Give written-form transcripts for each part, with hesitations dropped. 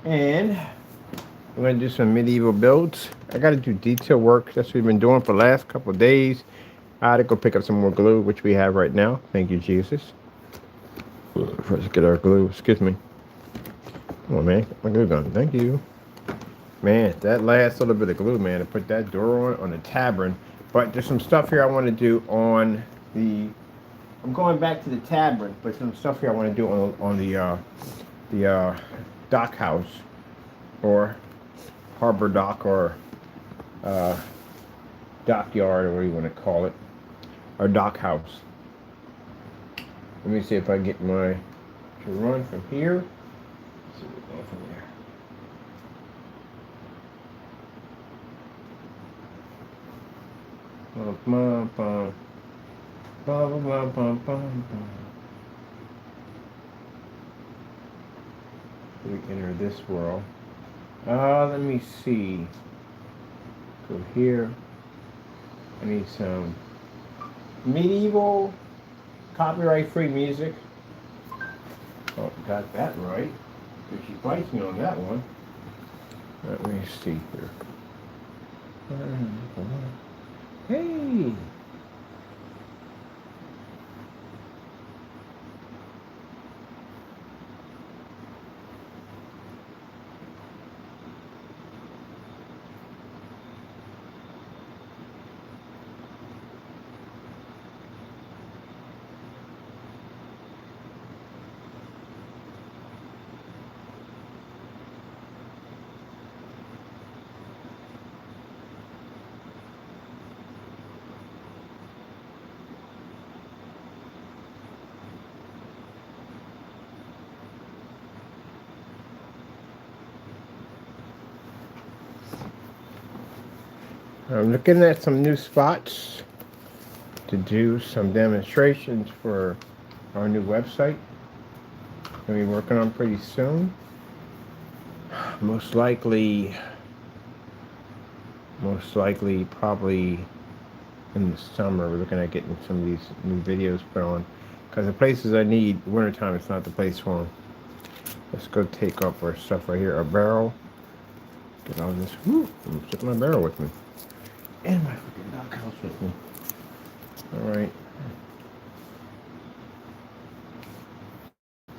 And I'm going to do some medieval builds. I got to do detail work. That's what we've been doing for the last couple of days. I had to go pick up some more glue, which we have right now. Thank you, Jesus. First, get our glue. Excuse me. Come on, man. Get my glue gun. Thank you. Man, that last little bit of glue, man, to put that door on the Tabern. But there's some stuff here I want to do on the. I'm going back to the Tabern, but some stuff here I want to do on the dock house or harbor dock or uh, dockyard or whatever you want to call it, or dock house. Let me see if I get my to run from here. Let's see what's going from there. Bum, bum, bum. Bum, bum, bum, bum, bum. We enter this world. Let me see. Go here. I need some medieval copyright-free music. Oh, got that right. But she bites me on that one. Let me see here. Hey! I'm looking at some new spots to do some demonstrations for our new website. We'll be working on pretty soon. Most likely, probably in the summer. We're looking at getting some of these new videos put on. Because the places I need, wintertime, it's not the place for them. Let's go take up our stuff right here. Our barrel. Get all this. Woo! I'm taking my barrel with me. And my freaking dog house with me. Alright.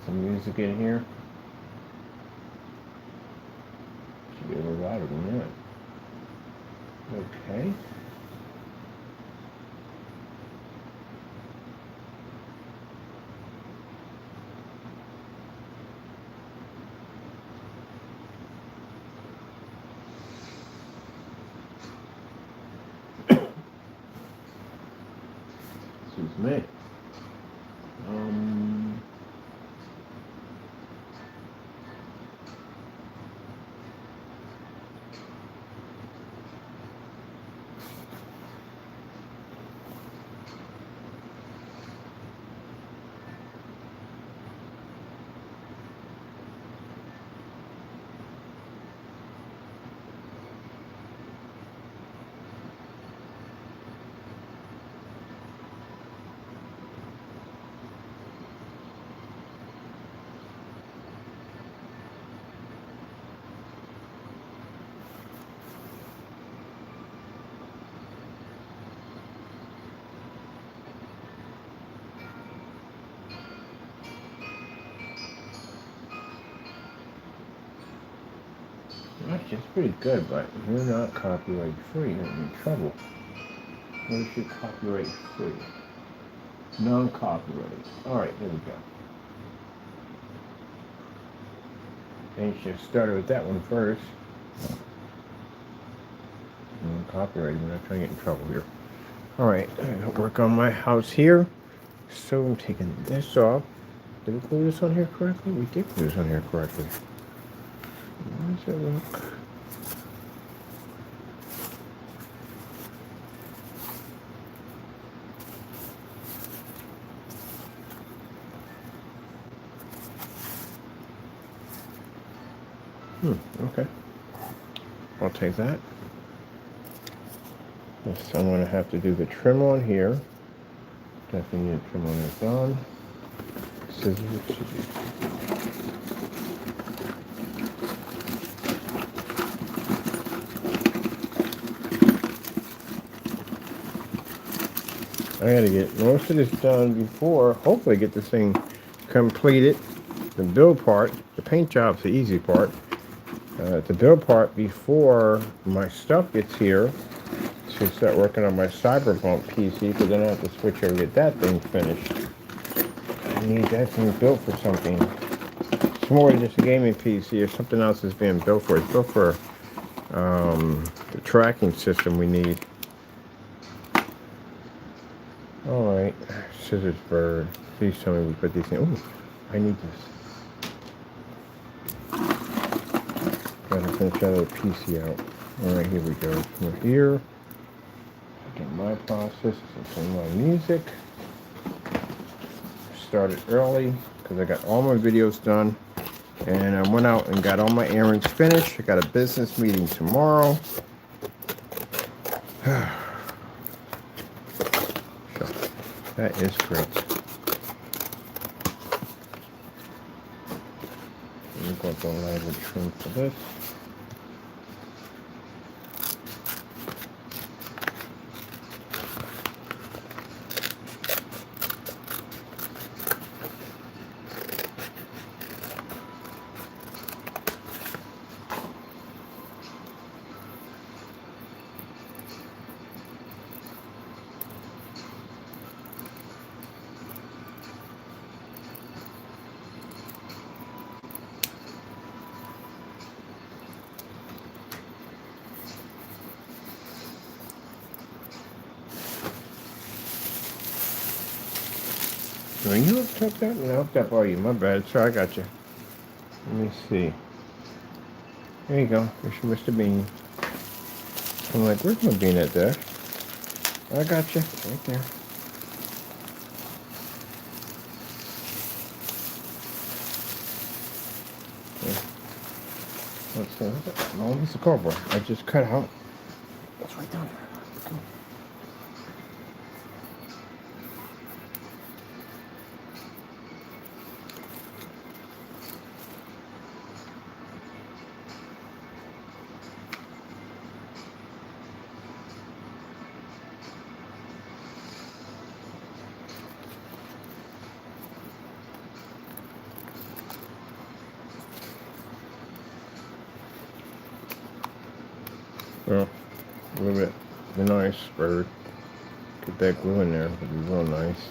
Some music in here. Should be a little louder than that. Okay. Excuse me. Actually, it's pretty good, but if you're not copyright free, you're in trouble. What is your copyright free? Non-copyright. Alright, there we go. And you should have started with that one first. Non-copyright, we're not trying to get in trouble here. Alright, I'm gonna work on my house here. So I'm taking this off. Did we glue this on here correctly? We did glue this on here correctly. How does it look? Okay. I'll take that. So I'm going to have to do the trim on here. Definitely need to trim on this on. Scissors. I gotta get most of this done before, hopefully get this thing completed. The build part, the paint job's the easy part. The build part before my stuff gets here to start working on my Cyberpunk PC, because then I have to switch over and get that thing finished. I need that thing built for something. It's more than just a gaming PC or something else is being built for. It's built for the tracking system we need. Alright, scissors bird. Please tell me we put these in. Ooh, I need this. Gotta finish that other PC out. Alright, here we go. We're here. Get my process, some my music. Started early because I got all my videos done. And I went out and got all my errands finished. I got a business meeting tomorrow. So, that is great. I'm going to live and trim for this. Are you hooked up that? No, hooked up all you. My bad. Sorry, I got you. Let me see. There you go. There's your Mr. Bean. I'm like, where's my bean at there? I got you. Right there. What's that? No, it's a cardboard. I just cut out. It's right down there. Come on. Well, a little bit nice bird. Get that glue in there. It'll be real nice.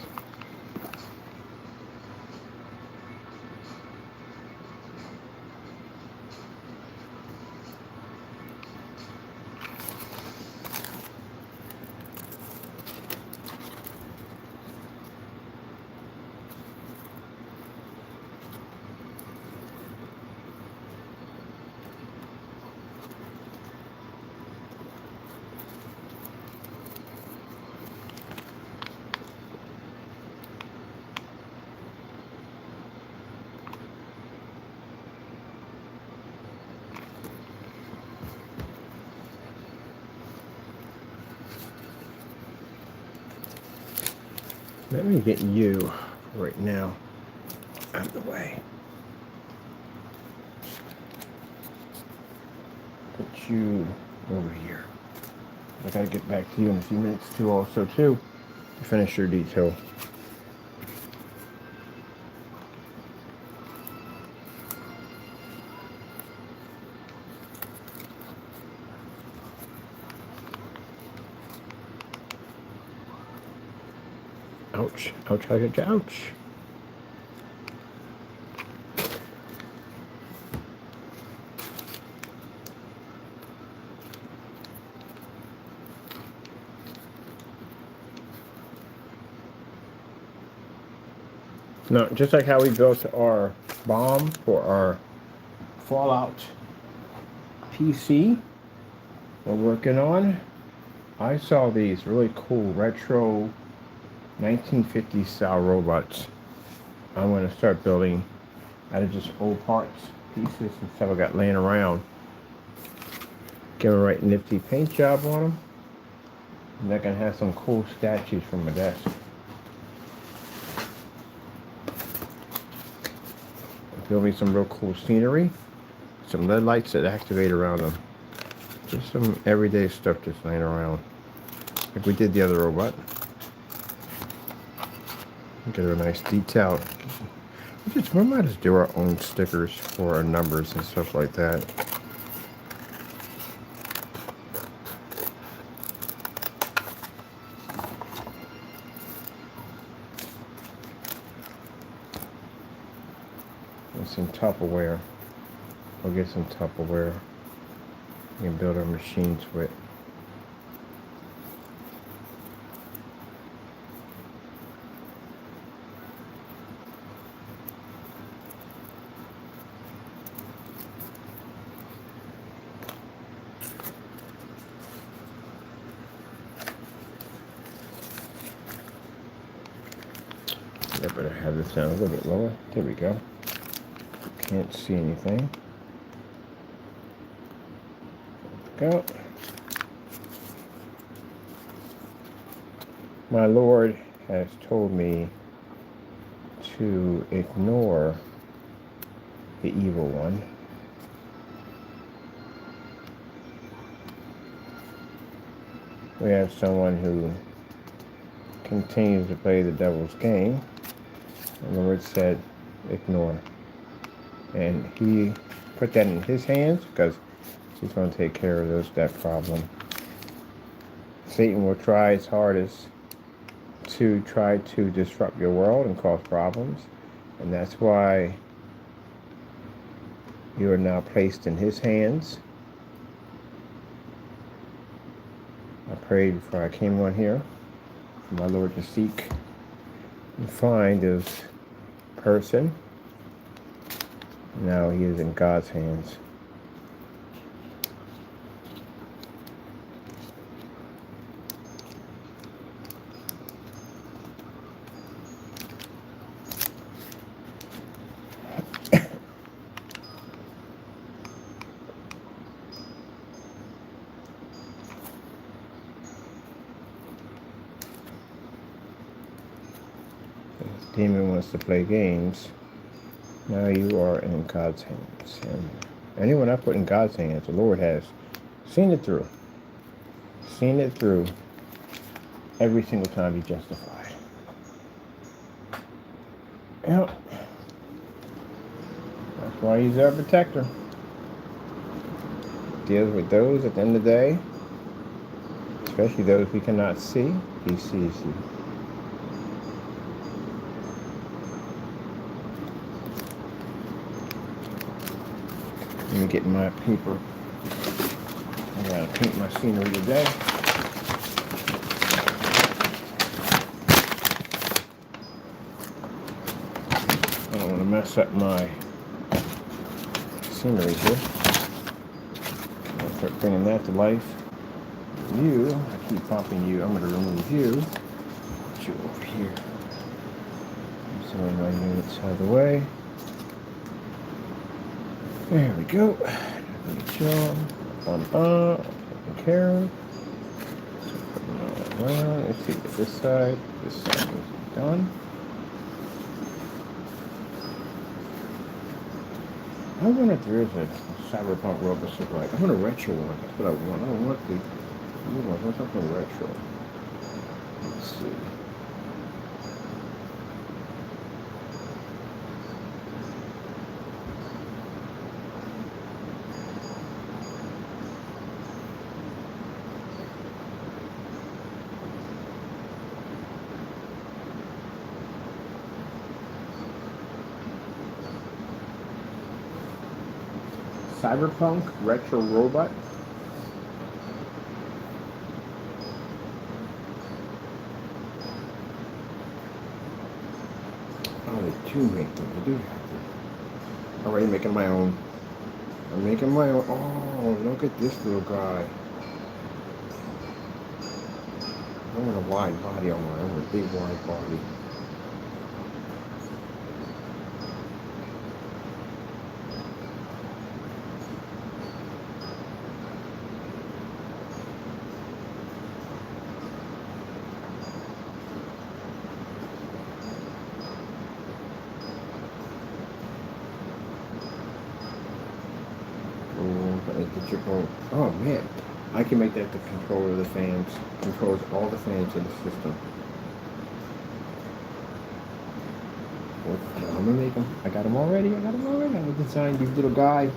Let me get you right now out of the way. Put you over here. I gotta get back to you in a few minutes too, also too, to finish your detail. Ouch, ouch, ouch, ouch. Now, just like how we built our bomb for our Fallout PC we're working on, I saw these really cool retro 1950s style robots. I'm going to start building out of just old parts, pieces, and stuff I got laying around. Give a right nifty paint job on them. And I can have some cool statues from my desk. Build me some real cool scenery. Some LED lights that activate around them. Just some everyday stuff just laying around. Like we did the other robot. Get a nice detail. We might just do our own stickers for our numbers and stuff like that. And some Tupperware. We'll get some Tupperware. We can build our machines with. I better have this down a little bit lower. There we go. Can't see anything. Go. My Lord has told me to ignore the evil one. We have someone who continues to play the devil's game. And the Lord said, ignore. And he put that in his hands because he's going to take care of that problem. Satan will try his hardest to try to disrupt your world and cause problems. And that's why you are now placed in his hands. I prayed before I came on here for my Lord to seek and find this person. Now he is in God's hands. This demon wants to play games. Now you are in God's hands. And anyone I put in God's hands, the Lord has seen it through. Seen it through every single time He justified. Yep. That's why He's our protector. Deals with those at the end of the day, especially those we cannot see. He sees you. Let me get my paper. I gotta paint my scenery today. I don't want to mess up my scenery here. I'll start bringing that to life. You, I keep popping you. I'm gonna remove you. Put you over here. Some of my units out of the way. There we go. Taking care of. Let's see, this side is done. I wonder if there is a cyberpunk world that's like, I want a retro one. That's what I want. I don't want the new one. I want something retro. Let's see. Cyberpunk Retro Robot. Oh, they do make them. They do have them. Already making my own. I'm making my own. Oh, look at this little guy. I want a wide body on mine. I want a big wide body. Oh man, I can make that the controller of the fans. Controls all the fans in the system. I'm gonna make them. I got them already. I will design these little guys.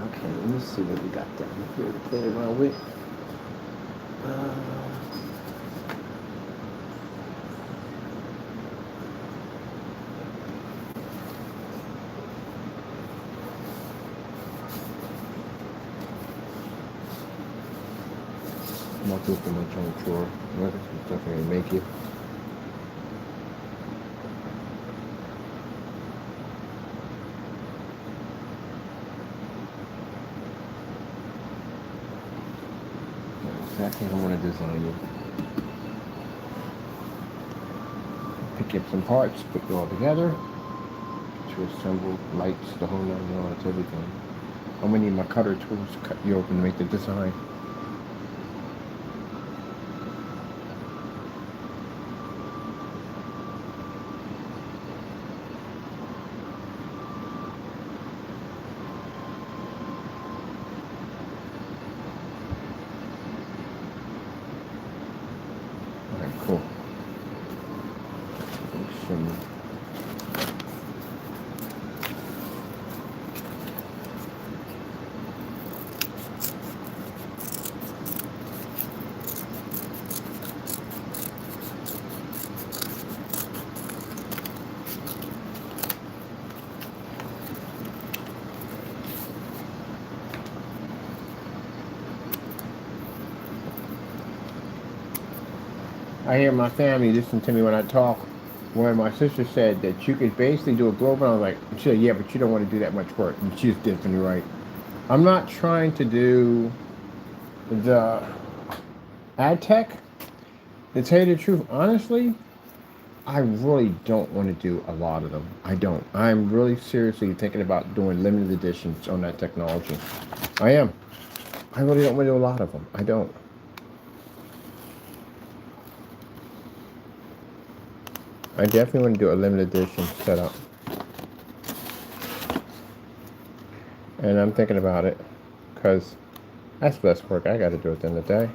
Okay, let me see what we got down here to play around with. I'm not doing my junk drawer. What stuff I'm gonna make it. Exactly how I want to design it. Pick up some parts, put it all together to assemble lights, the whole nine yards, everything. I'm gonna need my cutter tools to cut you open to make the design. Alright, cool. I hear my family listen to me when I talk. When my sister said that you could basically do a globe, and I was like, she said, yeah, but you don't want to do that much work. And she's definitely right. I'm not trying to do the ad tech. To tell you the truth, honestly, I really don't want to do a lot of them. I don't. I'm really seriously thinking about doing limited editions on that technology. I am. I really don't want to do a lot of them. I don't. I definitely want to do a limited edition setup. And I'm thinking about it because that's less work I got to do at the end of the day.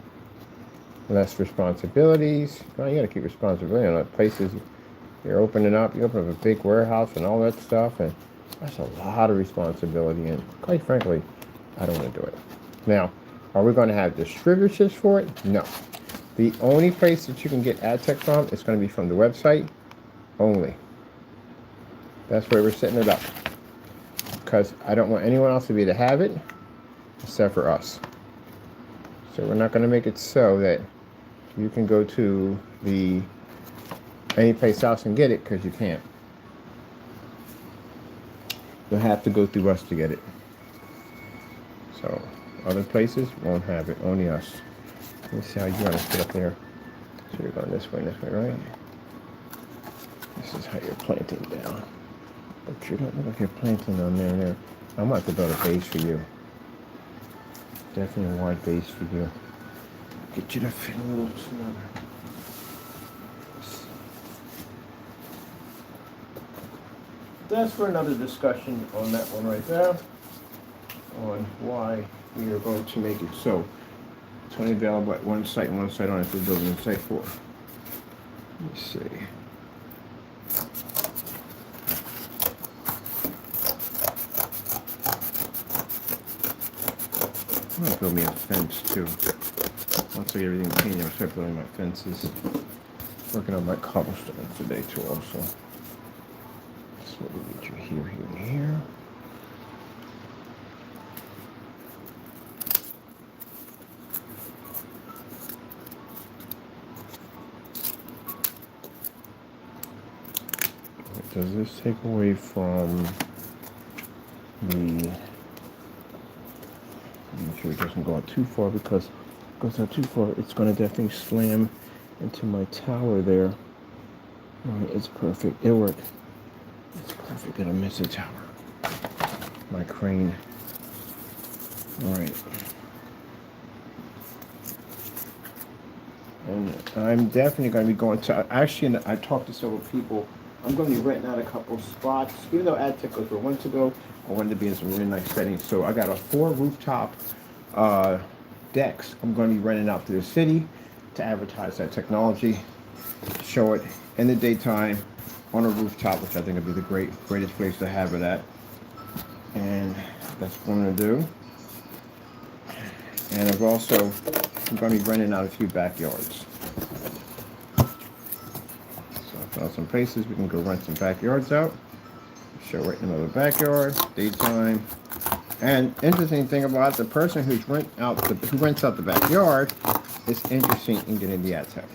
Less responsibilities. Well, you got to keep responsibility on the places you're opening up. You open up a big warehouse and all that stuff, and that's a lot of responsibility. And quite frankly, I don't want to do it. Now, are we going to have distributors for it? No. The only place that you can get ad tech from is going to be from the website only. That's where we're setting it up. Because I don't want anyone else to be able to have it except for us. So we're not going to make it so that you can go to the any place else and get it, because you can't. You'll have to go through us to get it. So other places won't have it, only us. Let me see how you want to sit up there. So you're going this way, right? This is how you're planting down. But you don't look like you're planting on there and there. I'm about to build a base for you. Definitely a wide base for you. Get you to fit a little snugger. That's for another discussion on that one right there. On why we are going to make it so. It's only available at one site on it for building site 4. Let me see. I'm gonna build me a fence too. Once I get everything clean, I'll start building my fences. Working on my cobblestones today too also. So we need you here, and here. Does this take away from the... Make sure it doesn't go out too far, because if it goes out too far, it's going to definitely slam into my tower there. Alright, it's perfect. It'll work. It's perfect. It'll miss the tower. My crane. Alright. And I'm definitely going to be going to... Actually, I talked to several people. I'm going to be renting out a couple spots. Even though ad tech was where I wanted to go, I wanted to be in some really nice settings. So I got 4 rooftop decks I'm going to be renting out to the city to advertise that technology, show it in the daytime, on a rooftop, which I think would be the greatest place to have it at. And that's what I'm going to do. And I'm going to be renting out a few backyards. So I found some places we can go rent some backyards out. Show right in another backyard, daytime. And interesting thing about it, the person who rents out the backyard is interesting in getting the ad tech,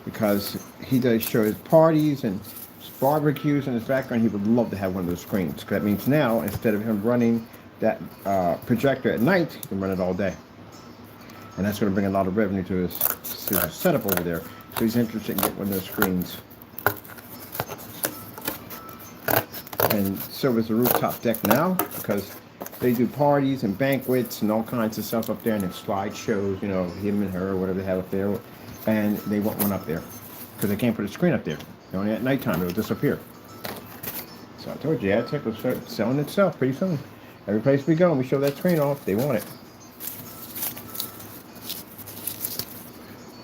because he does show his parties and barbecues in his background. He would love to have one of those screens, because that means now, instead of him running that projector at night, he can run it all day. And that's going to bring a lot of revenue to his setup over there. So he's interested in getting one of those screens. And so is the rooftop deck now, because they do parties and banquets and all kinds of stuff up there, and then slideshows, you know, him and her, whatever they have up there. And they want one up there, because they can't put a screen up there. Only at nighttime, it will disappear. So I told you, ad tech will start selling itself pretty soon. Every place we go and we show that screen off, they want it.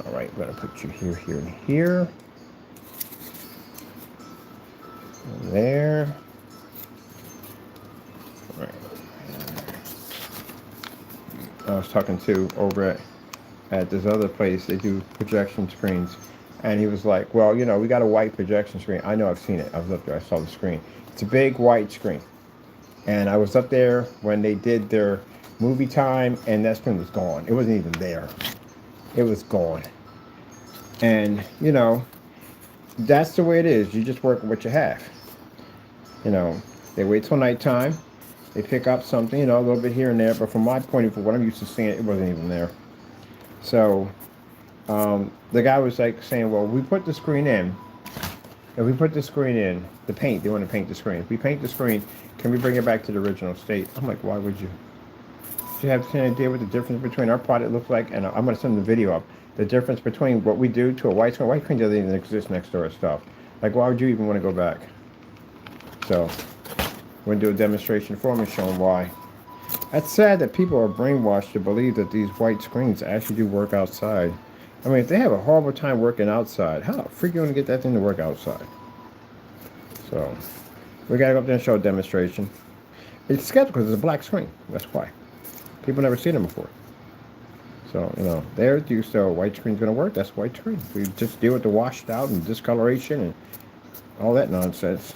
All right, I'm going to put you here, here, and here. And there. All right. I was talking to over at this other place, they do projection screens. And he was like, well, you know, we got a white projection screen. I know, I've seen it. I was up there, I saw the screen. It's a big white screen. And I was up there when they did their movie time, and that screen was gone. It wasn't even there. It was gone. And, you know, that's the way it is. You just work with what you have. You know, they wait till nighttime. They pick up something, you know, a little bit here and there. But from my point of view, what I'm used to seeing, it wasn't even there. So the guy was like saying, well, we put the screen in. If we put the screen in, the paint, they want to paint the screen. If we paint the screen, can we bring it back to the original state? I'm like, why would you? Do you have any idea what the difference between our product looks like? And I'm going to send the video up. The difference between what we do to a white screen. White screen doesn't even exist next to our stuff. Like, why would you even want to go back? So we're going to do a demonstration for them and show them why. That's sad that people are brainwashed to believe that these white screens actually do work outside. I mean, if they have a horrible time working outside, how the freak are you going to get that thing to work outside? So we got to go up there and show a demonstration. It's skeptical because it's a black screen. That's why. People never seen them before. So, you know, there you so a white screen's going to work. That's a white screen. We just deal with the washed out and discoloration and all that nonsense.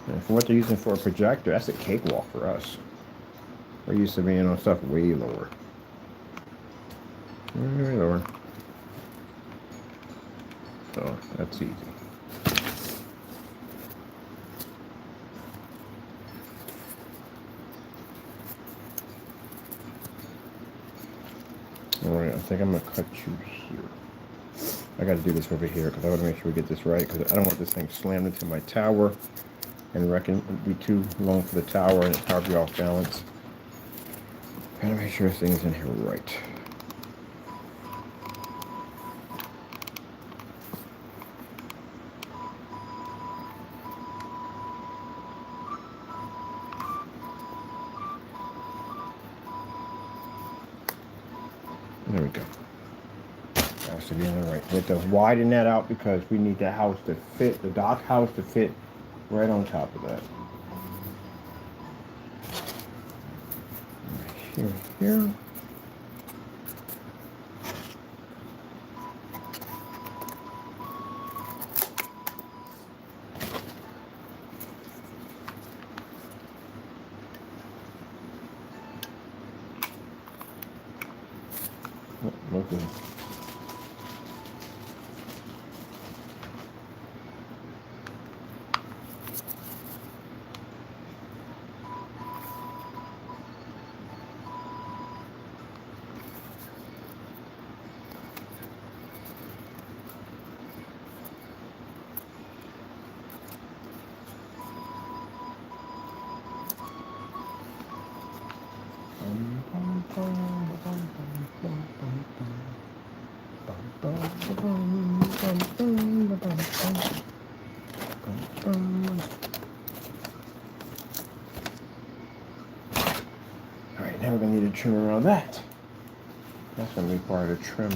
And for what they're using for a projector, that's a cakewalk for us. We're used to being on stuff way lower. Way lower. So that's easy. Alright, I think I'm going to cut you here. I got to do this over here because I want to make sure we get this right, because I don't want this thing slammed into my tower and reckon it would be too long for the tower and the tower be off balance. Gotta make sure this thing's in here right. There we go. Has to be in the right. We have to widen that out because we need the house to fit, the dock house to fit right on top of that. Right here. Okay. Alright, now we're going to need a trim around that. That's going to require a trim.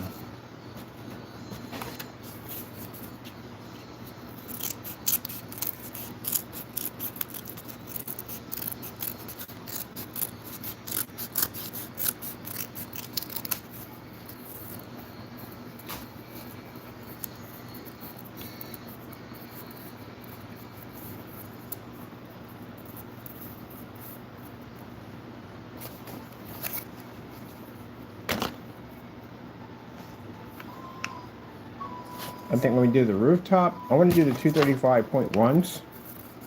I think when we do the rooftop, I want to do the 235.1s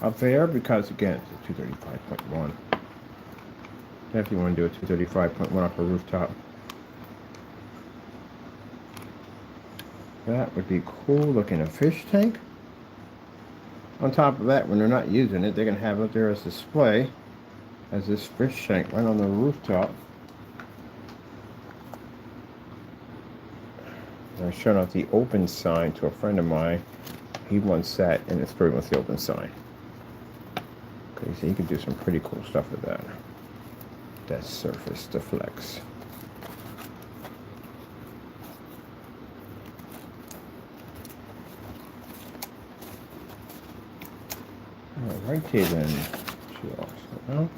up there because, again, it's a 235.1. Definitely want to do a 235.1 off the rooftop. That would be cool looking. A fish tank. On top of that, when they're not using it, they're going to have it there as display as this fish tank right on the rooftop. I was showing out the open sign to a friend of mine. He once sat and it's pretty much the open sign. Okay, so you can do some pretty cool stuff with that. That surface to flex. All right, then. No?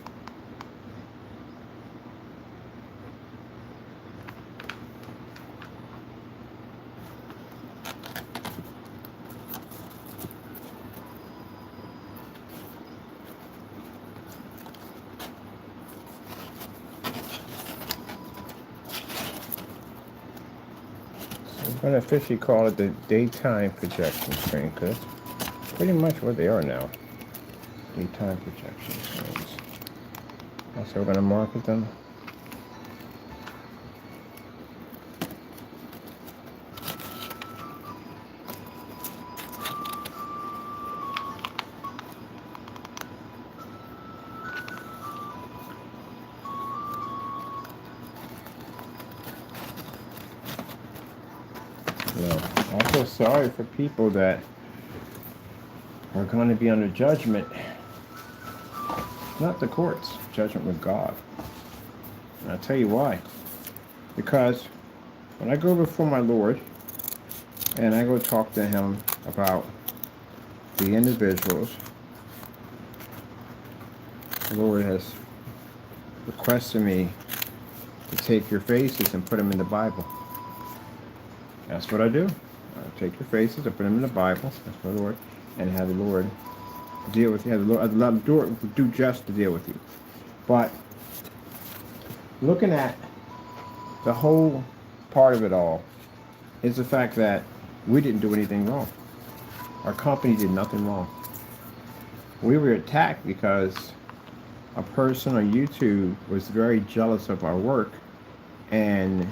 I'm going to officially call it the daytime projection screen because that's pretty much what they are now. Daytime projection screens. So we're going to market them. I feel sorry for people that are going to be under judgment. Not the courts, judgment with God. And I'll tell you why. Because when I go before my Lord and I go talk to him about the individuals, the Lord has requested me to take your faces and put them in the Bible. That's what I do. I take your faces and put them in the Bible. That's my Lord. And have the Lord deal with you. Have the Lord do just to deal with you. But looking at the whole part of it all is the fact that we didn't do anything wrong. Our company did nothing wrong. We were attacked because a person on YouTube was very jealous of our work and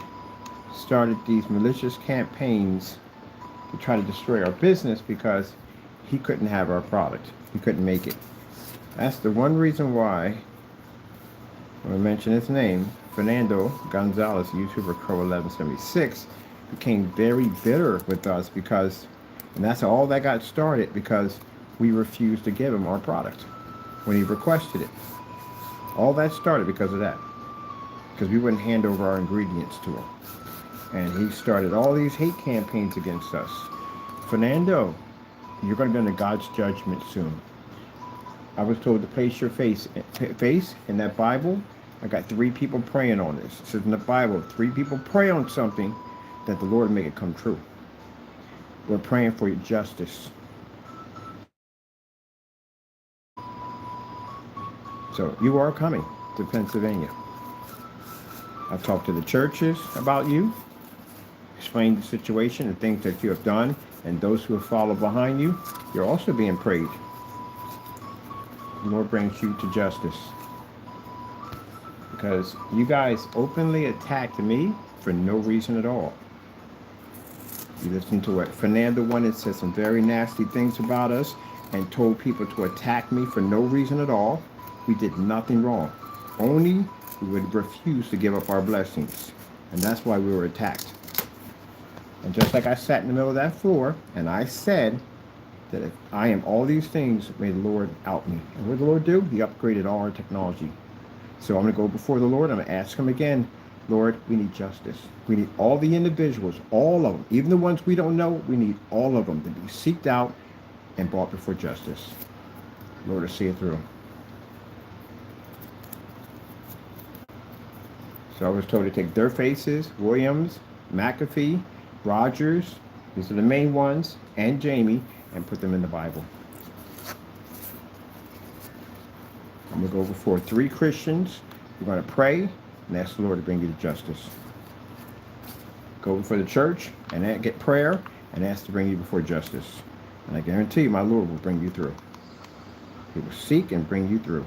started these malicious campaigns to try to destroy our business because he couldn't have our product. He couldn't make it. That's the one reason why, when I mention his name, Fernando Gonzalez, YouTuber Crow1176, became very bitter with us because, and that's how all that got started, because we refused to give him our product when he requested it. All that started because of that. Because we wouldn't hand over our ingredients to him. And he started all these hate campaigns against us. Fernando, you're going to be under God's judgment soon. I was told to place your face in that Bible. I got 3 people praying on this. It says in the Bible, 3 people pray on something that the Lord make it come true. We're praying for your justice. So you are coming to Pennsylvania. I've talked to the churches about you, explained the situation, the things that you have done, and those who have followed behind you, you're also being prayed. The Lord brings you to justice. Because you guys openly attacked me for no reason at all. You listened to what Fernando wanted, said some very nasty things about us, and told people to attack me for no reason at all. We did nothing wrong. Only we would refuse to give up our blessings. And that's why we were attacked. And just like I sat in the middle of that floor, and I said that if I am all these things, may the Lord out me. And what did the Lord do? He upgraded all our technology. So I'm going to go before the Lord. I'm going to ask him again, Lord, we need justice. We need all the individuals, all of them, even the ones we don't know, we need all of them to be seeked out and brought before justice. Lord, to see it through. So I was told to take their faces, Williams, McAfee, Rogers, these are the main ones, and Jamie, and put them in the Bible. I'm going to go before 3 Christians. We're going to pray and ask the Lord to bring you to justice. Go before the church and get prayer and ask to bring you before justice. And I guarantee you, my Lord will bring you through. He will seek and bring you through.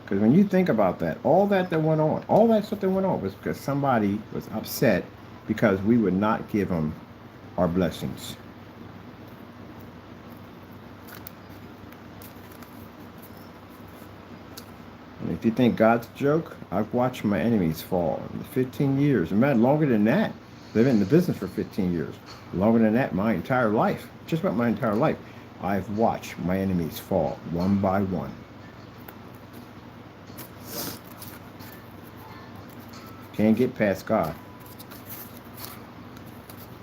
Because when you think about that, all that went on, all that stuff that went on was because somebody was upset because we would not give them our blessings. And if you think God's a joke, I've watched my enemies fall in 15 years. And man, longer than that. They've been in the business for 15 years. Longer than that, my entire life, just about my entire life, I've watched my enemies fall one by one. Can't get past God.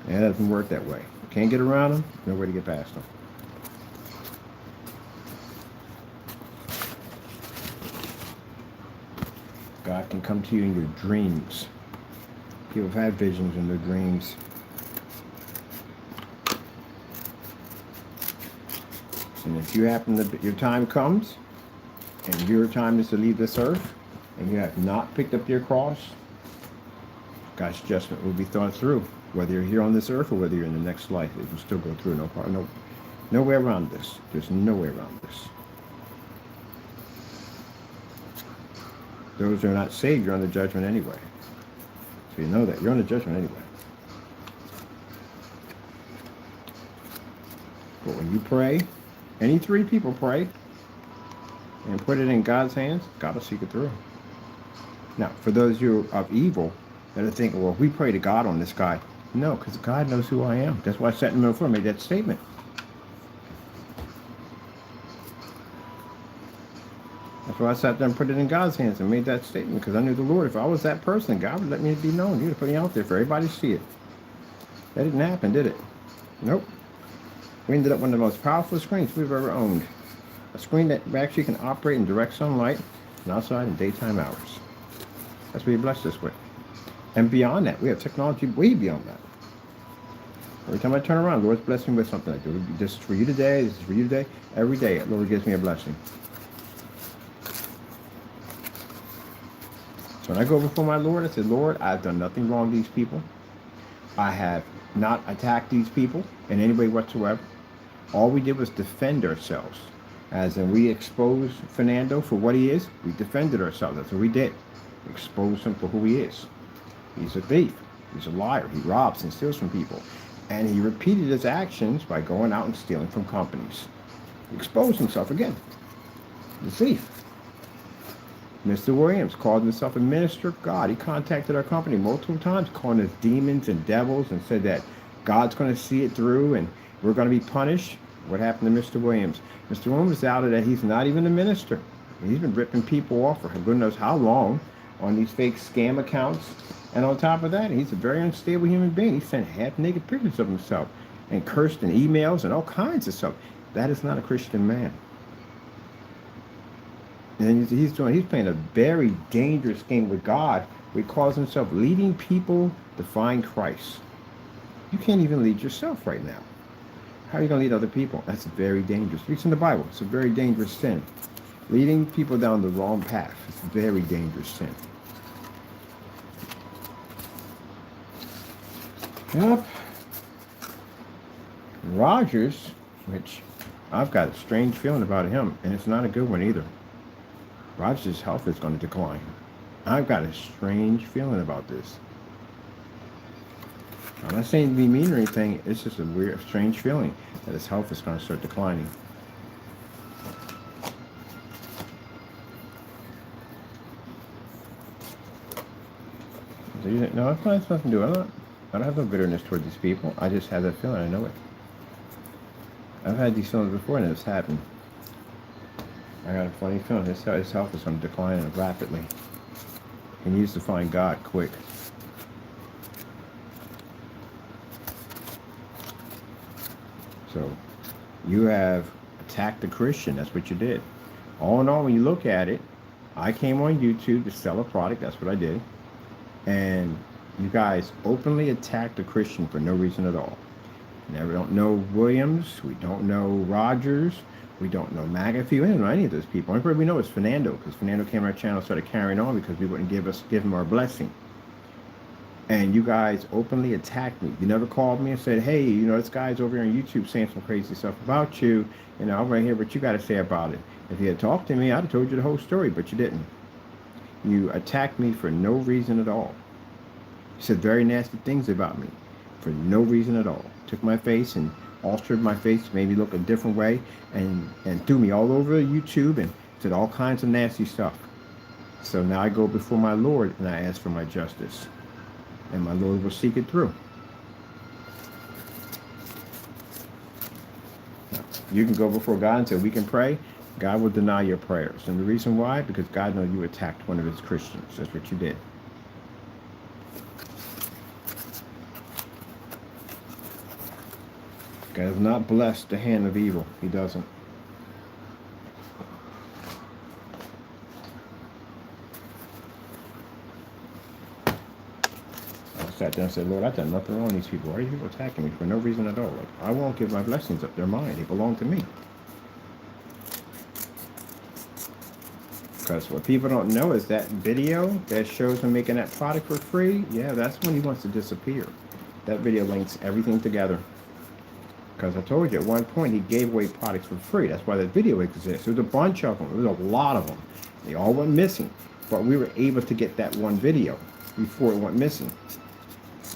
And it doesn't work that way. Can't get around them, no way to get past them. God can come to you in your dreams. People have had visions in their dreams. And if you happen to, your time comes, and your time is to leave this earth, and you have not picked up your cross, God's judgment will be thought through. Whether you're here on this earth or whether you're in the next life, it will still go through. No way around this. There's no way around this. Those who are not saved, you're under judgment anyway. So you know that. You're under judgment anyway. But when you pray, any three people pray, and put it in God's hands, God will see it through. Now, for those who are of evil, that are thinking, well, if we pray to God on this guy. No, because God knows who I am. That's why I sat in the middle for made that statement. That's why I sat there and put it in God's hands and made that statement, because I knew the Lord, if I was that person, God would let me be known. He would put me out there for everybody to see it. That didn't happen, did it? Nope. We ended up one of the most powerful screens we've ever owned. A screen that actually can operate in direct sunlight and outside in daytime hours. That's what He blessed us with. And beyond that, we have technology way beyond that. Every time I turn around, the Lord's blessing me with something like this. This is for you today, this is for you today. Every day, the Lord gives me a blessing. So when I go before my Lord, I say, Lord, I've done nothing wrong to these people. I have not attacked these people in any way whatsoever. All we did was defend ourselves. As in, we exposed Fernando for what he is. We defended ourselves. That's what we did. We exposed him for who he is. He's a thief. He's a liar. He robs and steals from people. And he repeated his actions by going out and stealing from companies. He exposed himself again. The thief. Mr. Williams called himself a minister of God. He contacted our company multiple times, calling us demons and devils, and said that God's going to see it through and we're going to be punished. What happened to Mr. Williams? Mr. Williams outed that he's not even a minister. He's been ripping people off for goodness knows how long on these fake scam accounts. And on top of that, he's a very unstable human being. He sent half-naked pictures of himself and cursed in emails and all kinds of stuff. That is not a Christian man. And he's playing a very dangerous game with God, where he calls himself leading people to find Christ. You can't even lead yourself right now. How are you going to lead other people? That's very dangerous. It's in the Bible. It's a very dangerous sin. Leading people down the wrong path is a very dangerous sin. Yep. Rogers, which I've got a strange feeling about him, and it's not a good one either. Rogers' health is going to decline. I've got a strange feeling about this. I'm not saying to be mean or anything. It's just a weird, strange feeling that his health is going to start declining. No, it's nothing to do. I don't have no bitterness toward these people. I just have that feeling. I know it. I've had these feelings before, and it's happened. I got a funny feeling. His health is going to decline rapidly. He needs to find God quick. So, you have attacked the Christian. That's what you did. All in all, when you look at it, I came on YouTube to sell a product. That's what I did. And you guys openly attacked a Christian for no reason at all. Now, we don't know Williams. We don't know Rogers. We don't know McAfee. We don't know any of those people. The only person we know is Fernando, because Fernando came on our channel and started carrying on because we wouldn't give him our blessing. And you guys openly attacked me. You never called me and said, hey, you know, this guy's over here on YouTube saying some crazy stuff about you. You know, I want to hear what you got to say about it. If you had talked to me, I'd have told you the whole story, but you didn't. You attacked me for no reason at all. You said very nasty things about me for no reason at all. Took my face and altered my face, made me look a different way, and threw me all over YouTube and said all kinds of nasty stuff. So now I go before my Lord and I ask for my justice. And my Lord will seek it through. Now, you can go before God and say, we can pray. God will deny your prayers. And the reason why? Because God knows you attacked one of his Christians. That's what you did. God has not blessed the hand of evil. He doesn't. I sat down and said, Lord, I've done nothing wrong to these people. Why are these people attacking me for no reason at all? Like, I won't give my blessings up. They're mine. They belong to me. Because what people don't know is that video that shows him making that product for free, yeah, that's when he wants to disappear. That video links everything together. Because I told you, at one point, he gave away products for free. That's why that video exists. There's a bunch of them. There's a lot of them. They all went missing. But we were able to get that one video before it went missing.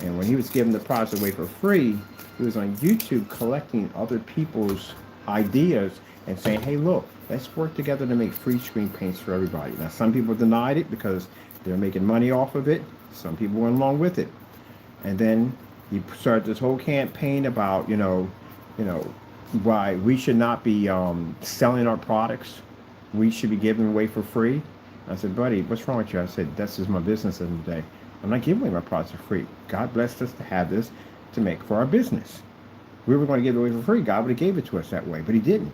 And when he was giving the products away for free, he was on YouTube collecting other people's ideas and saying, hey, look, let's work together to make free screen paints for everybody. Now, some people denied it because they're making money off of it. Some people went along with it. And then he started this whole campaign about, you know, why we should not be selling our products. We should be giving them away for free. I said, buddy, what's wrong with you? I said, this is my business of the day. I'm not giving away my products for free. God blessed us to have this to make for our business. We were going to give it away for free. God would have gave it to us that way, but he didn't.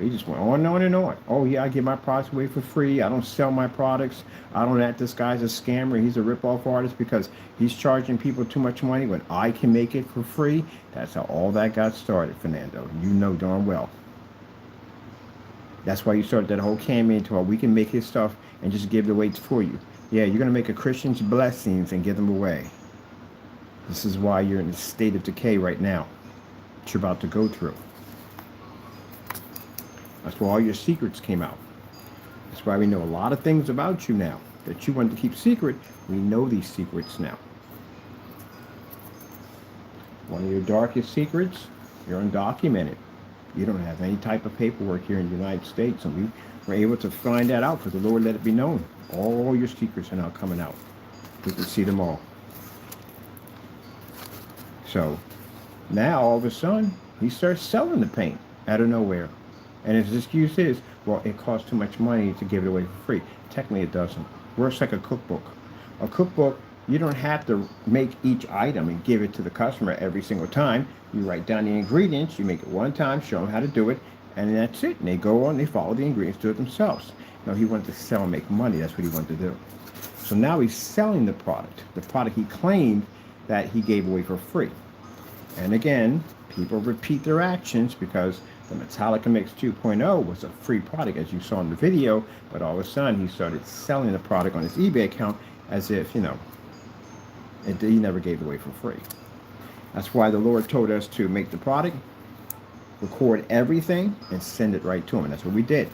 He just went on and on and on. Oh, yeah, I give my products away for free. I don't sell my products. I don't act this guy's a scammer. He's a rip-off artist because he's charging people too much money when I can make it for free. That's how all that got started, Fernando. You know darn well. That's why you started that whole campaign to where we can make his stuff and just give it away for you. Yeah, you're going to make a Christian's blessings and give them away. This is why you're in a state of decay right now that you're about to go through. That's why all your secrets came out. That's why we know a lot of things about you now that you wanted to keep secret. We know these secrets now. One of your darkest secrets, you're undocumented. You don't have any type of paperwork here in the United States, and we were able to find that out because the Lord let it be known. All your secrets are now coming out. We can see them all. So now all of a sudden, he starts selling the paint out of nowhere. And his excuse is, well, it costs too much money to give it away for free. Technically, it doesn't. Works like a cookbook. A cookbook, you don't have to make each item and give it to the customer every single time. You write down the ingredients, you make it one time, show them how to do it, and that's it. And they go on, they follow the ingredients, do it themselves. No, he wanted to sell and make money. That's what he wanted to do. So now he's selling the product he claimed that he gave away for free. And again, people repeat their actions because the Metallica Mix 2.0 was a free product, as you saw in the video, but all of a sudden he started selling the product on his eBay account as if, you know, he never gave it away for free. That's why the Lord told us to make the product, record everything, and send it right to him. And that's what we did.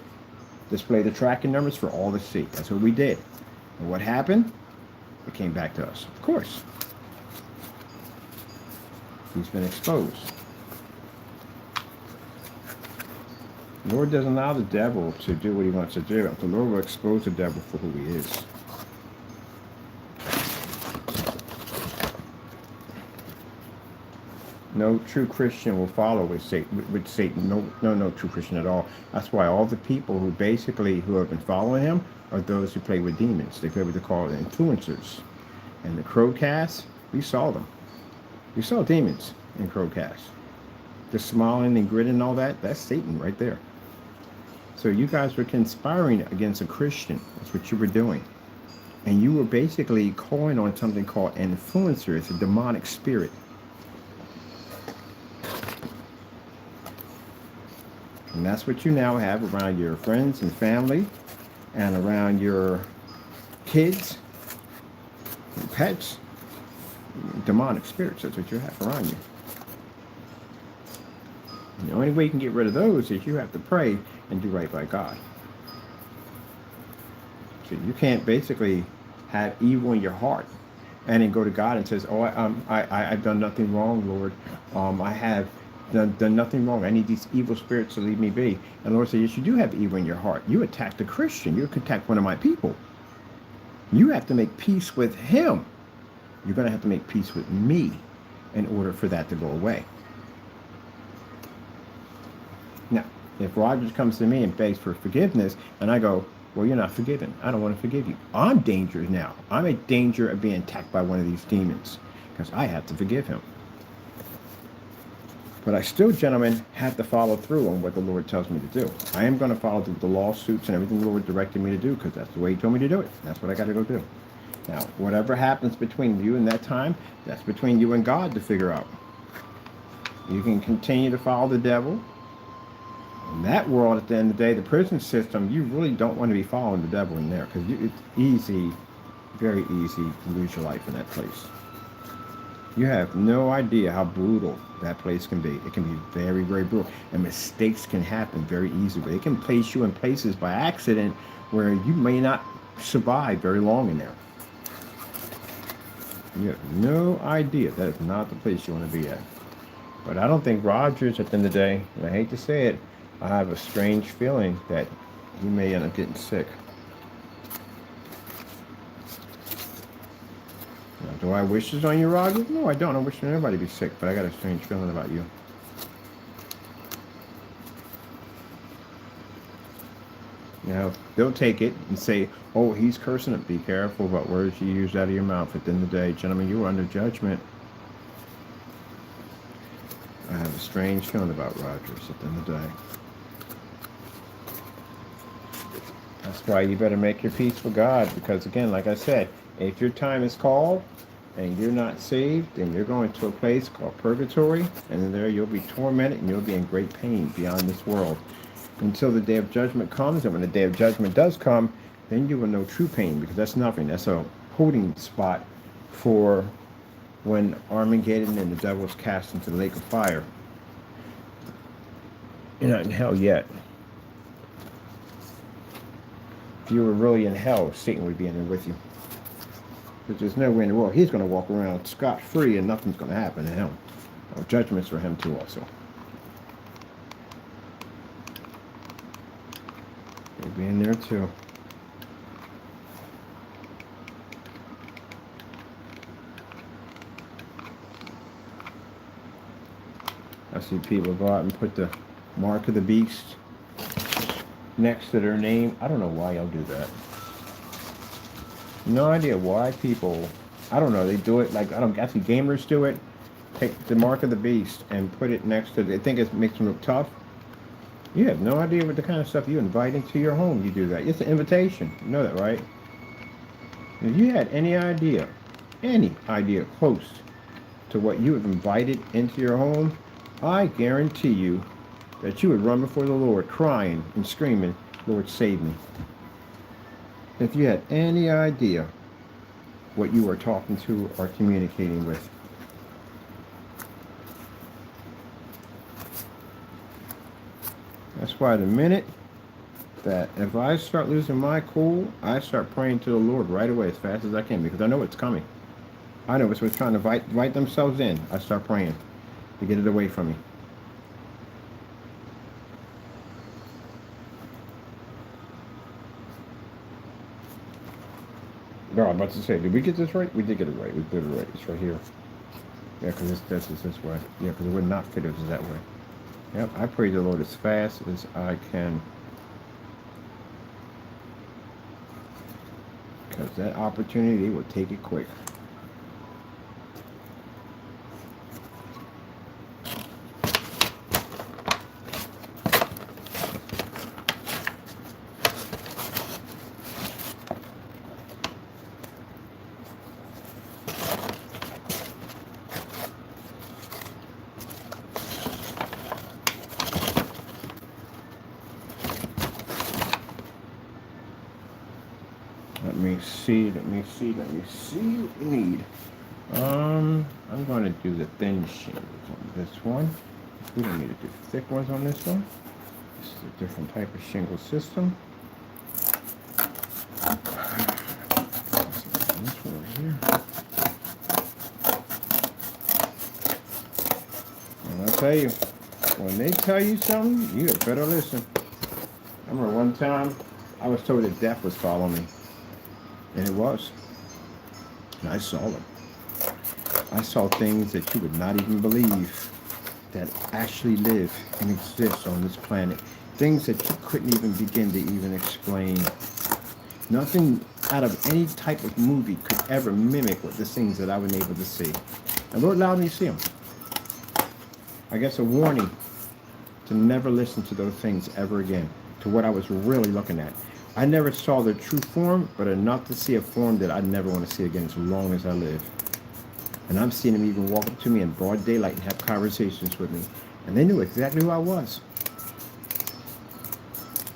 Display the tracking numbers for all to see. That's what we did. And what happened? It came back to us. Of course. He's been exposed. The Lord doesn't allow the devil to do what he wants to do. The Lord will expose the devil for who he is. No true Christian will follow with Satan. No true Christian at all. That's why all the people who have been following him are those who play with demons. They play what they call influencers. And the Crowcast, we saw them. We saw demons in Crowcast. The smiling and grinning and all that, that's Satan right there. So you guys were conspiring against a Christian. That's what you were doing. And you were basically calling on something called an influencer. It's a demonic spirit. And that's what you now have around your friends and family and around your kids and pets. demonic spirits. That's what you have around you. And the only way you can get rid of those is you have to pray and do right by God. So you can't basically have evil in your heart and then go to God and says, "Oh, I've done nothing wrong, Lord. I have done nothing wrong. I need these evil spirits to leave me be." And the Lord says, "Yes, you do have evil in your heart. You attacked a Christian. You attacked one of my people. You have to make peace with him. You're going to have to make peace with me in order for that to go away." Now, if Rogers comes to me and begs for forgiveness, and I go, "Well, you're not forgiven. I don't want to forgive you. I'm dangerous now. I'm in danger of being attacked by one of these demons because I have to forgive him." But I still, gentlemen, have to follow through on what the Lord tells me to do. I am going to follow the lawsuits and everything the Lord directed me to do because that's the way he told me to do it. That's what I got to go do. Now, whatever happens between you and that time, that's between you and God to figure out. You can continue to follow the devil. In that world, at the end of the day, the prison system, you really don't want to be following the devil in there because it's easy, very easy to lose your life in that place. You have no idea how brutal that place can be. It can be very, very brutal. And mistakes can happen very easily. It can place you in places by accident where you may not survive very long in there. You have no idea. That is not the place you want to be at. But I don't think Rogers, at the end of the day, and I hate to say it, I have a strange feeling that he may end up getting sick. Now, do I wish this on you, Rogers? No, I don't. I wish anybody be sick, but I got a strange feeling about you. Now, they'll take it and say, "Oh, he's cursing it." Be careful about words you use out of your mouth. At the end of the day, gentlemen, you are under judgment. I have a strange feeling about Rogers at the end of the day. That's why you better make your peace with God, because again, like I said, if your time is called and you're not saved, then you're going to a place called purgatory, and there you'll be tormented and you'll be in great pain beyond this world until the day of judgment comes. And when the day of judgment does come, then you will know true pain, because that's nothing. That's a holding spot for when Armageddon and the devil is cast into the lake of fire. You're not in hell yet. If you were really in hell, Satan would be in there with you. Because there's no way in the world he's going to walk around scot-free and nothing's going to happen to him. Judgments for him too also. He'll be in there too. I see people go out and put the mark of the beast next to their name. I don't know why y'all do that. No idea why people, I don't know, they do it like, I see gamers do it. Take the mark of the beast and put it next to, they think it makes them look tough. You have no idea what the kind of stuff you invite into your home. You do that. It's an invitation. You know that, right? If you had any idea close to what you have invited into your home, I guarantee you that you would run before the Lord crying and screaming, "Lord, save me." If you had any idea what you are talking to or communicating with. That's why the minute that if I start losing my cool, I start praying to the Lord right away as fast as I can, because I know it's coming. I know it's what's trying to invite themselves in. I start praying to get it away from me. No, I'm about to say, did we get this right? We did get it right. We did it right. It's right here. Yeah, because this is this way. Yeah, because it would not fit if it was that way. Yep, I pray the Lord as fast as I can. Because that opportunity will take it quick. Let me see what we need. I'm going to do the thin shingles on this one. We don't need to do thick ones on this one. This is a different type of shingle system. This one right here. And I'll tell you, when they tell you something, you better listen. I remember one time I was told that death was following me. And it was. And I saw them. I saw things that you would not even believe that actually live and exist on this planet. Things that you couldn't even begin to even explain. Nothing out of any type of movie could ever mimic what the things that I was able to see. And Lord allowed me to see them. I guess a warning to never listen to those things ever again, to what I was really looking at. I never saw the true form, but enough to see a form that I never want to see again as long as I live. And I'm seeing them even walk up to me in broad daylight and have conversations with me. And they knew exactly who I was.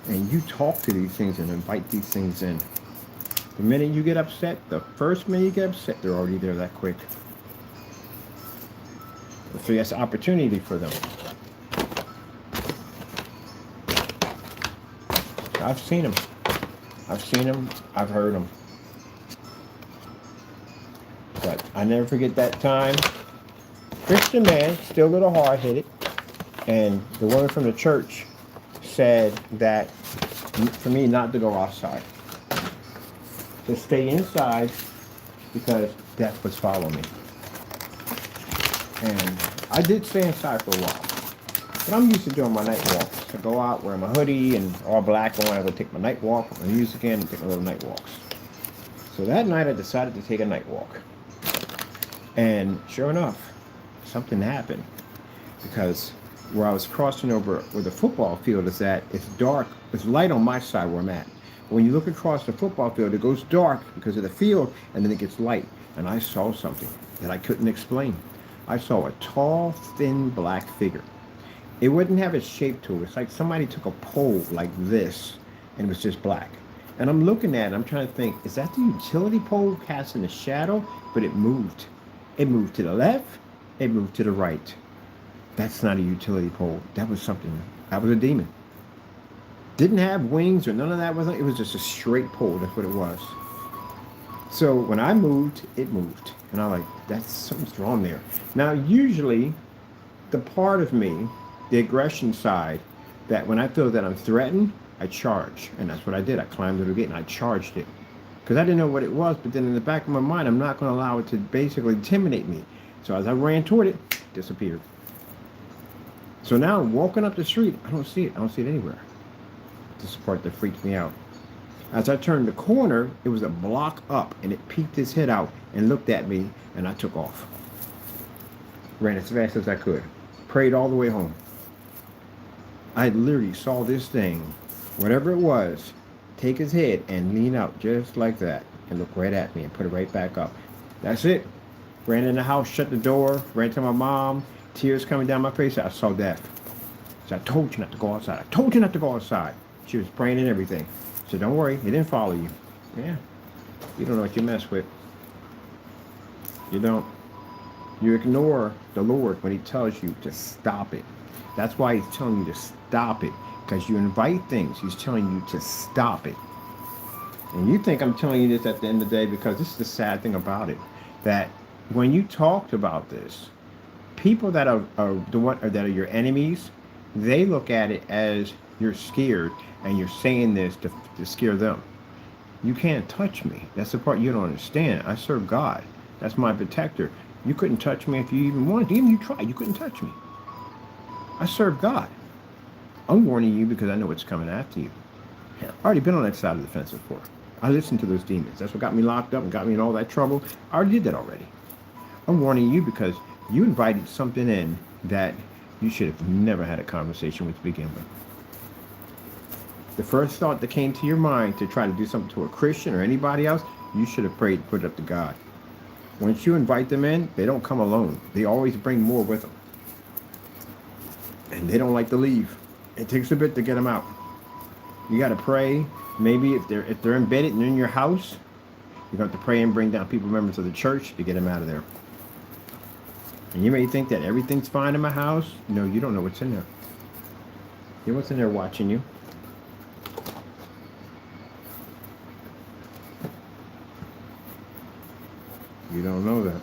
And you talk to these things and invite these things in. The minute you get upset, the first minute you get upset, they're already there that quick. So that's an opportunity for them. I've seen them. I've seen them. I've heard them. But I never forget that time. Christian man, still a little hard-headed. And the woman from the church said that for me not to go outside. To stay inside because death was following me. And I did stay inside for a while. But I'm used to doing my night walks. I go out, wear my hoodie and all black on. I go take my night walk, put my music in, and take my little night walks. So that night I decided to take a night walk. And sure enough, something happened. Because where I was crossing over where the football field is at, it's dark. It's light on my side where I'm at. When you look across the football field, it goes dark because of the field, and then it gets light. And I saw something that I couldn't explain. I saw a tall, thin, black figure. It wouldn't have a shape to it. It's like somebody took a pole like this, and it was just black. And I'm looking at it, I'm trying to think, is that the utility pole casting a shadow? But it moved. It moved to the left, it moved to the right. That's not a utility pole. That was something. That was a demon. Didn't have wings or none of that. It was just a straight pole. That's what it was. So when I moved, it moved. And I'm like, that's something's wrong there. Now, usually, the part of me, the aggression side, that when I feel that I'm threatened, I charge. And that's what I did. I climbed to the gate and I charged it. Because I didn't know what it was, but then in the back of my mind, I'm not going to allow it to basically intimidate me. So as I ran toward it, it disappeared. So now, walking up the street, I don't see it. I don't see it anywhere. This is the part that freaks me out. As I turned the corner, it was a block up, and it peeked its head out and looked at me, and I took off. Ran as fast as I could. Prayed all the way home. I literally saw this thing, whatever it was, take his head and lean out just like that and look right at me and put it right back up. That's it. Ran in the house, shut the door, ran to my mom, tears coming down my face. I saw death. So I told you not to go outside. I told you not to go outside. She was praying and everything. So don't worry, it didn't follow you. Yeah. You don't know what you mess with. You don't. You ignore the Lord when he tells you to stop it. That's why he's telling you to stop it. Because you invite things. He's telling you to stop it. And you think I'm telling you this at the end of the day because this is the sad thing about it. That when you talked about this, people that are your enemies, they look at it as you're scared and you're saying this to scare them. You can't touch me. That's the part you don't understand. I serve God. That's my protector. You couldn't touch me if you even wanted to. Even you tried, you couldn't touch me. I serve God. I'm warning you because I know what's coming after you. I've already been on that side of the fence before. I listened to those demons. That's what got me locked up and got me in all that trouble. I already did that already. I'm warning you because you invited something in that you should have never had a conversation with to begin with. The first thought that came to your mind to try to do something to a Christian or anybody else, you should have prayed and put it up to God. Once you invite them in, they don't come alone. They always bring more with them. And they don't like to leave. It takes a bit to get them out. You got to pray. Maybe if they're embedded and in your house, you're going to have to pray and bring down people, members of the church, to get them out of there. And you may think that everything's fine in my house. No, you don't know what's in there. You know what's in there watching you. You don't know that.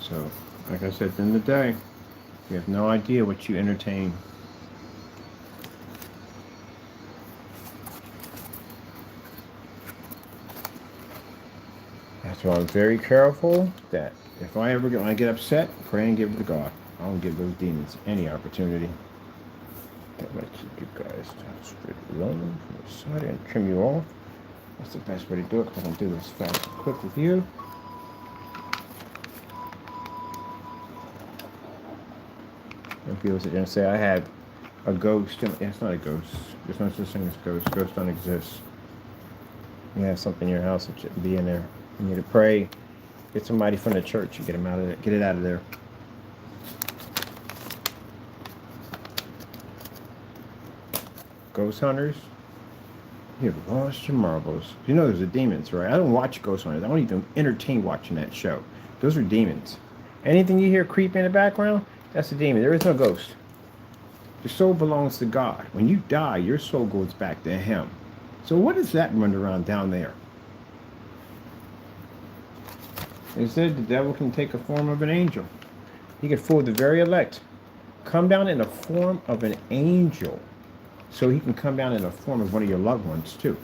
So, like I said, at the end of the day, you have no idea what you entertain. That's why I'm very careful that if I ever when I get upset, pray and give it to God. I don't give those demons any opportunity. That might keep you guys straight along from the side and trim you off. That's the best way to do it because I can do this fast and quick with you. And people sit there and say, I had a ghost. It's not a ghost. There's no such thing as ghosts. Ghosts don't exist. You have something in your house that shouldn't be in there. You need to pray. Get somebody from the church and get them out of it. Get it out of there. Ghost hunters, you've lost your marbles. You know there's the demons, right? I don't watch Ghost Hunters. I don't even entertain watching that show. Those are demons. Anything you hear creep in the background, that's a demon. There is no ghost. Your soul belongs to God. When you die, your soul goes back to Him. So what is that running around down there? They said the devil can take a form of an angel. He can fool the very elect. Come down in the form of an angel. So he can come down in the form of one of your loved ones too.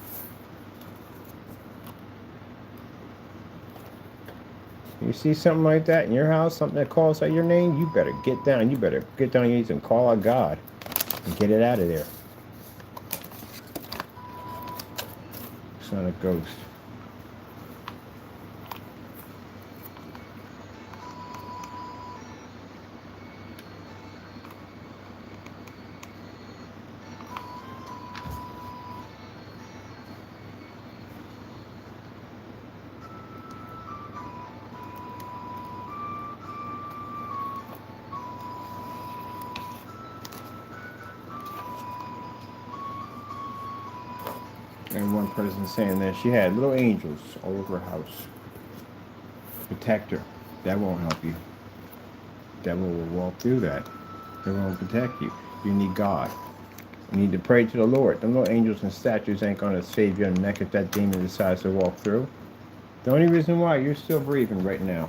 You see something like that in your house, something that calls out your name, you better get down. You better get down on your knees and call out God and get it out of there. It's not a ghost. And one person saying that she had little angels all over her house. Protect her. That won't help you. Devil will walk through that. It won't protect you. You need God. You need to pray to the Lord. Them little angels and statues ain't going to save your neck if that demon decides to walk through. The only reason why you're still breathing right now.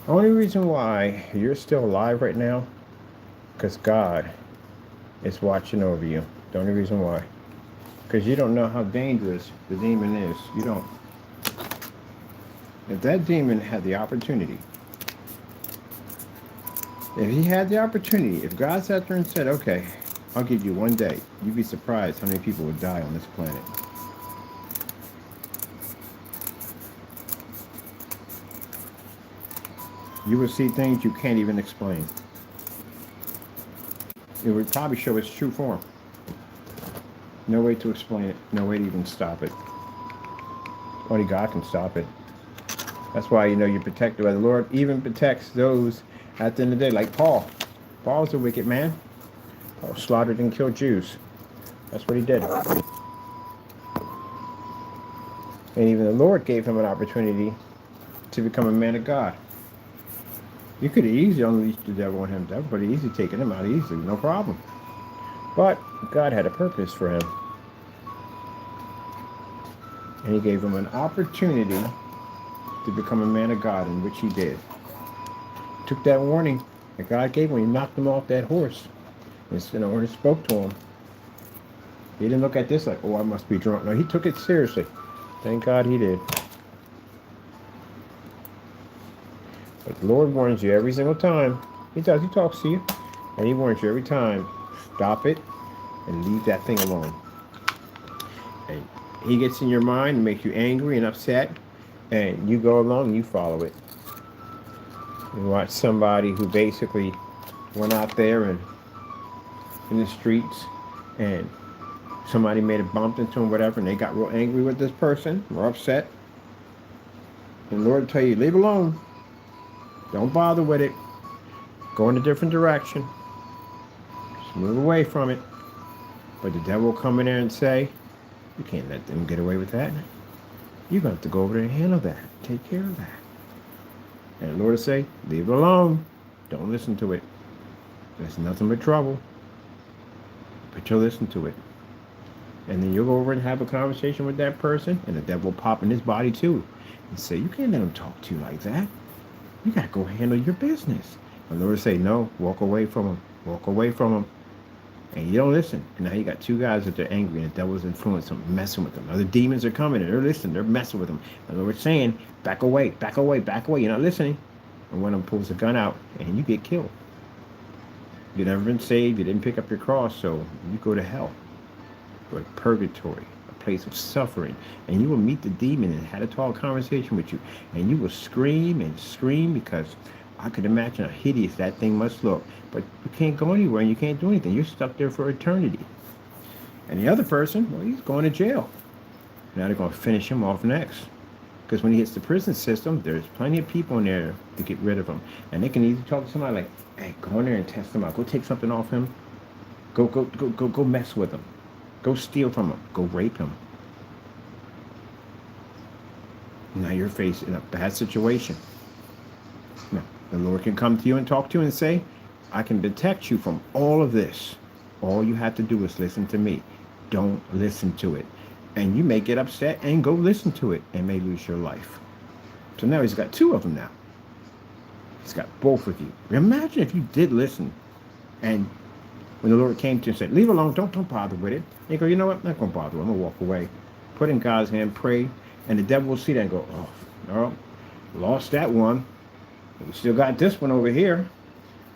The only reason why you're still alive right now, because God is watching over you. The only reason why. Because you don't know how dangerous the demon is. You don't. If that demon had the opportunity, if he had the opportunity, if God sat there and said, okay, I'll give you one day, you'd be surprised how many people would die on this planet. You would see things you can't even explain. It would probably show its true form. No way to explain it. No way to even stop it. Only God can stop it. That's why, you're protected by the Lord. Even protects those at the end of the day, like Paul. Paul's a wicked man. Paul slaughtered and killed Jews. That's what he did. And even the Lord gave him an opportunity to become a man of God. You could have easily unleashed the devil on him. The devil could have easily taken him out easily, no problem. But God had a purpose for him. And he gave him an opportunity to become a man of God, in which he did. Took that warning that God gave him. He knocked him off that horse. And when he spoke to him, he didn't look at this like, oh, I must be drunk. No, he took it seriously. Thank God he did. But the Lord warns you every single time. He does. He talks to you. And he warns you every time. Stop it and leave that thing alone. And he gets in your mind and makes you angry and upset. And you go along and you follow it. You watch somebody who basically went out there and in the streets and somebody made a bump into him, whatever, and they got real angry with this person, or upset. And the Lord will tell you, leave it alone. Don't bother with it. Go in a different direction. Just move away from it. But the devil will come in there and say, you can't let them get away with that. You're going to have to go over there and handle that. Take care of that. And the Lord will say, leave it alone. Don't listen to it. There's nothing but trouble. But you'll listen to it. And then you'll go over and have a conversation with that person, and the devil will pop in his body too and say, you can't let him talk to you like that. You got to go handle your business. And the Lord will say, no, walk away from him. Walk away from him. And you don't listen. And now you got two guys that they're angry, and the devil's influencing them, messing with them. Other demons are coming, and they're listening. They're messing with them. And the Lord's saying, back away, back away, back away. You're not listening. And one of them pulls a gun out, and you get killed. You've never been saved. You didn't pick up your cross, so you go to hell. Or purgatory, a place of suffering. And you will meet the demon and had a tall conversation with you. And you will scream and scream, because I could imagine how hideous that thing must look. But you can't go anywhere and you can't do anything. You're stuck there for eternity. And the other person, well, he's going to jail. Now they're going to finish him off next. Because when he hits the prison system, there's plenty of people in there to get rid of him. And they can easily talk to somebody like, hey, go in there and test him out. Go take something off him. Go mess with him. Go steal from him. Go rape him. Now you're facing a bad situation. Now, the Lord can come to you and talk to you and say, I can protect you from all of this. All you have to do is listen to me. Don't listen to it. And you may get upset and go listen to it and may lose your life. So now he's got two of them now. He's got both of you. Imagine if you did listen, and when the Lord came to you and said, leave it alone, don't bother with it. And you go, you know what, I'm not going to bother with it. I'm going to walk away. Put in God's hand, pray, and the devil will see that and go, oh, no, lost that one. We still got this one over here.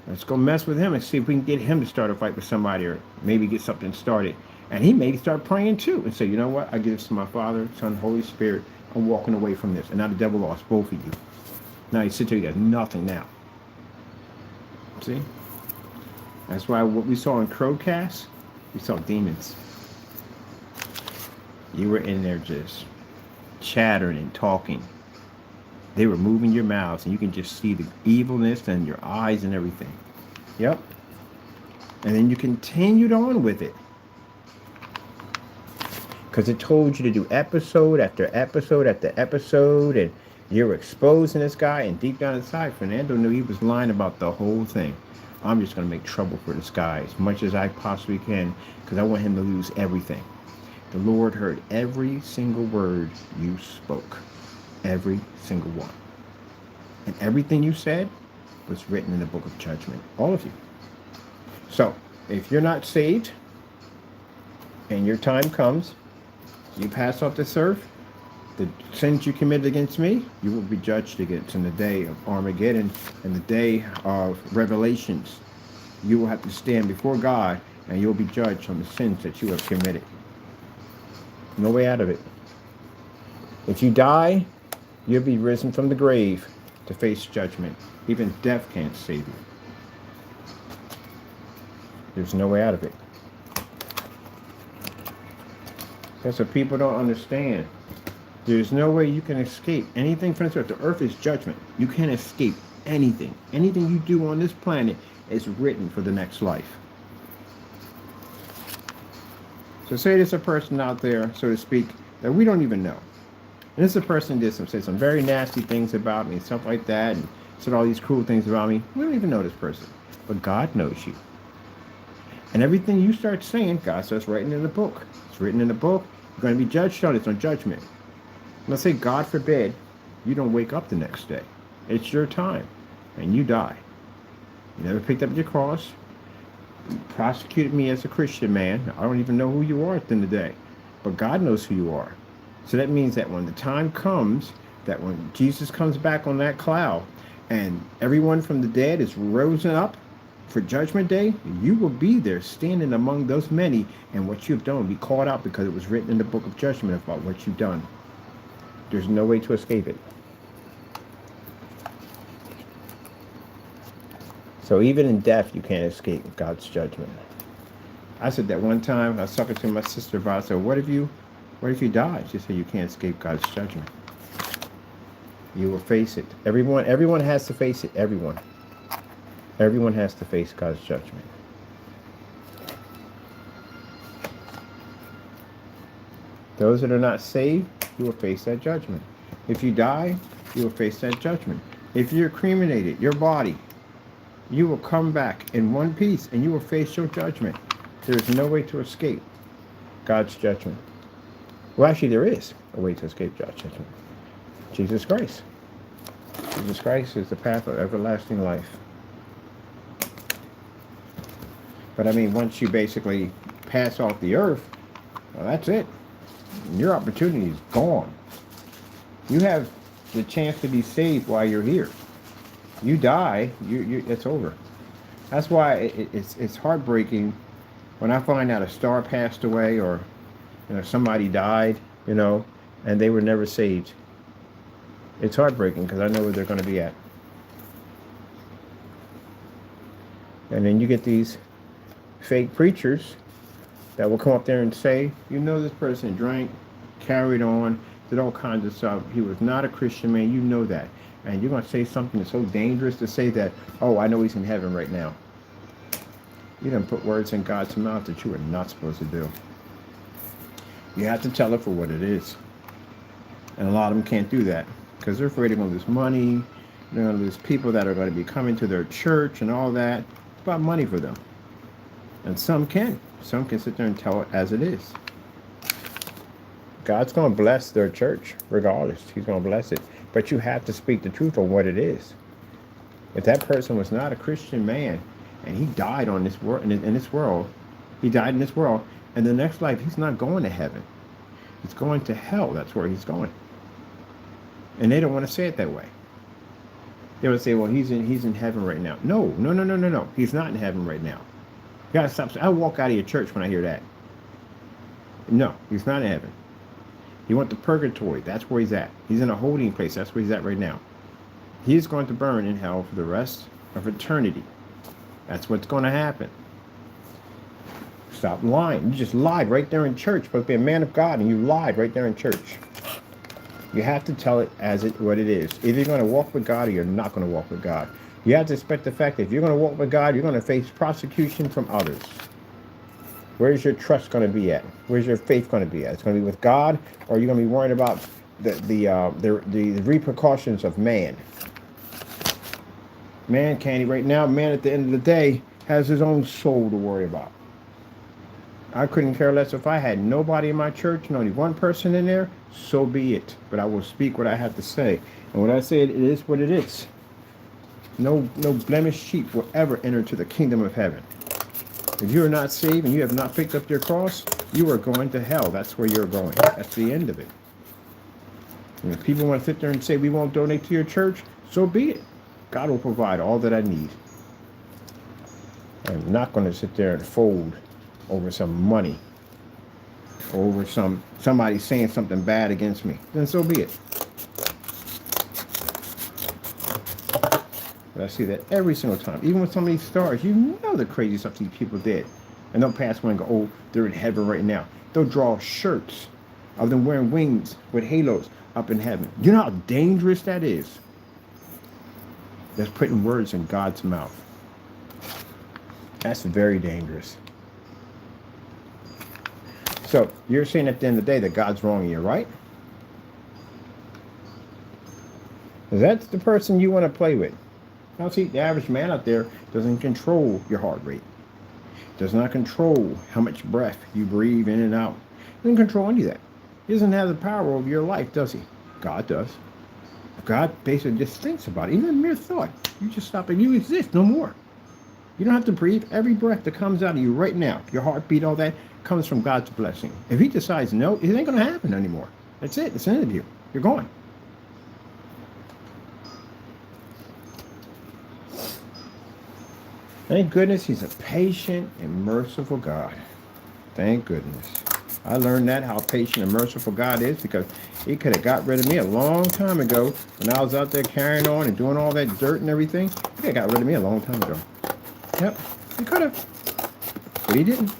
Let's go mess with him and see if we can get him to start a fight with somebody, or maybe get something started. And he may start praying too and say, you know what? I give this to my Father, Son, Holy Spirit. I'm walking away from this. And now the devil lost both of you. Now you sit there, you got nothing now. See? That's why what we saw in Crowcast, we saw demons. You were in there just chattering and talking. They were moving your mouths, and you can just see the evilness in your eyes and everything. Yep. And then you continued on with it. Because it told you to do episode after episode after episode, and you were exposing this guy, and deep down inside, Fernando knew he was lying about the whole thing. I'm just going to make trouble for this guy as much as I possibly can, because I want him to lose everything. The Lord heard every single word you spoke. Every single one. And everything you said was written in the book of judgment. All of you. So, if you're not saved, and your time comes, you pass off this earth, the sins you committed against me, you will be judged against in the day of Armageddon and the day of Revelations. You will have to stand before God, and you'll be judged on the sins that you have committed. No way out of it. If you die, you'll be risen from the grave to face judgment. Even death can't save you. There's no way out of it. That's what people don't understand. There's no way you can escape anything from this earth. The earth is judgment. You can't escape anything. Anything you do on this planet is written for the next life. So say there's a person out there, so to speak, that we don't even know. And this person did said some very nasty things about me, stuff like that, and said all these cruel things about me. We don't even know this person. But God knows you. And everything you start saying, God starts writing in the book. It's written in the book. You're going to be judged on it. It's on judgment. Let's say, God forbid, you don't wake up the next day. It's your time. And you die. You never picked up your cross. You prosecuted me as a Christian man. I don't even know who you are at the end of the day. But God knows who you are. So that means that when the time comes, that when Jesus comes back on that cloud, and everyone from the dead is risen up for judgment day, you will be there standing among those many, and what you've done will be called out, because it was written in the book of judgment about what you've done. There's no way to escape it. So even in death, you can't escape God's judgment. I said that one time. I was talking to my sister about it. I said, what if you die? She said, you can't escape God's judgment. You will face it. Everyone has to face it. Everyone has to face God's judgment. Those that are not saved, you will face that judgment. If you die, you will face that judgment. If you're cremated, your body, you will come back in one piece and you will face your judgment. There is no way to escape God's judgment. Well, actually, there is a way to escape God's judgment. Jesus Christ. Jesus Christ is the path of everlasting life. But I mean, once you basically pass off the earth, well, that's it. Your opportunity is gone. You have the chance to be saved while you're here. You die, it's over. That's why it's heartbreaking when I find out a star passed away or somebody died, and they were never saved. It's heartbreaking because I know where they're going to be at. And then you get these fake preachers that will come up there and say, this person drank, carried on, did all kinds of stuff. He was not a Christian man. You know that. And you're going to say something that's so dangerous to say that, oh, I know he's in heaven right now. You didn't put words in God's mouth that you were not supposed to do. You have to tell it for what it is. And a lot of them can't do that because they're afraid they're going to lose money. They're going to lose people that are going to be coming to their church and all that. It's about money for them. And some can. Some can sit there and tell it as it is. God's going to bless their church regardless. He's going to bless it. But you have to speak the truth on what it is. If that person was not a Christian man and he died on this world, in this world, he died in this world, and the next life he's not going to heaven. He's going to hell. That's where he's going. And they don't want to say it that way. They would say, well, he's in heaven right now. No. He's not in heaven right now. You gotta stop. I walk out of your church when I hear that. No, he's not in heaven. He went to purgatory. That's where he's at. He's in a holding place. That's where he's at right now. He's going to burn in hell for the rest of eternity. That's what's going to happen. Stop lying. You just lied right there in church. You're supposed to be a man of God, and you lied right there in church. You have to tell it as what it is. Either you're going to walk with God or you're not going to walk with God. You have to expect the fact that if you're going to walk with God, you're going to face prosecution from others. Where's your trust going to be at? Where's your faith going to be at? It's going to be with God, or you're going to be worried about the repercussions of man. Man can't right now. Man, at the end of the day, has his own soul to worry about. I couldn't care less if I had nobody in my church and only one person in there. So be it. But I will speak what I have to say, and when I say it, it is what it is. No blemished sheep will ever enter into the kingdom of heaven. If you are not saved and you have not picked up your cross, you are going to hell. That's where you're going. That's the end of it. And if people want to sit there and say we won't donate to your church, so be it. God will provide all that I need. I'm not going to sit there and fold over some money, over somebody saying something bad against me. Then so be it. But I see that every single time. Even with some of these stars, the crazy stuff these people did. And they'll pass one and go, oh, they're in heaven right now. They'll draw shirts of them wearing wings with halos up in heaven. You know how dangerous that is? That's putting words in God's mouth. That's very dangerous. So you're saying at the end of the day that God's wrong and you're right? That's the person you want to play with. Now see, the average man out there doesn't control your heart rate. Does not control how much breath you breathe in and out. Doesn't control any of that. He doesn't have the power over your life, does he? God does. God basically just thinks about it. Even a mere thought. You just stop and you exist no more. You don't have to breathe. Every breath that comes out of you right now, your heartbeat, all that, comes from God's blessing. If he decides no, it ain't going to happen anymore. That's it. It's the end of you. You're gone. Thank goodness he's a patient and merciful God. Thank goodness. I learned that, how patient and merciful God is, because he could have got rid of me a long time ago when I was out there carrying on and doing all that dirt and everything. He could have got rid of me a long time ago. Yep, he could have. But he didn't.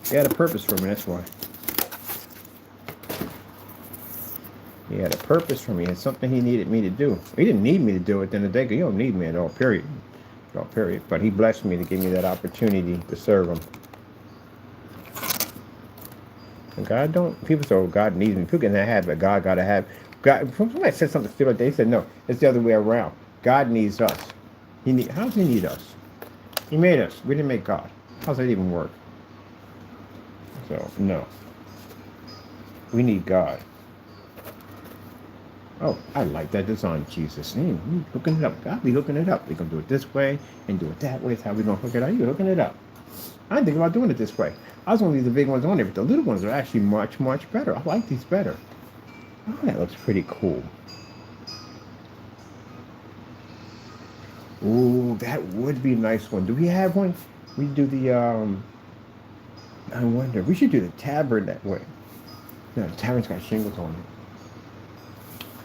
He had a purpose for me, that's why. He had a purpose for me. He had something he needed me to do. He didn't need me to do it at the end of the day, because he don't need me at all, period. Period. But he blessed me to give me that opportunity to serve him. And God don't. People say, "Oh, God needs me." People get in that habit. God gotta have. God. Somebody said something stupid like that. They said, "No, it's the other way around. God needs us. How does He need us? He made us. We didn't make God. How does that even work?" So no, we need God. Oh, I like that design, Jesus. Hooking it up. God be hooking it up. We're going to do it this way and do it that way. That's how we're going to hook it up. You're hooking it up. I didn't think about doing it this way. I was going to leave the big ones on there, but the little ones are actually much, much better. I like these better. Oh, that looks pretty cool. Ooh, that would be a nice one. Do we have one? We do the, I wonder. We should do the tavern that way. No, the tavern's got shingles on it.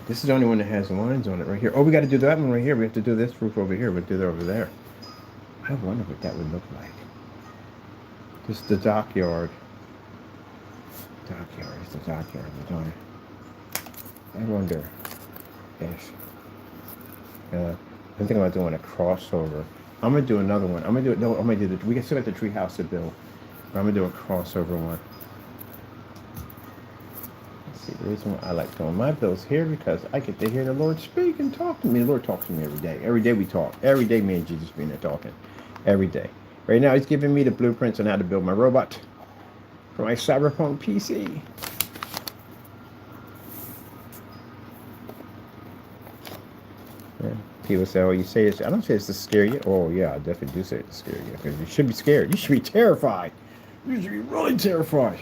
This is the only one that has lines on it right here. Oh, we got to do that one right here. We have to do this roof over here. We'll do that over there. I wonder what that would look like. This is the dockyard. Dockyard. It's the dockyard. I wonder if... I'm thinking about doing a crossover. I'm going to do another one. I'm going to do it. No, I'm going to do the... We can still got the treehouse to build. But I'm going to do a crossover one. See, the reason why I like doing my bills here because I get to hear the Lord speak and talk to me. The Lord talks to me every day. Every day we talk. Every day me and Jesus being there talking. Every day. Right now He's giving me the blueprints on how to build my robot for my Cyberpunk PC. Yeah. People say, "Oh, you say this." I don't say it's to scare you. Oh, yeah, I definitely do say it to scare you because you should be scared. You should be terrified. You should be really terrified.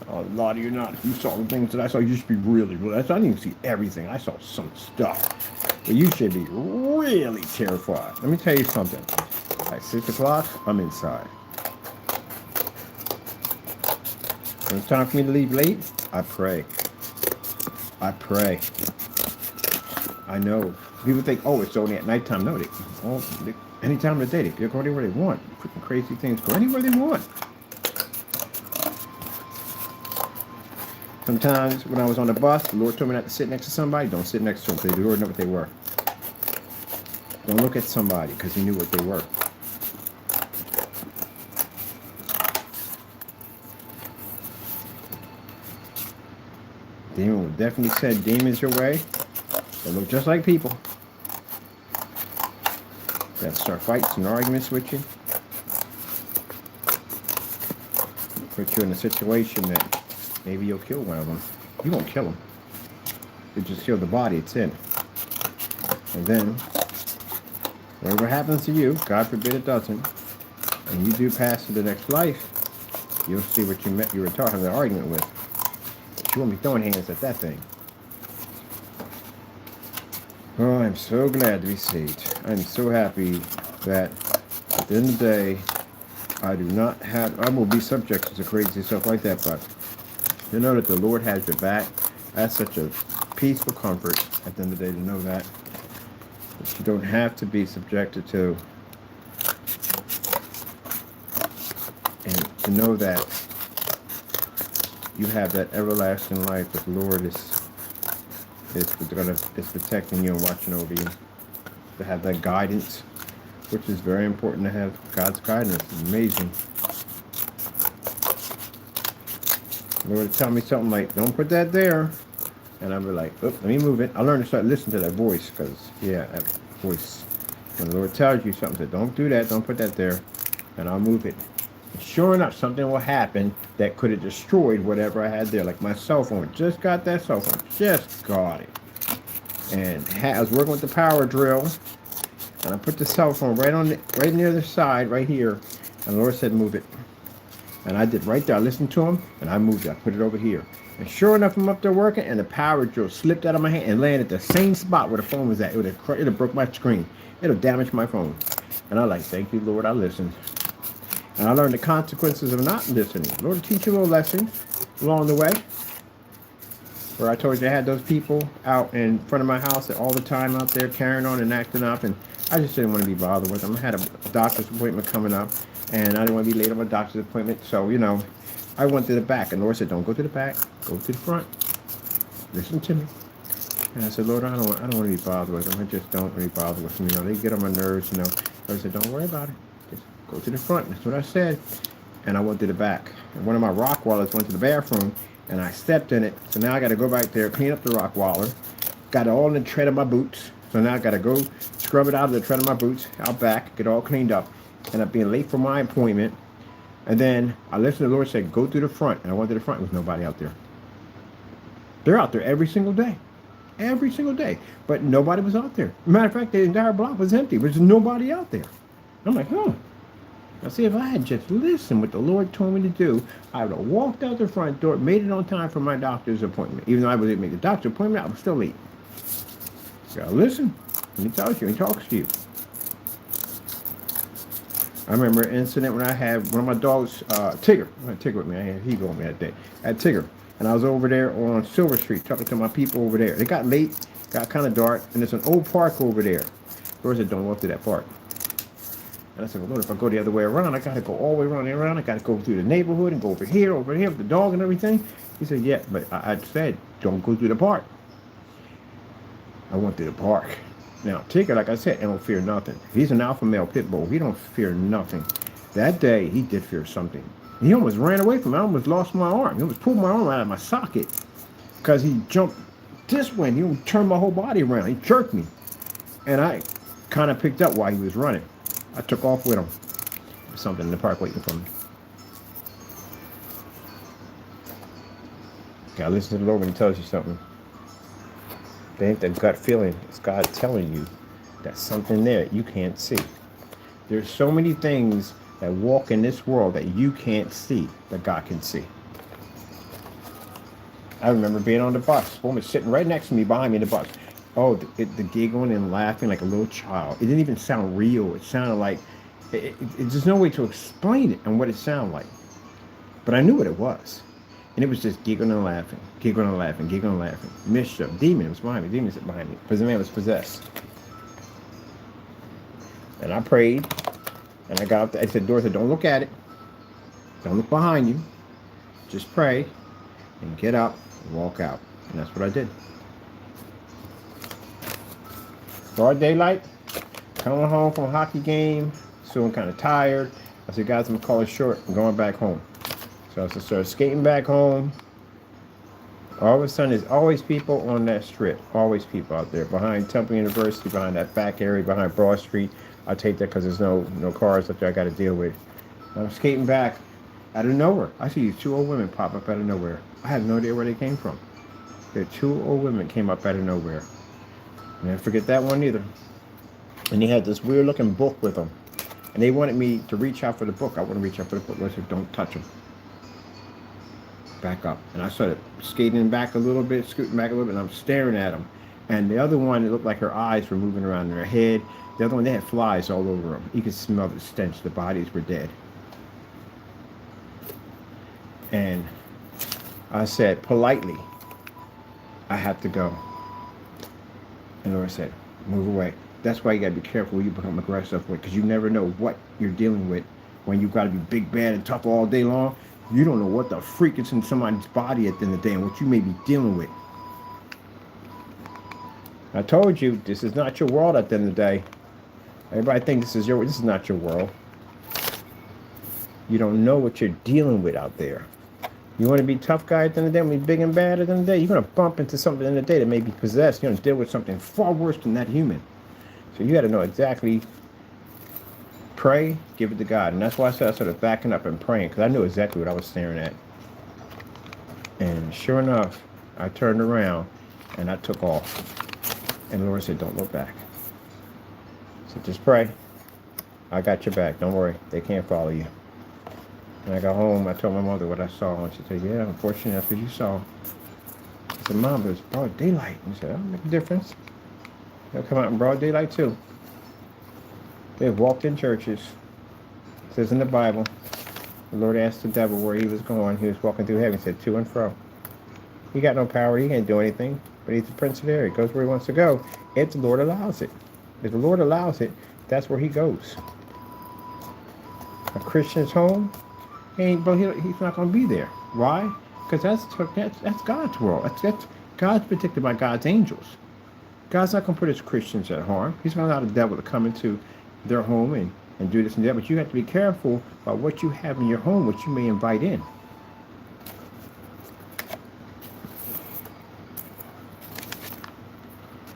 A lot of you not. You saw the things that I saw. You should be really. I didn't even see everything. I saw some stuff. But you should be really terrified. Let me tell you something. At 6 o'clock, I'm inside. When it's time for me to leave late, I pray. I pray. I know. People think, oh, it's only at nighttime. No, any time of the day, they go anywhere they want. Freaking crazy things go anywhere they want. Sometimes when I was on the bus, the Lord told me not to sit next to somebody. Don't sit next to them because the Lord knew what they were. Don't look at somebody because He knew what they were. Demon definitely said demons your way. They look just like people. That start fights and arguments with you. Put you in a situation that maybe you'll kill one of them. You won't kill them. You just kill the body it's in. And then, whatever happens to you, God forbid it doesn't, and you do pass to the next life, you'll see what you were talking the argument with. But you won't be throwing hands at that thing. Oh, I'm so glad to be saved. I'm so happy that at the end of the day, I will be subject to crazy stuff like that, but you know that the Lord has your back. That's such a peaceful comfort at the end of the day to know that you don't have to be subjected to, and to know that you have that everlasting life that the Lord is protecting you and watching over you. To have that guidance, which is very important to have God's guidance. It's amazing. The Lord would tell me something like, "Don't put that there," and I'd be like, "Oh, let me move it." I learned to start listening to that voice because, yeah, that voice. When the Lord tells you something, say, "Don't do that. Don't put that there," and I'll move it. And sure enough, something will happen that could have destroyed whatever I had there. Like my cell phone. Just got that cell phone. Just got it. And I was working with the power drill, and I put the cell phone right near the side, right here. And the Lord said, "Move it." And I did right there. I listened to Him, and I moved it. I put it over here. And sure enough, I'm up there working, and the power drill slipped out of my hand and landed at the same spot where the phone was at. It would have broke my screen. It would have damaged my phone. And I like, "Thank you, Lord, I listened." And I learned the consequences of not listening. Lord will teach you a little lesson along the way. Where I told you I had those people out in front of my house all the time out there carrying on and acting up, and I just didn't want to be bothered with them. I had a doctor's appointment coming up, and I didn't want to be late on my doctor's appointment, so, I went to the back, and Lord said, "Don't go to the back, go to the front. Listen to me." And I said, "Lord, I don't want to be bothered with them. I just don't want to be bothered with them. They get on my nerves, Lord said, "Don't worry about it. Just go to the front." That's what I said. and I went to the back. And one of my rock wallers went to the bathroom, and I stepped in it. So now I got to go back there, clean up the rock waller. Got it all in the tread of my boots. So now I got to go scrub it out of the tread of my boots, out back, get all cleaned up. And I'm being late for my appointment. And then I listened to the Lord say, go to the front. And I went to the front. There was nobody out there. They're out there every single day. Every single day. But nobody was out there. Matter of fact, the entire block was empty. There was nobody out there. I'm like, huh. Now see, if I had just listened what the Lord told me to do, I would have walked out the front door, made it on time for my doctor's appointment. Even though I didn't make the doctor's appointment, I was still late. You gotta listen when he tells you, he talks to you. I remember an incident when I had one of my dogs, Tigger. I had Tigger with me. I had Hugo with me that day. I had Tigger. And I was over there on Silver Street talking to my people over there. It got late, got kind of dark, and there's an old park over there. Lord said, don't walk through that park. And I said, well, Lord, if I go the other way around, I got to go all the way around and around. I got to go through the neighborhood and go over here with the dog and everything. He said, yeah, but I said, don't go through the park. I went through the park. Now, Tigger, like I said, he don't fear nothing. He's an alpha male pit bull. He don't fear nothing. That day, he did fear something. He almost ran away from me. I almost lost my arm. He almost pulled my arm out of my socket because he jumped this way. He turned my whole body around. He jerked me. And I kind of picked up while he was running. I took off with him. There's something in the park waiting for me. Gotta listen to the Lord when he tells you something. It ain't that gut feeling. It's God telling you that something there you can't see. There's so many things that walk in this world that you can't see, that God can see. I remember being on the bus. Woman sitting right next to me, behind me in the bus. Oh, the giggling and laughing like a little child. It didn't even sound real. It sounded like, there's no way to explain it and what it sounded like. But I knew what it was. And it was just giggling and laughing, giggling and laughing, giggling and laughing. Mischief. Demon was behind me. Demon was behind me. Because the man was possessed. And I prayed. And I got up there. I said, Dorothy, don't look at it. Don't look behind you. Just pray. And get up and walk out. And that's what I did. Broad daylight. Coming home from a hockey game. Feeling kind of tired. I said, guys, I'm going to call it short. I'm going back home. So I started skating back home. All of a sudden, there's always people on that strip. Always people out there. Behind Temple University, behind that back area, behind Broad Street. I take that because there's no cars up there I got to deal with. I'm skating back out of nowhere. I see these two old women pop up out of nowhere. I have no idea where they came from. The two old women came up out of nowhere. I never forget that one either. And they had this weird looking book with them. And they wanted me to reach out for the book. I wouldn't reach out for the book. I said, don't touch them. Back up. And I started skating back a little bit, scooting back a little bit, and I'm staring at them. And the other one, it looked like her eyes were moving around in her head. The other one, they had flies all over them. You could smell the stench. The bodies were dead. And I said, politely, I have to go. And Laura said, move away. That's why you got to be careful when you become aggressive, because you never know what you're dealing with. When you've got to be big, bad, and tough all day long, you don't know what the freak is in somebody's body at the end of the day and what you may be dealing with. I told you, this is not your world at the end of the day. Everybody thinks this is not your world. You don't know what you're dealing with out there. You want to be a tough guy at the end of the day, be big and bad at the end of the day, you're going to bump into something at the end of the day that may be possessed. You're going to deal with something far worse than that human. So you got to know exactly, pray, give it to God. And that's why I said I started backing up and praying, because I knew exactly what I was staring at. And sure enough, I turned around and I took off. And the Lord said, don't look back. So just pray. I got your back. Don't worry. They can't follow you. When I got home, I told my mother what I saw. And she said, yeah, unfortunately, that's what you saw. I said, Mom, it was broad daylight. And she said, that'll make a difference. They'll come out in broad daylight, too. They've walked in churches. It says in the Bible, the Lord asked the devil where he was going. He was walking through heaven. He said, to and fro. He got no power. He can't do anything. But he's the prince of the air. He goes where he wants to go. If the Lord allows it. If the Lord allows it, that's where he goes. A Christian's home, he's not going to be there. Why? Because that's God's world. That's God's protected by God's angels. God's not going to put his Christians at harm. He's going to allow the devil to come into their home and and do this and that. But you have to be careful about what you have in your home, what you may invite in.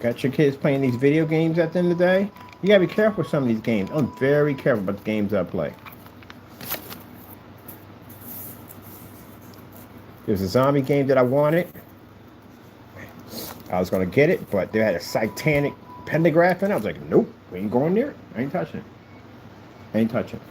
Got your kids playing these video games at the end of the day? You gotta be careful with some of these games. I'm very careful about the games I play. There's a zombie game that I wanted. I was gonna get it, but they had a satanic pentagram in it. I was like, nope, we ain't going near it. I ain't touching it. I ain't touching it.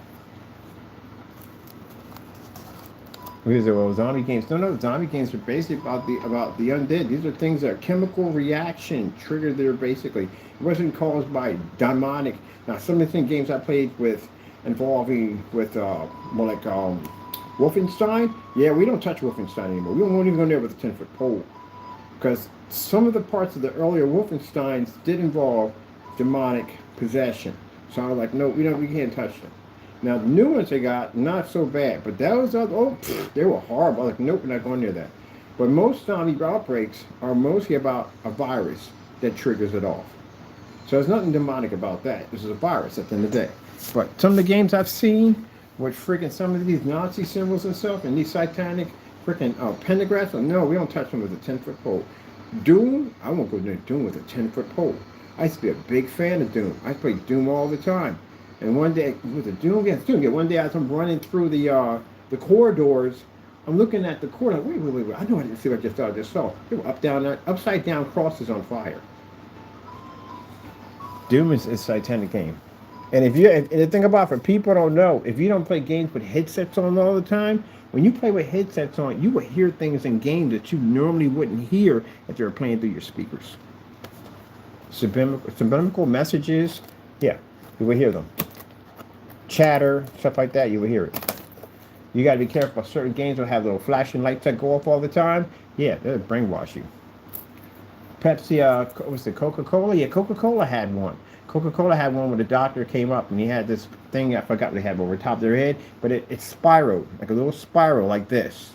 Because there were zombie games. No, zombie games are basically about the undead. These are things that are chemical reaction triggered there basically. It wasn't caused by demonic. Now some of the games I played with involving with more like Wolfenstein. Yeah, we don't touch Wolfenstein anymore. We won't even go there with a 10-foot pole. Because some of the parts of the earlier Wolfensteins did involve demonic possession. So I was like, no, we can't touch them. Now the new ones they got, not so bad, but that was they were horrible. I was like, nope, we're not going near that. But most zombie outbreaks are mostly about a virus that triggers it off. So there's nothing demonic about that. This is a virus at the end of the day. But some of the games I've seen with freaking some of these Nazi symbols and stuff, and these satanic freaking pentagrams, no, we don't touch them with a 10-foot pole. Doom, I won't go near Doom with a 10-foot pole. I used to be a big fan of Doom. I played Doom all the time. And one day, with the Doom, yes, Doom. Yeah, one day as I'm running through the corridors, I'm looking at the corridor. Wait. I know I didn't see what I just saw. They were upside down crosses on fire. Doom is a satanic game. And if the thing about it, for people who don't know, if you don't play games with headsets on all the time, when you play with headsets on, you will hear things in games that you normally wouldn't hear if they were playing through your speakers. Subliminal messages, yeah, you will hear them. Chatter, stuff like that, you will hear it. You got to be careful. Certain games will have little flashing lights that go off all the time. Yeah, they'll brainwash you. Pepsi, was it Coca-Cola? Yeah, Coca-Cola had one. Coca-Cola had one where the doctor came up and he had this thing, I forgot what they had over the top of their head, but it spiraled, like a little spiral like this.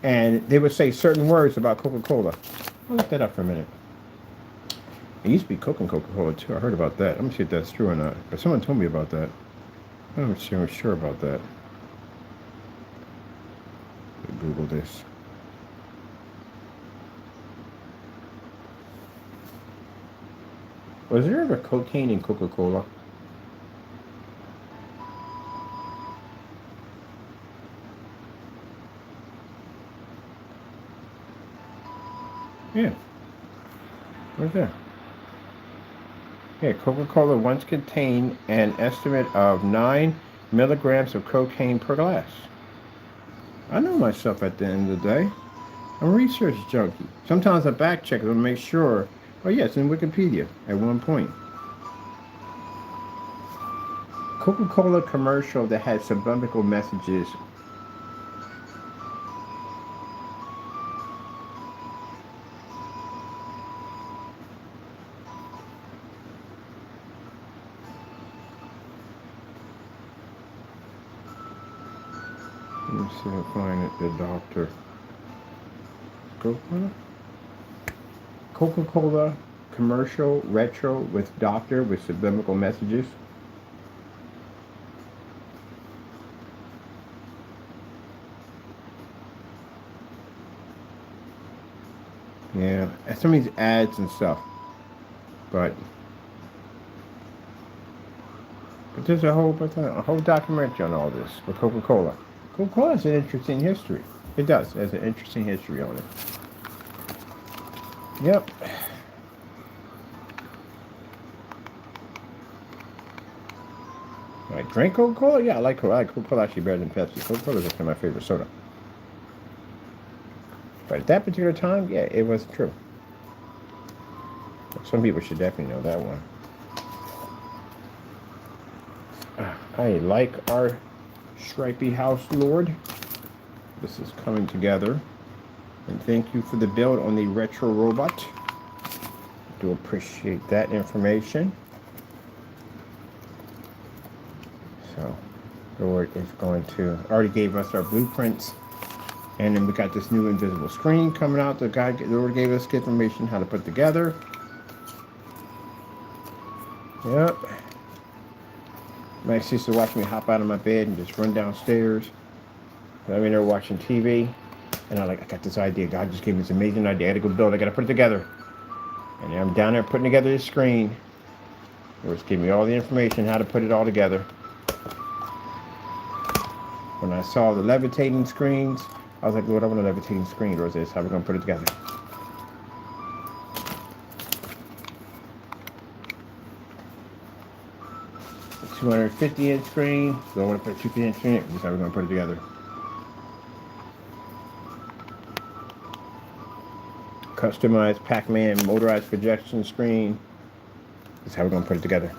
And they would say certain words about Coca-Cola. I'll look that up for a minute. It used to be Coke and Coca-Cola too. I heard about that. Let me see if that's true or not. But someone told me about that. I'm not sure about that. Google this. Was there ever cocaine in Coca-Cola? Yeah. Right there. Yeah, Coca-Cola once contained an estimate of 9 milligrams of cocaine per glass. I know myself at the end of the day. I'm a research junkie. Sometimes I back check it to make sure. Oh yes, in Wikipedia at one point. Coca-Cola commercial that had subliminal messages. Let me see if I find it. The doctor. Coca-Cola commercial retro with doctor with subliminal messages. Yeah, some of these ads and stuff, but there's a whole documentary on all this for Coca-Cola. Coca-Cola has an interesting history. It does. It has an interesting history on it. Yep. I drink Coca-Cola? Yeah, I like Coca-Cola actually better than Pepsi. Coca-Cola is actually my favorite soda. But at that particular time, yeah, it was true. Some people should definitely know that one. I like our stripy house lord. This is coming together. And thank you for the build on the retro robot. I do appreciate that information. So, Lord is going to, already gave us our blueprints. And then we got this new invisible screen coming out. The Lord gave us information how to put together. Yep. My sister watched me hop out of my bed and just run downstairs. I'm in there watching TV, and I got this idea. God just gave me this amazing idea. I got to go build. I got to put it together. And I'm down there putting together this screen. It was giving me all the information how to put it all together. When I saw the levitating screens, I was like, Lord, I want a levitating screen. Lord says, how are we going to put it together? A 250-inch screen. So I want to put a 250-inch screen. This is how we're going to put it together. Customized Pac-Man motorized projection screen. This is how we're going to put it together.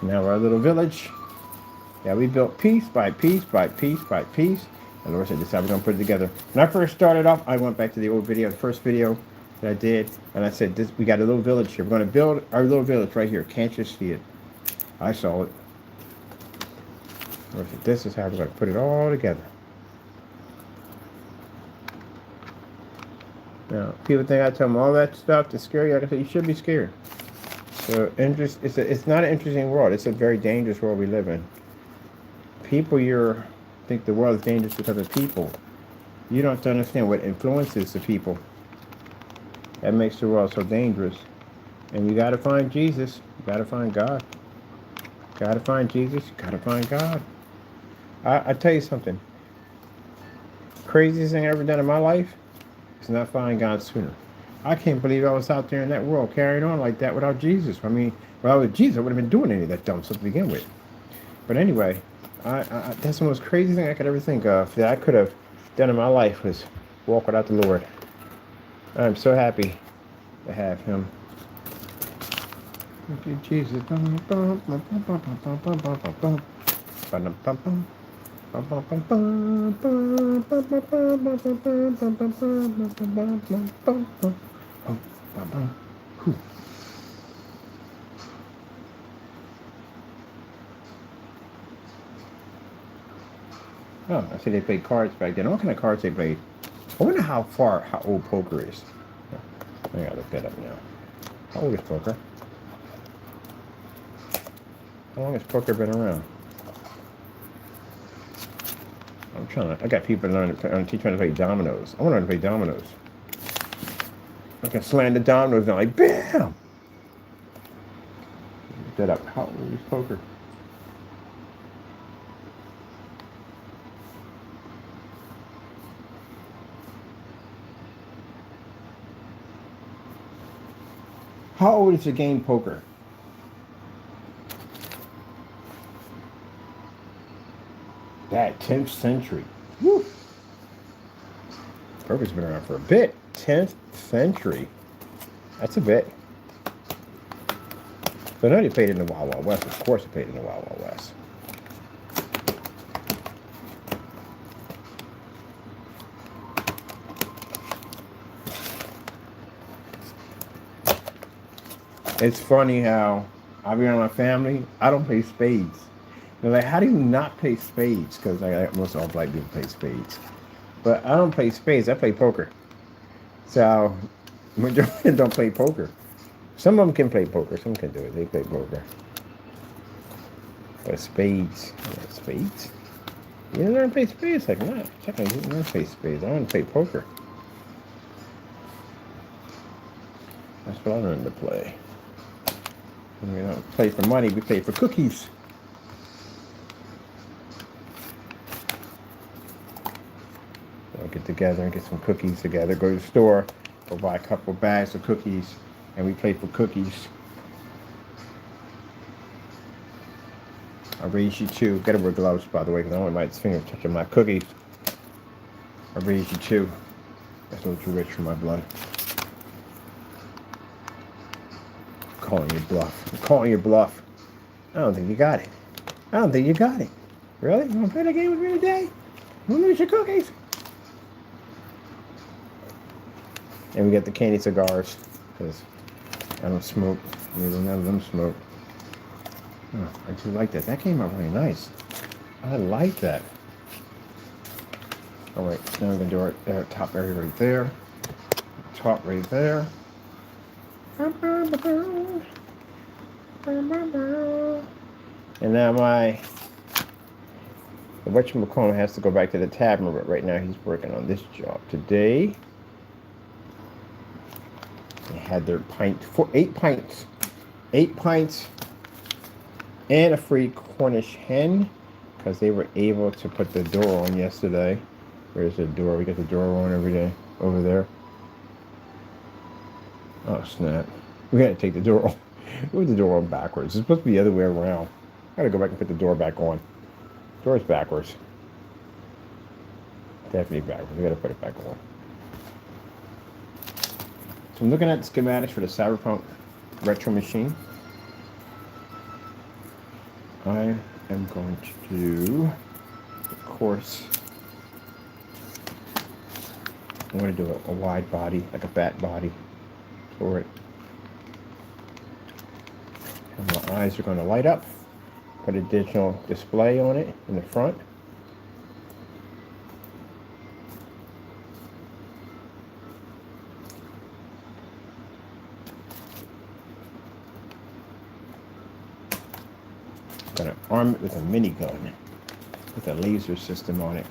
Now our little village. Yeah, we built piece by piece by piece by piece. And the Lord said, this is how we're going to put it together. When I first started off, I went back to the old video, the first video that I did. And I said, we got a little village here. We're going to build our little village right here. Can't you see it? I saw it. The Lord said, this is how we're going to put it all together. Now, people think I tell them all that stuff to scare you. Like I said, you should be scared. So, it's not an interesting world. It's a very dangerous world we live in. People think the world is dangerous because of people. You don't have to understand what influences the people. That makes the world so dangerous. And you got to find Jesus. You got to find God. Got to find Jesus. You got to find God. I tell you something. Craziest thing I ever done in my life is not find God sooner. I can't believe I was out there in that world carrying on like that without Jesus. I mean, without Jesus, I would have been doing any of that dumb stuff to begin with. But anyway, that's the most crazy thing I could ever think of that I could have done in my life was walk without the Lord. I'm so happy to have Him. Thank you, Jesus. Oh, I see they played cards back then. What kind of cards they played? I wonder how old poker is. I gotta look that up now. How old is poker? How long has poker been around? I got people trying to play dominoes. I want to learn to play dominoes. I can slam the dominoes down like BAM! Look that up. How old is poker? How old is the game poker? That 10th century. Woo. Poker's been around for a bit. 10th century. That's a bit. But I know they played in the Wild Wild West. Of course they played in the Wild Wild West. It's funny how I be around my family. I don't play spades. They're like, how do you not play spades? Because most all black people play spades. But I don't play spades. I play poker. So, majority don't play poker. Some of them can play poker. Some can do it. They play poker. But spades. Spades? You didn't learn to play spades? Like, no. Check out. You didn't learn to play spades. I want to play poker. That's what I learned to play. We don't play for money. We play for cookies. So get together and get some cookies together. Go to the store. Go buy a couple bags of cookies. And we play for cookies. I raise you too. Gotta wear gloves, by the way, because I don't want my fingers touching my cookies. I raise you too. That's a little too rich for my blood. Calling your bluff. I'm calling your bluff. I don't think you got it. I don't think you got it. Really? You want to play that game with me today? You want to eat your cookies? And we got the candy cigars, because I don't smoke. Neither none of them smoke. Oh, I do like that. That came out really nice. I like that. All right, now we're going to do our top area right there. Top right there. And now the whatchamacallit has to go back to the tavern, but right now he's working on this job today. They had their eight pints, and a free Cornish hen, because they were able to put the door on yesterday. Where's the door? We got the door on every day over there. Oh snap! We gotta take the door off. Move the door on backwards. It's supposed to be the other way around. I gotta go back and put the door back on. Door's backwards. Definitely backwards. We gotta put it back on. So I'm looking at the schematics for the Cyberpunk retro machine. I am going to do, of course, I'm going to do a wide body, like a fat body for it. And my eyes are going to light up. Put a digital display on it in the front. Going to arm it with a minigun with a laser system on it,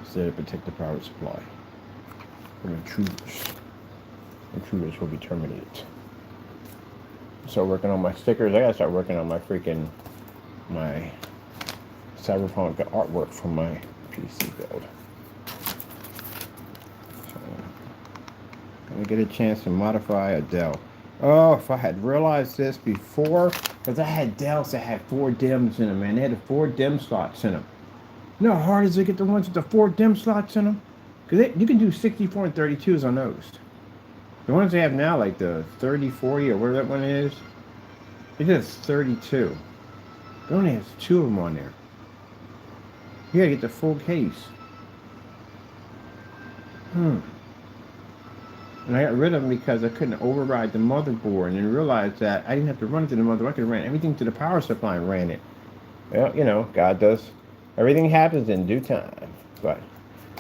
so to protect the power supply from intruders. Intruders will be terminated. Start working on my stickers. I gotta start working on my Cyberpunk artwork from my PC build. So, gonna get a chance to modify a Dell. Oh, if I had realized this before, because I had Dells that had 4 DIMMs in them, man. They had the 4 DIMM slots in them. You know how hard it is to get the ones with the 4 DIMM slots in them? Because you can do 64 and 32s on those. The ones they have now, like the 3040 or whatever that one is, it does 32. It only has 2 of them on there. You gotta get the full case. And I got rid of them because I couldn't override the motherboard, and then realized that I didn't have to run it to the motherboard. I could have ran everything to the power supply and ran it. Well, you know, God does. Everything happens in due time. But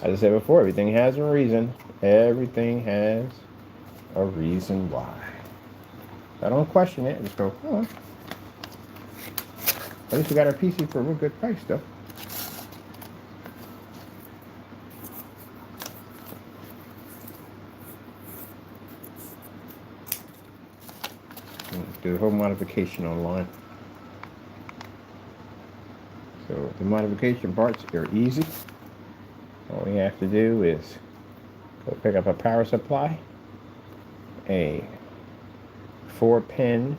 as I said before, everything has a reason. Everything has a reason why. I don't question it. I just go, oh. At least we got our PC for a real good price, though. Do the whole modification online. So the modification parts are easy. All we have to do is go pick up a power supply, a 8-pin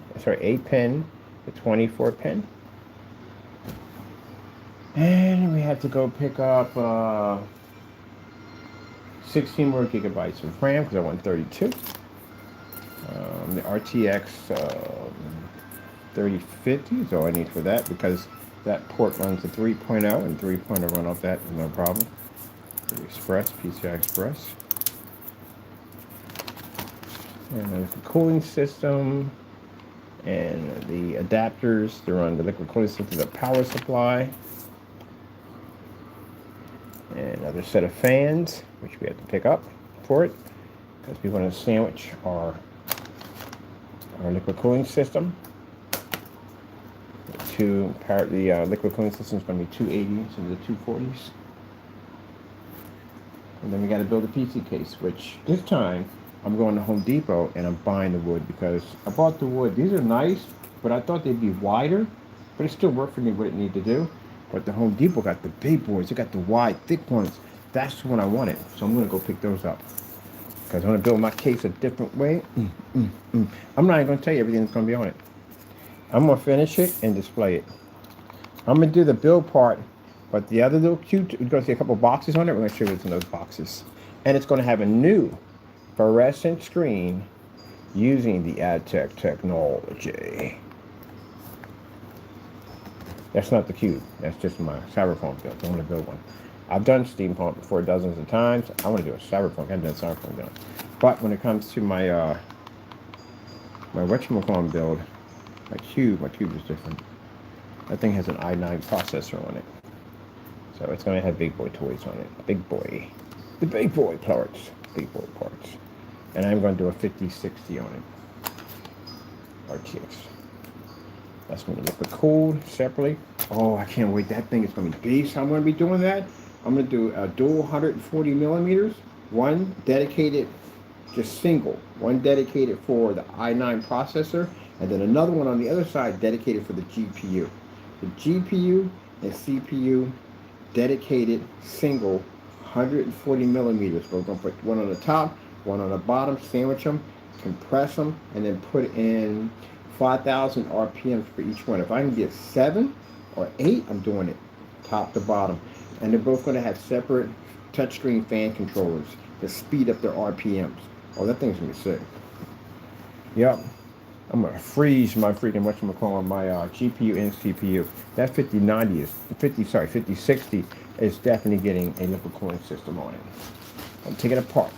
to 24 pin, and we have to go pick up 16 more gigabytes of RAM because I want 32. The RTX 3050 is all I need for that, because that port runs a 3.0 and 3.0 run off that, no problem. The Express, PCI Express. And there's the cooling system and the adapters to run the liquid cooling system to the power supply. And another set of fans, which we have to pick up for it, because we want to sandwich our liquid cooling system. The liquid cooling system is going to be 280 instead of the 240s. And then we got to build a PC case, which this time I'm going to Home Depot and I'm buying the wood, because I bought the wood. These are nice, but I thought they'd be wider, but it still worked for me what it needed to do. But the Home Depot got the big boards. They got the wide, thick ones. That's the one I wanted. So I'm going to go pick those up, because I want to build my case a different way. I'm not even going to tell you everything that's going to be on it. I'm going to finish it and display it. I'm going to do the build part, but the other little cute, you're going to see a couple boxes on it. We're going to show you what's in those boxes. And it's going to have a new fluorescent screen using the AdTech technology. That's not the cube. That's just my Cyberpunk build. I want to build one. I've done steampunk before dozens of times. I want to do a Cyberpunk. I've done Cyberpunk build. But when it comes to my my whatchamacallit build, my cube is different. That thing has an i9 processor on it. So it's going to have big boy toys on it. The big boy parts. And I'm going to do a 5060 on it. RTX. That's going to be liquid cooled separately. Oh, I can't wait. That thing is going to be beast. I'm going to be doing that. I'm going to do a dual 140 millimeters. One dedicated, just single. One dedicated for the i9 processor. And then another one on the other side dedicated for the GPU. The GPU and CPU dedicated single 140 millimeters. We're going to put one on the top, one on the bottom, sandwich them, compress them, and then put in 5,000 RPMs for each one. If I can get 7 or 8, I'm doing it top to bottom. And they're both going to have separate touchscreen fan controllers to speed up their RPMs. Oh, that thing's going to be sick. Yep. I'm going to freeze my freaking whatchamacallit, my GPU and CPU. That 5060 is definitely getting a liquid cooling system on it. I'm taking it apart.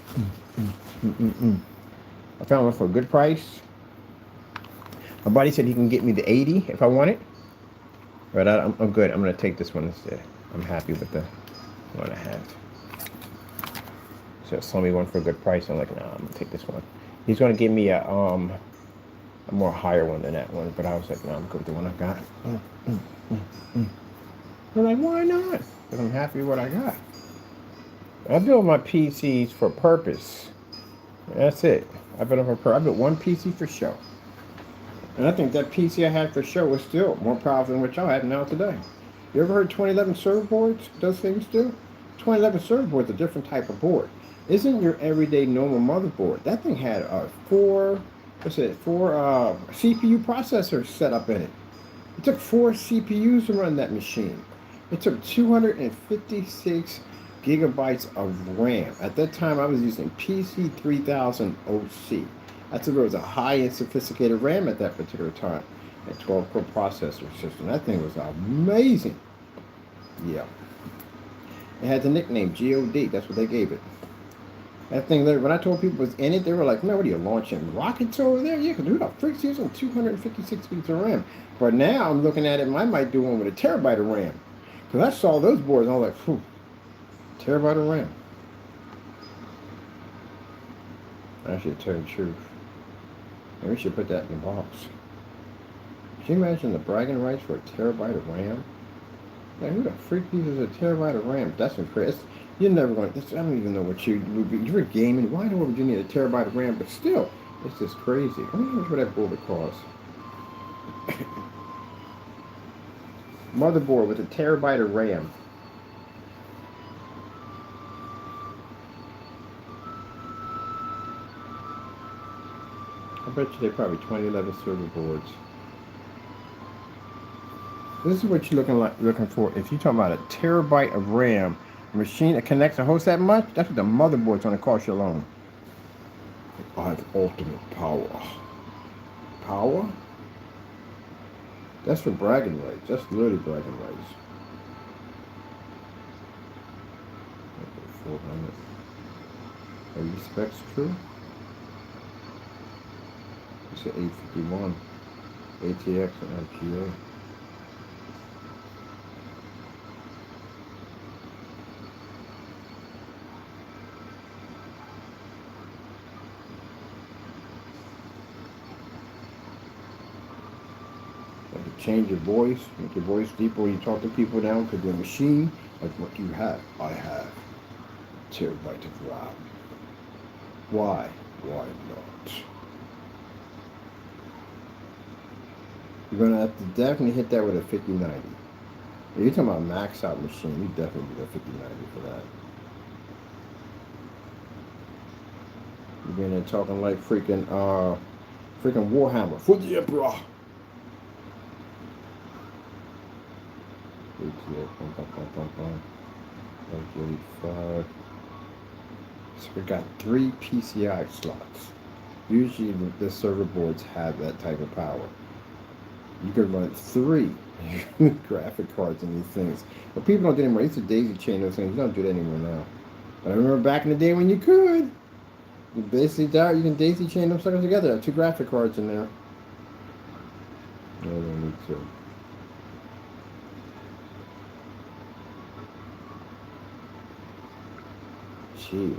I found one for a good price. My buddy said he can get me the 80 if I want it. But I'm good. I'm going to take this one instead. I'm happy with the one I have. So sold me one for a good price. I'm like, nah, I'm going to take this one. He's going to give me a more higher one than that one. But I was like, no, I'm good with the one I got. I'm like, why not? Because I'm happy with what I got. I build my PCs for purpose. That's it. I built one PC for show. And I think that PC I had for show was still more powerful than what y'all have now today. You ever heard 2011 server boards? Those things do? 2011 server board's a different type of board. Isn't your everyday normal motherboard. That thing had four CPU processors set up in it. It took 4 CPUs to run that machine. It took 256 gigabytes of RAM. At that time, I was using PC3000 OC. That's if it was a high-end sophisticated RAM at that particular time. A 12-core processor system. That thing was amazing. Yeah. It had the nickname GOD. That's what they gave it. That thing there, when I told people it was in it, they were like, man, what are you launching? Rockets over there? Yeah, because who the frick's using 256 gigs of RAM? But now I'm looking at it, and I might do one with a terabyte of RAM. Because I saw those boards, and I was like, phew, terabyte of RAM. I should tell you the truth. Maybe we should put that in the box. Can you imagine the bragging rights for a terabyte of RAM? Like, who the freak uses a terabyte of RAM? That's impressive. You're never going to, I don't even know what you would be. You're gaming. Why would you need a terabyte of RAM? But still, it's just crazy. I wonder how much that board would cost. Motherboard with a terabyte of RAM. I bet you they're probably 2011 server boards. This is what you're looking for. If you're talking about a terabyte of RAM, a machine that connects and hosts that much, that's what the motherboard's going to cost you alone. I have ultimate power. Power? That's for bragging rights. That's literally bragging rights. 400. Are your specs true? It's an 851. ATX and RGA. Change your voice, make your voice deeper when you talk to people now, because the machine, like what you have, I have. Terabyte of RAM. Why? Why not? You're going to have to definitely hit that with a 5090. If you're talking about a max out machine, you definitely need a 5090 for that. You're being there talking like freaking Warhammer. For the Emperor! So we got 3 PCI slots. Usually the server boards have that type of power. You could run 3 graphic cards in these things. But people don't do it anymore. They used to daisy chain those things. You don't do that anymore now. But I remember back in the day when you could. You basically you can daisy chain them suckers together. 2 graphic cards in there. No, they don't need to. Jeez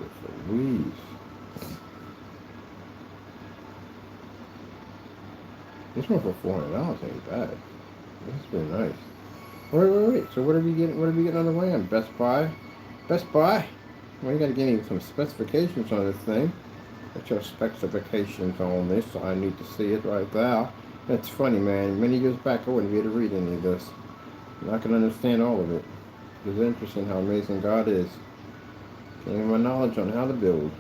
Louise. This one for $400 ain't bad. This is pretty nice. Wait. So what are we getting? What are we getting on the way? On Best Buy? Best Buy? Well, you gotta give me some specifications on this thing. What's your specifications on this? I need to see it right now. That's funny, man. Many years back, I wouldn't be able to read any of this. And I can understand all of it. It's interesting how amazing God is. Gaining my knowledge on how to build.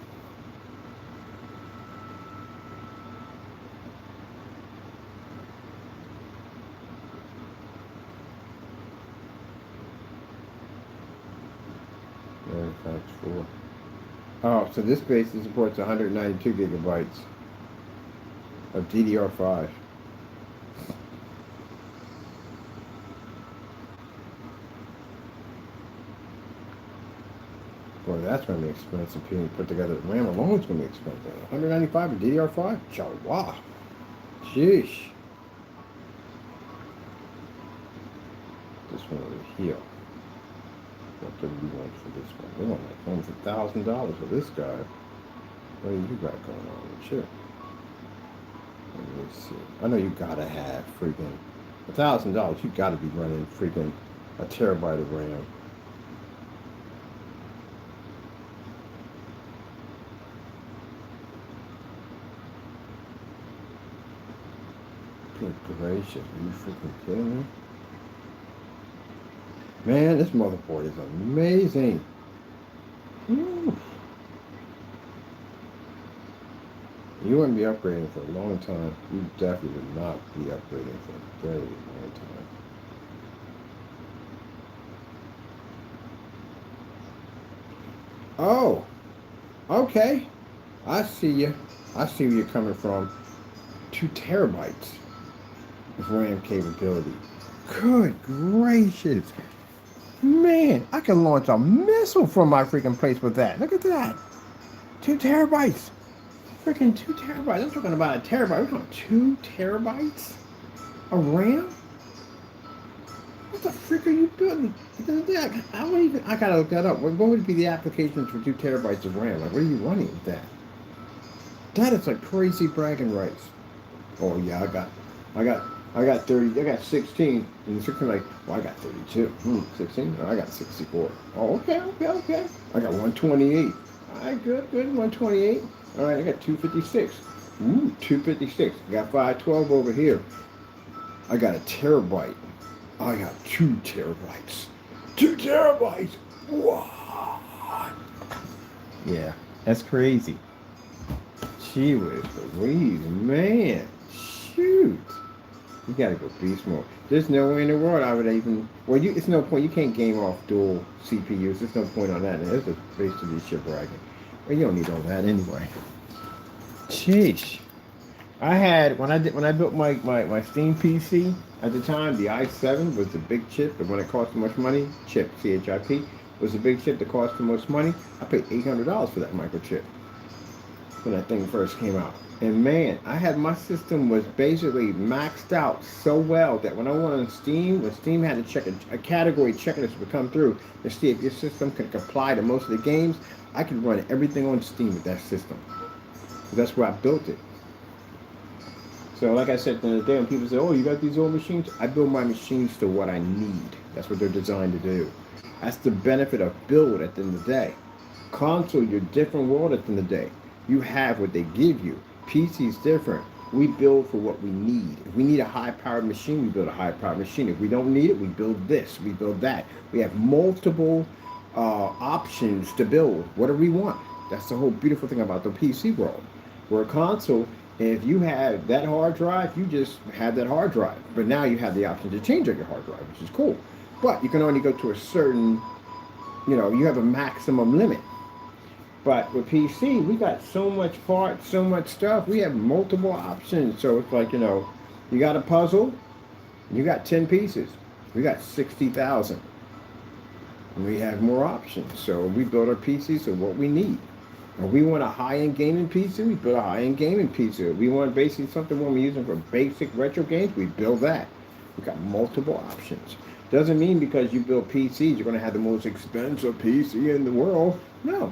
Times 4. Oh, so this base supports 192 gigabytes of DDR5. Boy, that's going to be expensive. If you put together RAM alone, it's going to be expensive. 195 of DDR5? Chawa. Sheesh. This one over here. What do we want for this one? They want like almost $1,000 for this guy. What do you got going on with you? Let me see. I know you gotta have freaking $1,000. You gotta be running freaking a terabyte of RAM. Good gracious, are you freaking kidding me? Man, this motherboard is amazing. Woo. You wouldn't be upgrading for a long time. You definitely would not be upgrading for a very long time. Oh, okay. I see you. I see where you're coming from. 2 terabytes of RAM capability. Good gracious. Man, I can launch a missile from my freaking place with that. Look at that. 2 terabytes. Freaking 2 terabytes. I'm talking about a terabyte. We're talking 2 terabytes of RAM? What the frick are you doing? I gotta look that up. What would be the applications for 2 terabytes of RAM? Like, what are you running with that? That is like crazy bragging rights. Oh yeah, I got 30, I got 16, and 16 like, well, I got 32. 16? Oh, I got 64. Oh, okay. I got 128. All right, good, 128. All right, I got 256. 256. I got 512 over here. I got a terabyte. I got 2 terabytes. 2 terabytes! What? Yeah, that's crazy. Gee whiz Louise, man. Shoot. You gotta go beast mode. There's no way in the world I would even. Well, it's no point. You can't game off dual CPUs. There's no point on that. And there's a basically shit bragging. Well, you don't need all that anyway. Sheesh. I had when I built my Steam PC at the time, the i7 was the big chip, the one that cost the most money. Chip CHIP was the big chip that cost the most money. I paid $800 for that microchip when that thing first came out. And man, I had my system was basically maxed out so well that when I went on Steam, when Steam had to check a category checklist would come through to see if your system could comply to most of the games, I could run everything on Steam with that system. That's where I built it. So like I said the other day, when people say, oh, you got these old machines, I build my machines to what I need. That's what they're designed to do. That's the benefit of build at the end of the day. Console, you're a different world at the end of the day. You have what they give you. PC is different. We build for what we need. If we need a high-powered machine, we build a high-powered machine. If we don't need it, we build this, we build that. We have multiple options to build whatever we want. That's the whole beautiful thing about the PC world. Where a console, if you have that hard drive, you just have that hard drive. But now you have the option to change out your hard drive, which is cool. But you can only go to a certain, you have a maximum limit. But with PC, we got so much parts, so much stuff. We have multiple options. So it's like, you got a puzzle, you got 10 pieces. We got 60,000. And we have more options. So we build our PCs to what we need. If we want a high-end gaming PC, we build a high-end gaming PC. If we want basically something when we're using for basic retro games, we build that. We got multiple options. Doesn't mean because you build PCs, you're going to have the most expensive PC in the world. No.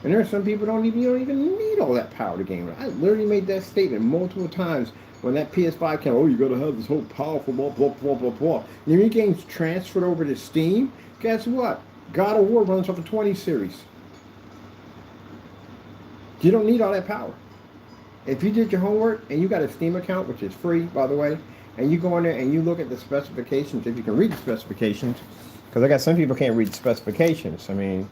And there are some people you don't even need all that power to game. I literally made that statement multiple times when that PS5 came, oh, you gotta have this whole powerful blah blah blah blah blah. And your games transferred over to Steam. Guess what? God of War runs off the 20 series. You don't need all that power. If you did your homework and you got a Steam account, which is free, by the way, and you go in there and you look at the specifications, if you can read the specifications, because I got some people can't read the specifications. I mean,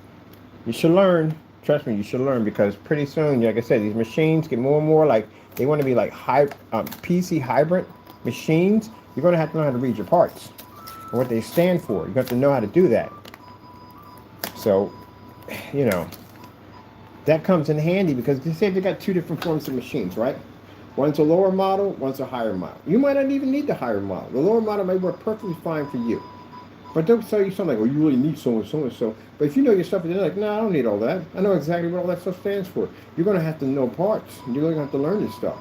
you should learn. Trust me, you should learn, because pretty soon, like I said, these machines get more and more like, they want to be like PC hybrid machines. You're going to have to know how to read your parts and what they stand for. You have to know how to do that. So, you know, that comes in handy, because they say they got two different forms of machines, right? One's a lower model, one's a higher model. You might not even need the higher model. The lower model may work perfectly fine for you. But don't tell you something like, oh, you really need so and so and so. But if you know your stuff, they're like, no, I don't need all that. I know exactly what all that stuff stands for. You're going to have to know parts. You're going to have to learn this stuff.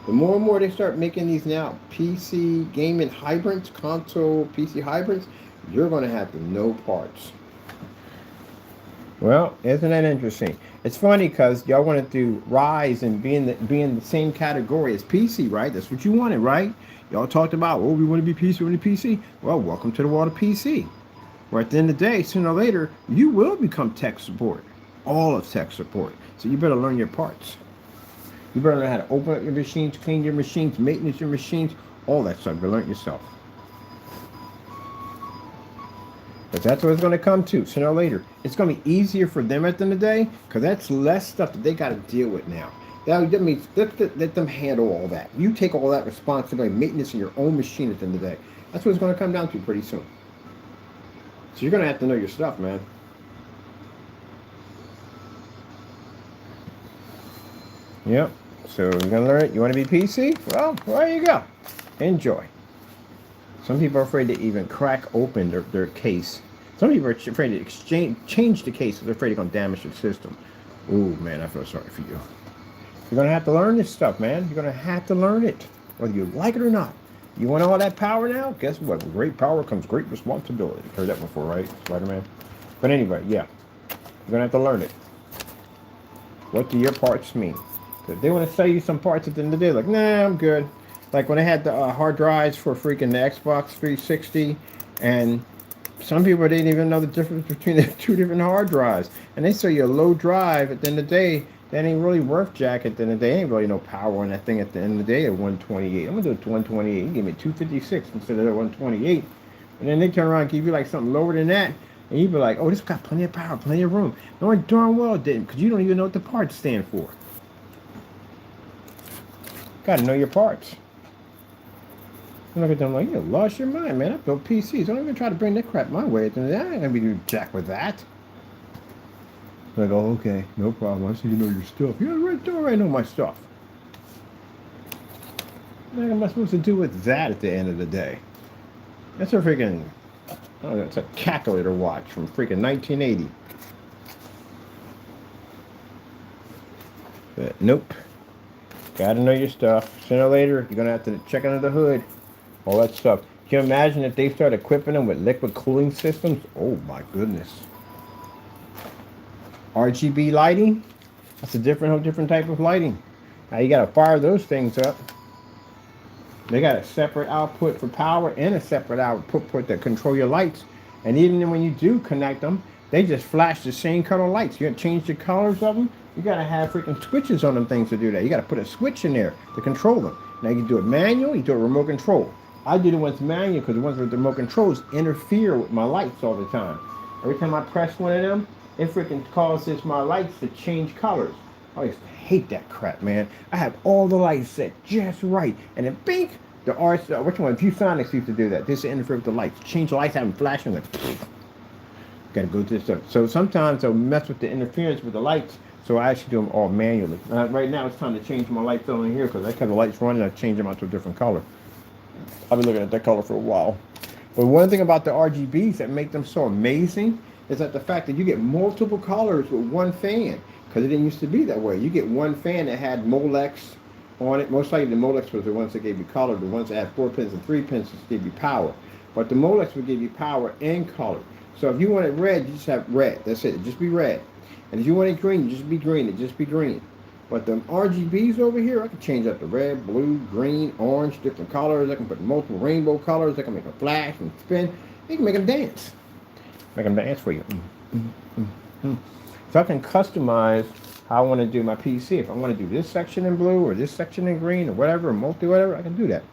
The more and more they start making these now PC gaming hybrids, console PC hybrids, you're going to have to know parts. Well, isn't that interesting? It's funny because y'all want to do Rise and be in the same category as PC, right? That's what you wanted, right? Y'all talked about, oh, we want to be PC, we want to be PC. Well, welcome to the world of PC. Where at the end of the day, sooner or later, you will become tech support. All of tech support. So you better learn your parts. You better learn how to open up your machines, clean your machines, maintenance your machines, all that stuff. You better learn it yourself. But that's what it's going to come to sooner or later. It's going to be easier for them at the end of the day, because that's less stuff that they got to deal with now. That means let them handle all that. You take all that responsibility, maintenance in your own machine at the end of the day. That's what it's going to come down to pretty soon. So you're going to have to know your stuff, man. Yep. So you're going to learn it. You want to be PC? Well, there you go. Enjoy. Some people are afraid to even crack open their case. Some people are afraid to change the case, because they're afraid they're going to damage the system. Ooh, man, I feel sorry for you. You're going to have to learn this stuff, man. You're going to have to learn it, whether you like it or not. You want all that power now? Guess what? With great power comes great responsibility. Heard that before, right? Spider-Man? But anyway, yeah. You're going to have to learn it. What do your parts mean? Because they want to sell you some parts at the end of the day. Like, nah, I'm good. Like when I had the hard drives for freaking the Xbox 360, and some people didn't even know the difference between the two different hard drives. And they sell you a low drive at the end of the day. That ain't really worth jack at the end of the day. Ain't really no power on that thing at the end of the day at 128. I'm going to do it to 128. You give me 256 instead of 128. And then they turn around and give you like something lower than that. And you be like, oh, this got plenty of power, plenty of room. No, it darn well didn't, because you don't even know what the parts stand for. Got to know your parts. I look at them like, you lost your mind, man. I built PCs. Don't even try to bring that crap my way. I ain't going to be doing jack with that. Like, oh, okay, no problem. I see you know your stuff. Yeah, right there, I know my stuff. What am I supposed to do with that at the end of the day? That's a freaking, oh, it's a calculator watch from freaking 1980. But nope. Gotta know your stuff. Sooner or later, you're gonna have to check under the hood. All that stuff. Can you imagine if they start equipping them with liquid cooling systems? Oh my goodness. RGB lighting? That's a whole different type of lighting. Now you gotta fire those things up. They got a separate output for power and a separate output port that control your lights. And even when you do connect them, they just flash the same color lights. You gotta change the colors of them. You gotta have freaking switches on them things to do that. You gotta put a switch in there to control them. Now you can do it manual, you do it remote control. I do the ones manual because the ones with the remote controls interfere with my lights all the time. Every time I press one of them, it freaking causes my lights to change colors. I used to hate that crap, man. I have all the lights set just right. And then bink, the arts, which one? ViewSonics used to do that. This interfere with the lights. Change the lights, have them flashing, like, gotta go to this stuff. So sometimes they'll mess with the interference with the lights. So I actually do them all manually. Right now it's time to change my lights on in here because I have the lights running, I change them out to a different color. I've been looking at that color for a while. But one thing about the RGBs that make them so amazing is that the fact that you get multiple colors with one fan, because it didn't used to be that way. You get one fan that had Molex on it. Most likely the Molex was the ones that gave you color. The ones that had 4 pins and 3 pins just gave you power. But the Molex would give you power and color. So if you wanted red, you just have red. That's it. Just be red. And if you want it green, just be green. It just be green. But the RGBs over here, I can change up the red, blue, green, orange, different colors. I can put multiple rainbow colors. I can make a flash and spin. You can make them dance. Make them dance for you. So I can customize how I want to do my PC. If I want to do this section in blue or this section in green or whatever, or multi whatever, I can do that.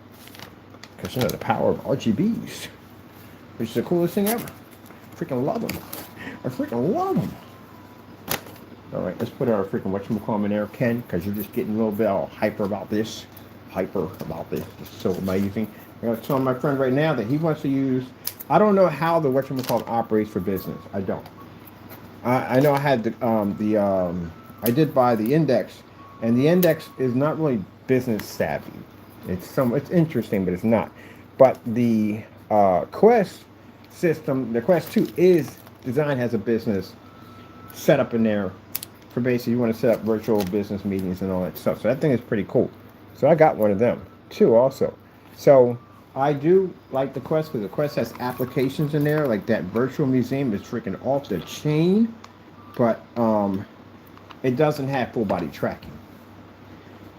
Because you know the power of RGBs, which is the coolest thing ever. Freaking love them. I freaking love them. All right, let's put our freaking whatchamacallit in there, Ken, because you're just getting a little bit all hyper about this. Hyper about this. It's so amazing. I got to tell my friend right now that he wants to use, I don't know how the whatchamacallit operates for business. I don't. I know I had I did buy the Index, and the Index is not really business savvy. It's interesting, but it's not. But the Quest system, the Quest 2 is designed as a business setup in there for basically you want to set up virtual business meetings and all that stuff. So that thing is pretty cool. So I got one of them too also. So I do like the Quest because the Quest has applications in there like that virtual museum is freaking off the chain, but it doesn't have full body tracking.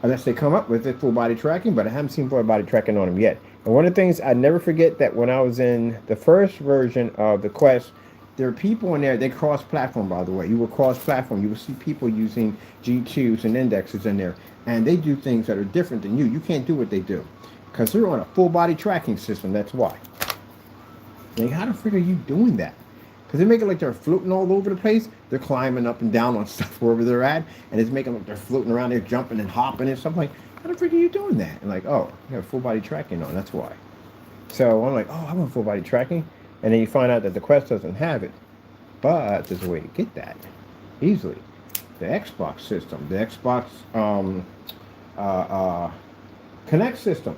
Unless they come up with it, full body tracking, but I haven't seen full body tracking on them yet. And one of the things I never forget that when I was in the first version of the Quest, there are people in there, they cross-platform, by the way. You will cross-platform. You will see people using G2s and indexes in there. And they do things that are different than you. You can't do what they do. Because they're on a full-body tracking system. That's why. Like, how the frick are you doing that? Because they make it like they're floating all over the place. They're climbing up and down on stuff wherever they're at. And it's making like they're floating around there, jumping and hopping and stuff like, how the frick are you doing that? And like, oh, you have full-body tracking on. That's why. So I'm like, oh, I want full-body tracking. And then you find out that the Quest doesn't have it. But there's a way to get that easily. The Xbox system, the Xbox Connect system.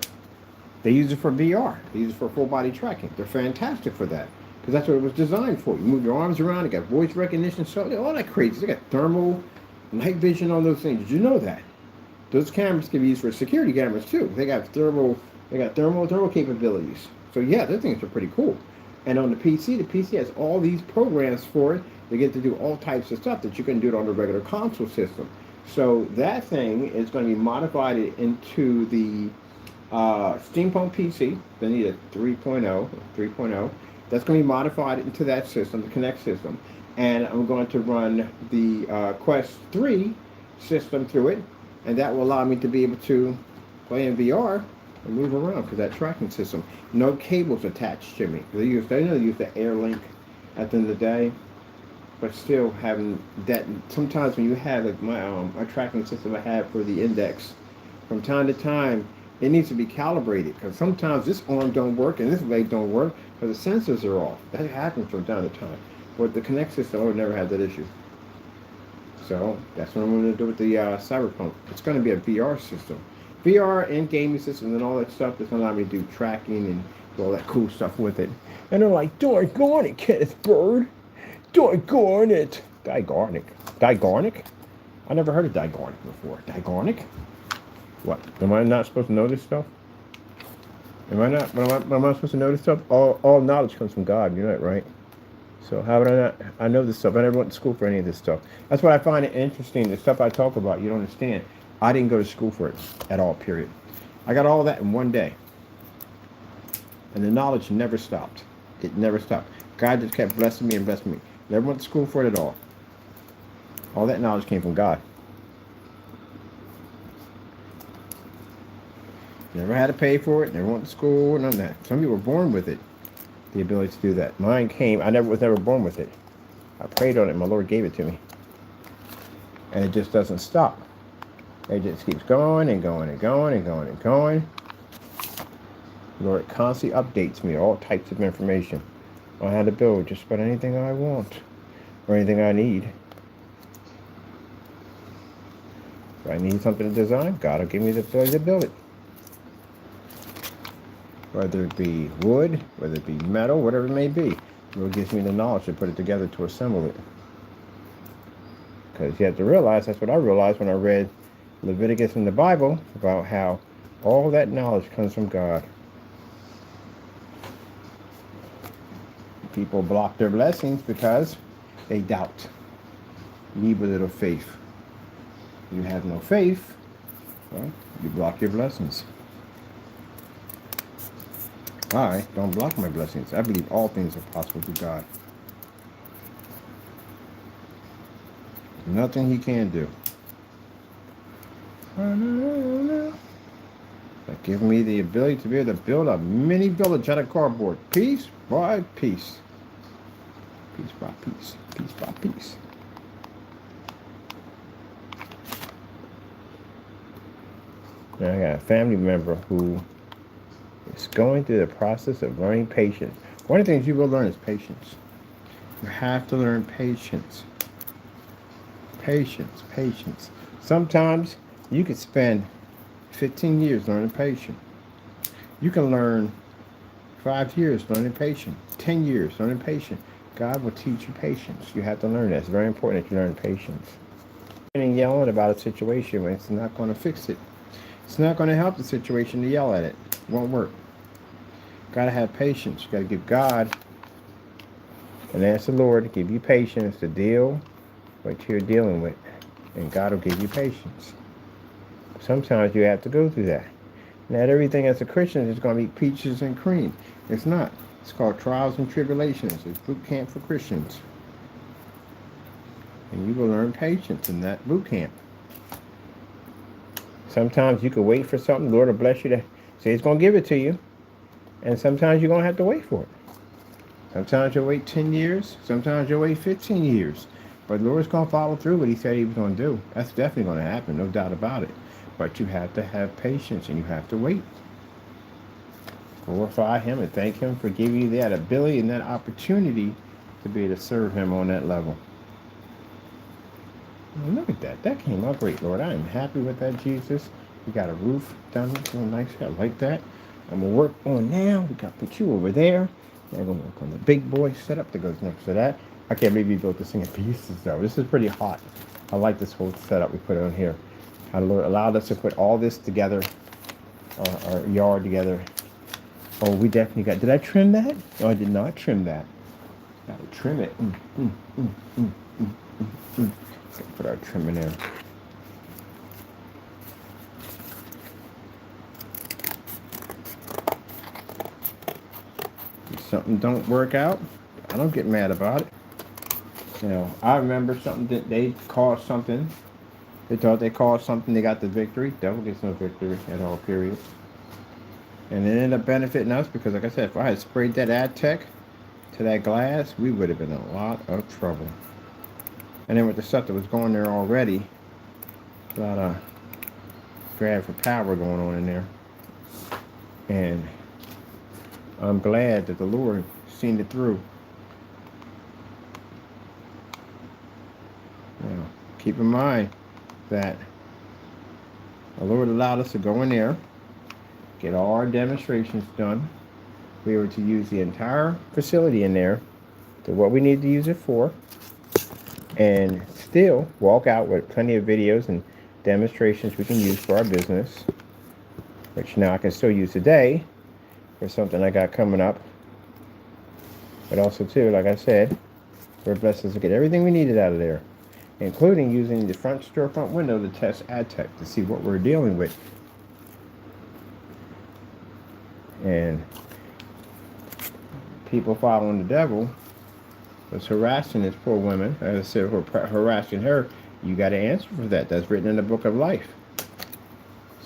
They use it for VR. They use it for full body tracking. They're fantastic for that. Because that's what it was designed for. You move your arms around, it got voice recognition, so all that crazy. They got thermal, night vision, all those things. Did you know that? Those cameras can be used for security cameras too. They got thermal capabilities. So yeah, those things are pretty cool. And on the PC has all these programs for it. They get to do all types of stuff that you can do on the regular console system. So that thing is going to be modified into the Steampunk PC. They need a 3.0. That's going to be modified into that system, the Kinect system. And I'm going to run the Quest 3 system through it. And that will allow me to be able to play in VR and move around because that tracking system. No cables attached to me. They use the AirLink at the end of the day, but still having that. Sometimes when you have like my tracking system I have for the Index, from time to time it needs to be calibrated because sometimes this arm don't work and this leg don't work because the sensors are off. That happens from time to time. But the Kinect system, I would never have that issue. So that's what I'm going to do with the Cyberpunk. It's going to be a VR system. VR and gaming systems and all that stuff that's going to allow me to do tracking and do all that cool stuff with it. And they're like, doggone it, Kenneth Bird. Doggone it. Digarnic? I never heard of Digarnic before. Digarnic? What? Am I not supposed to know this stuff? Am I supposed to know this stuff? All knowledge comes from God. You know that, right? So how would I not? I know this stuff. I never went to school for any of this stuff. That's why I find it interesting. The stuff I talk about, you don't understand. I didn't go to school for it at all, period. I got all that in one day. And the knowledge never stopped. It never stopped. God just kept blessing me and blessing me. Never went to school for it at all. All that knowledge came from God. Never had to pay for it. Never went to school. None of that. Some people were born with it. The ability to do that. Mine came. I was never born with it. I prayed on it. My Lord gave it to me. And it just doesn't stop. It just keeps going and going and going and going and going. Lord constantly updates me all types of information on how to build just about anything I want or anything I need. If I need something to design, God will give me the ability to build it. Whether it be wood, whether it be metal, whatever it may be. The Lord gives me the knowledge to put it together to assemble it. Because you have to realize, that's what I realized when I read Leviticus in the Bible about how all that knowledge comes from God. People block their blessings because they doubt. Need a little faith. You have no faith, well, you block your blessings. I don't block my blessings. I believe all things are possible through God. Nothing he can't do. That gives me the ability to be able to build a mini village out of cardboard, piece by piece. Piece by piece, piece by piece. Now I got a family member who is going through the process of learning patience. One of the things you will learn is patience. You have to learn patience. Patience, patience. Sometimes you could spend 15 years learning patience. You can learn 5 years learning patience, 10 years learning patience. God will teach you patience. You have to learn that. It's very important that you learn patience. And yelling about a situation when it's not going to fix it. It's not going to help the situation to yell at it. It won't work. Got to have patience. You got to give God and ask the Lord to give you patience to deal with what you're dealing with. And God will give you patience. Sometimes you have to go through that. Not everything as a Christian is going to be peaches and cream. It's not. It's called trials and tribulations. It's boot camp for Christians. And you will learn patience in that boot camp. Sometimes you can wait for something. The Lord will bless you to say He's going to give it to you. And sometimes you're going to have to wait for it. Sometimes you'll wait 10 years. Sometimes you'll wait 15 years. But the Lord's going to follow through what He said He was going to do. That's definitely going to happen. No doubt about it. But you have to have patience and you have to wait. Glorify Him and thank Him for giving you that ability and that opportunity to be able to serve Him on that level. And look at that. That came out great, Lord. I am happy with that, Jesus. We got a roof done real nice. I like that. I'm going to work on now. We got to put you over there. I'm going to work on the big boy setup that goes next to that. I can't believe we built this thing in pieces, though. This is pretty hot. I like this whole setup we put on here. Our Lord allowed us to put all this together, our yard together. Oh, we definitely got... Did I trim that? No, I did not trim that. Got to trim it. Let's put our trim in there. If something don't work out, I don't get mad about it. You know, I remember something that they caused something. They thought they caused something. They got the victory. Devil gets no victory at all, period. And it ended up benefiting us because, like I said, if I had sprayed that Adtech to that glass, we would have been in a lot of trouble. And then with the stuff that was going there already, a lot of grab for power going on in there. And I'm glad that the Lord seen it through. Now, keep in mind that the Lord allowed us to go in there, get all our demonstrations done. We were to use the entire facility in there to what we need to use it for, and still walk out with plenty of videos and demonstrations we can use for our business, which now I can still use today for something I got coming up. But also too, like I said, we're blessed to get everything we needed out of there, including using the front storefront window to test Adtech to see what we're dealing with. And people following the devil was harassing this poor woman. As I said, harassing her. You got to answer for that. That's written in the book of life.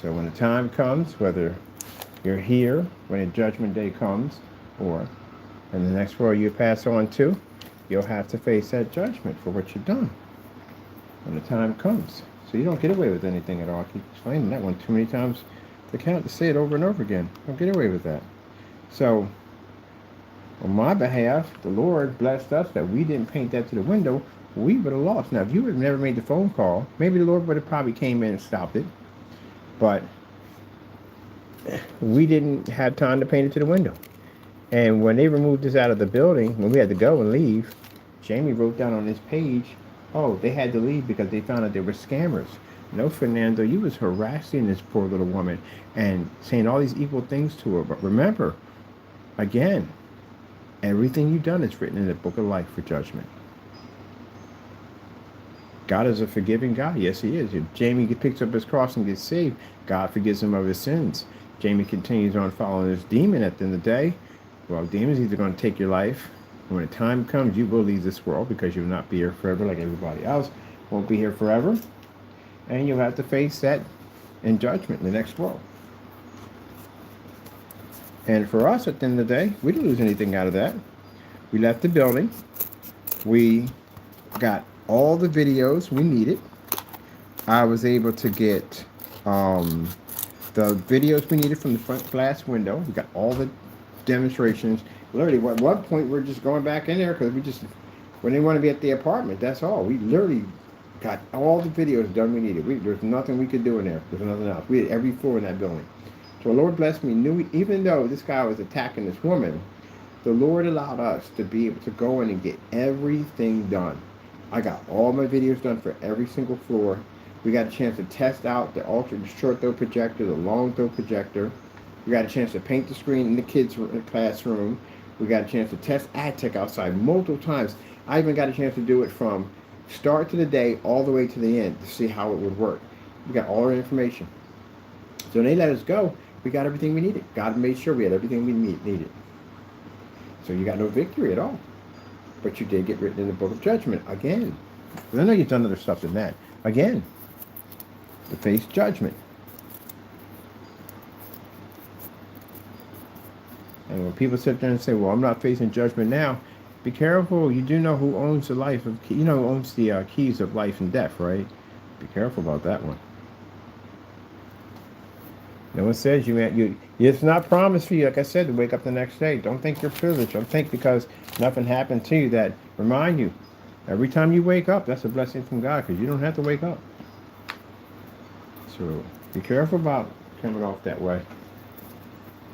So when the time comes, whether you're here, when the judgment day comes, or in the next world you pass on to, you'll have to face that judgment for what you've done when the time comes. So you don't get away with anything at all. I keep explaining that one too many times to count to say it over and over again. Don't get away with that. So on my behalf, the Lord blessed us that we didn't paint that to the window. We would have lost. Now, if you would have never made the phone call, maybe the Lord would have probably came in and stopped it. But we didn't have time to paint it to the window. And when they removed us out of the building, when we had to go and leave, Jamie wrote down on his page, oh, they had to leave because they found out they were scammers. No, Fernando, you was harassing this poor little woman and saying all these evil things to her. But remember, again, everything you've done is written in the book of life for judgment. God is a forgiving God. Yes, he is. If Jamie picks up his cross and gets saved, God forgives him of his sins. Jamie continues on following this demon at the end of the day. Well, demon's either going to take your life. When the time comes, you will leave this world because you will not be here forever like everybody else. Won't be here forever. And you'll have to face that in judgment in the next world. And for us, at the end of the day, we didn't lose anything out of that. We left the building. We got all the videos we needed. I was able to get the videos we needed from the front glass window. We got all the demonstrations. Literally, at one point, we're just going back in there because we didn't want to be at the apartment. That's all. We literally got all the videos done we needed. There's nothing we could do in there. There's nothing else. We had every floor in that building. So the Lord blessed me. Even though this guy was attacking this woman, the Lord allowed us to be able to go in and get everything done. I got all my videos done for every single floor. We got a chance to test out the short throw projector, the long throw projector. We got a chance to paint the screen in the kids' classroom. We got a chance to test AdTech outside multiple times. I even got a chance to do it from start to the day all the way to the end to see how it would work. We got all our information. So when they let us go, we got everything we needed. God made sure we had everything we needed. So you got no victory at all. But you did get written in the book of judgment again. I know you've done other stuff than that. Again, to face judgment. And when people sit there and say, well, I'm not facing judgment now, be careful. You do know who owns the life of, who owns the keys of life and death, right? Be careful about that one. No one says it's not promised for you, like I said, to wake up the next day. Don't think you're privileged. Don't think because nothing happened to you that remind you. Every time you wake up, that's a blessing from God because you don't have to wake up. So be careful about coming off that way.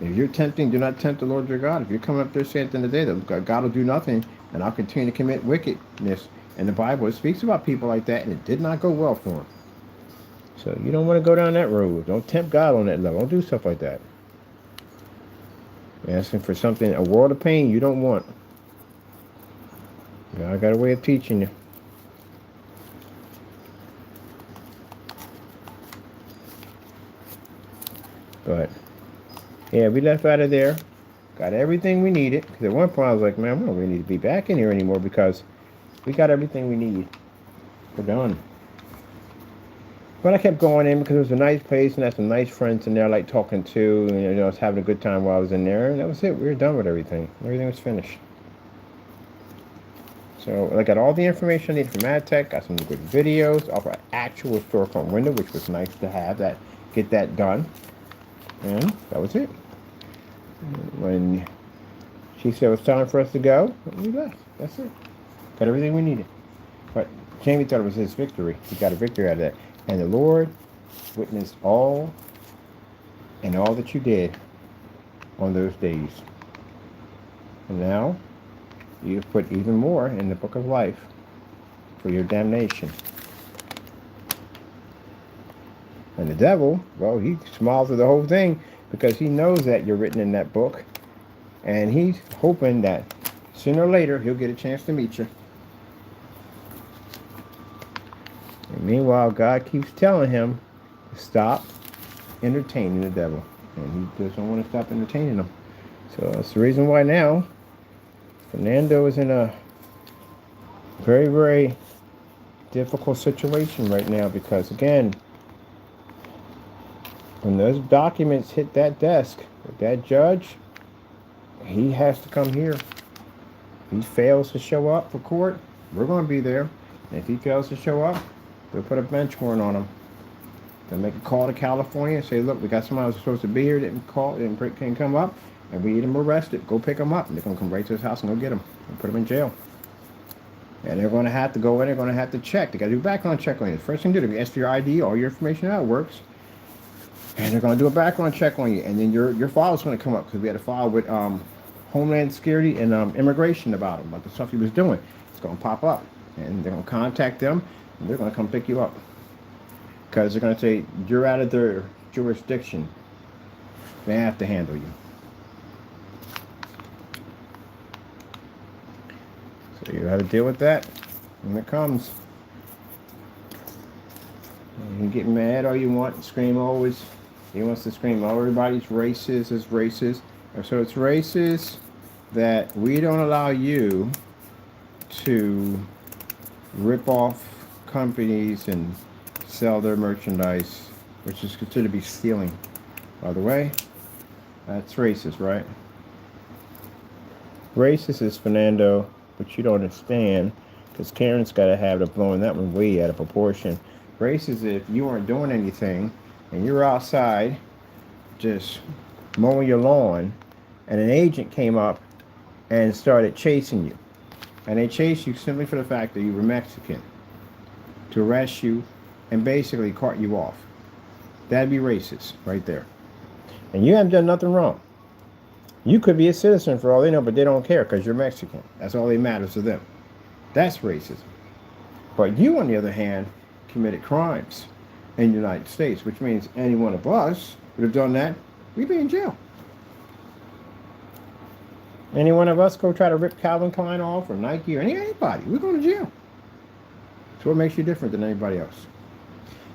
If you're tempting, do not tempt the Lord your God. If you're coming up there saying at the end of the day that God will do nothing and I'll continue to commit wickedness, in the Bible, it speaks about people like that and it did not go well for them. So you don't want to go down that road. Don't tempt God on that level. Don't do stuff like that. You're asking for something, a world of pain you don't want. I got a way of teaching you. But, yeah, we left out of there. Got everything we needed. Because at one point I was like, man, we don't really need to be back in here anymore because we got everything we need. We're done. But I kept going in because it was a nice place and I had some nice friends in there I like talking to. And, I was having a good time while I was in there. And that was it. We were done with everything. Everything was finished. So I got all the information I needed from AdTech. Got some good videos off an actual storefront window, which was nice to have get that done. And that was it. When she said it was time for us to go, we left. That's it. Got everything we needed. But Jamie thought it was his victory. He got a victory out of that. And the Lord witnessed all that you did on those days. And now you've put even more in the book of life for your damnation. And the devil, well, he smiles through the whole thing because he knows that you're written in that book. And he's hoping that sooner or later he'll get a chance to meet you. And meanwhile, God keeps telling him to stop entertaining the devil. And he doesn't want to stop entertaining him. So that's the reason why now Fernando is in a very, very difficult situation right now because, again, when those documents hit that desk with that judge, he has to come here. If he fails to show up for court, we're going to be there. And if he fails to show up, they'll put a bench warrant on him. They'll make a call to California and say, look, we got somebody who's supposed to be here, can't come up, and we need him arrested. Go pick him up. And they're going to come right to his house and go get him and put him in jail. And they're going to have to go in, they're going to have to check. They got to do a background check on you. The first thing to do, they ask for your ID, all your information, how it works. And they're going to do a background check on you. And then your file is going to come up because we had a file with Homeland Security and immigration about him, about the stuff he was doing. It's going to pop up. And they're going to contact them, and they're going to come pick you up. Because they're going to say, you're out of their jurisdiction. They have to handle you. So you have to deal with that when it comes. You can get mad all you want, scream always. He wants to scream, oh, everybody's racist, it's racist. So it's racist that we don't allow you to rip off companies and sell their merchandise, which is considered to be stealing. By the way, that's racist, right? Racist is Fernando, but you don't understand because Karen's got to have the blowing that one way out of proportion. Racist is if you aren't doing anything and you're outside just mowing your lawn and an agent came up and started chasing you. And they chased you simply for the fact that you were Mexican to arrest you and basically cart you off. That'd be racist right there. And you haven't done nothing wrong. You could be a citizen for all they know, but they don't care because you're Mexican. That's all that matters to them. That's racism. But you, on the other hand, committed crimes in the United States, which means any one of us would have done that, we'd be in jail. Any one of us go try to rip Calvin Klein off or Nike or anybody, we're going to jail. So what makes you different than anybody else?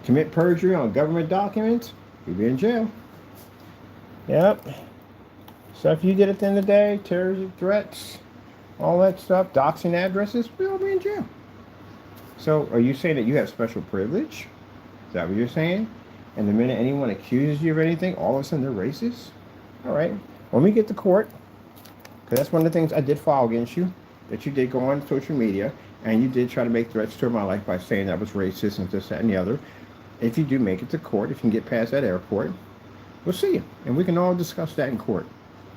Commit perjury on government documents, you'd be in jail. Yep. Stuff you did at the end of the day, terrorism threats, all that stuff, doxing addresses, we'll all be in jail. So are you saying that you have special privilege? Is that what you're saying? And the minute anyone accuses you of anything, all of a sudden they're racist? All right. When we get to court, because that's one of the things I did file against you, that you did go on social media, and you did try to make threats to my life by saying that was racist and this, that, and the other. If you do make it to court, if you can get past that airport, we'll see you. And we can all discuss that in court.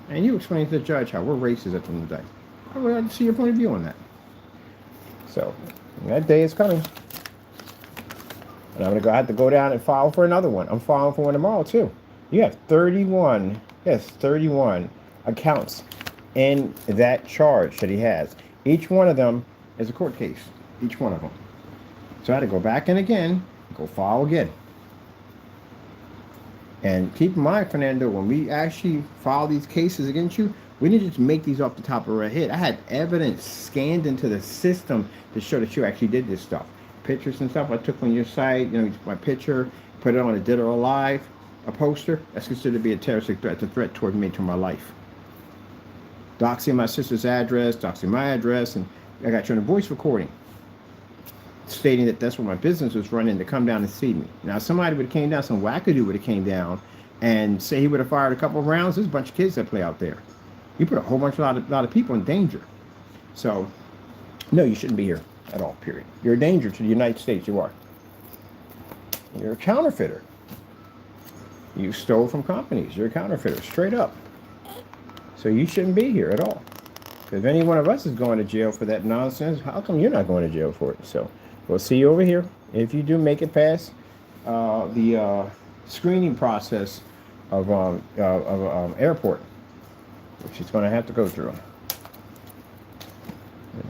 And you explain to the judge how we're racist at the end of the day. I would like to see your point of view on that. So, that day is coming. And I'm going to have to go down and file for another one. I'm filing for one tomorrow, too. You have 31 accounts in that charge that he has. Each one of them is a court case. Each one of them. So I had to go back in again, go file again. And keep in mind, Fernando, when we actually file these cases against you, we didn't just make these off the top of our head. I had evidence scanned into the system to show that you actually did this stuff. Pictures and stuff I took on your site, my picture, put it on a Dead or Alive, a poster. That's considered to be a terroristic threat. It's a threat toward me, to my life. Doxing my sister's address, doxing my address, and I got you on a voice recording stating that that's where my business was running to come down and see me. Now, somebody would have came down, some wackadoo would have came down and say he would have fired a couple of rounds. There's a bunch of kids that play out there. You put a lot of people in danger. So, no, you shouldn't be here at all, period. You're a danger to the United States, you are. You're a counterfeiter. You stole from companies. You're a counterfeiter, straight up. So you shouldn't be here at all. If any one of us is going to jail for that nonsense, how come you're not going to jail for it? So we'll see you over here. If you do make it past the screening process of airport, which she's going to have to go through.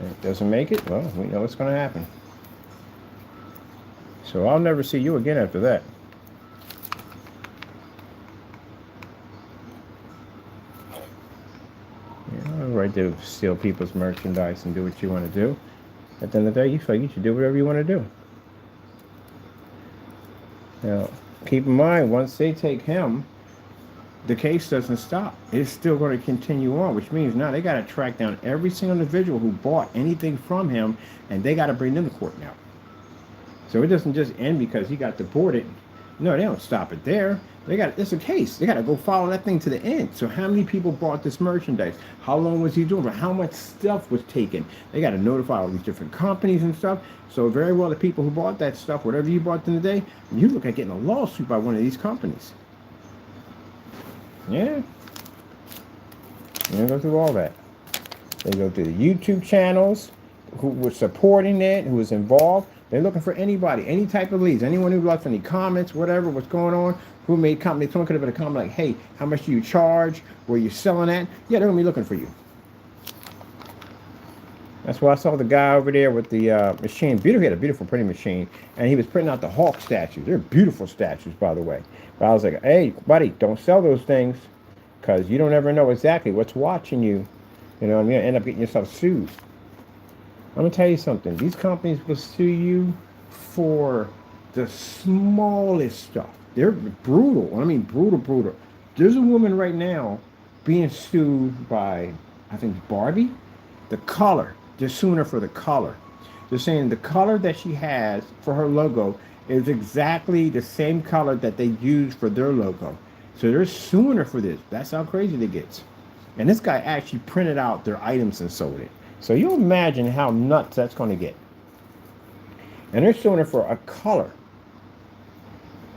If it doesn't make it, well, we know what's going to happen. So I'll never see you again after that. Right to steal people's merchandise and do what you want to do. At the end of the day, you feel like you should do whatever you want to do. Now, keep in mind, once they take him, the case doesn't stop. It's still going to continue on, which means now they got to track down every single individual who bought anything from him, and they got to bring them to court now. So it doesn't just end because he got deported. No, they don't stop it there. It's a case. They got to go follow that thing to the end. So how many people bought this merchandise? How long was he doing it? How much stuff was taken? They got to notify all these different companies and stuff. So very well, the people who bought that stuff, whatever you bought in the day, you look at getting a lawsuit by one of these companies. Yeah. They go through all that. They go through the YouTube channels, who was supporting it, who was involved. They're looking for anybody, any type of leads, anyone who left any comments, whatever, what's going on, who made comments. Someone could have been a comment like, hey, how much do you charge? Where you selling at? Yeah, they're going to be looking for you. That's why I saw the guy over there with the machine. He had a beautiful printing machine, and he was printing out the Hulk statues. They're beautiful statues, by the way. But I was like, hey, buddy, don't sell those things, because you don't ever know exactly what's watching you. You know what I mean? End up getting yourself sued. I'm going to tell you something. These companies will sue you for the smallest stuff. They're brutal. I mean, brutal, brutal. There's a woman right now being sued by, I think, Barbie. The color. They're suing her for the color. They're saying the color that she has for her logo is exactly the same color that they use for their logo. So they're suing her for this. That's how crazy it gets. And this guy actually printed out their items and sold it. So you imagine how nuts that's going to get. And they're suing her for a color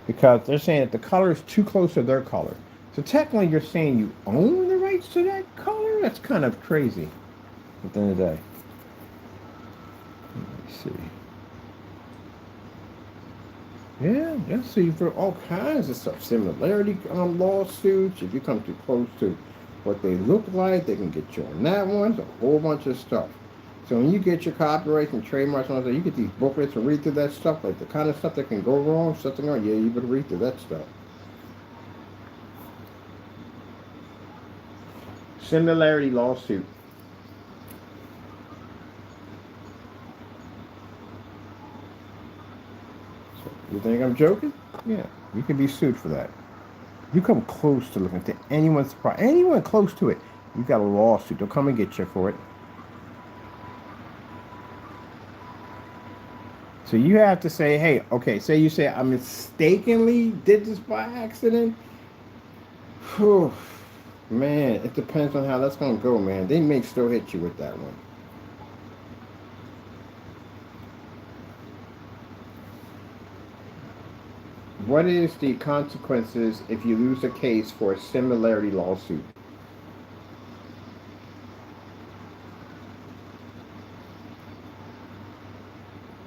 because they're saying that the color is too close to their color. So technically you're saying you own the rights to that color? That's kind of crazy at the end of the day. Let me see. Yeah, let's see for all kinds of stuff. Similarity lawsuits. If you come too close to what they look like, they can get you on that one. It's a whole bunch of stuff. So when you get your copyrights and trademarks and all that, you get these booklets and read through that stuff, like the kind of stuff that can go wrong, something wrong. Yeah, you better read through that stuff. Similarity lawsuit. So you think I'm joking? Yeah, you can be sued for that. You come close to looking at anyone's product, anyone close to it, you got a lawsuit. They'll come and get you for it. So you have to say, hey, okay, say you say I mistakenly did this by accident. Whew, man, it depends on how that's going to go, man. They may still hit you with that one. What is the consequences if you lose a case for a similarity lawsuit?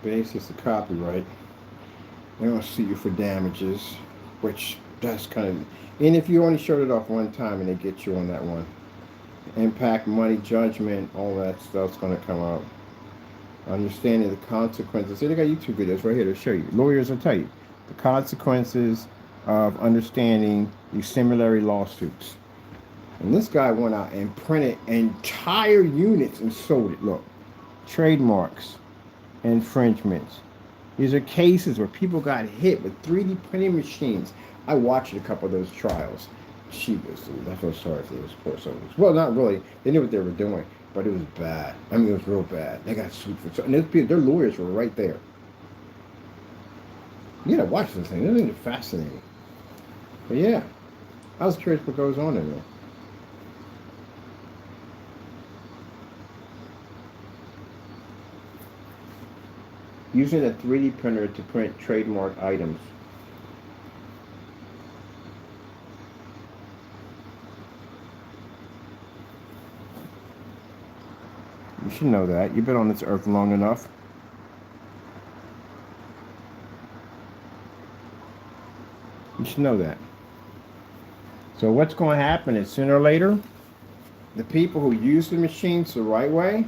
Basis of copyright. They're going to sue you for damages, which that's kind of. And if you only showed it off one time and they get you on that one, impact, money, judgment, all that stuff's going to come out. Understanding the consequences. See, they got YouTube videos right here to show you. Lawyers will tell you the consequences of understanding these similarity lawsuits. And this guy went out and printed entire units and sold it. Look, trademarks, infringements. These are cases where people got hit with 3D printing machines. I watched a couple of those trials. She was, I feel sorry for those poor souls. Well, not really. They knew what they were doing, but it was bad. I mean, it was real bad. They got sued for, and their lawyers were right there. You gotta watch this thing. This thing is fascinating. But yeah, I was curious what goes on in there. Using a 3D printer to print trademark items. You should know that. You've been on this earth long enough. You should know that. So what's going to happen is sooner or later, the people who use the machines the right way,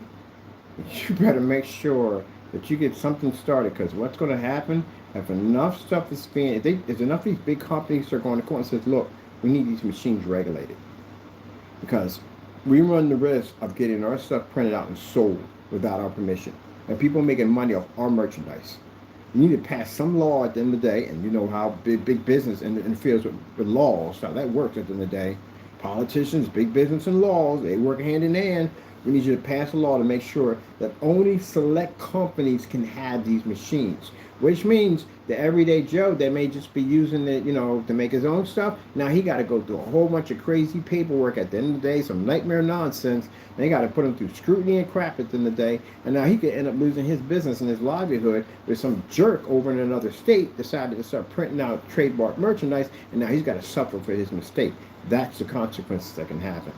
you better make sure that you get something started, because what's going to happen, if enough stuff is being, if enough of these big companies are going to court and says, look, we need these machines regulated, because we run the risk of getting our stuff printed out and sold without our permission, and people making money off our merchandise. You need to pass some law at the end of the day, and you know how big business interferes with laws, how that works at the end of the day. Politicians, big business, and laws, they work hand in hand. We need you to pass a law to make sure that only select companies can have these machines, which means the everyday Joe that may just be using it, to make his own stuff. Now he got to go through a whole bunch of crazy paperwork at the end of the day, some nightmare nonsense. And they got to put him through scrutiny and crap at the end of the day. And now he could end up losing his business and his livelihood with some jerk over in another state decided to start printing out trademark merchandise, and now he's got to suffer for his mistake. That's the consequences that can happen.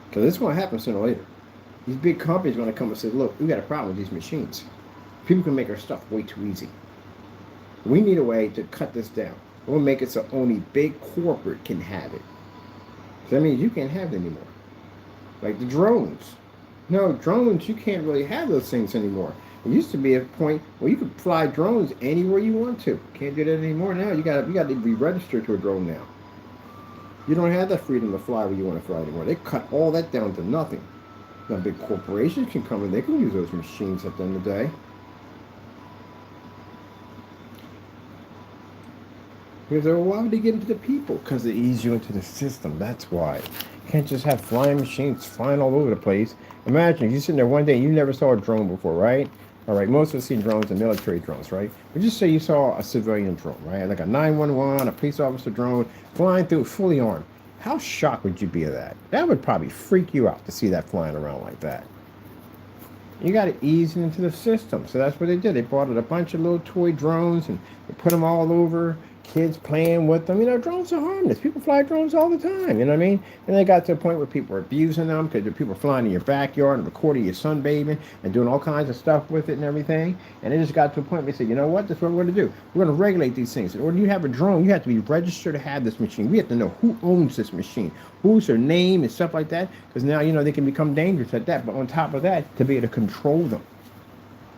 Because it's going to happen sooner or later. These big companies are going to come and say, look, we got a problem with these machines. People can make our stuff way too easy. We need a way to cut this down. We'll make it so only big corporate can have it. So that means you can't have it anymore. Like the drones. No, drones, you can't really have those things anymore. It used to be a point where you could fly drones anywhere you want to. Can't do that anymore now. You got to be registered to a drone now. You don't have that freedom to fly where you want to fly anymore. They cut all that down to nothing. Now big corporations can come and they can use those machines at the end of the day. Because why would they get into the people? Because they ease you into the system. That's why. You can't just have flying machines flying all over the place. Imagine if you're sitting there one day and you never saw a drone before, right? All right, most of us see drones and military drones, right? But just say you saw a civilian drone, right? Like a 911, a police officer drone flying through fully armed. How shocked would you be of that? That would probably freak you out to see that flying around like that. You got to ease it into the system. So that's what they did. They bought a bunch of little toy drones and they put them all over. Kids playing with them. You know, drones are harmless. People fly drones all the time. You know what I mean? And they got to a point where people are abusing them because people are flying in your backyard and recording your sunbathing and doing all kinds of stuff with it and everything. And they just got to a point where they said, you know what? That's what we're going to do. We're going to regulate these things. In order you have a drone, you have to be registered to have this machine. We have to know who owns this machine, who's their name and stuff like that. Because now, you know, they can become dangerous at that. But on top of that, to be able to control them.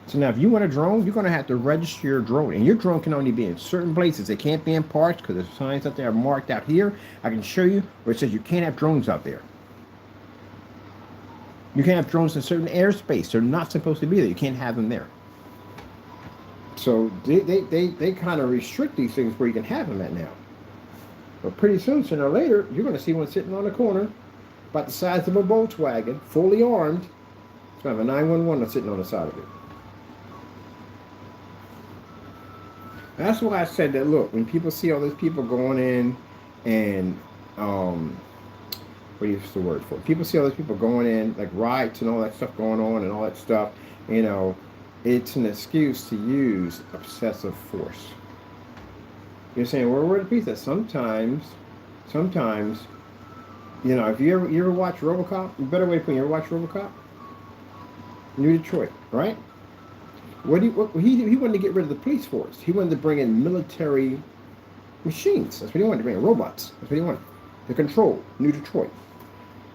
So now if you want a drone, you're going to have to register your drone. And your drone can only be in certain places. It can't be in parks because there's signs up there marked out here. I can show you where it says you can't have drones out there. You can't have drones in certain airspace. They're not supposed to be there. You can't have them there. So they kind of restrict these things where you can have them at now. But pretty soon, sooner or later, you're going to see one sitting on the corner about the size of a Volkswagen, fully armed. It's going to have a 911 sitting on the side of it. That's why I said that, look, when people see all those people going in and, what do you use the word for? People see all those people going in, like riots and all that stuff going on and all that stuff, you know, it's an excuse to use excessive force. You're saying, well, where the peace? That sometimes, you know, if you ever watch RoboCop, a better way to put it, you ever watch RoboCop? New Detroit, right? He wanted to get rid of the police force. He wanted to bring in military machines. That's what he wanted to bring in, robots. That's what he wanted to control New Detroit.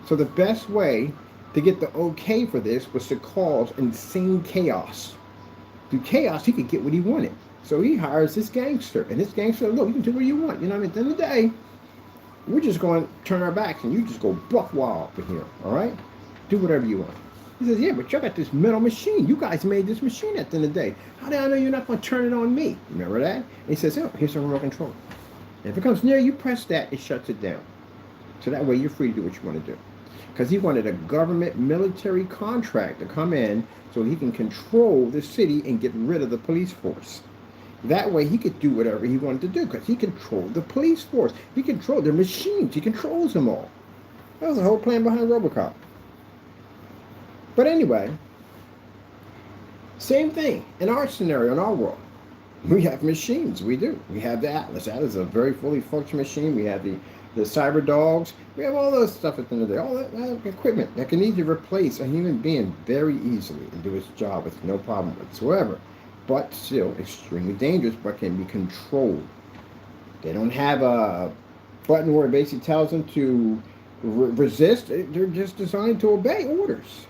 So the best way to get the okay for this was to cause insane chaos. Through chaos, he could get what he wanted. So he hires this gangster, and this gangster, look, you can do what you want. You know what I mean? At the end of the day, we're just going to turn our backs, and you just go buck wild up in here, all right? Do whatever you want. He says, yeah, but you got this metal machine. You guys made this machine at the end of the day. How do I know you're not going to turn it on me? Remember that? And he says, oh, here's the remote control. And if it comes near you, press that, it shuts it down. So that way you're free to do what you want to do. Because he wanted a government military contract to come in so he can control the city and get rid of the police force. That way he could do whatever he wanted to do because he controlled the police force. He controlled their machines. He controls them all. That was the whole plan behind RoboCop. But anyway, same thing in our scenario, in our world. We have machines. We do. We have the Atlas. Atlas is a very fully functional machine. We have the cyber dogs. We have all those stuff at the end of the day, all that equipment that can easily replace a human being very easily and do its job with no problem whatsoever. But still extremely dangerous, but can be controlled. They don't have a button where it basically tells them to resist. They're just designed to obey orders.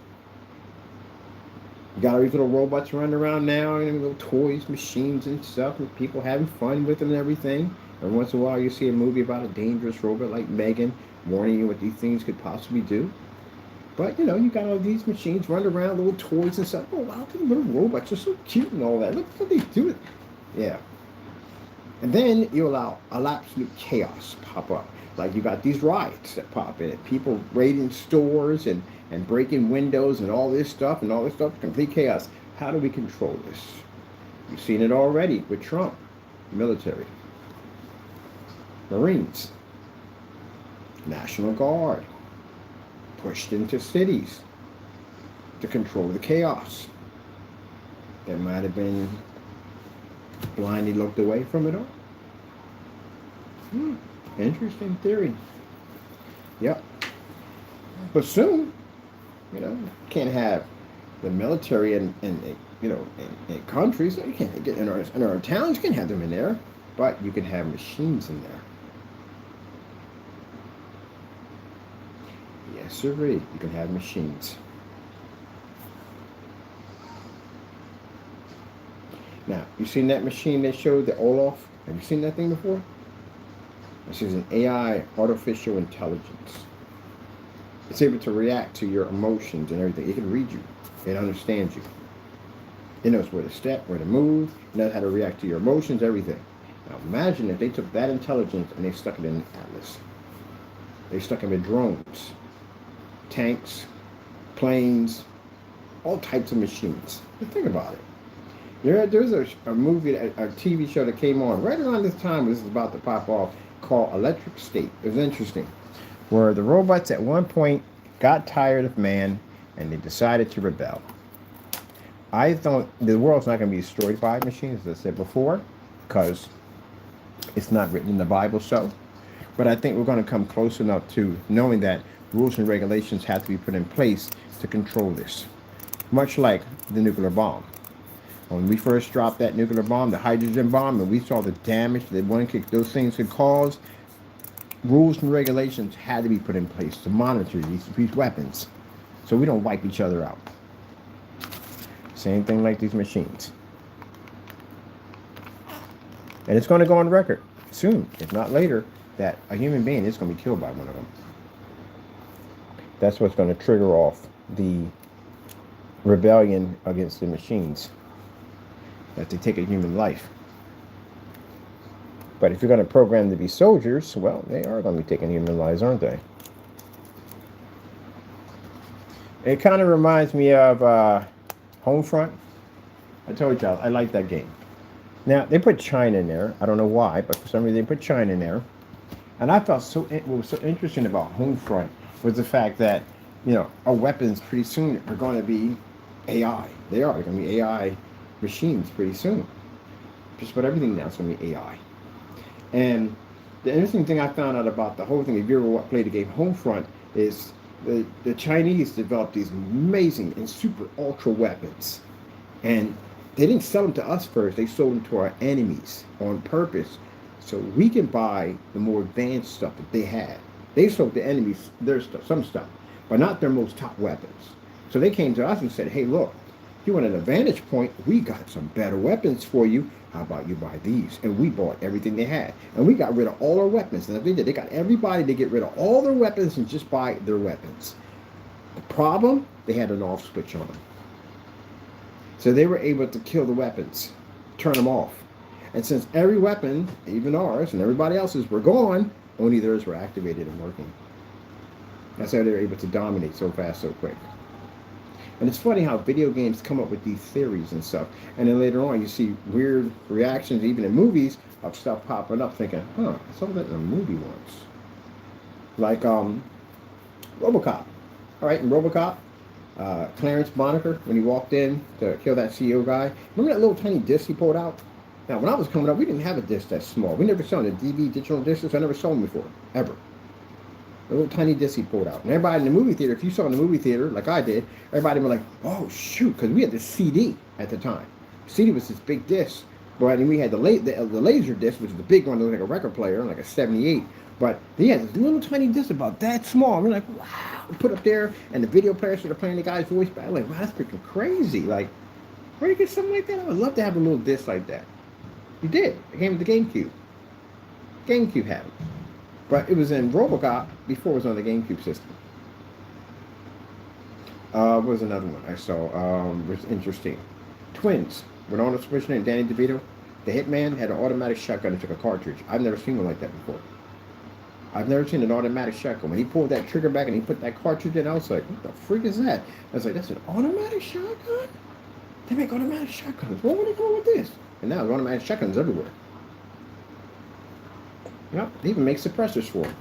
You got all these little robots running around now, and little toys, machines, and stuff, and people having fun with them and everything. Every once in a while, you see a movie about a dangerous robot like Megan, warning you what these things could possibly do. But, you know, you got all these machines running around, little toys and stuff. Oh, wow, the little robots are so cute and all that. Look what they do. Yeah. And then you allow absolute chaos pop up. Like you got these riots that pop in. People raiding stores and breaking windows and all this stuff, complete chaos. How do we control this? You've seen it already with Trump. Military. Marines. National Guard. Pushed into cities to control the chaos. That might have been blindly looked away from it all. Interesting theory. Yep. But soon, you know, can't have the military in countries. You can't get in our towns. You can't have them in there, but you can have machines in there. Yes, sirree. You can have machines. Now, you seen that machine they showed, the Olaf? Have you seen that thing before? This is an AI, artificial intelligence. It's able to react to your emotions and everything. It can read you. It understands you. It knows where to step, where to move. It knows how to react to your emotions, everything. Now imagine if they took that intelligence and they stuck it in Atlas. They stuck it in drones, tanks, planes, all types of machines. But think about it. There's a movie, a TV show that came on right around this time this is about to pop off called Electric State. It was interesting. Where the robots at one point got tired of man and they decided to rebel. I thought the world's not going to be destroyed by machines, as I said before, because it's not written in the Bible so. But I think we're going to come close enough to knowing that rules and regulations have to be put in place to control this. Much like the nuclear bomb. When we first dropped that nuclear bomb, the hydrogen bomb, and we saw the damage that those things could cause, rules and regulations had to be put in place to monitor these weapons so we don't wipe each other out. Same thing like these machines. And it's going to go on record soon, if not later, that a human being is going to be killed by one of them. That's what's going to trigger off the rebellion against the machines, that they take a human life. But if you're going to program to be soldiers, well, they are going to be taking human lives, aren't they? It kind of reminds me of Homefront. I told y'all, I like that game. Now, they put China in there. I don't know why, but for some reason they put China in there. And I thought what was so interesting about Homefront was the fact that, our weapons pretty soon are going to be AI. They're going to be AI machines pretty soon. Just about everything now is going to be AI. And the interesting thing I found out about the whole thing, if you ever played the game Homefront, is the Chinese developed these amazing and super ultra weapons. And they didn't sell them to us first. They sold them to our enemies on purpose so we can buy the more advanced stuff that they had. They sold the enemies their stuff, some stuff, but not their most top weapons. So they came to us and said, hey, look, if you want an advantage point, we got some better weapons for you. How about you buy these? And we bought everything they had. And we got rid of all our weapons. And they did. They got everybody to get rid of all their weapons and just buy their weapons. The problem, they had an off switch on them. So they were able to kill the weapons, turn them off. And since every weapon, even ours and everybody else's, were gone, only theirs were activated and working. That's how they were able to dominate so fast, so quick. And it's funny how video games come up with these theories and stuff. And then later on, you see weird reactions, even in movies, of stuff popping up thinking, I saw that in a movie once. Like RoboCop. All right, in RoboCop, Clarence Boddicker, when he walked in to kill that CEO guy, remember that little tiny disc he pulled out? Now, when I was coming up, we didn't have a disc that small. We never saw the DV digital discs. I never saw them before, ever. A little tiny disc he pulled out. And everybody in the movie theater, if you saw in the movie theater, like I did, everybody was like, oh, shoot, because we had the CD at the time. CD was this big disc. But we had the laser disc, which was the big one, that was like a record player, like a 78. But he had this little tiny disc about that small. And we're like, wow. We put up there, and the video player started playing the guy's voice back. Like, wow, that's freaking crazy. Like, where do you get something like that? I would love to have a little disc like that. You did. It came with the GameCube. GameCube had it. But it was in RoboCop before it was on the GameCube system. What was another one I saw? It was interesting. Twins. With Arnold Schwarzenegger and Danny DeVito. The Hitman had an automatic shotgun and took a cartridge. I've never seen one like that before. I've never seen an automatic shotgun. When he pulled that trigger back and he put that cartridge in, I was like, what the freak is that? I was like, that's an automatic shotgun? They make automatic shotguns. What would they do with this? And now there's automatic shotguns everywhere. Yep, they even make suppressors for it.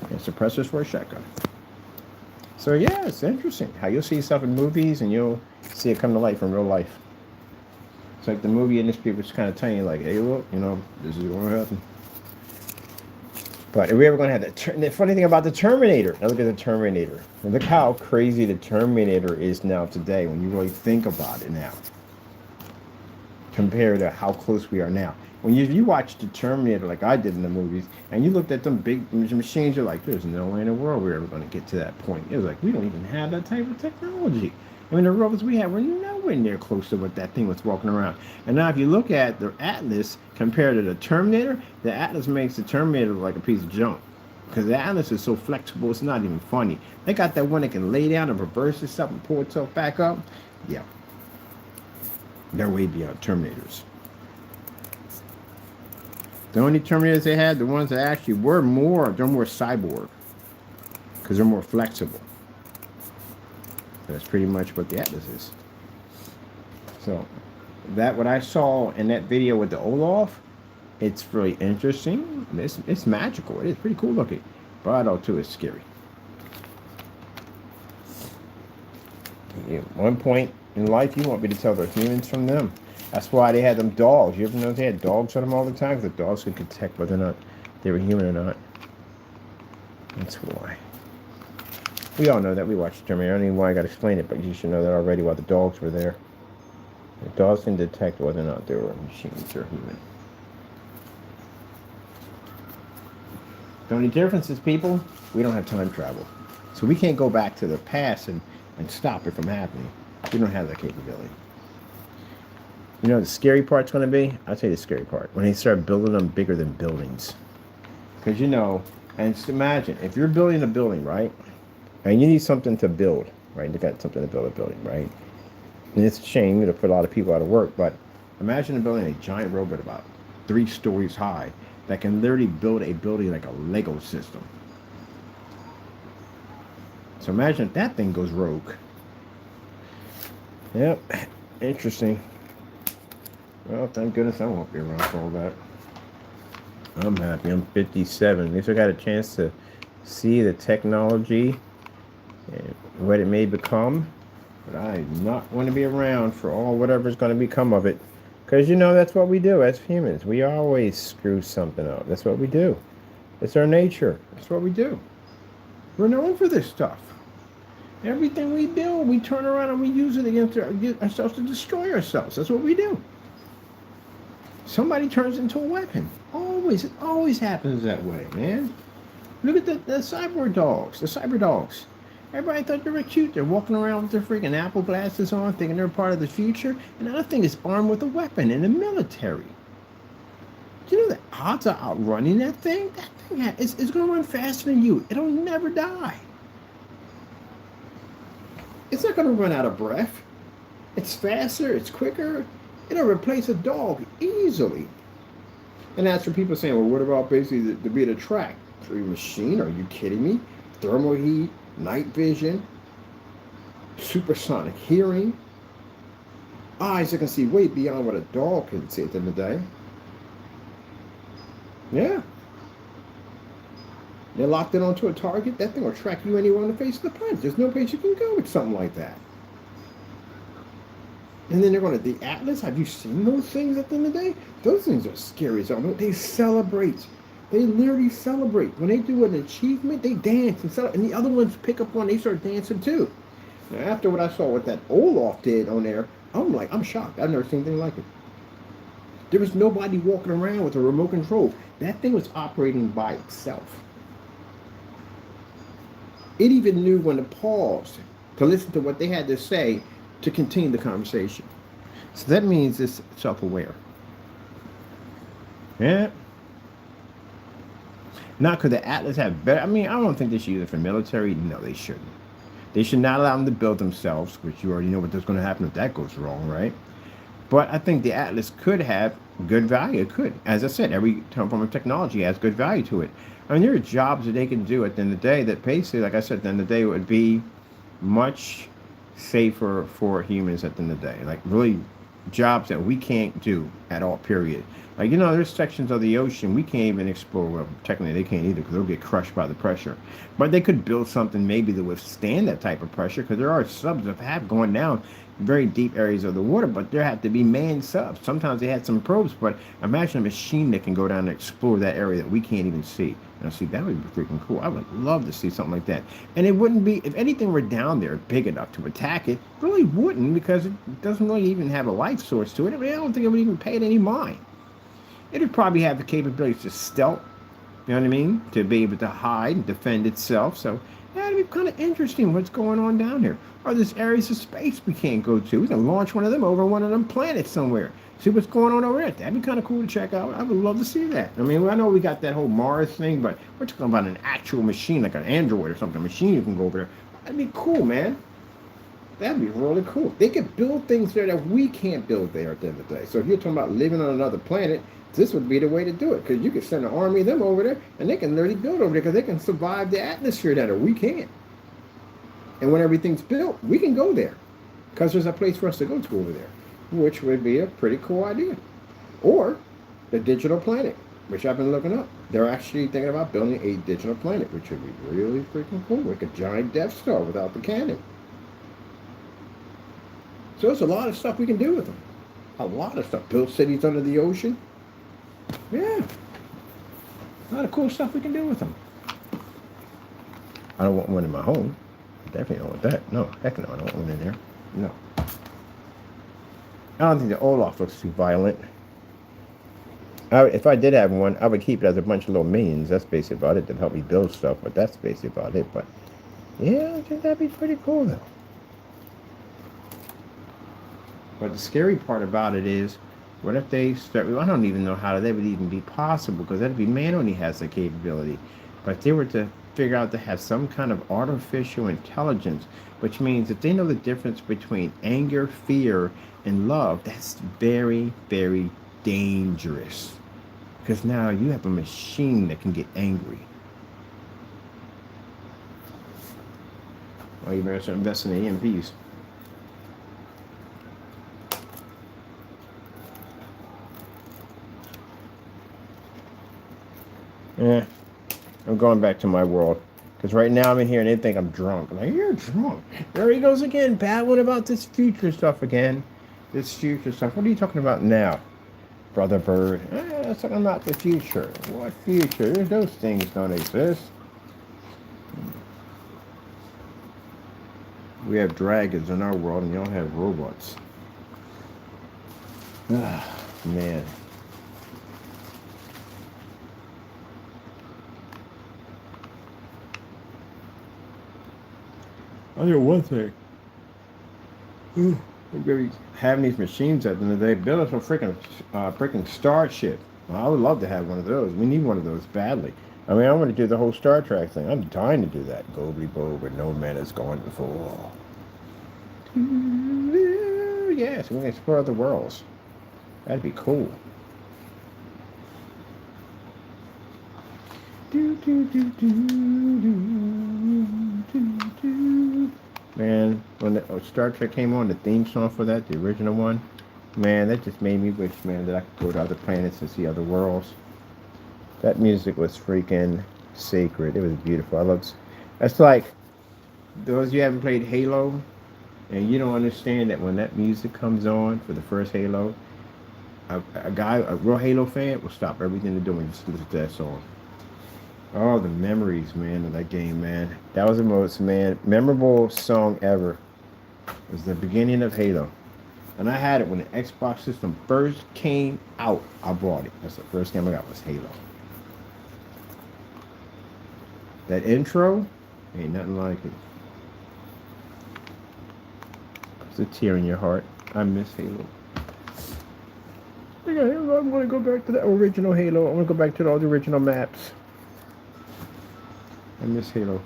And suppressors for a shotgun. So yeah, it's interesting how you'll see stuff in movies and you'll see it come to life in real life. It's like the movie industry was kind of telling you, like, hey, look, this is going to happen. But if we ever going to have the funny thing about the Terminator, now look at the Terminator. And look how crazy the Terminator is now today when you really think about it now. Compared to how close we are now. When you watch the Terminator like I did in the movies, and you looked at them big machines, you're like, there's no way in the world we're ever going to get to that point. It was like, we don't even have that type of technology. I mean, the robots we had were nowhere near close to what that thing was walking around. And now if you look at the Atlas compared to the Terminator, the Atlas makes the Terminator look like a piece of junk. Because the Atlas is so flexible, it's not even funny. They got that one that can lay down and reverse itself and pull itself back up. Yeah. They're way beyond Terminators. The only Terminators they had, the ones that actually were they're more cyborg because they're more flexible. That's pretty much what the Atlas is. So that what I saw in that video with the Olaf, it's really interesting. It's magical. It is pretty cool looking, but also it's scary. At one point in life, you want me to tell the humans from them. That's why they had them dogs. You ever know they had dogs on them all the time? Because the dogs could detect whether or not they were human or not. That's why. We all know that. We watched Terminator. I don't even know why I got to explain it, but you should know that already while the dogs were there. The dogs can detect whether or not they were machines or human. The only difference is, people, we don't have time travel. So we can't go back to the past and stop it from happening. We don't have that capability. You know what the scary part's going to be? I'll tell you the scary part. When they start building them bigger than buildings. Because, you know, and just imagine, if you're building a building, right? And you need something to build, right? You got something to build a building, right? And it's a shame to put a lot of people out of work, but imagine building a giant robot about 3 stories high that can literally build a building like a Lego system. So imagine if that thing goes rogue. Yep, interesting. Well, thank goodness I won't be around for all that. I'm happy. I'm 57. At least I got a chance to see the technology and what it may become. But I am not going to be around for all whatever's going to become of it. Because, you know, that's what we do as humans. We always screw something up. That's what we do. It's our nature. That's what we do. We're known for this stuff. Everything we build, we turn around and we use it against ourselves to destroy ourselves. That's what we do. Somebody turns into a weapon. Always. It always happens that way, man. Look at the cyber dogs. The cyber dogs. Everybody thought they were cute. They're walking around with their freaking Apple glasses on, thinking they're part of the future. And the other thing is armed with a weapon in the military. Do you know the odds of outrunning that thing? That thing is going to run faster than you. It'll never die. It's not going to run out of breath. It's faster. It's quicker. It'll replace a dog easily. And as for people saying, well, what about basically to be able to track? Through a machine? Are you kidding me? Thermal heat, night vision, supersonic hearing, eyes that can see way beyond what a dog can see at the end of the day. Yeah. They're locked in onto a target. That thing will track you anywhere on the face of the planet. There's no place you can go with something like that. And then they're going to, the Atlas, have you seen those things at the end of the day? Those things are scary as hell. They celebrate. They literally celebrate. When they do an achievement, they dance and celebrate. And the other ones pick up on, they start dancing too. Now, after what I saw what that Olaf did on there, I'm shocked. I've never seen anything like it. There was nobody walking around with a remote control. That thing was operating by itself. It even knew when to pause to listen to what they had to say to continue the conversation. So that means it's self-aware. Yeah. Now, could the Atlas have better? I mean, I don't think they should use it for military. No, they shouldn't. They should not allow them to build themselves, which you already know what's going to happen if that goes wrong, right? But I think the Atlas could have good value. It could. As I said, every form of technology has good value to it. I mean, there are jobs that they can do at the end of the day that basically, like I said, at the end of the day, it would be much safer for humans at the end of the day. Like, really jobs that we can't do at all, period. Like, you know, there's sections of the ocean we can't even explore. Well, technically they can't either because they'll get crushed by the pressure. But they could build something maybe to withstand that type of pressure, because there are subs that have gone down very deep areas of the water, but there have to be manned subs. Sometimes they had some probes, but imagine a machine that can go down and explore that area that we can't even see. Now, see, that would be freaking cool. I would love to see something like that. And it wouldn't be, if anything were down there big enough to attack it, really wouldn't, because it doesn't really even have a life source to it. I mean, I don't think it would even pay it any mind. It would probably have the capabilities to stealth, you know what I mean? To be able to hide and defend itself. So that'd be kind of interesting what's going on down here. Or there's areas of space we can't go to. We can launch one of them over one of them planets somewhere. See what's going on over there. That'd be kind of cool to check out. I would love to see that. I mean, I know we got that whole Mars thing, but we're talking about an actual machine, like an android or something. A machine you can go over there. That'd be cool, man. That'd be really cool. They could build things there that we can't build there at the end of the day. So if you're talking about living on another planet, This would be the way to do it, because you could send an army of them over there, and they can literally build over there, because they can survive the atmosphere that we can't. And when everything's built, we can go there, because there's a place for us to go to over there, which would be a pretty cool idea. Or the digital planet, which I've been looking up. They're actually thinking about building a digital planet, which would be really freaking cool, like a giant Death Star without the cannon. So there's a lot of stuff we can do with them. A lot of stuff. Build cities under the ocean. Yeah. A lot of cool stuff we can do with them. I don't want one in my home. Definitely don't want that. No, heck no, I don't want one in there. No. I don't think the Olaf looks too violent. If I did have one, I would keep it as a bunch of little minions. That's basically about it, to help me build stuff, but that's basically about it. But yeah, I think that'd be pretty cool though. But the scary part about it is, what if they start, I don't even know how that would even be possible, because that'd be, man only has the capability. But if they were to figure out to have some kind of artificial intelligence, which means if they know the difference between anger, fear, and love, that's very, very dangerous. Because now you have a machine that can get angry. Well, you better start investing in EMPs. Yeah, I'm going back to my world. Because right now I'm in here and they think I'm drunk. I'm like, you're drunk. There he goes again, babbling about this future stuff again. This future stuff. What are you talking about now, Brother Bird? I'm talking about the future. What future? Those things don't exist. We have dragons in our world and y'all have robots. Ah, man. I know one thing. We're having these machines at the end of the day build us a freaking starship. Well, I would love to have one of those. We need one of those badly. I mean, I want to do the whole Star Trek thing. I'm dying to do that. Gobbly Bo, where no man has gone before. Yes, we can explore other worlds. That'd be cool. Man, when the Star Trek came on, the theme song for that, the original one, man, that just made me wish, man, that I could go to other planets and see other worlds. That music was freaking sacred. It was beautiful. I loved. That's like those of you haven't played Halo, and you don't understand that when that music comes on for the first Halo, a real Halo fan, will stop everything they're doing just to listen to that song. Oh, the memories, man, of that game, man. That was the most, man, memorable song ever. It was the beginning of Halo. And I had it when the Xbox system first came out. I bought it. That's the first game I got was Halo. That intro, ain't nothing like it. It's a tear in your heart. I miss Halo. I'm going to go back to the original Halo. I'm going to go back to all the original maps. I miss Halo.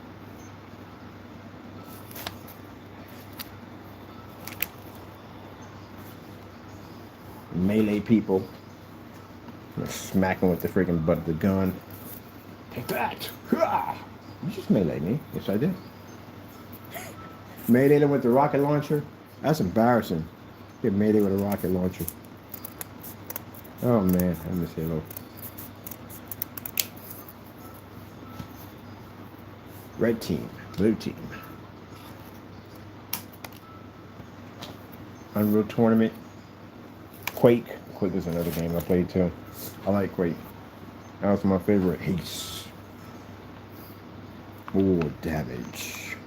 Melee people. Smacking with the freaking butt of the gun. Take that! You just melee me. Yes, I did. Melee them with the rocket launcher? That's embarrassing. Get melee with a rocket launcher. Oh man, I miss Halo. Red team, blue team. Unreal Tournament. Quake. Quake is another game I played too. I like Quake. That was my favorite. Haste. More damage.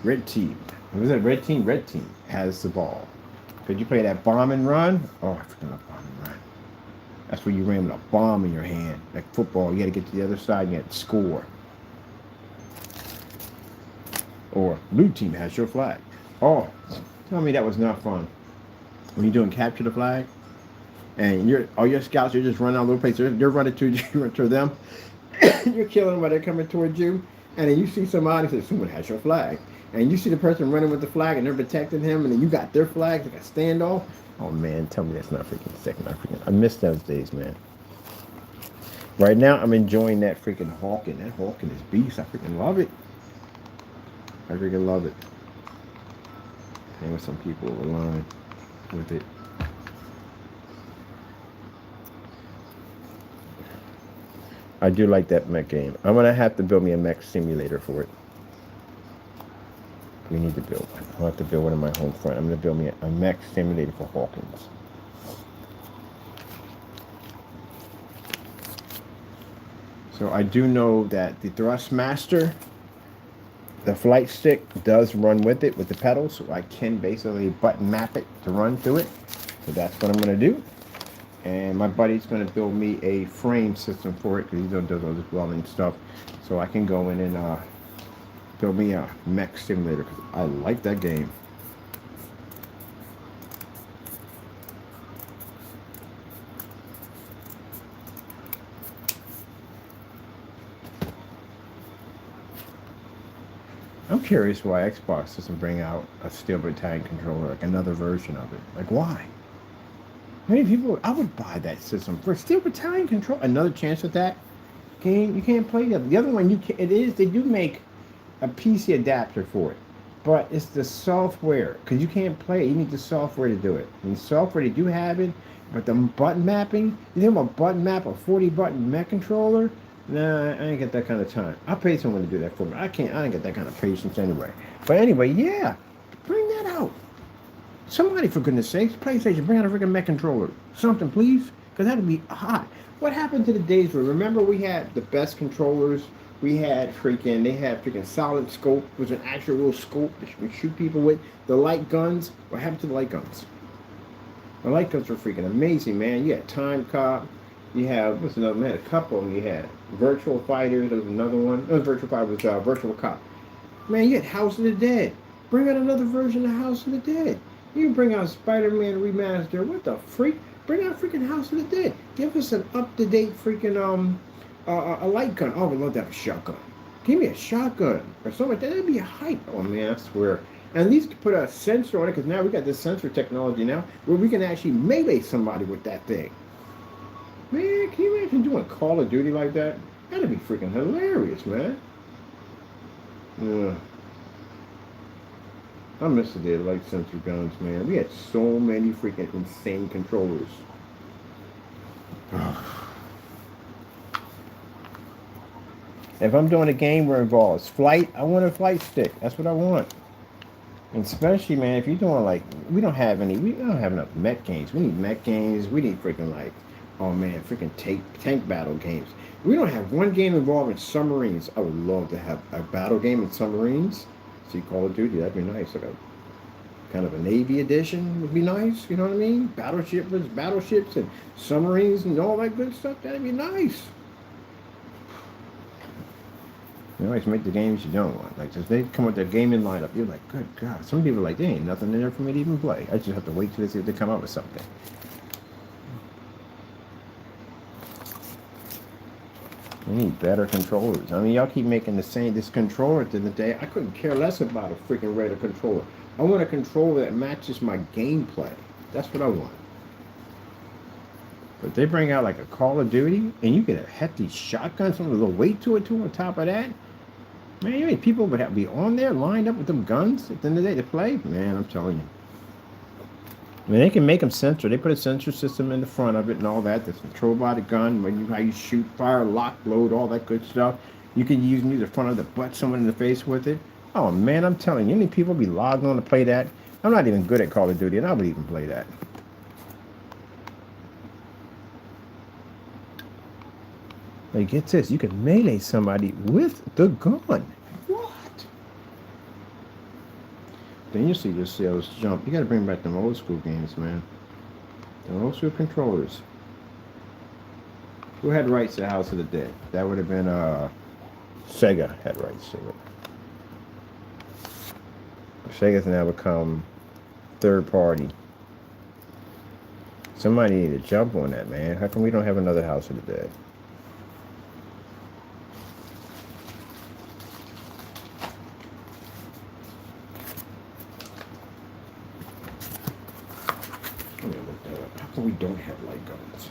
Red team. What was that? Red team? Red team has the ball. Could you play that bomb and run? Oh, I freaking love bomb and run. That's where you ran with a bomb in your hand. Like football, you got to get to the other side and you got to score. Or blue team has your flag. Oh, tell me that was not fun. When you're doing capture the flag, and all your scouts are just running all over the place. They're running to them. You're killing them while they're coming towards you. And then you see somebody say, someone has your flag. And you see the person running with the flag and they're protecting him, and then you got their flag, like a standoff. Oh man, tell me that's not freaking sick, not freaking. I miss those days, man. Right now, I'm enjoying that freaking Hawking. That Hawking is beast. I freaking love it. I freaking love it. Playing with some people alone with it. I do like that mech game. I'm gonna have to build me a mech simulator for it. We need to build one. I'll have to build one in my home front. I'm gonna build me a mech simulator for Hawkins. So I do know that the Thrustmaster, the flight stick does run with it with the pedals, so I can basically button map it to run through it. So that's what I'm gonna do. And my buddy's gonna build me a frame system for it because he does all this welding stuff. So I can go in and build me a mech simulator because I like that game. I'm curious why Xbox doesn't bring out a Steel Battalion controller, like another version of it. Like, why? Many people, I would buy that system for Steel Battalion control. Another chance with that game, you can't play that. The other one, you can. It is. They do make a PC adapter for it, but it's the software because you can't play it. You need the software to do it. And the software they do have it, but the button mapping. You think about button map a 40 button mech controller? Nah, I ain't got that kind of time. I'll pay someone to do that for me. I can't. I ain't got that kind of patience anyway. But anyway, yeah, bring that out. Somebody, for goodness sakes, PlayStation, bring out a freaking mech controller. Something, please, because that'd be hot. What happened to the days where, remember, we had the best controllers? They had freaking solid scope, which was an actual real scope that we shoot people with. The light guns, what happened to the light guns? The light guns were freaking amazing, man. You had Time Cop. You have, what's another, man, a couple of them. You had Virtual Fighter, there was another one. No, Virtual Fighter was Virtual Cop. Man, you had House of the Dead. Bring out another version of House of the Dead. You can bring out Spider-Man Remaster. What the freak? Bring out freaking House of the Dead. Give us an up-to-date freaking a light gun. Oh, we'd love to have a shotgun. Give me a shotgun or something like that. That'd be a hype. Oh man, I swear. And at least put a sensor on it, because now we got this sensor technology now where we can actually melee somebody with that thing. Man, can you imagine doing Call of Duty like that? That'd be freaking hilarious, man. Yeah. I miss the day of light sensor guns, man. We had so many freaking insane controllers. If I'm doing a game where it involves flight, I want a flight stick. That's what I want. And especially, man, if you're doing like, we don't have enough mech games. We need mech games. We need freaking like, oh man, freaking tank battle games. We don't have one game involving submarines. I would love to have a battle game in submarines. See Call of Duty, that'd be nice. Like a kind of a Navy edition would be nice. You know what I mean? Battleships and submarines and all that good stuff. That'd be nice. You always make the games you don't want. Like, if they come with their gaming lineup, you're like, good God. Some people are like, there ain't nothing in there for me to even play. I just have to wait till they see if they come up with something. We need better controllers. I mean, y'all keep making this controller at the end of the day. I couldn't care less about a freaking regular controller. I want a controller that matches my gameplay. That's what I want. But they bring out like a Call of Duty, and you get a hefty shotgun, something with a little weight to it too on top of that. Man, you mean people would have to be on there lined up with them guns at the end of the day to play? Man, I'm telling you. I mean, they can make them sensor. They put a sensor system in the front of it and all that. That's controlled by the gun, how you shoot, fire, lock, load, all that good stuff. You can use the front of the butt someone in the face with it. Oh, man, I'm telling you, any people be logged on to play that? I'm not even good at Call of Duty, and I would even play that. Like, get this, you can melee somebody with the gun. What? Then you see your sales jump. You got to bring back them old school games, man. The old school controllers. Who had rights to House of the Dead? That would have been Sega had rights to it. Sega's now become third party. Somebody need to jump on that, man. How come we don't have another House of the Dead? So we don't have light guns.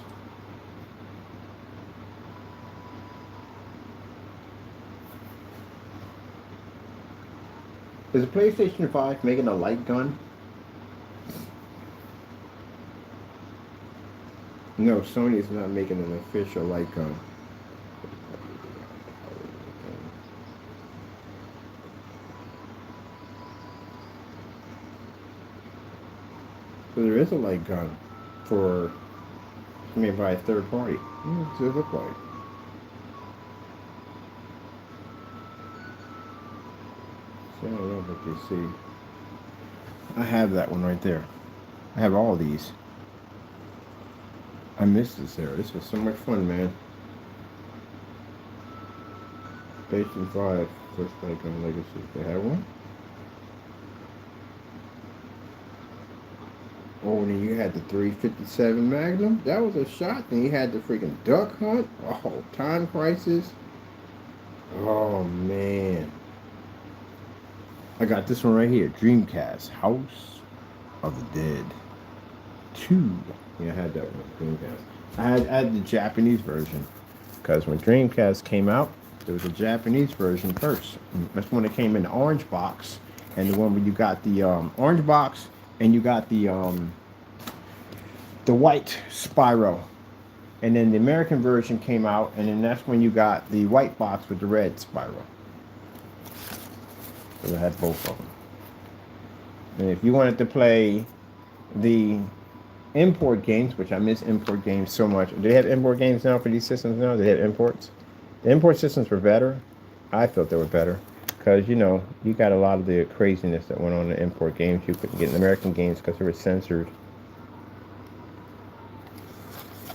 Is the PlayStation 5 making a light gun? No, Sony is not making an official light gun. So there is a light gun for made by a third party. What does it look like? So I don't know what you see. I have that one right there. I have all of these. I missed this era. This was so much fun, man. PlayStation 5, first light gun legacy. They have one? Oh, and then you had the 357 Magnum. That was a shot. Then you had the freaking Duck Hunt. Oh, Time Crisis. Oh, man. I got this one right here. Dreamcast. House of the Dead 2. Yeah, I had that one. Dreamcast. I had the Japanese version. Because when Dreamcast came out, there was a Japanese version first. That's when it came in the orange box. And the one where you got the orange box and you got the white Spyro, and then the American version came out, and then that's when you got the white box with the red Spyro. So I had both of them. And if you wanted to play the import games, which I miss import games so much. Do they have import games now for these systems now? They have imports. The import systems were better. I thought they were better. Because, you know, you got a lot of the craziness that went on in the import games you couldn't get in American games because they were censored.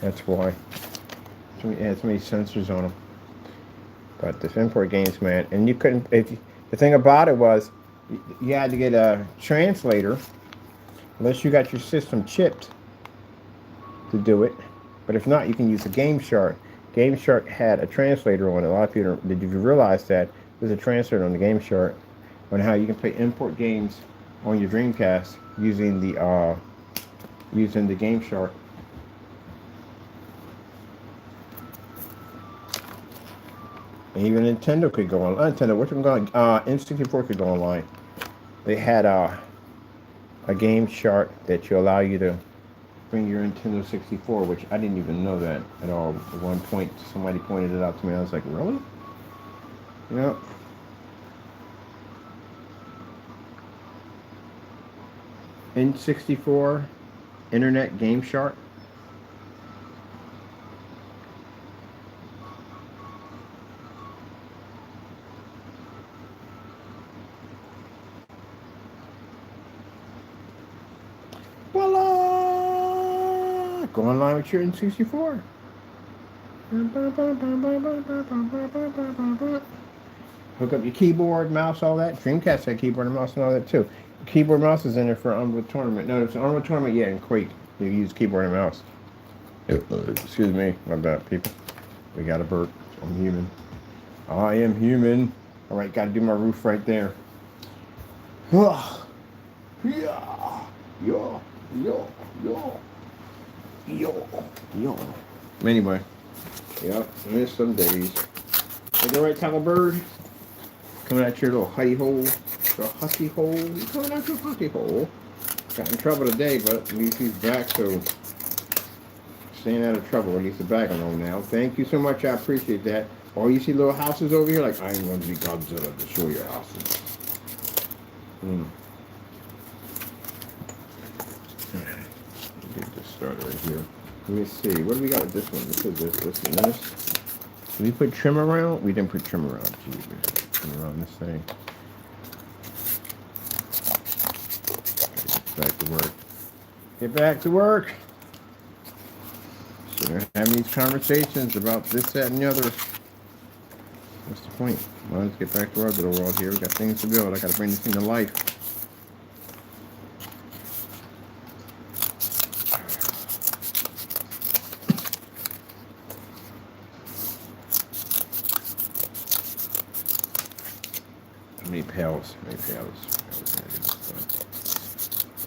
That's why. It had so many censors on them. But the import games, man, and you couldn't, the thing about it was, you had to get a translator, unless you got your system chipped to do it. But if not, you can use a Game Shark. Game Shark had a translator on it. A lot of people don't, did you realize that? There's a translator on the Game Shark on how you can play import games on your Dreamcast using the Game Shark. And even Nintendo could go online. Nintendo, what's it going? N64 could go online. They had a Game Shark that allow you to bring your Nintendo 64, which I didn't even know that at all. At one point, somebody pointed it out to me. I was like, really? Yep. N64 Internet Game Shark. Voila! Go online with your N64. Hook up your keyboard, mouse, all that. Dreamcast had keyboard and mouse and all that too. Keyboard mouse is in there for Unreal Tournament. No, it's an Unreal Tournament, yeah, in Quake. You use keyboard and mouse. Excuse me, my bad, people. We got a burp. I'm human. I am human. All right, got to do my roof right there. Yeah, yeah, yo, yo, yo, yo, yo. Anyway, yep, missed some days. Is that right, Taco Bird? Coming out your little hutty hole. Your hutty hole. You coming out your hutty hole. Got in trouble today, but at least he's back, so staying out of trouble. At least he's back alone now. Thank you so much. I appreciate that. Oh, you see little houses over here? Like, I ain't going to be Godzilla to show your houses. Get this started right here. Let me see. What do we got with this one? This is this, and this. Did we put trim around? We didn't put trim around. Jeez, trim around this thing. Get back to work. Get back to work. So we're having these conversations about this, that, and the other. What's the point? Well, let's get back to our little world here. We got things to build. I got to bring this thing to life. Many pails.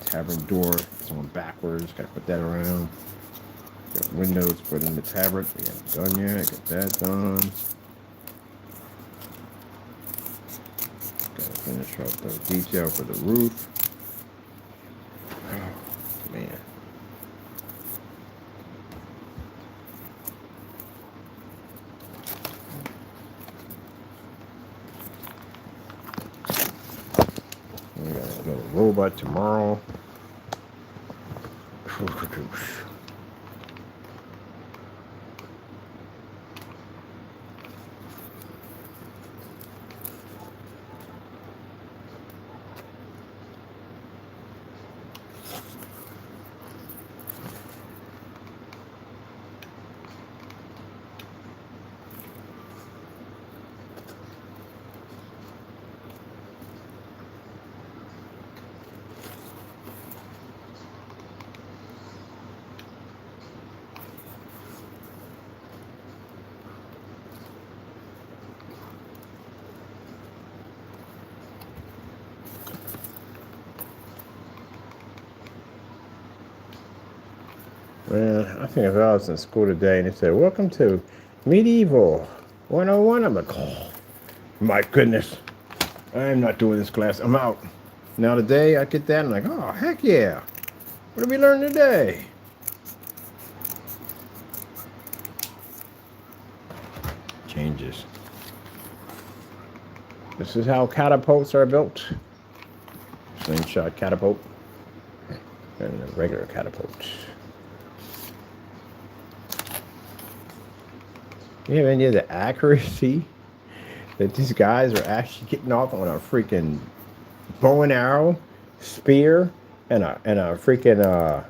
Tavern door. It's on backwards. Got to put that around. Got windows put in the tablet. We haven't done yet. Got that done. Gotta finish off the detail for the roof. Oh, man. We got another robot tomorrow. Well, I think if I was in school today and they said, "Welcome to Medieval 101," I'm like, oh, my goodness. I'm not doing this class. I'm out. Now today I get that and I'm like, oh, heck yeah. What did we learn today? Changes. This is how catapults are built. Slingshot catapult and a regular catapult. You have any of the accuracy that these guys are actually getting off on a freaking bow and arrow, spear, and a freaking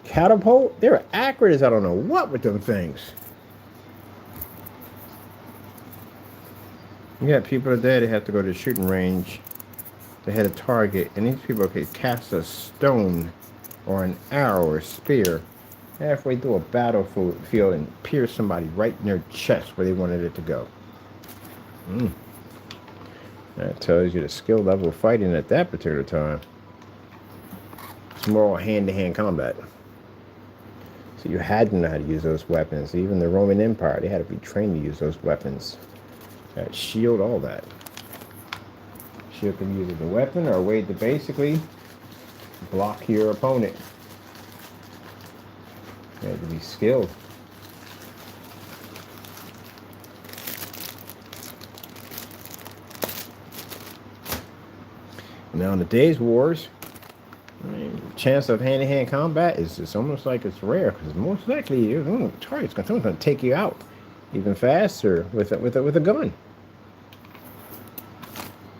catapult? They're accurate as I don't know what with them things. You got people today that have to go to the shooting range to hit a target, and these people could cast a stone or an arrow or spear halfway through a battlefield and pierce somebody right in their chest where they wanted it to go. That tells you the skill level of fighting at that particular time. It's more hand-to-hand combat. So you had to know how to use those weapons. Even the Roman Empire, they had to be trained to use those weapons. That shield, all that. Shield can use it as a weapon or a way to basically block your opponent. You have to be skilled. Now in today's wars, chance of hand-to-hand combat is just almost like it's rare because most likely someone's going to take you out even faster with a gun.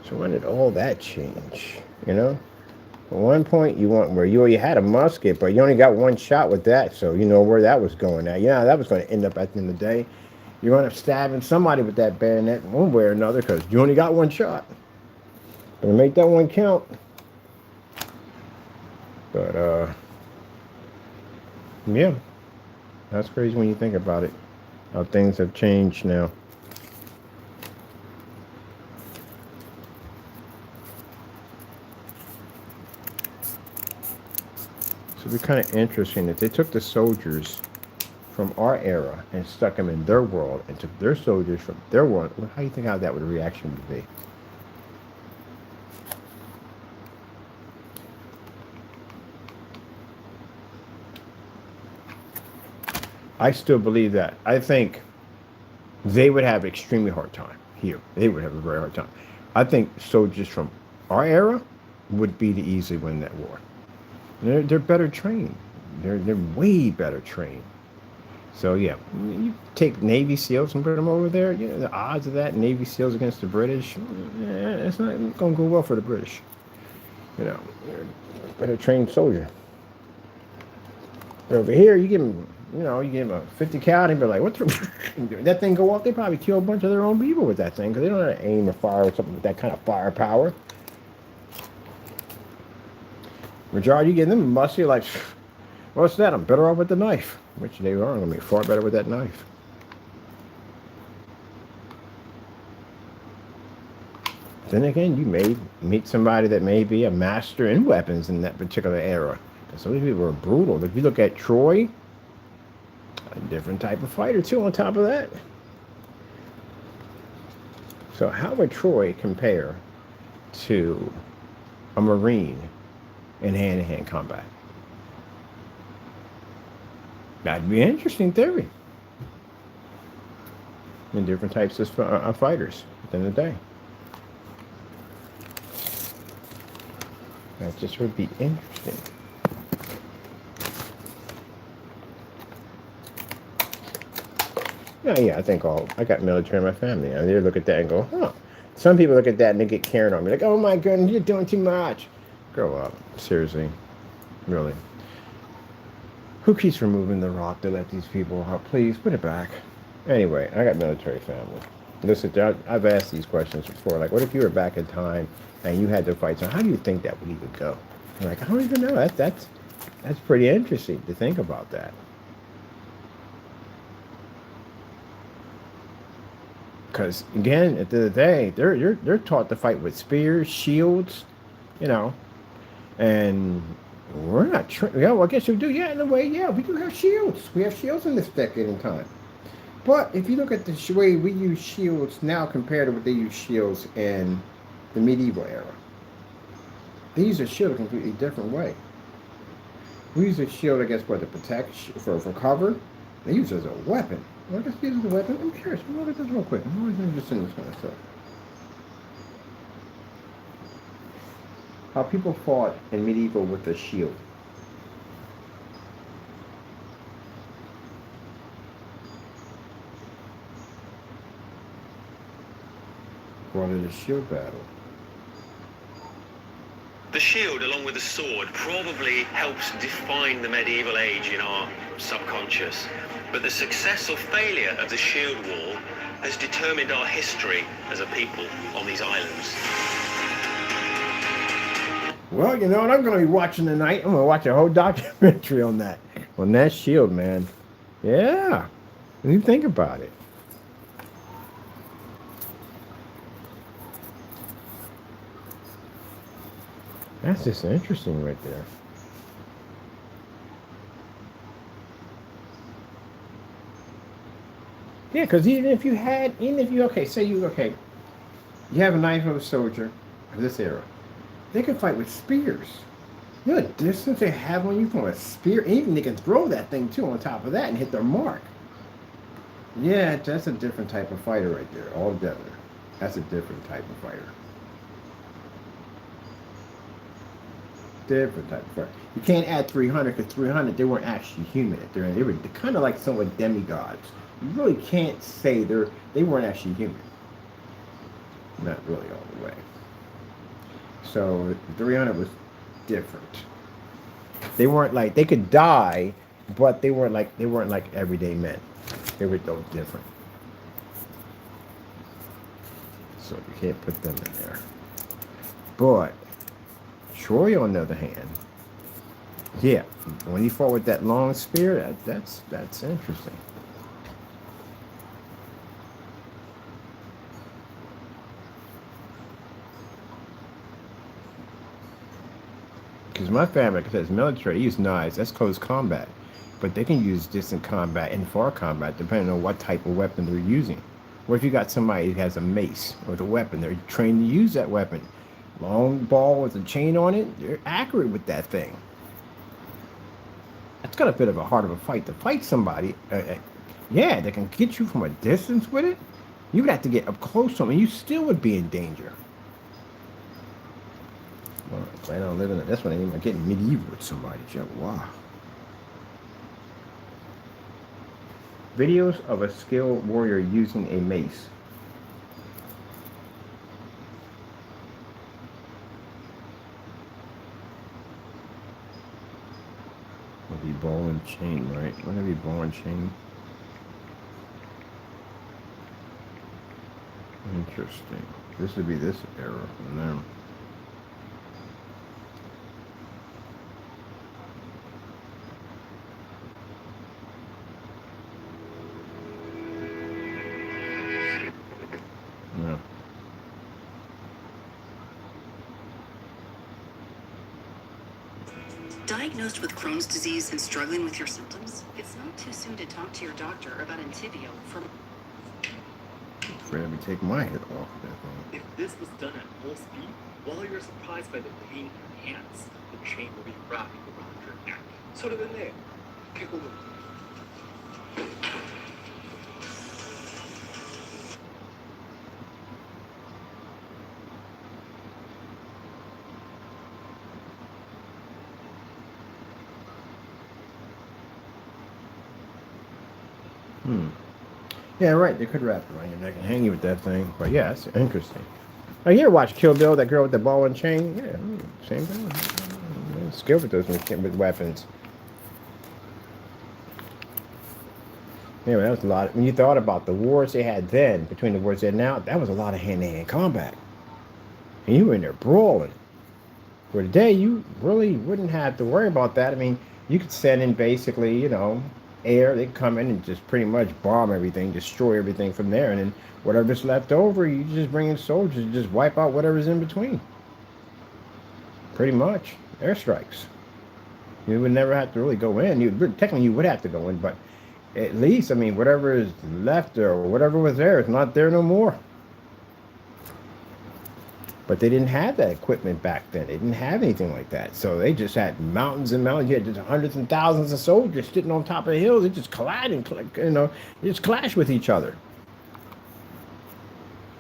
So when did all that change? You know, at one point you had a musket, but you only got one shot with that, so you know where that was going at. Yeah, that was going to end up at the end of the day. You're going to stabbing somebody with that bayonet one way or another because you only got one shot. Gonna make that one count. But yeah, that's crazy when you think about it. How things have changed now. So it'd be kind of interesting that they took the soldiers from our era and stuck them in their world and took their soldiers from their world. How do you think how that would reaction would be? I still believe that. I think they would have extremely hard time here. They would have a very hard time. I think soldiers from our era would be to easily win that war. They're better trained. They're way better trained. So yeah, you take Navy SEALs and put them over there. You know the odds of that Navy SEALs against the British. It's not going to go well for the British. You know, they're a better trained soldier. But over here, you give them. You know, you give them a 50 cal and be like, what's that thing go off? They probably kill a bunch of their own people with that thing because they don't know how to aim or fire or something with that kind of firepower. Majority, you give them a muscle, like, what's that? I'm better off with the knife, which they are going to be far better with that knife. Then again, you may meet somebody that may be a master in weapons in that particular era. Because some of these people are brutal. If you look at Troy, A different type of fighter too on top of that. So how would Troy compare to a Marine in hand-to-hand combat? That'd be an interesting theory. And different types of fighters at the end of the day. That just would be interesting. Yeah, I think I got military in my family. And they look at that and go, huh. Some people look at that and they get carried on me. Like, oh my goodness, you're doing too much. Grow up. Seriously. Really. Who keeps removing the rock to let these people out? Please, put it back. Anyway, I got military family. Listen, I've asked these questions before. Like, what if you were back in time and you had to fight? So how do you think that would even go? I'm like, I don't even know. That's pretty interesting to think about that. Because again, at the end of the day, they're taught to fight with spears, shields, you know, and we're not. Yeah, well, I guess we do. Yeah, in a way, yeah, we do have shields. We have shields in this decade in time. But if you look at the way we use shields now compared to what they use shields in the medieval era, they use a shield a completely different way. We use a shield, I guess, for to protect, for cover. They use it as a weapon. Well, I guess use it as a weapon. I'm curious. Look at this real quick. I'm always interested in this kind of stuff. How people fought in medieval with a shield. What is a shield battle? The shield, along with the sword, probably helps define the medieval age in our subconscious. But the success or failure of the shield wall has determined our history as a people on these islands. Well, you know what I'm going to be watching tonight? I'm going to watch a whole documentary on that shield, man. Yeah, when you think about it. That's just interesting right there. Yeah, because even if you, say you have a knife of a soldier of this era, they can fight with spears. You know the distance they have on you from a spear? Even they can throw that thing too on top of that and hit their mark. Yeah, that's a different type of fighter right there, altogether. That's a different type of fighter. Different type of fighter. You can't add 300 because 300, they weren't actually human. They were kind of like somewhat demigods. You really can't say they weren't actually human. Not really all the way. So 300 was different. They weren't like they could die, but they weren't like everyday men. They were though different. So you can't put them in there. But Troy, on the other hand, yeah, when he fought with that long spear, that's interesting. Because my family, because it's military, they use knives. That's close combat. But they can use distant combat and far combat depending on what type of weapon they're using. Or if you got somebody who has a mace or a weapon, they're trained to use that weapon. Long ball with a chain on it, they're accurate with that thing. That's got a bit of a heart of a fight to fight somebody. Yeah, they can get you from a distance with it. You would have to get up close to them, and you still would be in danger. Well, I plan on living it. That's when I'm getting medieval with somebody. Wow. Videos of a skilled warrior using a mace. Would be ball and chain, right? Wouldn't it be ball and chain? Interesting. This would be this era from them. Yeah. Diagnosed with Crohn's disease and struggling with your symptoms? It's not too soon to talk to your doctor about Entyvio from... Let me take my head off that thing. If this was done at full speed, while you're surprised by the pain in your hands, the chain will be wrapping around your neck. それでね、結構 Yeah, right. They could wrap it around your neck and hang you with that thing. But yeah, that's interesting. Oh, you ever watch Kill Bill, that girl with the ball and chain? Yeah, same thing. Skilled with those with weapons. Anyway, that was a lot. When you thought about the wars they had then, between the wars they had now, that was a lot of hand-to-hand combat. And you were in there brawling. Where today, you really wouldn't have to worry about that. I mean, you could send in basically, air. They come in and just pretty much bomb everything, destroy everything from there. And then whatever's left over, you just bring in soldiers and just wipe out whatever's in between. Pretty much. Airstrikes. You would never have to really go in. Technically, you would have to go in, but at least, I mean, whatever is left there or whatever was there is not there no more. But they didn't have that equipment back then. They didn't have anything like that. So they just had mountains and mountains. You had just hundreds and thousands of soldiers sitting on top of the hills. They just collide and, they just clash with each other.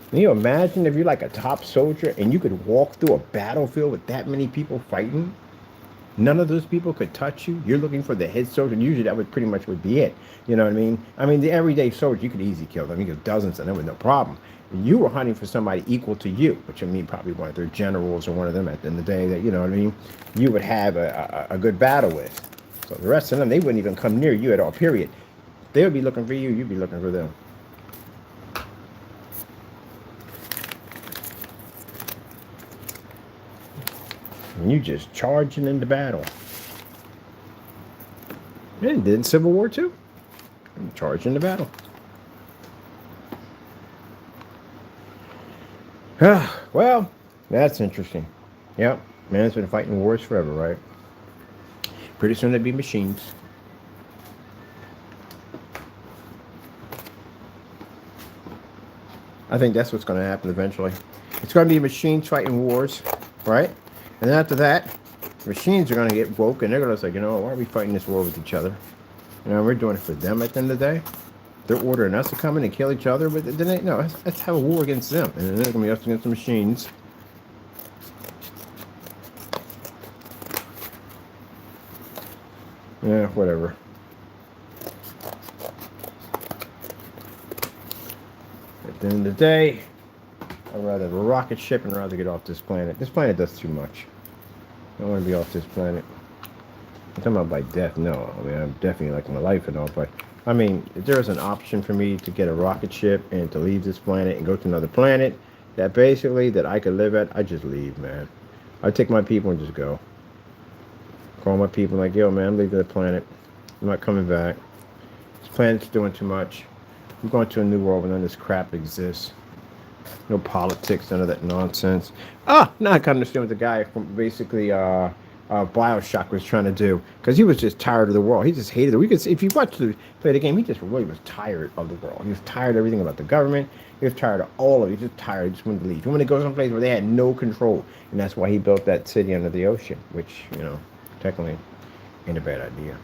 Can you imagine if you're like a top soldier and you could walk through a battlefield with that many people fighting? None of those people could touch you. You're looking for the head soldier. And usually that would pretty much would be it. You know what I mean? I mean, the everyday soldier, you could easily kill them. You could dozens of them with no problem. You were hunting for somebody equal to you, which I mean probably one of their generals or one of them at the end of the day that, you know what I mean, you would have a good battle with. So the rest of them, they wouldn't even come near you at all, period. They would be looking for you, you'd be looking for them. And you just charging into battle. And did in Civil War too. Charging into battle. Well, that's interesting. Yep, man's been fighting wars forever, right? Pretty soon there'll be machines. I think that's what's going to happen eventually. It's going to be machines fighting wars, right? And then after that, machines are going to get woke and they're going to say, why are we fighting this war with each other? We're doing it for them at the end of the day. They're ordering us to come in and kill each other, but then let's have a war against them, and then they're gonna be us against the machines. Yeah, whatever. At the end of the day, I'd rather have a rocket ship and rather get off this planet. This planet does too much. I don't want to be off this planet. I'm talking about by death, no. I mean, I'm definitely like my life and all, but I mean, if there was an option for me to get a rocket ship and to leave this planet and go to another planet that I could live at, I'd just leave, man. I'd take my people and just go. Call my people like, yo, man, I'm leaving the planet. I'm not coming back. This planet's doing too much. I'm going to a new world where none of this crap exists. No politics, none of that nonsense. Now I can understand what the guy from basically Bioshock was trying to do, because he was just tired of the world. He just hated it. If you watch play the game, he just really was tired of the world. He was tired of everything about the government. He was tired of all of it. He was just tired. He just wanted to leave. He wanted to go someplace where they had no control, and that's why he built that city under the ocean, which technically ain't a bad idea.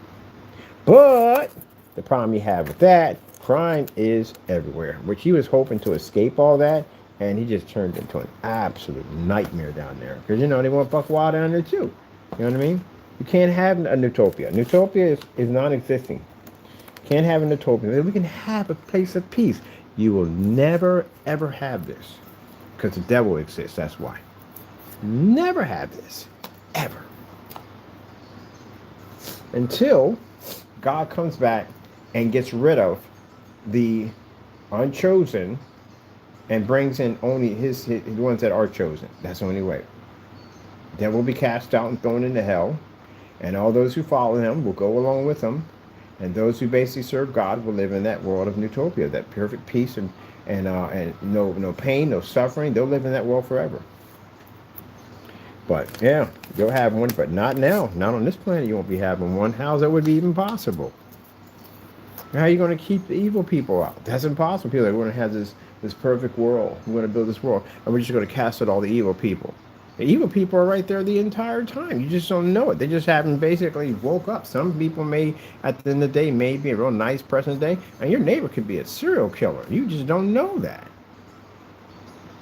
But the problem you have with that, crime is everywhere, which he was hoping to escape all that, and he just turned into an absolute nightmare down there, because they want buck wild down there too. You know what I mean? You can't have a Newtopia. Newtopia is non-existing. Can't have a Newtopia. We can have a place of peace. You will never, ever have this. Because the devil exists, that's why. Never have this. Ever. Until God comes back and gets rid of the unchosen and brings in only his the ones that are chosen. That's the only way. Then will be cast out and thrown into hell, and all those who follow him will go along with him, and those who basically serve God will live in that world of Newtopia, that perfect peace and no pain, no suffering. They'll live in that world forever. But yeah, you'll have one, but not now. Not on this planet. You won't be having one. How's that would be even possible? How are you going to keep the evil people out? That's impossible. People are going to have this perfect world. We're going to build this world, and we're just going to cast out all the evil people. The evil people are right there the entire time. You just don't know it. They just haven't basically woke up. Some people may, at the end of the day, may be a real nice person today, and your neighbor could be a serial killer. You just don't know that.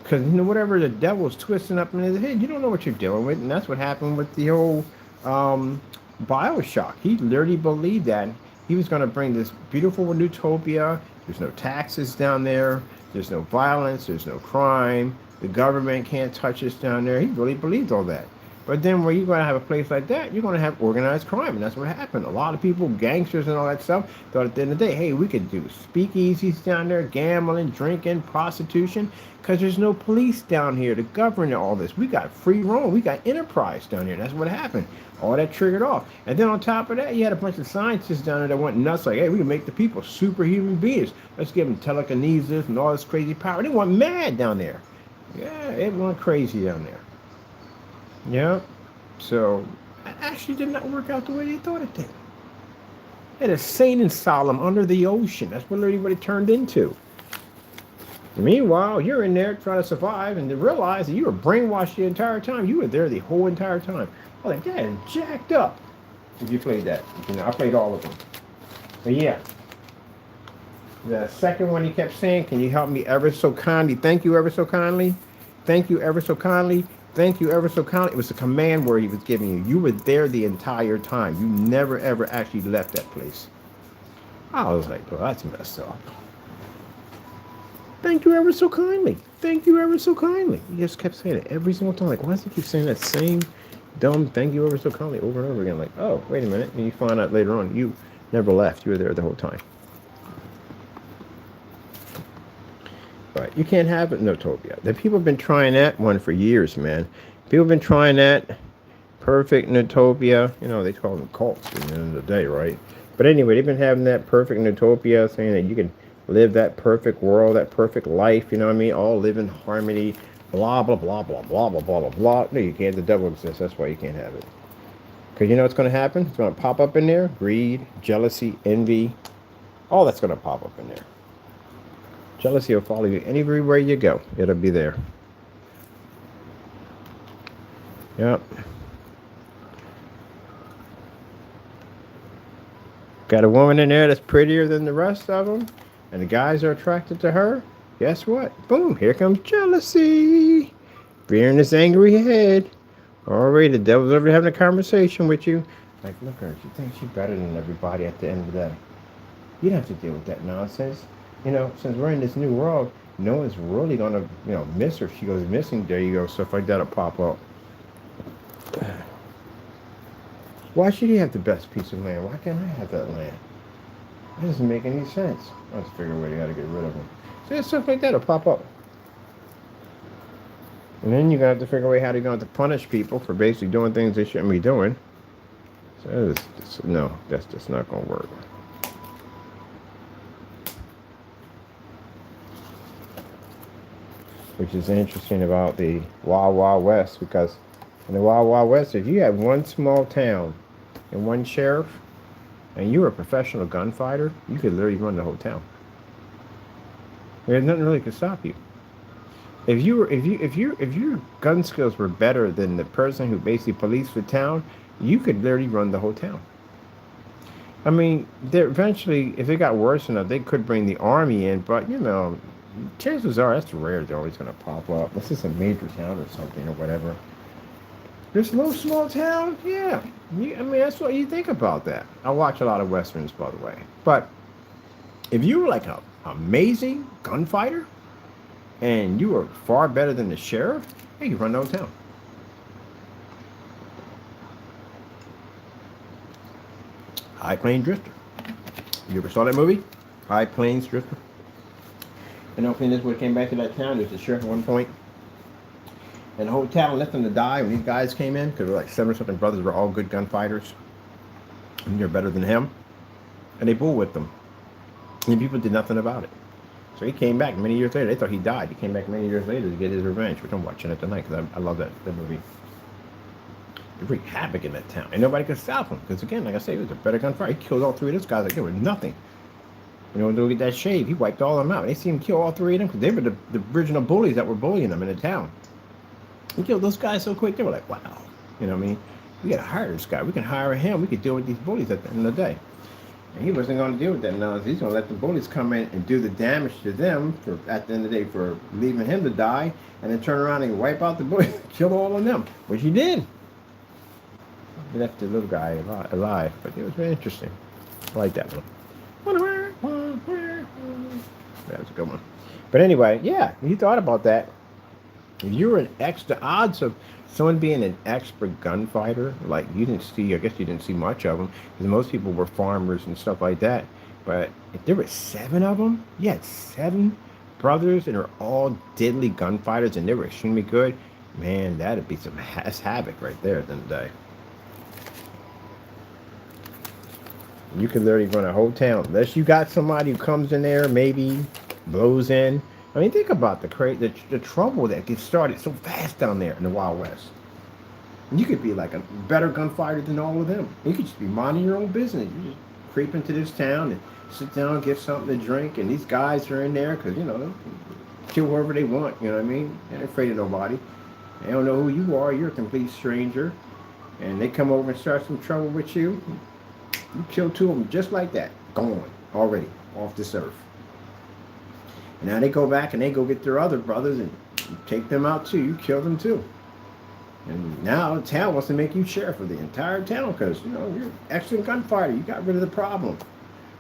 Because whatever the devil's twisting up in his head, you don't know what you're dealing with, and that's what happened with the whole Bioshock. He literally believed that he was going to bring this beautiful utopia. There's no taxes down there. There's no violence. There's no crime. The government can't touch us down there. He really believed all that. But then where you're going to have a place like that, you're going to have organized crime. And that's what happened. A lot of people, gangsters and all that stuff, thought at the end of the day, hey, we could do speakeasies down there, gambling, drinking, prostitution, because there's no police down here to govern all this. We got free roam. We got enterprise down here. That's what happened. All that triggered off. And then on top of that, you had a bunch of scientists down there that went nuts like, hey, we can make the people superhuman beings. Let's give them telekinesis and all this crazy power. They went mad down there. Yeah, it went crazy down there. Yeah, so it actually did not work out the way they thought it did. They had a sane asylum under the ocean. That's what literally what it turned into. Meanwhile, you're in there trying to survive and to realize that you were brainwashed the entire time. You were there the whole entire time. I was like, that is jacked up. If you played that, I played all of them. But yeah, the second one he kept saying, can you help me ever so kindly? Thank you ever so kindly. Thank you ever so kindly. Thank you ever so kindly. It was a command word he was giving you. You were there the entire time. You never ever actually left that place. I was like, bro, that's messed up. Thank you ever so kindly. Thank you ever so kindly. He just kept saying it every single time. Like, why does he keep saying that same dumb thank you ever so kindly over and over again? Like, oh, wait a minute. And you find out later on, you never left. You were there the whole time. But you can't have it in Utopia. The people have been trying that one for years, man. People have been trying that perfect Utopia. You know, they call them cults at the end of the day, right? But anyway, they've been having that perfect Utopia, saying that you can live that perfect world, that perfect life, you know what I mean? All live in harmony, blah, blah, blah, blah, blah, blah, blah, blah, blah. No, you can't. The devil exists. That's why you can't have it. Because you know what's going to happen? It's going to pop up in there. Greed, jealousy, envy. All that's going to pop up in there. Jealousy will follow you anywhere you go. It'll be there. Yep. Got a woman in there that's prettier than the rest of them, and the guys are attracted to her. Guess what? Boom, here comes jealousy. Rearing this angry head. Alright, the devil's over having a conversation with you. Like, look at her. She thinks she's better than everybody at the end of the day. You don't have to deal with that nonsense. You know, since we're in this new world, no one's really going to, miss her. If she goes missing, there you go. Stuff like that will pop up. Why should he have the best piece of land? Why can't I have that land? That doesn't make any sense. I just figure a way to get rid of him. So stuff like that will pop up. And then you're going to have to figure a way how you're going to punish people for basically doing things they shouldn't be doing. So no, that's just not going to work. Which is interesting about the Wild Wild West, because in the Wild Wild West, if you have one small town and one sheriff, and you're a professional gunfighter, you could literally run the whole town. There's nothing really can stop you. If your gun skills were better than the person who basically policed the town, you could literally run the whole town. I mean, eventually, if it got worse enough, they could bring the army in, but chances are that's rare. They're always going to pop up. This is a major town or something or whatever. This little small town, yeah. That's what you think about that. I watch a lot of westerns, by the way. But if you were like an amazing gunfighter and you were far better than the sheriff, hey, you run the whole town. High Plains Drifter. You ever saw that movie? High Plains Drifter. And hopefully this would came back to that town. There's a sheriff at one point. And the whole town left them to die when these guys came in, because there were like 7 or something brothers were all good gunfighters. And they're better than him. And they bull with them. And people did nothing about it. So he came back many years later. They thought he died. He came back many years later to get his revenge, which I'm watching it tonight because I love that movie. He wreaked havoc in that town, and nobody could stop him. Because again, like I said, he was a better gunfighter. He killed all three of those guys like they were nothing. You know, look at that shave. He wiped all of them out. They see him kill all three of them because they were the original bullies that were bullying them in the town. He killed those guys so quick. They were like, wow. You know what I mean? We got to hire this guy. We can hire him. We could deal with these bullies at the end of the day. And he wasn't going to deal with that nonsense. He's going to let the bullies come in and do the damage to them for at the end of the day for leaving him to die, and then turn around and wipe out the bullies, kill all of them, which he did. He left the little guy alive, but it was very interesting. I like that one. That was a good one. But anyway, yeah, he thought about that. If you were the odds of someone being an expert gunfighter, like I guess you didn't see much of them, because most people were farmers and stuff like that. But if there were 7 of them, you had 7 brothers, and they're all deadly gunfighters, and they were extremely good, man, that'd be some havoc right there at the end of the day. You could literally run a whole town, unless you got somebody who comes in there, maybe blows in. I mean, think about the trouble that gets started so fast down there in the Wild West. You could be like a better gunfighter than all of them. You could just be minding your own business. You just creep into this town and sit down and get something to drink, and these guys are in there because, you know, kill whoever they want, you know what I mean? They ain't afraid of nobody. They don't know who you are. You're a complete stranger. And they come over and start some trouble with you. You kill 2 of them just like that. Gone. Already. Off this earth. And now they go back and they go get their other brothers and take them out too. You kill them too. And now the town wants to make you sheriff of the entire town because, you know, you're an excellent gunfighter. You got rid of the problem.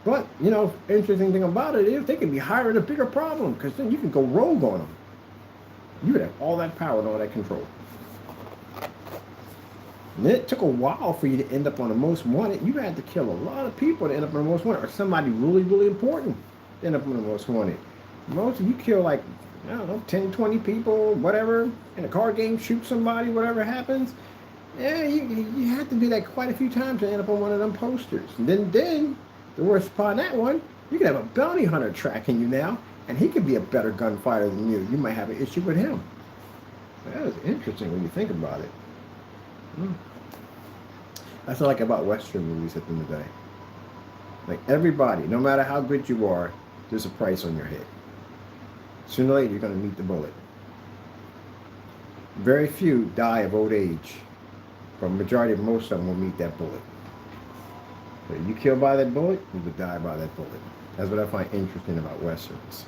But, you know, interesting thing about it is they can be hiring a bigger problem because then you can go rogue on them. You would have all that power and all that control. And it took a while for you to end up on the most wanted. You had to kill a lot of people to end up on the most wanted, or somebody really, really important to end up on the most wanted. Most of you kill like, I don't know, 10, 20 people, whatever, in a card game, shoot somebody, whatever happens. Yeah, you have to do that quite a few times to end up on one of them posters. And then the worst part of that one, you could have a bounty hunter tracking you now, and he could be a better gunfighter than you. You might have an issue with him. That is interesting when you think about it. That's what I like about Western movies at the end of the day. Like everybody, no matter how good you are, there's a price on your head. Sooner or later, you're going to meet the bullet. Very few die of old age, but majority of most of them will meet that bullet. But if you kill by that bullet, you will die by that bullet. That's what I find interesting about Westerns.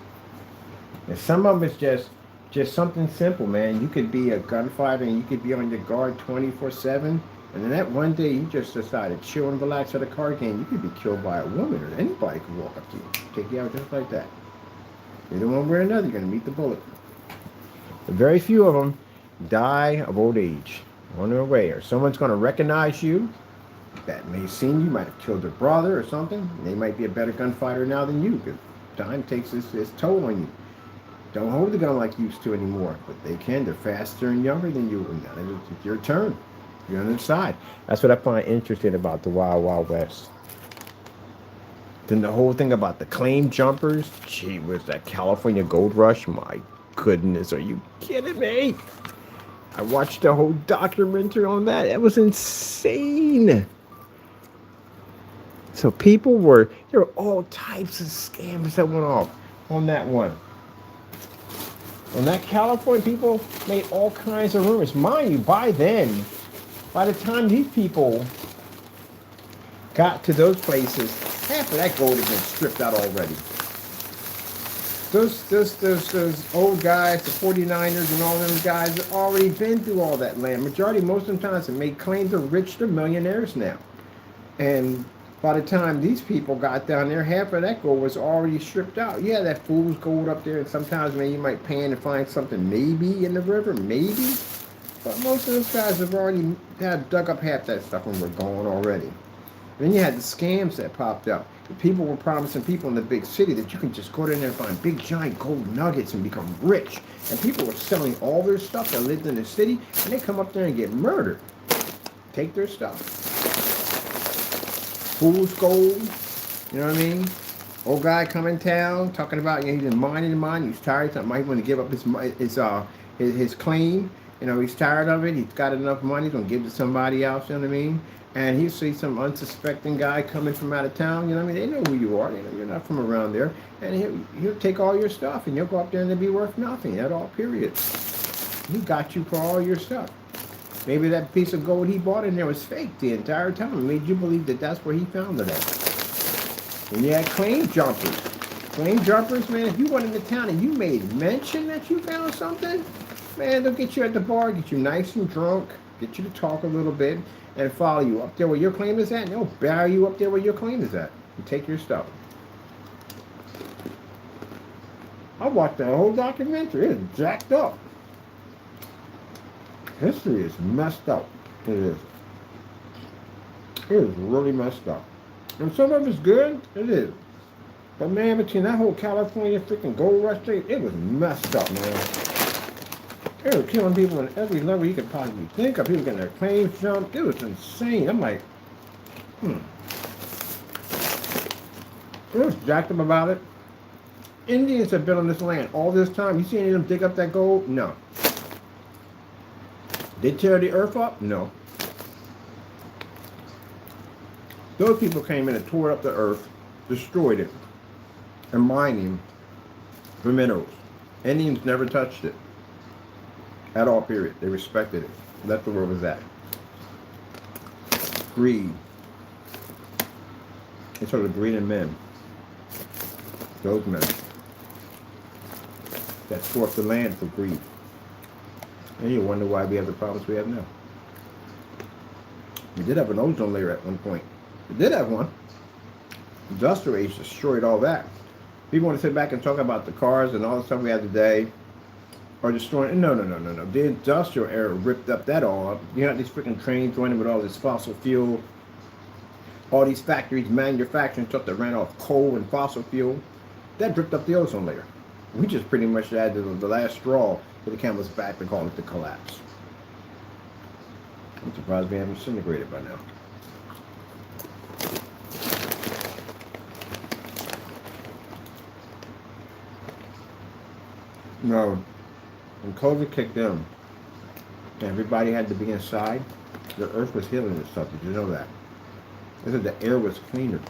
And some of them is just something simple, man. You could be a gunfighter and you could be on your guard 24/7, and then that one day you just decide to chill and relax at a card game. You could be killed by a woman, or anybody could walk up to you, take you out just like that. Either one way or another, you're going to meet the bullet. But very few of them die of old age, on their way, or someone's going to recognize you that may have seen you, might have killed their brother or something. They might be a better gunfighter now than you, because time takes its toll on you. Don't hold the gun like you used to anymore, but they can. They're faster and younger than you, and now it's your turn. You're on the side. That's what I find interesting about the Wild Wild West. Then the whole thing about the claim jumpers, gee whiz, that California gold rush, my goodness, are you kidding me? I watched the whole documentary on that. It was insane. So there were all types of scams that went off on that one. On that California, people made all kinds of rumors. Mind you, by the time these people got to those places, half of that gold had been stripped out already. Those old guys, the 49ers and all them guys have already been through all that land. Majority, most of the times, have made claims they're rich, they're millionaires now. And by the time these people got down there, half of that gold was already stripped out. Yeah, that fool's gold up there, and sometimes maybe you might pan and find something maybe in the river, maybe. But most of those guys have already dug up half that stuff and were gone already. Then you had the scams that popped up. The people were promising people in the big city that you can just go in there and find big giant gold nuggets and become rich. And people were selling all their stuff that lived in the city, and they come up there and get murdered. Take their stuff. Fool's gold, you know what I mean? Old guy come in town talking about, he's been mining and mining. He's tired. He might want to give up his claim. You know, he's tired of it. He's got enough money. He's going to give it to somebody else, you know what I mean? And he'll see some unsuspecting guy coming from out of town, you know what I mean? They know who you are. You know, you're not from around there. And he'll take all your stuff, and you'll go up there and it'll be worth nothing at all, period. He got you for all your stuff. Maybe that piece of gold he bought in there was fake the entire time. It made you believe that that's where he found it at. And you had claim jumpers. Claim jumpers, man, if you went into town and you made mention that you found something, man, they'll get you at the bar, get you nice and drunk, get you to talk a little bit, and follow you up there where your claim is at, and they'll bury you up there where your claim is at and take your stuff. I watched that whole documentary. It's jacked up. History is messed up. It is. It is really messed up. And some of it's good. It is. But man, between that whole California freaking gold rush thing, it was messed up, man. They were killing people on every level you could possibly think of. People getting their claims jumped. It was insane. I'm like, It was jacked up about it. Indians have been on this land all this time. You see any of them dig up that gold? No. They tear the earth up? No. Those people came in and tore up the earth, destroyed it, and mining for minerals. Indians never touched it. At all, period. They respected it. That's where it was at. Greed. It's sort of greed in men. Those men that tore up the land for greed. And you wonder why we have the problems we have now. We did have an ozone layer at one point. We did have one. The industrial age destroyed all that. People want to sit back and talk about the cars and all the stuff we have today are destroying. No. The industrial era ripped up that all up. You got these freaking trains running with all this fossil fuel. All these factories manufacturing stuff that ran off coal and fossil fuel. That ripped up the ozone layer. We just pretty much had the last straw for the camel's back to call it the collapse. I'm surprised we haven't disintegrated by now. No, when COVID kicked in, everybody had to be inside. The earth was healing itself. Did you know that? They said the air was cleaner.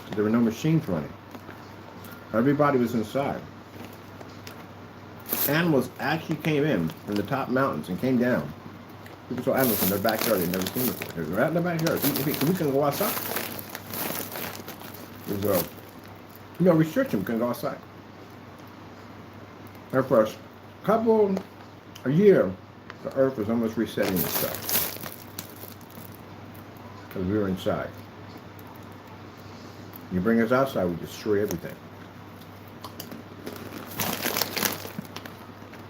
So there were no machines running. Everybody was inside. Animals actually came in from the top mountains and came down. People saw animals in their backyard they'd never seen before. They were right in their backyard. We couldn't go outside. There was no restriction. We couldn't go outside. And for a year, the earth was almost resetting itself. Because we were inside. You bring us outside, we destroy everything.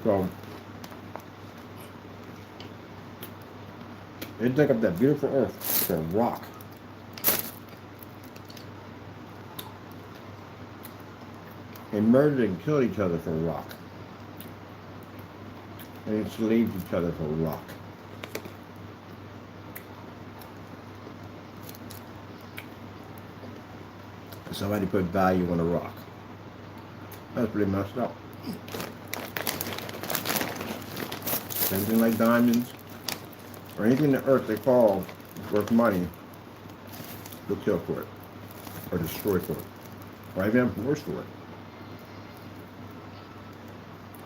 So, they dug up that beautiful earth for a rock. They murdered and killed each other for a rock. They enslaved each other for a rock. Somebody put value on a rock. That's pretty messed up. Anything like diamonds or anything the earth they call worth money, they'll kill for it or destroy for it or even have worse for it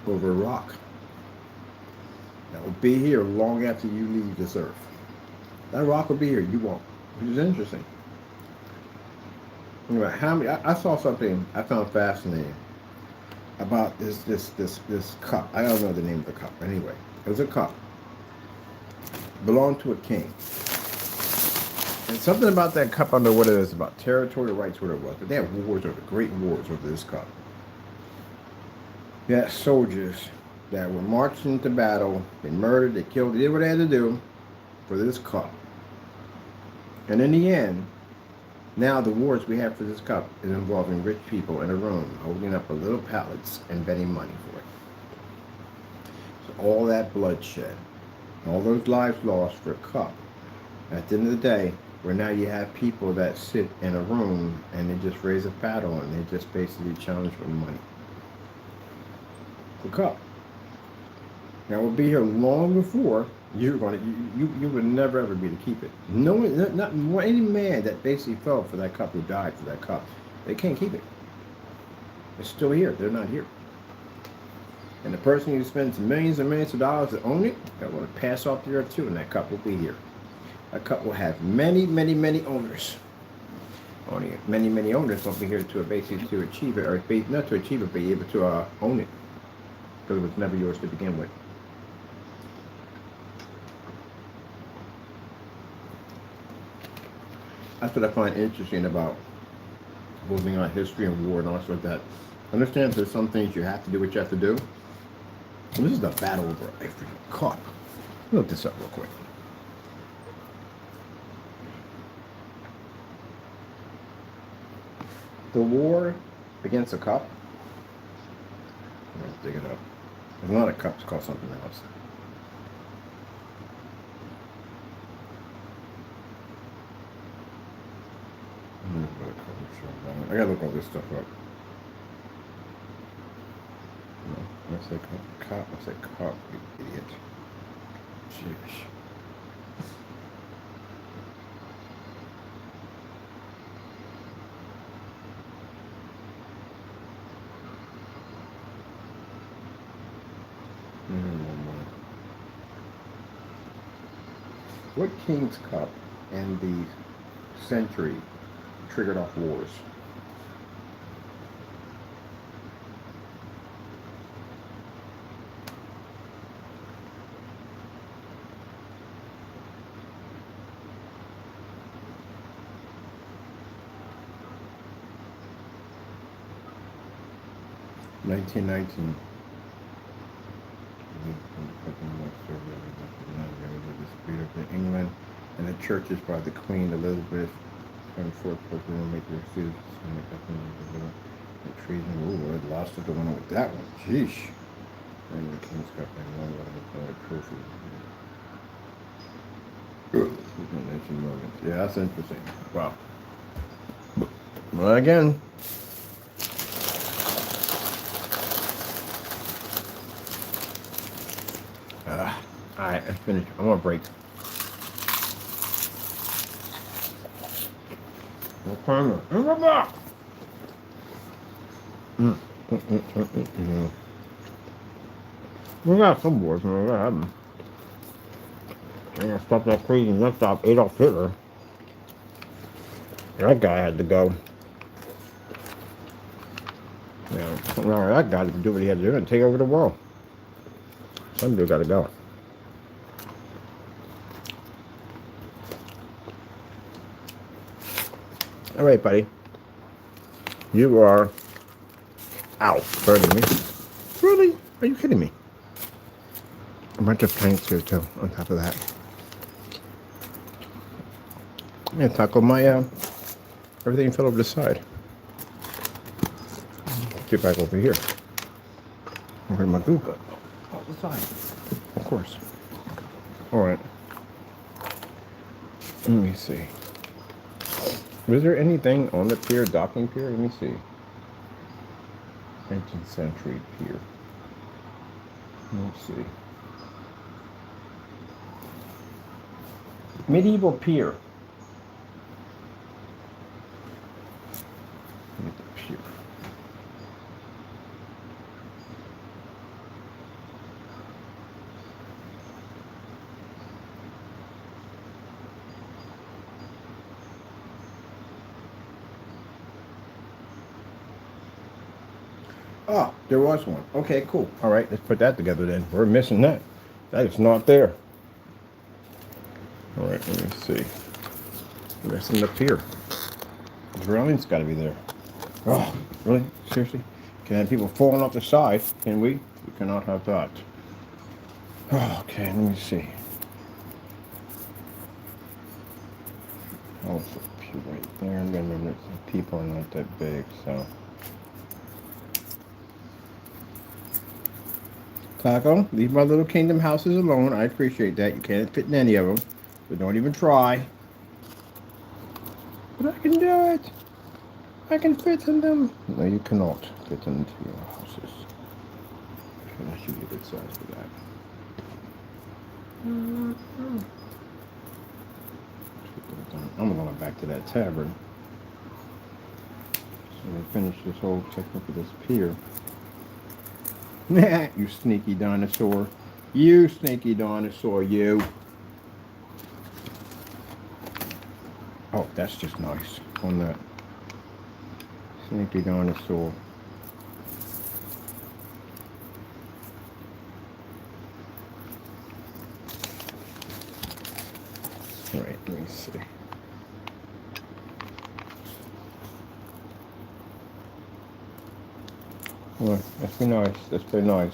over a rock that will be here long after you leave this earth. That rock will be here, you won't, which is interesting. Anyway, I saw something I found fascinating about this cup. I don't know the name of the cup. Anyway, it was a cup. Belonged to a king. And something about that cup, I don't know what it is, about territorial rights, what it was. But they had wars over, great wars over this cup. You had soldiers that were marching into battle. They murdered, they killed, they did what they had to do for this cup. And in the end, now the wars we have for this cup is involving rich people in a room holding up a little pallets and betting money for it. So all that bloodshed, all those lives lost for a cup. At the end of the day, where now you have people that sit in a room and they just raise a paddle and they just basically challenge for money. For a cup. Now we'll be here long before you're gonna you would never ever be to keep it. No one, not any man that basically fell for that cup who died for that cup, they can't keep it. It's still here. They're not here. And the person who spends millions and millions of dollars to own it, they're going to pass off the earth too, and that cup will be here. That cup will have many, many, many owners. Only many, many owners won't be here to basically to achieve it, or not to achieve it, but be able to own it, because it was never yours to begin with. That's what I find interesting about moving on history and war and all sorts of that. Understand there's some things you have to do what you have to do. And this is the battle over a freaking cup. Look this up real quick. The war against a cup. Let's dig it up. It's not a cup, it's called something else. I gotta look all this stuff up. No, I said cop. I said cop, you idiot. Jeez. What King's Cup and the century triggered off wars? (1919). England and the churches by the Queen Elizabeth and fourth president make their suits and the treason. Ooh, I lost it the one with that one. Jeez. And the King's Cup and one with the trophy. Yeah, that's interesting. Wow. Well, again. Alright, I finished. I'm gonna break. We got some boys, man. We gotta have them. I'm gonna stop that crazy nut stop Adolf Hitler. That guy had to go. Yeah, something wrong with that guy to do what he had to do and take over the world. Some dude gotta go. All right, buddy. You are out. Pardon me. Really? Are you kidding me? A bunch of planks here too. On top of that, I'm gonna tackle my everything fell over the side. Get back over here. Where's my glue gun? Oh, the side. Of course. All right. Let me see. Was there anything on the pier, docking pier? Let me see. 19th century pier. Let's see. Medieval pier. Look at the pier. Oh, there was one. Okay, cool. All right, let's put that together then. We're missing that. That is not there. All right, let me see. Missing the pier. The railing's got to be there. Oh, really? Seriously? Can have people falling off the side? Can we? We cannot have that. Oh, okay, let me see. Oh, it's a pier right there. And then the people are not that big, so. Taco, leave my little kingdom houses alone. I appreciate that. You can't fit in any of them. So don't even try. But I can do it. I can fit in them. No, you cannot fit into your houses. Unless you get a good size for that. I'm going back to that tavern. So we finish this whole technique of this pier. You sneaky dinosaur. You sneaky dinosaur, you. Oh, that's just nice on that sneaky dinosaur. All right, let me see. Well, that's pretty nice. That's pretty nice.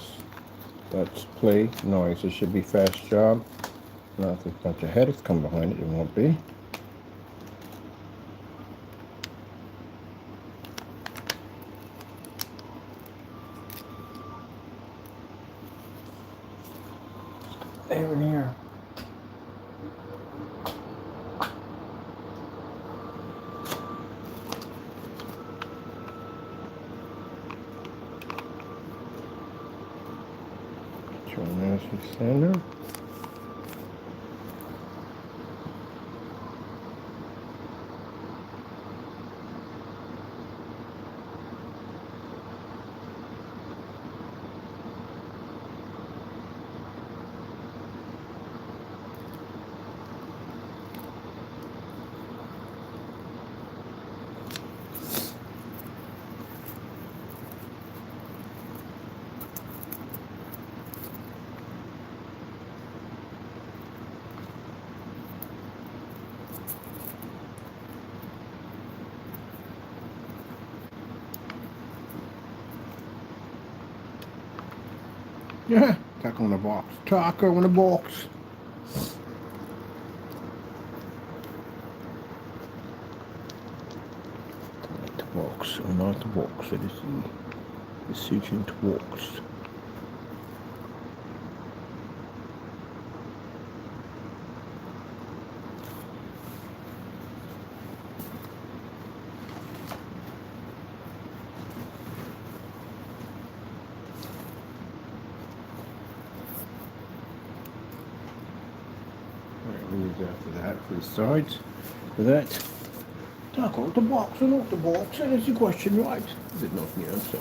That's play nice. It should be fast job. Not if there's a bunch of headaches come behind it. It won't be. There and here. Master Center. Yeah, taco in the box. Taco in the box. Not the box. Not the box. It is the suiting to box. After that, for the sides, for that, taco the box or not the box, and it's a question, right? Is it not the answer?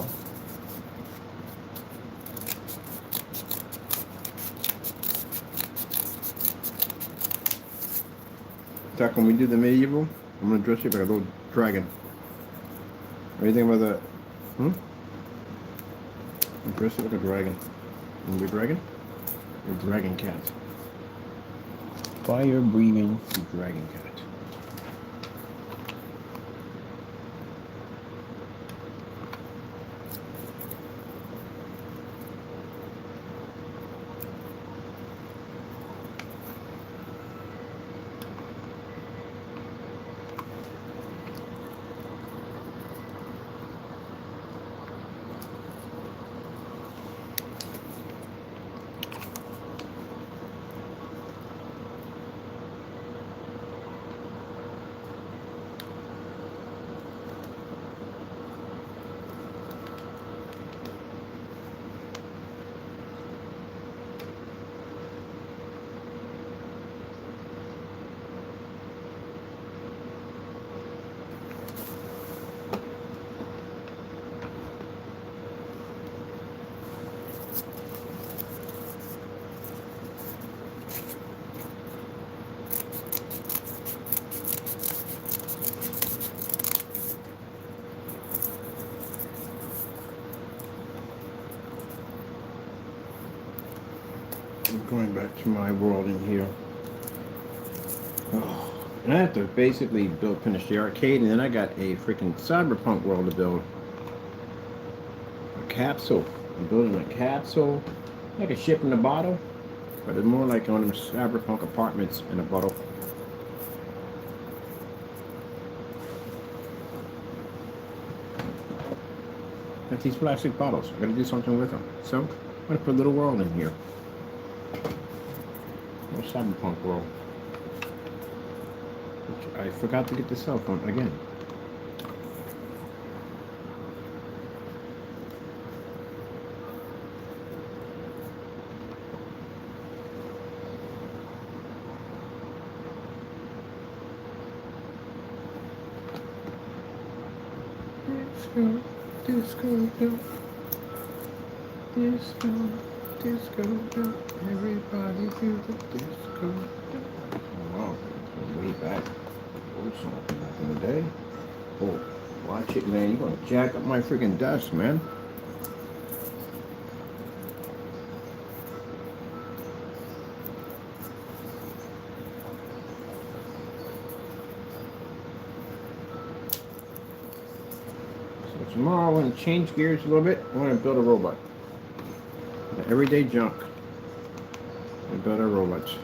Taco, when we do the medieval, I'm gonna dress you like a little dragon. What do you think about that? I'm dressed like a dragon. You wanna be a dragon? You're a dragon cat. Fire breathing dragon cat. I'm going back to my world in here. Oh. And I have to basically finish the arcade, and then I got a freaking cyberpunk world to build. A capsule. I'm building a capsule, like a ship in a bottle, but it's more like one of them cyberpunk apartments in a bottle. Like these plastic bottles. I gotta do something with them. So I'm gonna put a little world in here. A little cyberpunk world. Which I forgot to get the cell phone again. Disco, disco jump. Disco, disco jump. Everybody do the disco jump. Oh, wow, way back. Old song back in the day. Oh, watch it, man. You're gonna jack up my freaking desk, man. So tomorrow I'm gonna change gears a little bit. I want to build a robot. The everyday junk. And build our robots.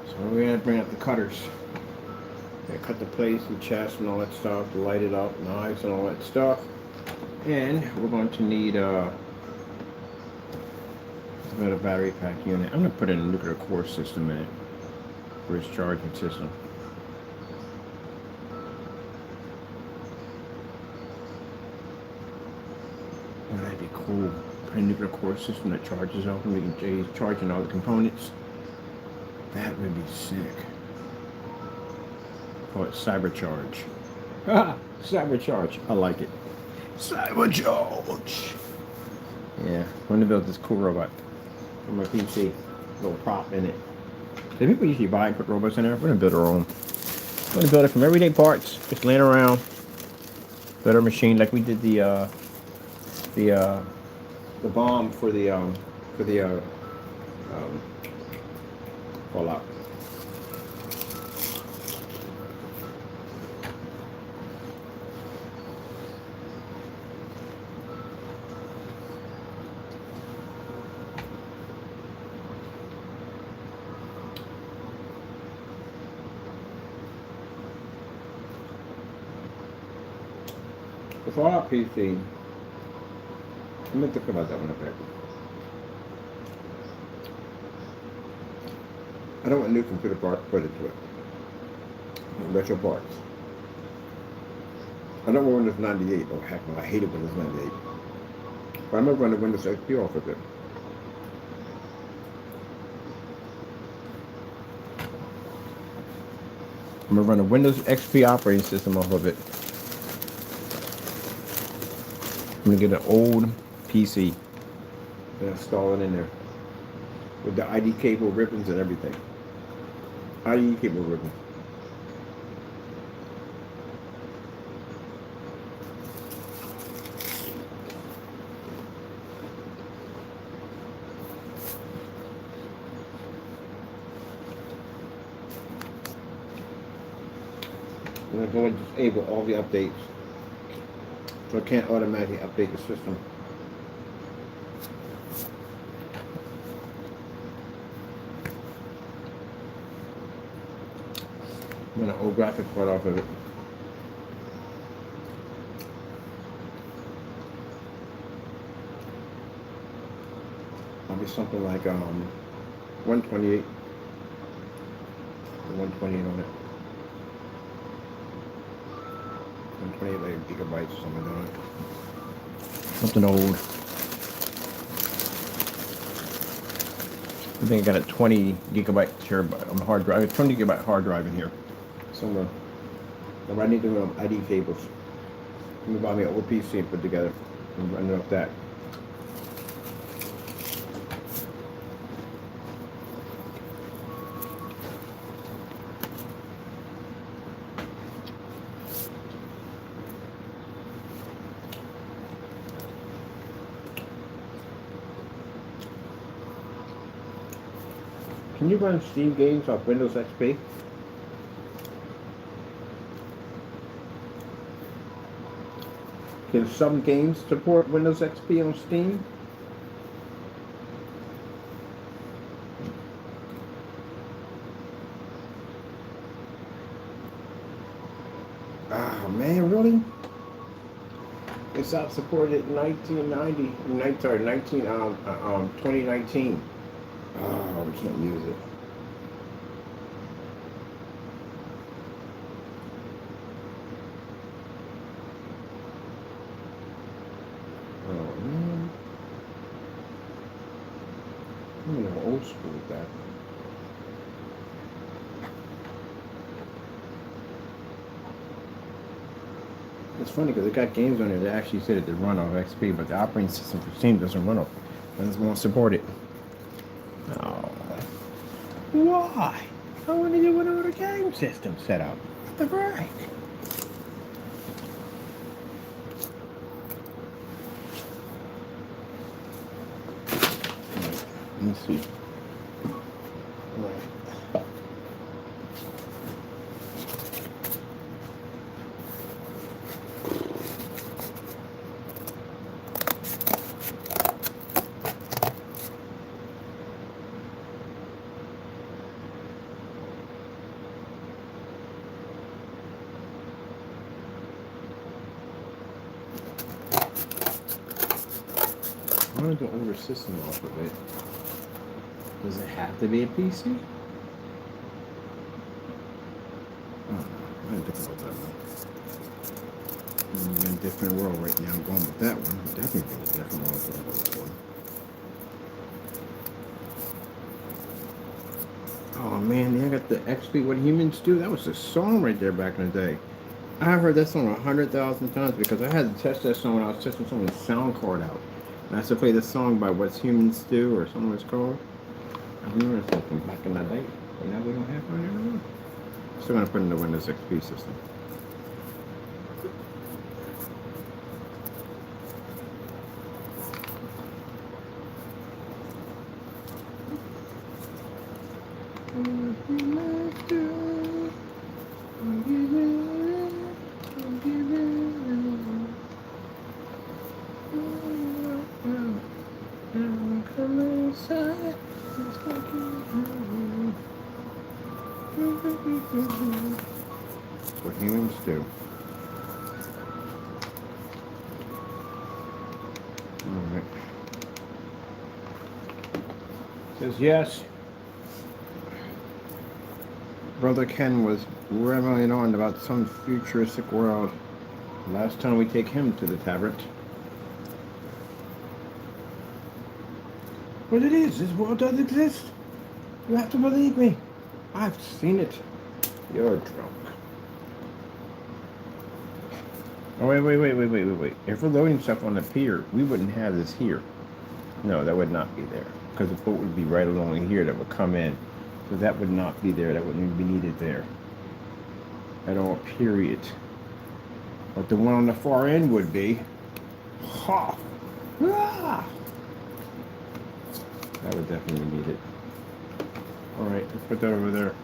So we're gonna bring out the cutters. Gonna cut the plates, the chest, and all that stuff. To light it up, knives, and all that stuff. And we're going to need a battery pack unit. I'm gonna put in a nuclear core system in it for its charging system. Wouldn't that be cool? Put a nuclear core system that charges up and we can charge in all the components. That would be sick. Call it Cybercharge. Ah, Cybercharge. I like it. Cybercharge. Yeah, I'm gonna build this cool robot for my PC. Little prop in it. The people usually buy and put robots in there. We're gonna build our own. We're gonna build it from everyday parts, just laying around. Build our machine like we did the bomb for the Fallout. The Fallout PC. I'm gonna think about that one a bit. I don't want new computer parts put into it. Retro parts. I don't want Windows 98. Oh heck no, I hated Windows 98. But I'm gonna run the Windows XP off of it. I'm gonna run a Windows XP operating system off of it. I'm gonna get an old PC and install it in there with the ID cable ribbons and everything. ID cable ribbon. I'm gonna go and disable all the updates so I can't automatically update the system. I'm gonna old graphic part off of it. Probably something like 128. 128 on it. 128 like gigabytes or something on it. Something old. I think I got a 20 gigabyte terabyte on the hard drive. I got a 20 gigabyte hard drive in here somewhere. But I need to ID cables. I'm gonna buy me an old PC and put together and run it up that. Can you run Steam games off Windows XP? Can some games support Windows XP on Steam? Ah, man, really? It's not supported in 2019. Oh, we can't use it. Oh, man. little old school with that. It's funny because it got games on there that actually said it to run off XP, but the operating system for Steam doesn't run off. It doesn't want to support it. Oh. Why? I want to do one of the game system set up. What the break? Let me see. Right. I want to do older system off of it. Does it have to be a PC? Oh, I didn't think about that one. I'm in a different world right now. I'm going with that one. I'm definitely going with that one. Oh man, they got the XP What Humans Do. That was a song right there back in the day. I've heard that song 100,000 times because I had to test that song when I was testing someone's sound card out. And I used to play the song by What Humans Do or something it's called. I remember something back in the day. But now we don't have one anymore. Still gonna put in the Windows XP system. What humans do. Alright. Says yes. Brother Ken was reveling on about some futuristic world. Last time we take him to the tavern. But it is. This world does exist. You have to believe me. I've seen it. You're drunk. Oh, wait. If we're loading stuff on the pier, we wouldn't have this here. No, that would not be there. Because the boat would be right along here that would come in. So that would not be there. That wouldn't even be needed there. At all, period. But the one on the far end would be. Ha! Ah! That would definitely need it. Alright, let's put that over there.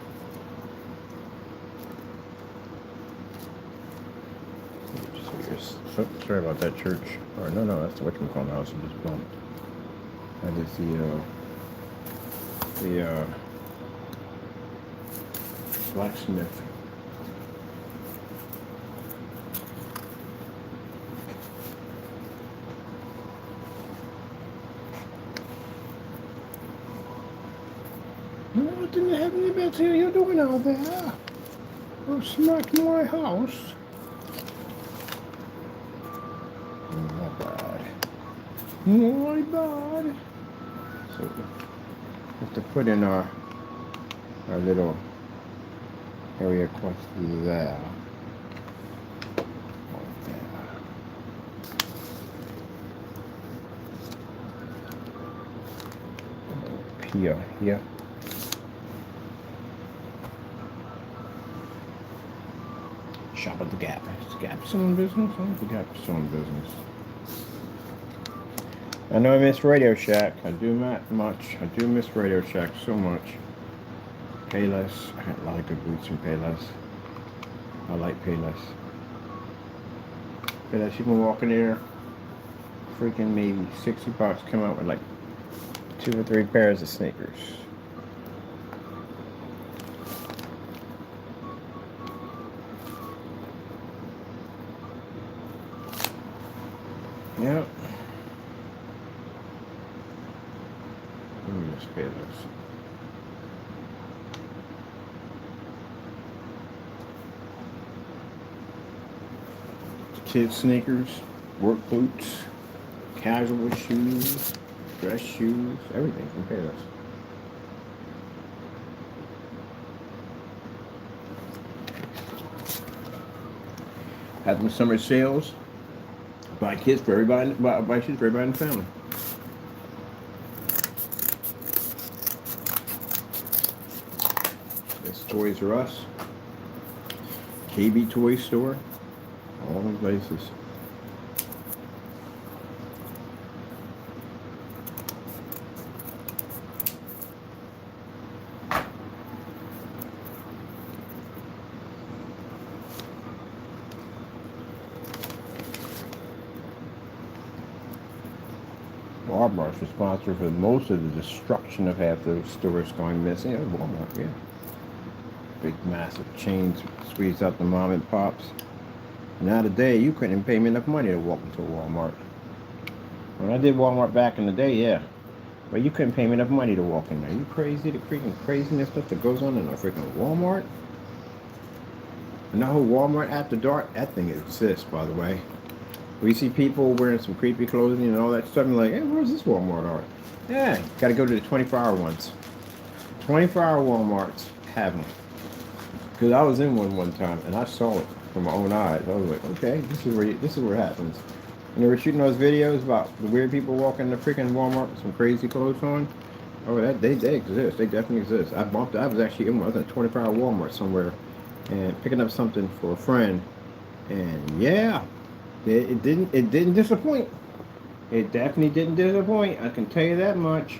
Sorry about that, church. Or no, that's the whatchamacallit house you just bumped. That is the blacksmith. What in the heavenly beds are you doing out there? Oh, smack my house. My bad. So we have to put in our little area across there. Here. Shop at the Gap. Is the Gap still in business? I think the Gap's still in business. I know I miss Radio Shack. I do not much. I do miss Radio Shack so much. Payless. I got a lot of good boots from Payless. I like Payless. Payless, you can walk in there, freaking maybe $60, come out with like 2 or 3 pairs of sneakers. Yep. Just Payless. Kids sneakers, work boots, casual shoes, dress shoes, everything from Payless. Had some summer sales. Buy kids for everybody. Buy shit for everybody in the family. It's Toys R Us, KB Toy Store, all the places. Walmart's responsible for most of the destruction of half those stores going missing. Yeah, Walmart, yeah. Big, massive chains squeeze out the mom and pops. Now today, you couldn't pay me enough money to walk into a Walmart. When I did Walmart back in the day, yeah. But you couldn't pay me enough money to walk in there. You crazy? The freaking craziness stuff that goes on in a freaking Walmart? And that whole Walmart after dark, that thing exists, by the way. We see people wearing some creepy clothing and all that stuff, and like, hey, where's this Walmart art? Yeah, got to go to the 24-hour ones. 24-hour Walmarts have them. Because I was in one time, and I saw it from my own eyes. I was like, okay, this is where it happens. And they were shooting those videos about the weird people walking in the freaking Walmart with some crazy clothes on. Oh, they exist. They definitely exist. I was actually in a 24-hour Walmart somewhere, and picking up something for a friend, and yeah. It didn't disappoint. It definitely didn't disappoint. I can tell you that much.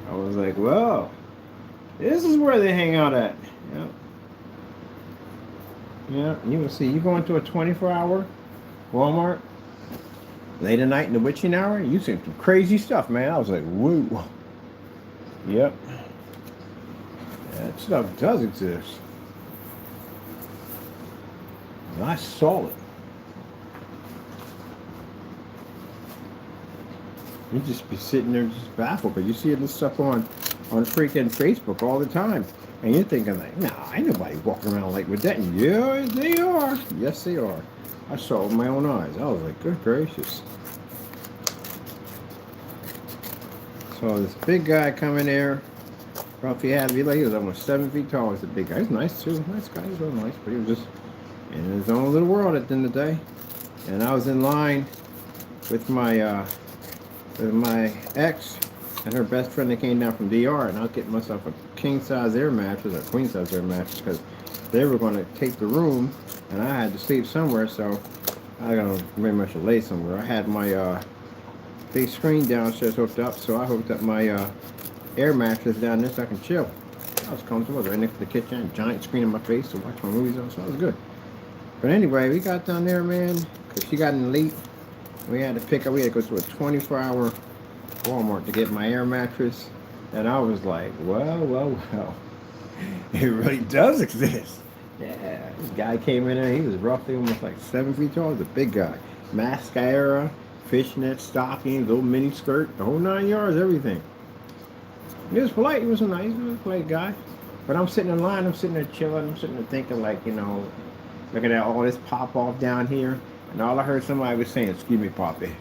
I was like, well, this is where they hang out at. Yeah. Yeah, you will see. You go into a 24-hour Walmart late at night in the witching hour, you see some crazy stuff, man. I was like, woo. Yep. That stuff does exist. And I saw it. You just be sitting there just baffled because you see this stuff on freaking Facebook all the time. And you're thinking like, nah, ain't nobody walking around like with that. And yeah, they are. Yes, they are. I saw it with my own eyes. I was like, good gracious. So this big guy coming there, roughly had to be like, he was almost 7 feet tall. He's a big guy. He's nice too. Nice guy. He's real nice. But he was just in his own little world at the end of the day. And I was in line with my ex and her best friend that came down from DR, and I was getting myself a king-size air mattress, or queen-size air mattress, because they were going to take the room, and I had to sleep somewhere, so I got to very much lay somewhere. I had my big screen downstairs hooked up, so I hooked up my air mattress down there so I can chill. I was comfortable. I was right next to the kitchen, giant screen in my face to watch my movies on, so it was good. But anyway, we got down there, man, because she got in late. We had to go to a 24-hour Walmart to get my air mattress. And I was like, well. It really does exist. Yeah, this guy came in there. He was roughly almost like 7 feet tall. He was a big guy. Mascara, fishnet stockings, little mini skirt, the whole 9 yards, everything. He was polite. He was a polite guy. But I'm sitting in line. I'm sitting there chilling. I'm sitting there thinking like, looking at all this pop off down here. And all I heard somebody was saying, excuse me, Poppy.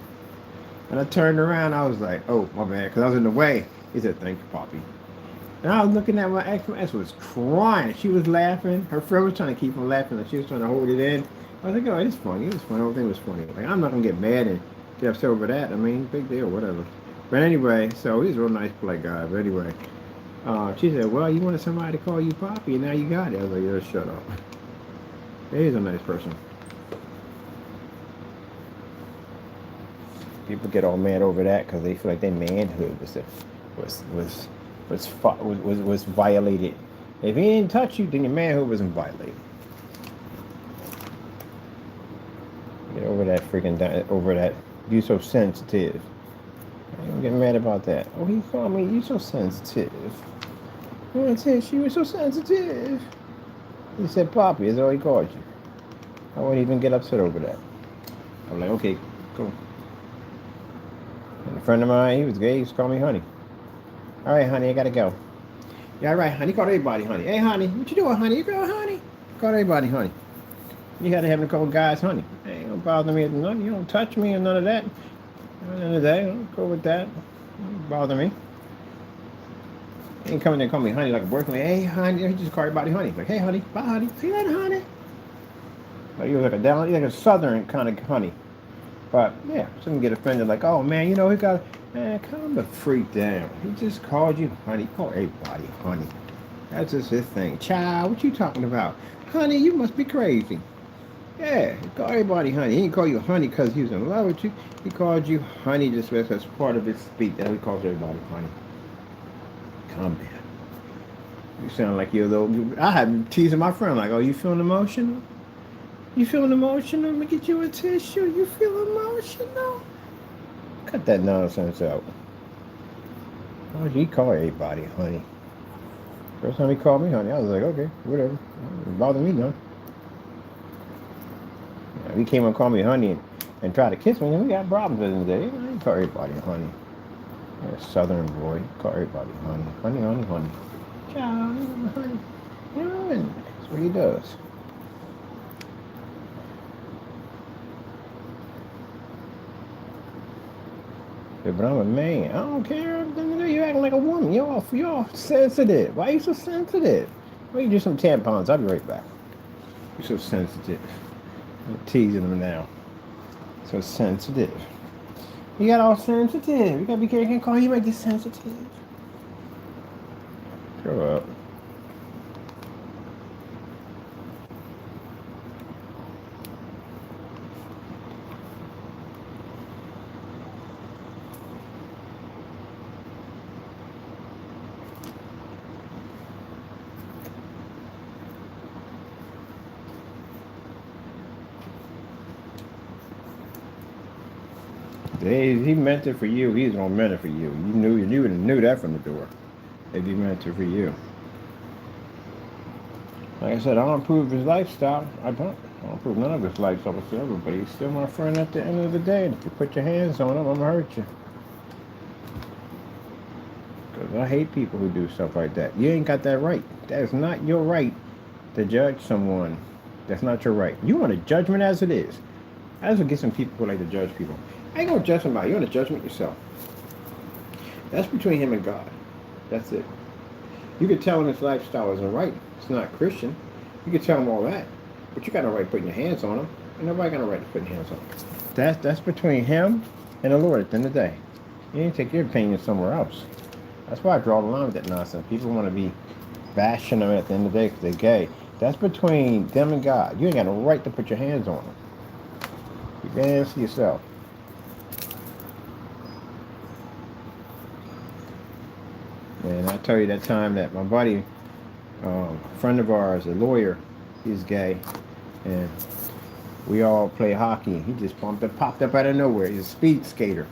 And I turned around, I was like, oh, my bad, because I was in the way. He said, thank you, Poppy. And I was looking at my ex was crying. She was laughing. Her friend was trying to keep from laughing, like she was trying to hold it in. I was like, oh, it's funny. It was funny. Everything was funny. Like, I'm not going to get mad and get upset over that. I mean, big deal, whatever. But anyway, so he's a real nice, polite guy. But anyway, she said, well, you wanted somebody to call you Poppy, and now you got it. I was like, yeah, shut up. He's a nice person. People get all mad over that because they feel like their manhood was violated. If he didn't touch you, then your manhood wasn't violated. Get over that over that. You're so sensitive. I don't get mad about that. Oh, he called me. You're so sensitive. Oh, she was so sensitive. He said, Poppy, is all he called you. I wouldn't even get upset over that. I'm like, okay, cool. And a friend of mine, he was gay, he used to call me honey. All right, honey, I gotta go. Yeah, all right, honey. Call everybody honey. Hey, honey, what you doing, honey? You going, honey? Call everybody honey. You had to have a couple guys honey. Hey, don't bother me with nothing. You don't touch me or none of that. At the end of the day, don't go with that. Don't bother me. You ain't coming there and call me honey like a boyfriend. Like, hey, honey. You just call everybody honey. Like, hey, honey. Bye, honey. See you later, honey. Like he was like a southern kind of honey. But yeah, some get offended like, oh man, you know he got man, calm the freak down. He just called you honey. He called everybody honey. That's just his thing. Child, what you talking about? Honey, you must be crazy. Yeah, he called everybody honey. He didn't call you honey because he was in love with you. He called you honey just as part of his speech. That's what he calls everybody honey. Calm down. You sound like you're a little. I had been teasing my friend like, oh, you feeling emotional? You feeling emotional? Let me get you a tissue. You feel emotional? Cut that nonsense out. Oh, he called everybody honey. First time he called me honey, I was like, okay, whatever. It didn't bother me none. Yeah, he came and called me honey and tried to kiss me, and we got problems in the day. He called everybody honey. Yeah, southern boy. He called everybody honey. Honey, honey, honey. Child, honey. You know, and that's what he does. Yeah, but I'm a man. I don't care. You acting like a woman. You're sensitive. Why are you so sensitive? Why you do some tampons? I'll be right back. You're so sensitive. I'm teasing them now. So sensitive. You got all sensitive. You gotta be careful. I can't call you like this sensitive. Grow up. He meant it for you. He's gonna meant it for you. You would have knew that from the door. If he meant it for you. Like I said, I don't approve his lifestyle. I don't approve none of his lifestyle whatsoever. But he's still my friend at the end of the day. And if you put your hands on him, I'm gonna hurt you. Because I hate people who do stuff like that. You ain't got that right. That is not your right to judge someone. That's not your right. You want a judgment as it is. That's what gets some people who like to judge people. I ain't gonna judge somebody. You want to judgment yourself. That's between him and God. That's it. You can tell him his lifestyle isn't right. It's not Christian. You can tell him all that, but you got no right putting your hands on him. And nobody got no right to put hands on him. That's between him and the Lord at the end of the day. You need to take your opinion somewhere else. That's why I draw the line with that nonsense. People want to be bashing them at the end of the day because they're gay. That's between them and God. You ain't got no right to put your hands on them. You can answer yourself. And I tell you that time that my buddy, a friend of ours, a lawyer, he's gay, and we all play hockey. He just popped up out of nowhere. He's a speed skater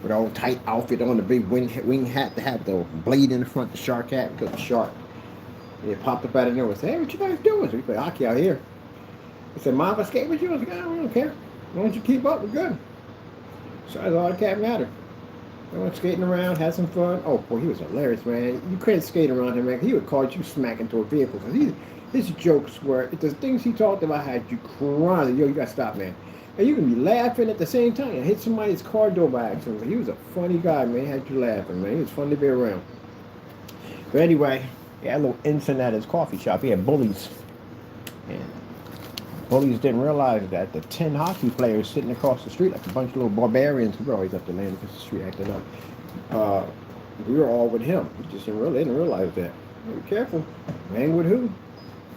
with all tight outfit on, the big wing hat, to have the blade in the front, the shark hat, because the shark. And he popped up out of nowhere and said, hey, what you guys doing? So we play hockey out here. He said, Mom, if I skate with you? I was like, I don't care. As long as you keep up, we're good. So that's all that can't matter. I went skating around, had some fun. Oh, boy, he was hilarious, man. You couldn't skate around him, man. He would cause you smack into a vehicle. Because his jokes were, the things he talked about had you crying. Yo, you got to stop, man. And you can be laughing at the same time. And hit somebody's car door by accident. He was a funny guy, man. He had you laughing, man. He was fun to be around. But anyway, he had a little incident at his coffee shop. He had bullies. And bullies didn't realize that the 10 hockey players sitting across the street, like a bunch of little barbarians who were always up the land across the street acting up. We were all with him. We just didn't realize that. Be careful. Man with who?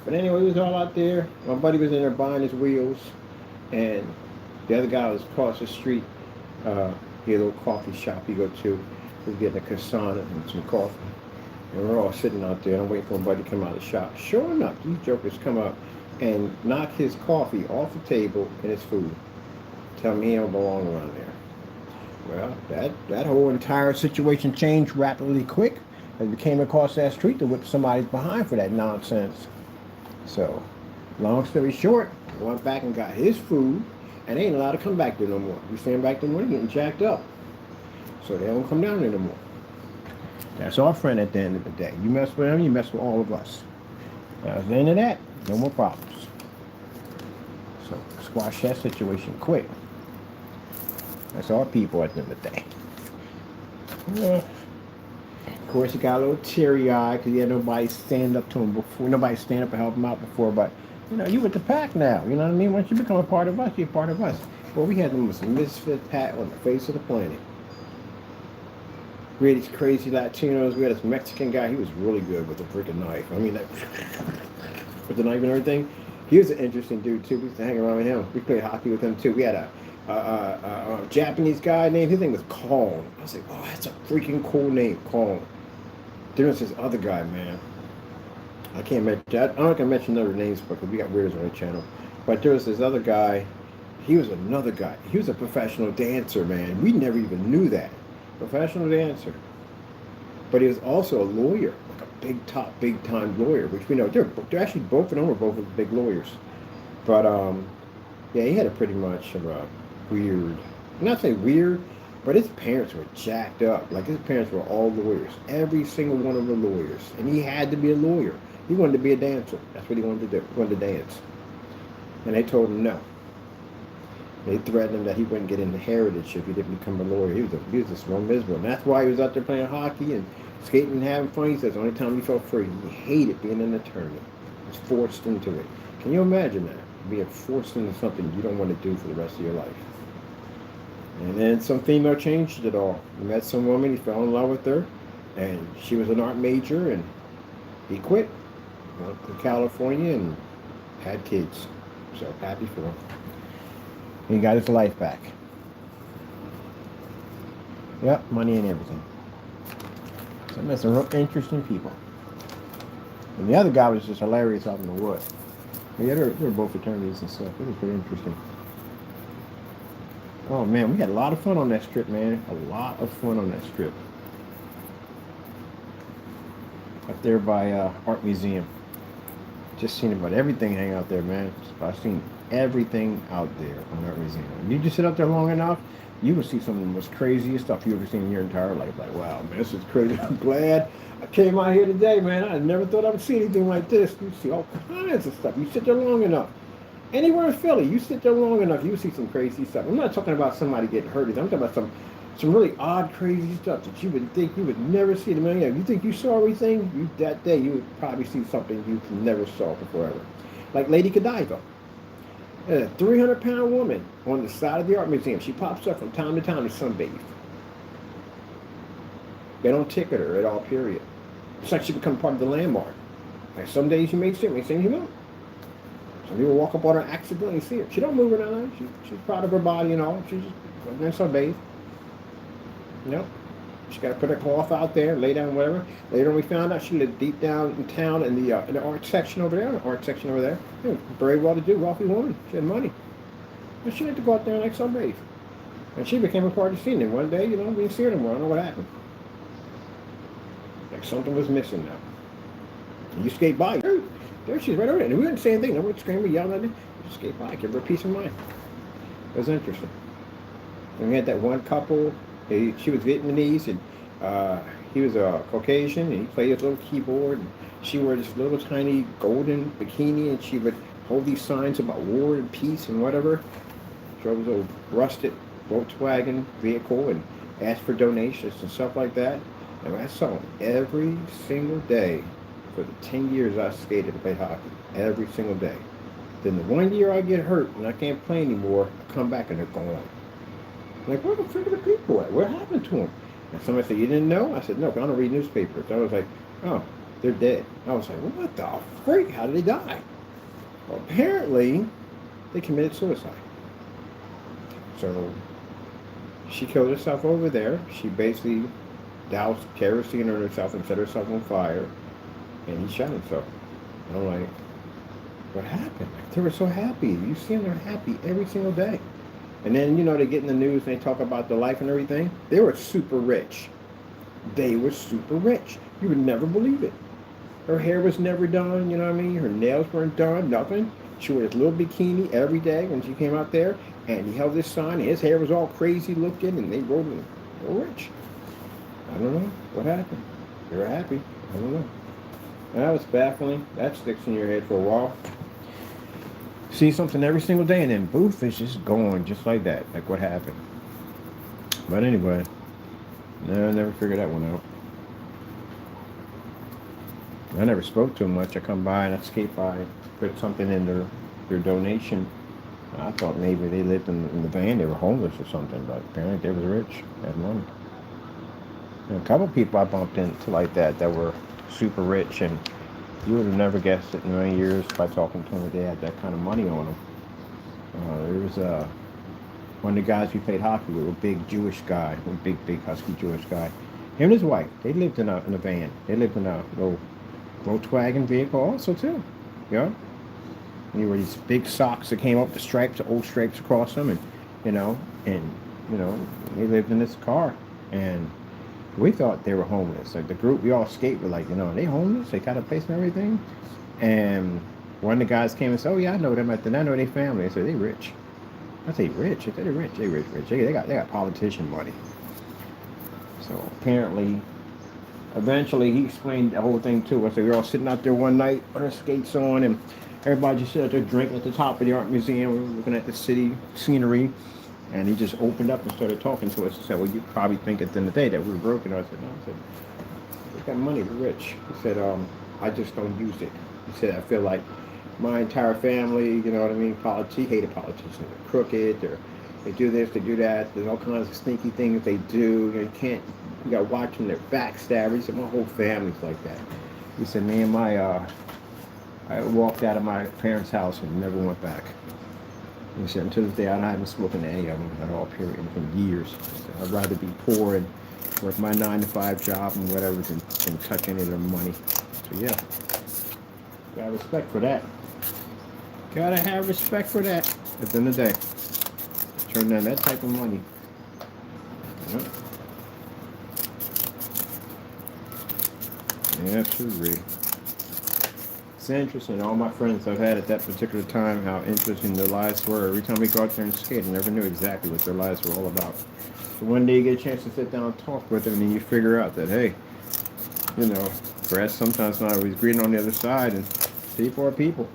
But anyway, we was all out there. My buddy was in there buying his wheels. And the other guy was across the street. He had a little coffee shop he go to. He was getting a croissant and some coffee. And we're all sitting out there. I'm waiting for my buddy to come out of the shop. Sure enough, these jokers come up and knock his coffee off the table and his food. Tell me he don't belong around there. Well, that whole entire situation changed rapidly quick as we came across that street to whip somebody's behind for that nonsense. So, long story short, I went back and got his food, and they ain't allowed to come back there no more. We stand back there getting jacked up. So they don't come down there no more. That's our friend at the end of the day. You mess with him, you mess with all of us. Now, at the end of that, no more problems. So squash that situation quick. That's our people at the end of the day. Yeah. Of course, he got a little teary-eyed because he had nobody stand up to him before. Nobody stand up and help him out before. But You know, you with the pack now. You know what I mean? Once you become a part of us, you're part of us. Well, we had the most misfit pack on the face of the planet. We had these crazy Latinos. We had this Mexican guy. He was really good with a freaking knife. I mean, with the knife and everything. He was an interesting dude too. We used to hang around with him. We played hockey with him too. We had a Japanese guy named, his name was Kong. I was like, oh, that's a freaking cool name, Kong. There was this other guy, man. I can't mention that. I'm not gonna mention other names because we got weirdos on the channel. But there was this other guy. He was another guy. He was a professional dancer, man. We never even knew that. Professional dancer. But he was also a lawyer, like a big time lawyer, which we know they're actually both of them were both big lawyers. But yeah, he had a pretty much of a weird, not say weird, but his parents were jacked up. Like his parents were all lawyers. Every single one of them were lawyers. And he had to be a lawyer. He wanted to be a dancer. That's what he wanted to do. He wanted to dance. And they told him no. They threatened him that he wouldn't get into heritage if he didn't become a lawyer. He was a small miserable. And that's why he was out there playing hockey and skating and having fun. He says the only time he felt free. He hated being an attorney. He was forced into it. Can you imagine that? Being forced into something you don't want to do for the rest of your life. And then some female changed it all. He met some woman, he fell in love with her, and she was an art major, and he quit. Went to California and had kids. So happy for him. And he got his life back. Yep, money and everything. So met some real interesting people. And the other guy was just hilarious out in the woods. Yeah, they're both attorneys and stuff. It was pretty interesting. Oh man, we had a lot of fun on that strip, man. A lot of fun on that strip. Up there by Art Museum. Just seen about everything hang out there, man. I've seen everything out there on Art Museum. If you just sit up there long enough, you will see some of the most craziest stuff you've ever seen in your entire life. Like, wow, man, this is crazy. I'm glad I came out here today, man. I never thought I would see anything like this. You see all kinds of stuff. You sit there long enough. Anywhere in Philly, you sit there long enough, you see some crazy stuff. I'm not talking about somebody getting hurt. I'm talking about some really odd, crazy stuff that you would think you would never see in a million years. You think you saw everything? That day, you would probably see something you never saw before ever. Like Lady Godiva. A 300-pound woman on the side of the art museum. She pops up from time to time to sunbathe. They don't ticket her at all, period. It's like she become part of the landmark. Like some days you may see her, may see you won't. Some people walk up on her accidentally and see her. She don't move her none. She's proud of her body and all. She just goes there and sunbathe. Nope. She got to put her cloth out there, lay down, whatever. Later on, we found out she lived deep down in town in the art section over there. Yeah, very well-to-do, wealthy woman. She had money. But she had to go out there and like sunbathe. And she became a part of the scene. And one day, we didn't see her anymore. I don't know what happened. Like something was missing now. And you skate by. There she is, right over there. And we didn't say anything. Nobody screaming, yelling at her. Just skate by, give her a peace of mind. It was interesting. And we had that one couple. She was Vietnamese, and he was a Caucasian, and he played his little keyboard. And she wore this little tiny golden bikini, and she would hold these signs about war and peace and whatever. Drove a little rusted Volkswagen vehicle and asked for donations and stuff like that. And I saw him every single day for the 10 years I skated and played hockey. Every single day. Then the 1 year I get hurt and I can't play anymore, I come back and they're gone. Like, where the frick are the people at? What happened to them? And somebody said, you didn't know? I said, no, I don't read newspapers. I was like, oh, they're dead. I was like, what the freak? How did they die? Well, apparently, they committed suicide. So, she killed herself over there. She basically doused kerosene on herself and set herself on fire. And he shot himself. And I'm like, what happened? Like, they were so happy. You see them, they're happy every single day. And then, they get in the news and they talk about the life and everything. They were super rich. They were super rich. You would never believe it. Her hair was never done, you know what I mean? Her nails weren't done, nothing. She wore this little bikini every day when she came out there. And he held this sign, and his hair was all crazy looking, and they wrote him, they were rich. I don't know what happened. They were happy. I don't know. That was baffling. That sticks in your head for a while. See something every single day, and then boof, it's just gone just like that. Like what happened. But anyway, no, I never figured that one out. I never spoke to them much. I come by and I skate by, put something in their donation. I thought maybe they lived in the van. They were homeless or something, but apparently they was rich, had money. And a couple people I bumped into like that were super rich, and you would have never guessed it in a million years by talking to them that they had that kind of money on them. There was one of the guys we played hockey with, a big Jewish guy, a big husky Jewish guy. Him and his wife, they lived in a van. They lived in a little Volkswagen vehicle also too. Yeah. And there were these big socks that came up, the stripes, the old stripes across them, and you know, they lived in this car, and we thought they were homeless. Like the group we all skate were like, are they homeless? They got a place and everything. And one of the guys came and said, "Oh yeah, I know them. I know their family." I said, "They rich." I say rich. I said, "They're rich. They rich. They got politician money." So apparently, eventually, he explained the whole thing to us. So we were all sitting out there one night with our skates on, and everybody just sat out there drinking at the top of the art museum. We were looking at the city scenery, and he just opened up and started talking to us. He said, "Well, you probably think at the end of the day that we were broken." I said, "No." I said, "We got money. We're rich." He said, "I just don't use it." He said, "I feel like my entire family, you know what I mean, hated politicians. They're crooked, they do this, they do that. There's all kinds of sneaky things they do. You got to watch them, they're backstabbers." He said, "My whole family's like that." He said, "Me and I walked out of my parents' house and never went back." He said, "Until this day, I haven't spoken to any of them at all, period, in years." He said, "I'd rather be poor and work my 9-to-5 job and whatever than touch any of their money." So yeah, got respect for that. Gotta have respect for that. At the end of the day, turn down that type of money. Yep. Yeah, absolutely. It's interesting. All my friends I've had at that particular time, how interesting their lives were. Every time we go out there and skate, I never knew exactly what their lives were all about. So one day you get a chance to sit down and talk with them, and then you figure out that, hey, grass sometimes not always green on the other side, and people are people.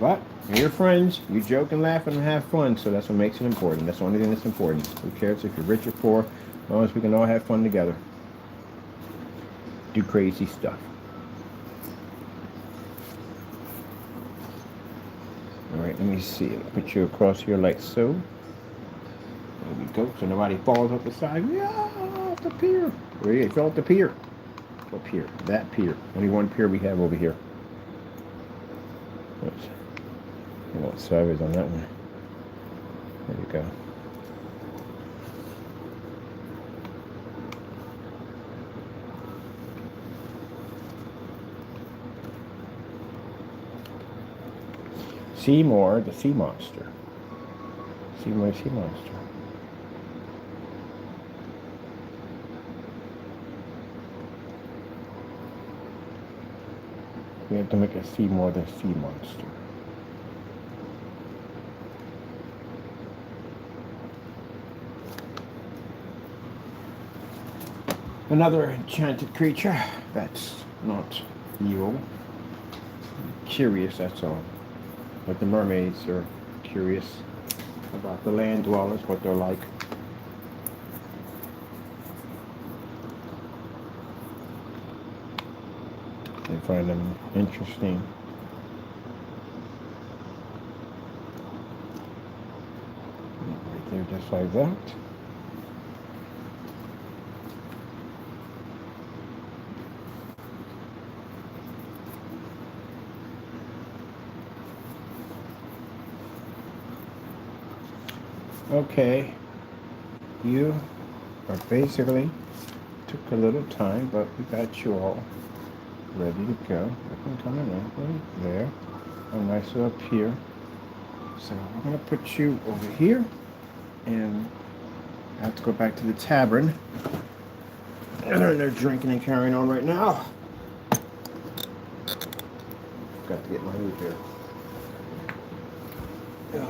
But you're friends, you joke and laugh and have fun, so that's what makes it important. That's the only thing that's important. Who cares if you're rich or poor, as long as we can all have fun together. Do crazy stuff. Alright, let me see. Put you across here like so. There we go, so nobody falls off the side. Yeah, off the pier. Where you fell off the pier. What pier? That pier. Only one pier we have over here. Oops. I went sideways on that one. There you go. Seymour, the sea monster. Seymour, the sea monster. We have to make a Seymour, the sea monster. Another enchanted creature that's not evil. Curious, that's all. But the mermaids are curious about the land dwellers, what they're like. They find them interesting. Right there, just like that. Okay, you are basically took a little time, but we got you all ready to go. I can come in right there. I'm nice up here. So I'm gonna put you over here, and I have to go back to the tavern. They're drinking and carrying on right now. Got to get my hoop here. Yeah.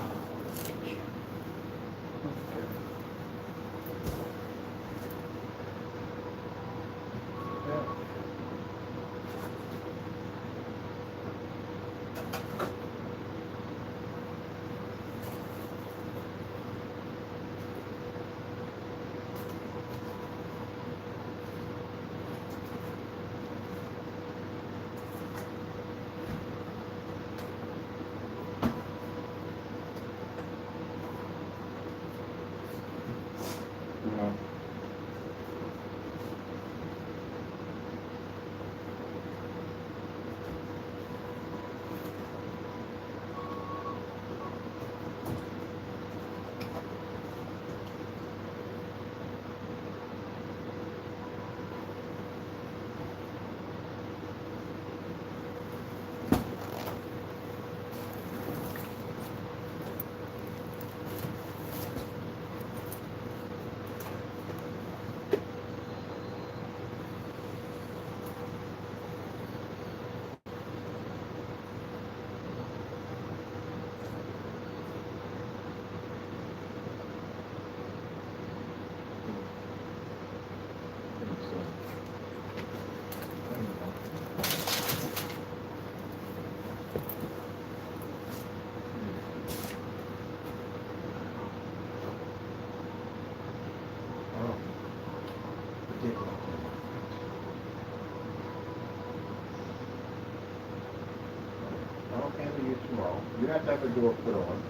have to have a door put on.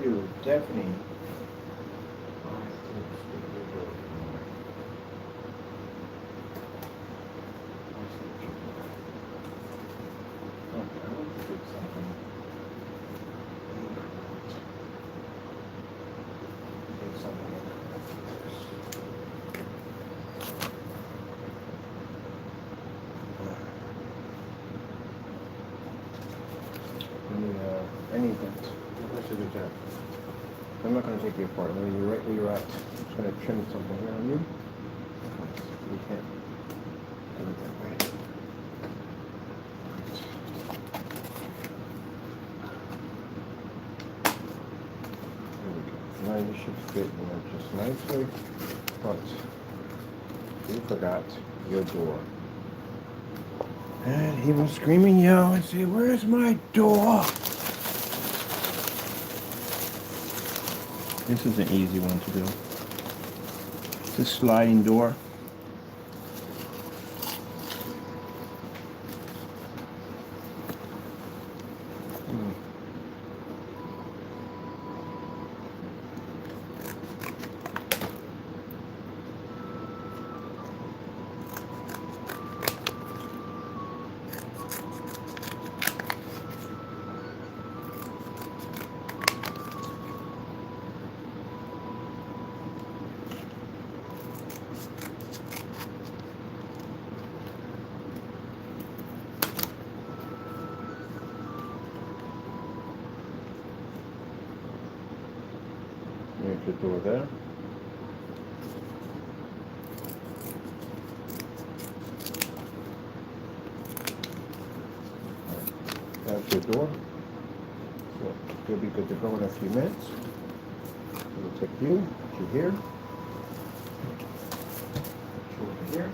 You definitely. Anything. What should we do? I'm not going to take you apart. I'm going to leave you right where you're at. I'm just going to trim something here on you. We can't do it that way. There we go. Now you should fit in there just nicely. But you forgot your door. And he will scream and yell and say, "Where's my door?" This is an easy one to do. It's a sliding door. There's the door there. That's your door. So you'll be good to go in a few minutes. We'll take you, put you here. Put you over here.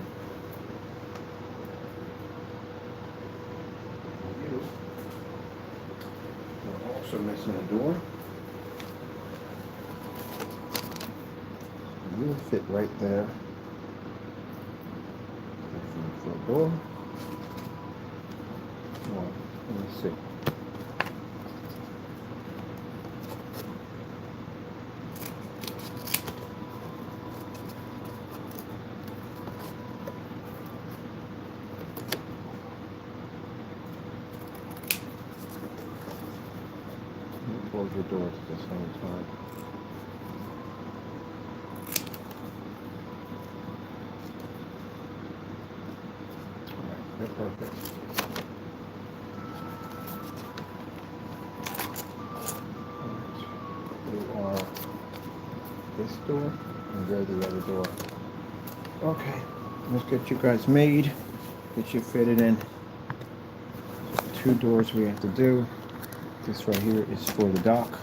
You. We're also missing a door. You'll fit right there. For a door. Well, let me see. Close your doors at the same time. They're perfect. You are this door, and you're the other door. Okay, let's get you guys made. Get you fitted in. 2 doors we have to do. This right here is for the dock.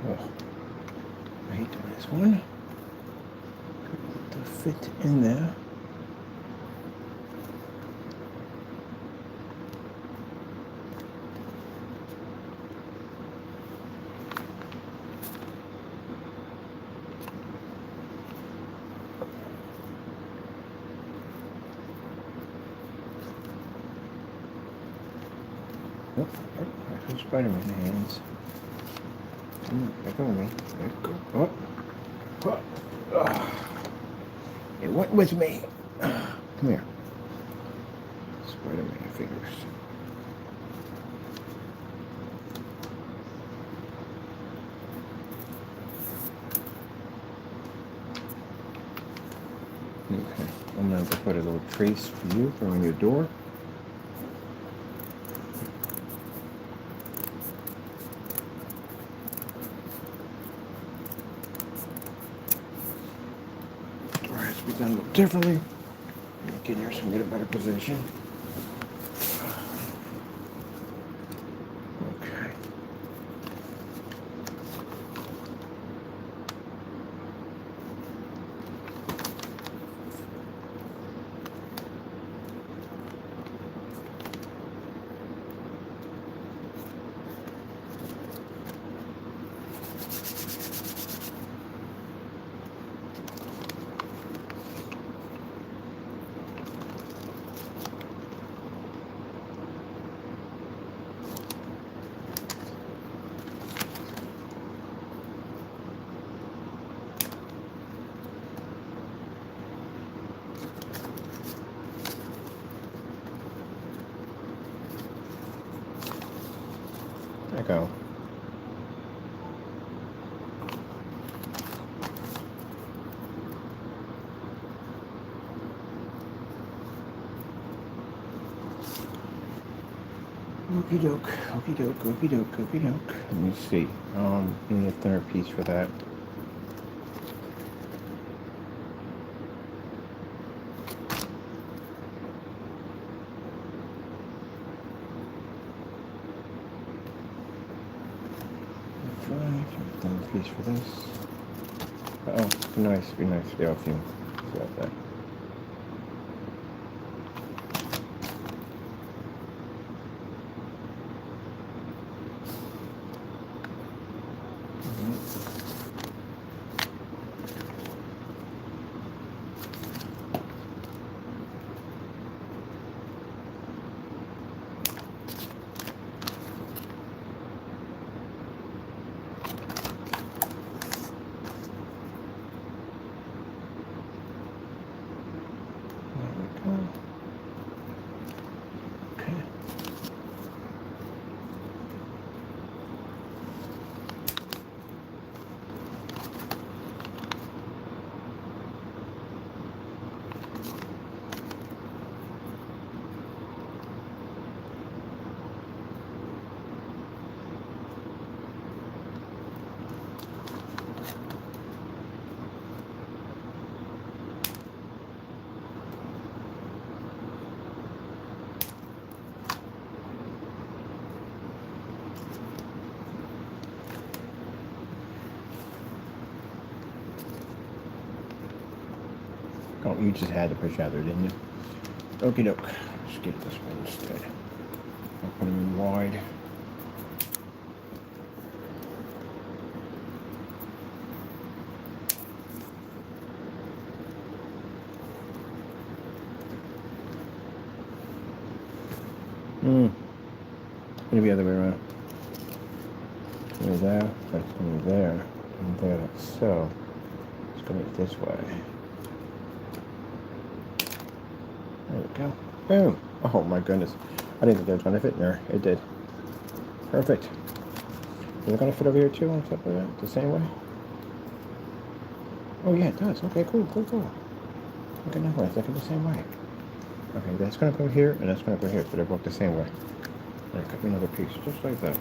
Oh, I hate doing this one. To fit in there. Oh, there's Spider-Man hands. Back on me. There you go. It went with me. Come here. Spider-Man fingers. Okay. I'm going to put a little trace for you from your door. Door has to be done a little differently. Get here so we get a better position. Okay. There you go. Okey doke, okey doke, okey doke, okey doke. Let me see. We need a thinner piece for that. Right, thinner piece for this. Oh, be nice, the off you. See like that. Okay. Oh, you just had to push out there, didn't you? Okie doke. Let's get this one instead. I'll put them in wide. Maybe the other way around. Over there, that's going there, and there, like so. It's going this way. There we go. Boom. Oh my goodness. I didn't think that was going to fit in there. It did. Perfect. Is it going to fit over here too on top of that? The same way? Oh yeah, it does. Okay, cool. Okay, no way. It's like the same way. Okay, that's going to go here, and that's going to go here, so they're both the same way. All right, cut me another piece, just like that.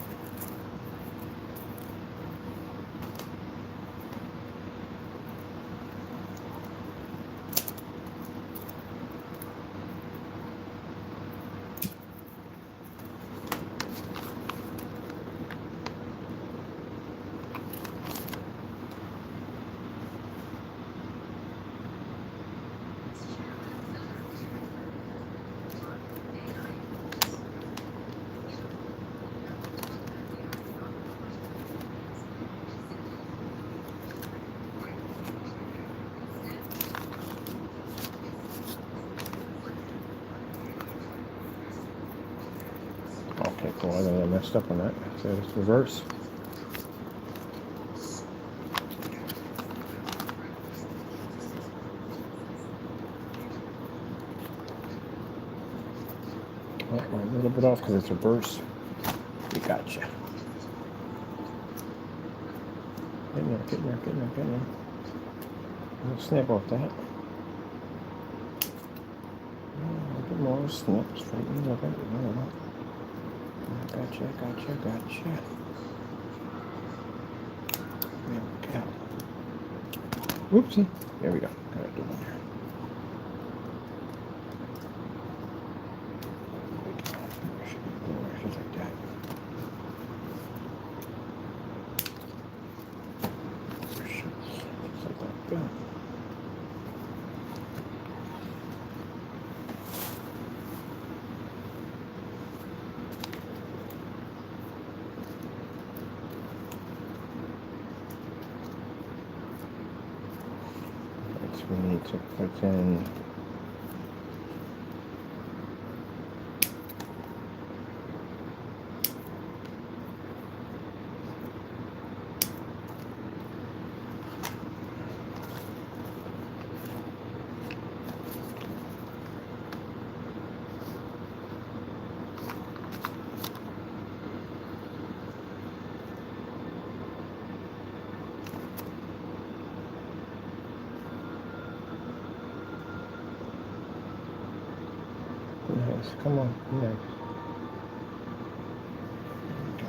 messed up on that. So it's reverse. Oh, a little bit off because it's reverse. We got you. Get in there, get in there, get in there, get in there. We'll snap off that. A little bit more snap. Straighten it up. Gotcha, gotcha, gotcha. There we go. Whoopsie. There we go. Got it doing there. Just like that. Just like that. Boom. We need to put in nice. Come on, nice. There we go.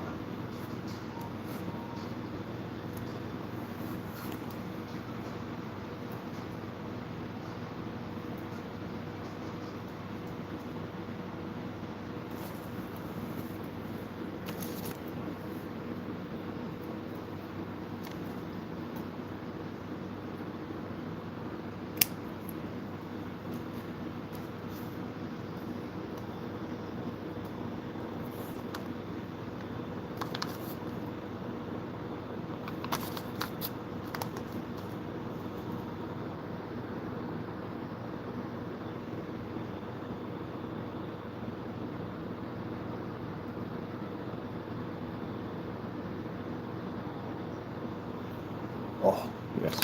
Oh, yes.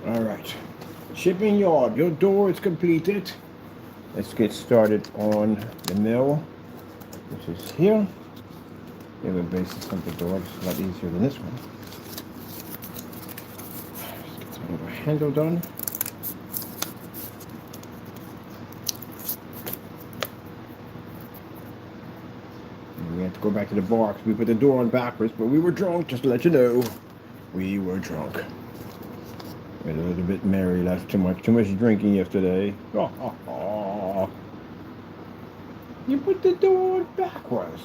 All right. Shipping yard, your door is completed. Let's get started on the mill, which is here. Yeah, we're basis on the door. It's a lot easier than this one. Let's get some of our handle done. And we have to go back to the box. We put the door on backwards, but we were drunk, just to let you know. We were drunk. We had a little bit merry, left too much drinking yesterday. Oh. You put the door on backwards.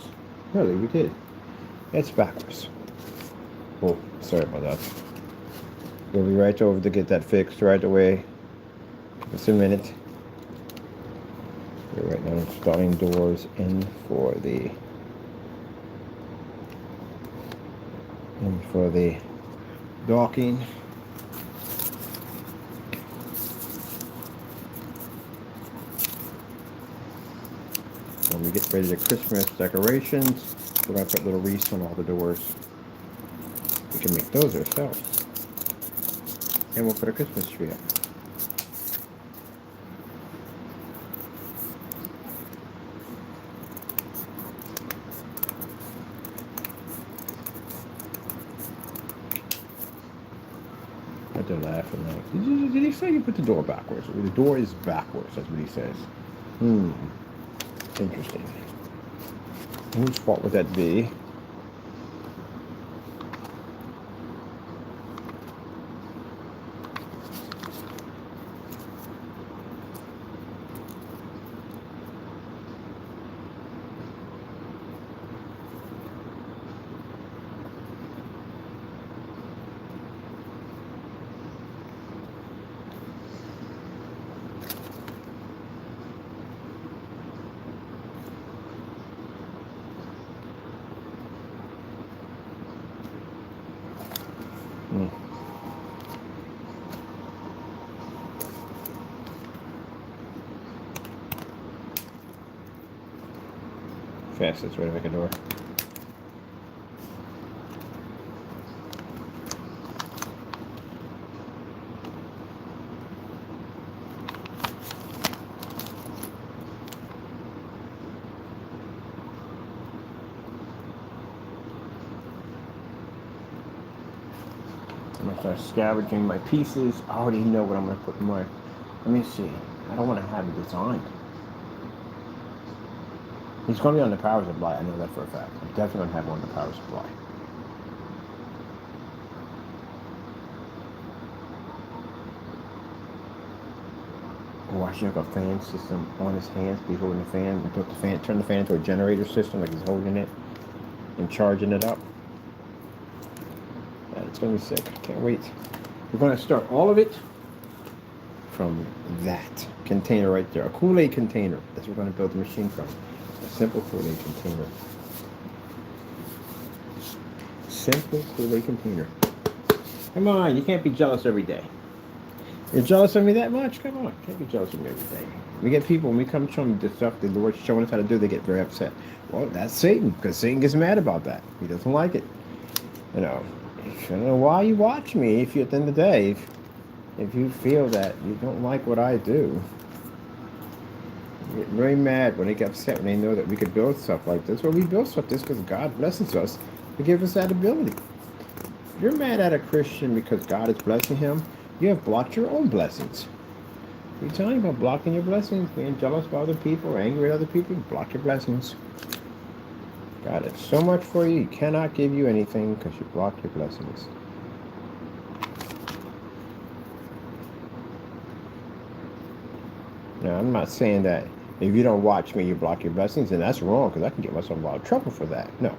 Really, we did. It's backwards. Oh, sorry about that. We'll be right over to get that fixed right away. Just a minute. We're right now installing doors in for the docking. When we get ready to Christmas decorations, we're going to put little wreaths on all the doors. We can make those ourselves. And we'll put a Christmas tree up. But they're laughing like, did he say you put the door backwards? The door is backwards, that's what he says. Interesting. Whose fault would that be? Mm. Fastest way to make a door. I'm gonna start scavenging my pieces. I already know what I'm gonna put in my. Let me see. I don't want to have it designed. He's gonna be on the power supply. I know that for a fact. I'm definitely gonna have one on the power supply. Oh, I should have a fan system on his hands. Be holding the fan. And put the fan. Turn the fan into a generator system, like he's holding it and charging it up. Yeah, it's gonna be sick. Can't wait. We're gonna start all of it from that container right there, a Kool-Aid container. That's what we're going to build the machine from. A simple Kool-Aid container. Simple Kool-Aid container. Come on, you can't be jealous every day. You're jealous of me that much? Come on, you can't be jealous of me every day. We get people, when we come show them the stuff the Lord's showing us how to do, they get very upset. Well, that's Satan, because Satan gets mad about that. He doesn't like it. You know, I don't know why you watch me if you, at the end of the day, if you feel that you don't like what I do, you get very mad when they get upset when they know that we could build stuff like this. Well, we build stuff like this because God blesses us to give us that ability. If you're mad at a Christian because God is blessing him, you have blocked your own blessings. You're telling about blocking your blessings, being jealous of other people, or angry at other people, block your blessings. God has so much for you, he cannot give you anything because you blocked your blessings. Now, I'm not saying that if you don't watch me, you block your blessings, and that's wrong, because I can get myself in a lot of trouble for that. No.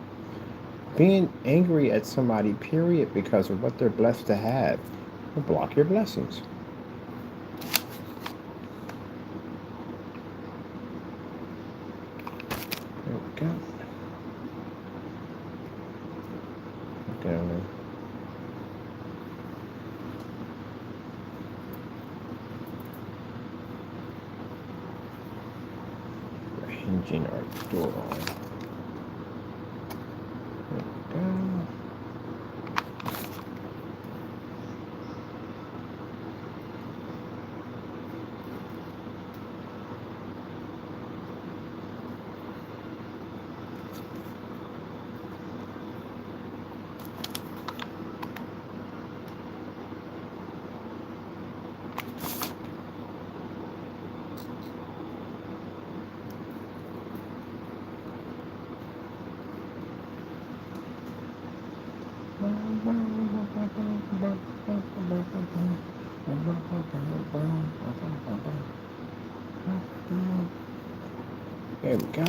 Being angry at somebody, period, because of what they're blessed to have, will block your blessings. There we go. Down there. Hinging our door on. There we go. There we go.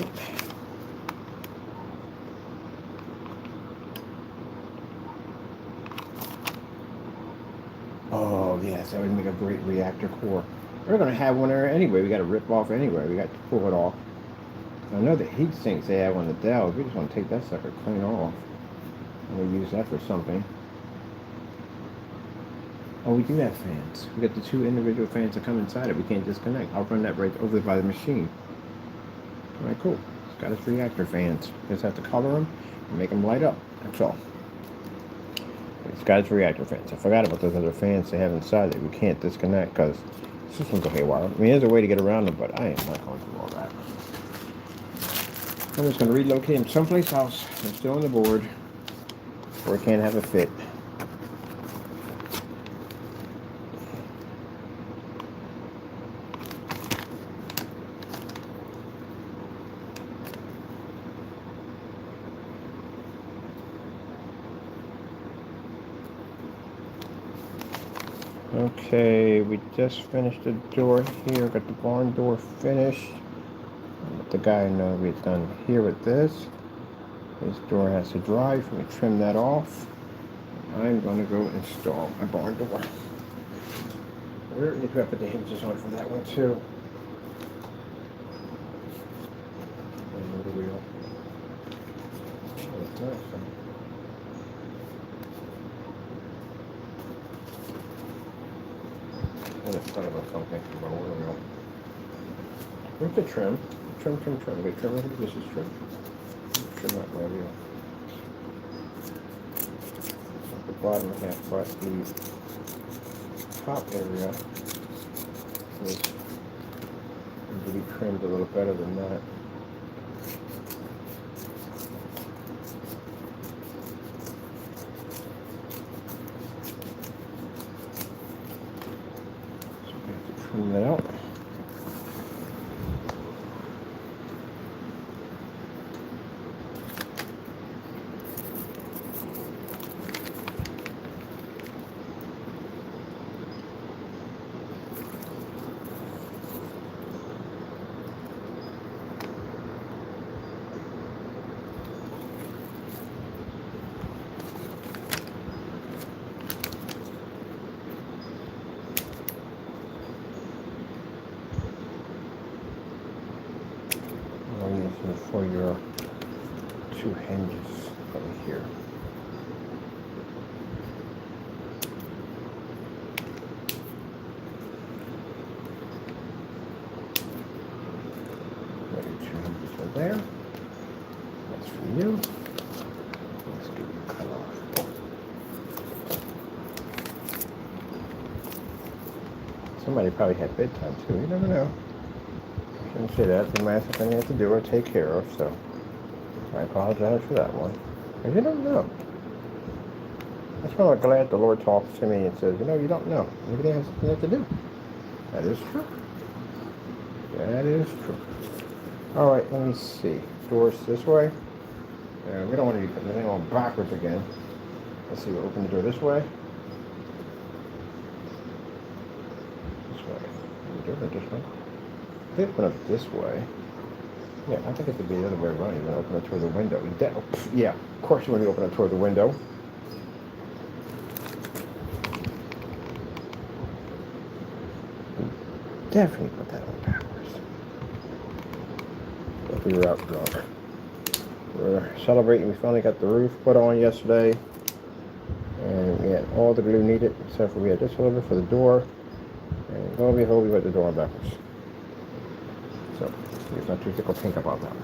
Oh, yes, that would make a great reactor core. We're going to have one there anyway. We got to rip off anyway. We got to pull it off. I know the heat sinks they have on the Dells. We just want to take that sucker clean off. And we'll use that for something. Oh, we do have fans. We got the two individual fans that come inside it. We can't disconnect. I'll run that right over by the machine. All right, cool. It's got its reactor fans. Just have to color them and make them light up. That's all. It's got its reactor fans. I forgot about those other fans they have inside that we can't disconnect because the system go haywire. I mean, there's a way to get around them, but I am not going through all that. I'm just going to relocate them someplace else. I'm still on the board where I can't have a fit. Okay, we just finished the door here. Got the barn door finished. Let the guy know we're done here with this. This door has to dry. Let me trim that off. I'm going to go install my barn door. Where did I put the hinges on for that one too? Another wheel. Son of a something. Where's the trim? Trim. Wait, trim. I think this is trim. Trim that my wheel. The bottom half, but the top area is to be trimmed a little better than that. So we have to trim that out. For your two hinges over here. Got your two hinges right there. That's for you. Let's get you cut off. Somebody probably had bedtime too. You never know. Shouldn't say that. The last thing I have to do or take care of, so I apologize for that one. Because you don't know. That's why I'm glad the Lord talks to me and says, you don't know. Everything has something to do. That is true. That is true. All right, let me see. Doors this way. We don't want to be putting anything on backwards again. Let's see. We'll open the door this way. This way. This way. They open up this way. Yeah, I think it could be the other way around. You're going to open it toward the window. Yeah, of course you want to open it toward the window. Definitely put that on backwards. If we were out drunk. We're celebrating. We finally got the roof put on yesterday. And we had all the glue needed, except for we had this a little bit for the door. And lo and behold, we put the door on backwards. So, he's not too tickle pink about that.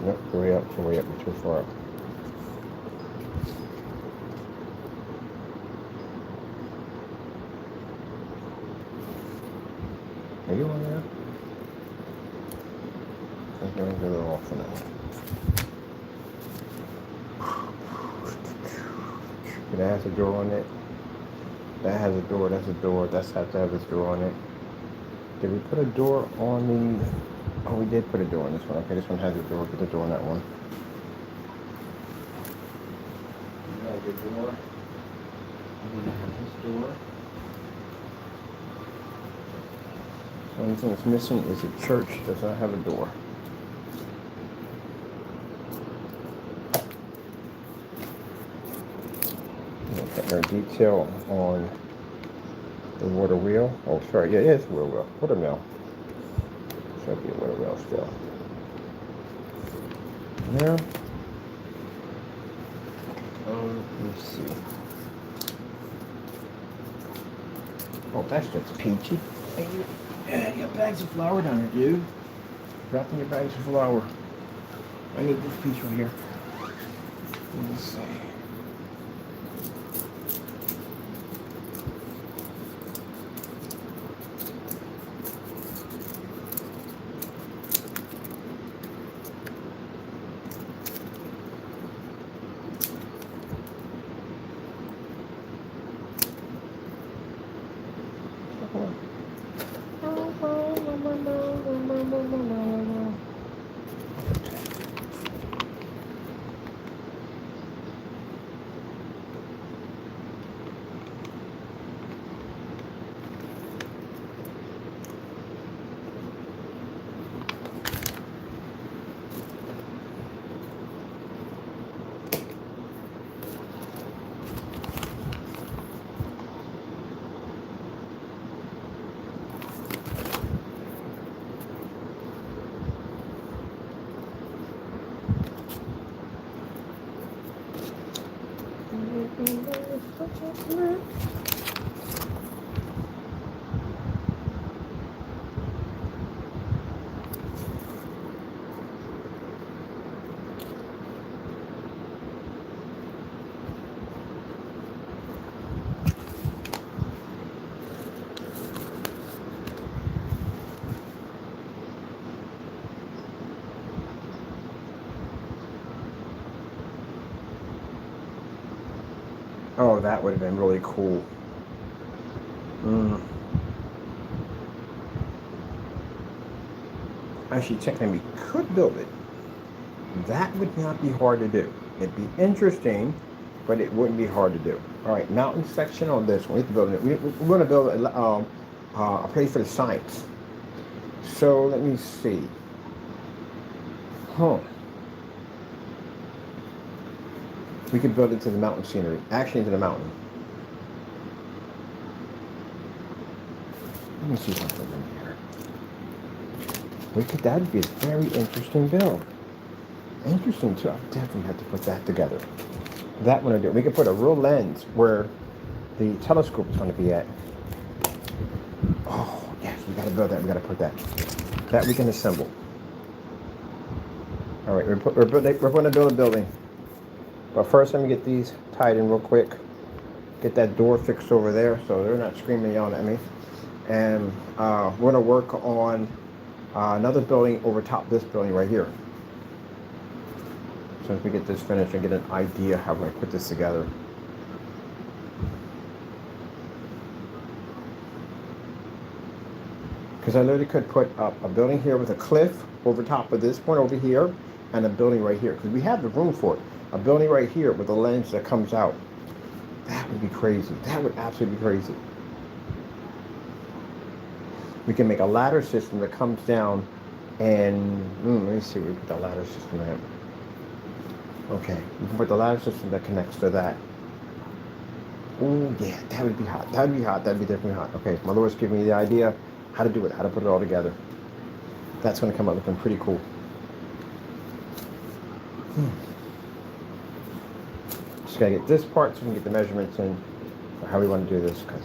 Nope, way up, you're too far up. Are you on there? I'm going to get it off for now. That has a door on it. That has a door, that's a door. That's has to have this door on it. Did we put a door on the... Oh, we did put a door on this one. Okay, this one has a door. Put the door on that one. We have a door. And then we have this door. The only thing that's missing is the church does not have a door. Our detail on the water wheel. Oh, sorry, yeah, it is water wheel. Water mill. Should be a water wheel still. There. Let's see. Oh, that's just peachy. Hey, you got bags of flour down here, dude. Dropping your bags of flour. I need this piece right here. Let's see. Oh, that would have been really cool. Actually, technically, we could build it. That would not be hard to do. It'd be interesting, but it wouldn't be hard to do. All right, mountain section on this one. We have to build it. We want to build a place for the science. So let me see. We could build it to the mountain scenery. Actually, into the mountain. Let me see something in here. That'd be a very interesting build. Interesting too. I definitely have to put that together. That one I do. We could put a real lens where the telescope is going to be at. Oh yes, we got to build that. We got to put that. That we can assemble. All right, we're going to build a building. But first, let me get these tied in real quick. Get that door fixed over there so they're not screaming yelling at me. And we're going to work on another building over top this building right here. So if we get this finished and get an idea how we're going to put this together. Because I literally could put up a building here with a cliff over top of this one over here and a building right here. Because we have the room for it. A building right here with a lens that comes out. That would be crazy. That would absolutely be crazy. We can make a ladder system that comes down and let me see where we put the ladder system at. Okay, we can put the ladder system that connects to that. Oh yeah, that would be hot. That would be hot. That would be definitely hot. Okay, my Lord's giving me the idea how to do it, how to put it all together. That's going to come out looking pretty cool. Just gotta get this part so we can get the measurements in for how we want to do this, because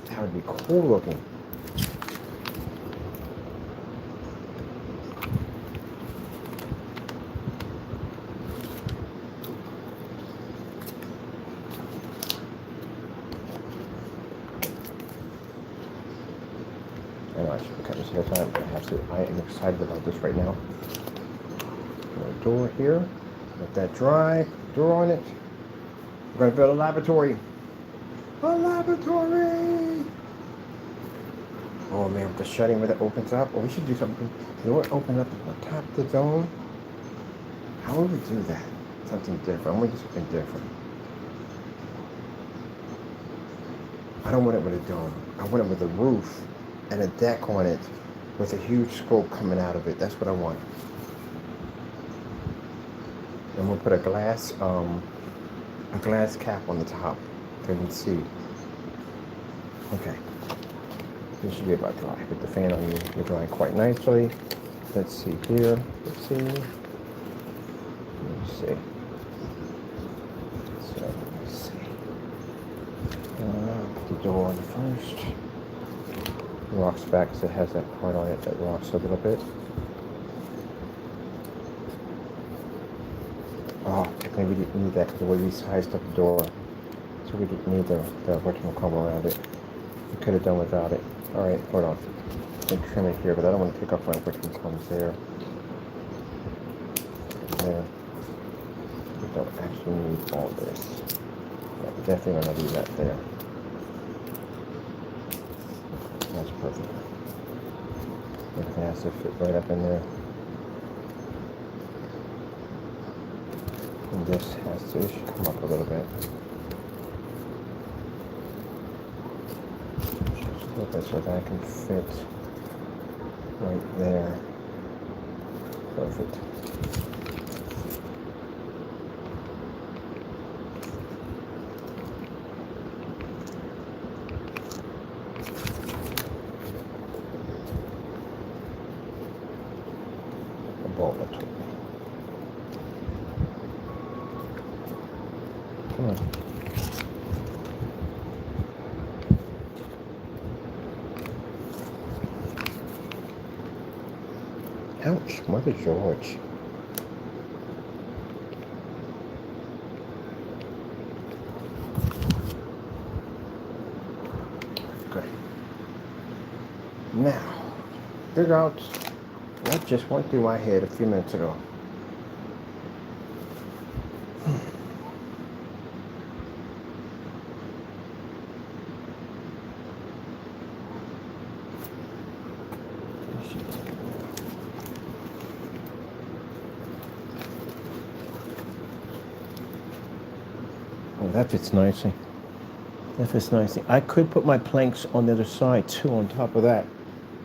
that would be cool looking. I know I should have cut this ahead of time, but I am excited about this right now. Put a door here, let that dry, door on it. We're going to build a laboratory. A laboratory! Oh man, with the shutting when it opens up. Oh, we should do something. You know what? Open up on top of the dome. How would we do that? Something different. I want to do something different. I don't want it with a dome. I want it with a roof and a deck on it with a huge scope coming out of it. That's what I want. And we'll put a glass cap on the top so you can see. Okay. This should be about dry. Put the fan on you. You're drying quite nicely. Let's see here. Let's see. Let's see. So let's see. Put the door on first. It rocks back because it has that part on it that rocks a little bit. Oh, technically we didn't need that because the way we sized up the door. So we didn't need the whatchamacallit around it. We could have done without it. Alright, hold on. I can trim it here, but I don't want to pick up my whatchamacallits there. There. We don't actually need all this. Yeah, we definitely want to do that there. That's perfect. Everything has to fit right up in there. And this has to, it should come up a little bit. Just a little bit so that I can fit right there. Perfect. Come on. Ouch, Mother George. Okay. Now, figure out what just went through my head a few minutes ago. Oh, that fits nicely. That fits nicely. I could put my planks on the other side too, on top of that.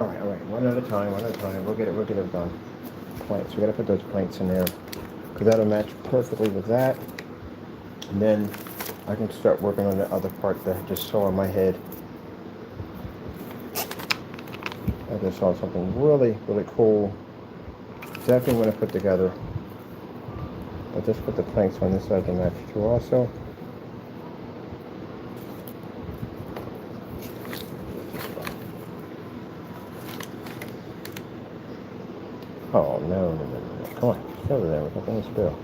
All right. One at a time. We'll get it done. Planks. We gotta put those planks in there because that'll match perfectly with that. And then I can start working on the other part that I just saw in my head. I just saw something really, really cool. Definitely want to put together. But just put the planks on this side to match too also. Oh, no. Come on, stay over there. We're not going to spill.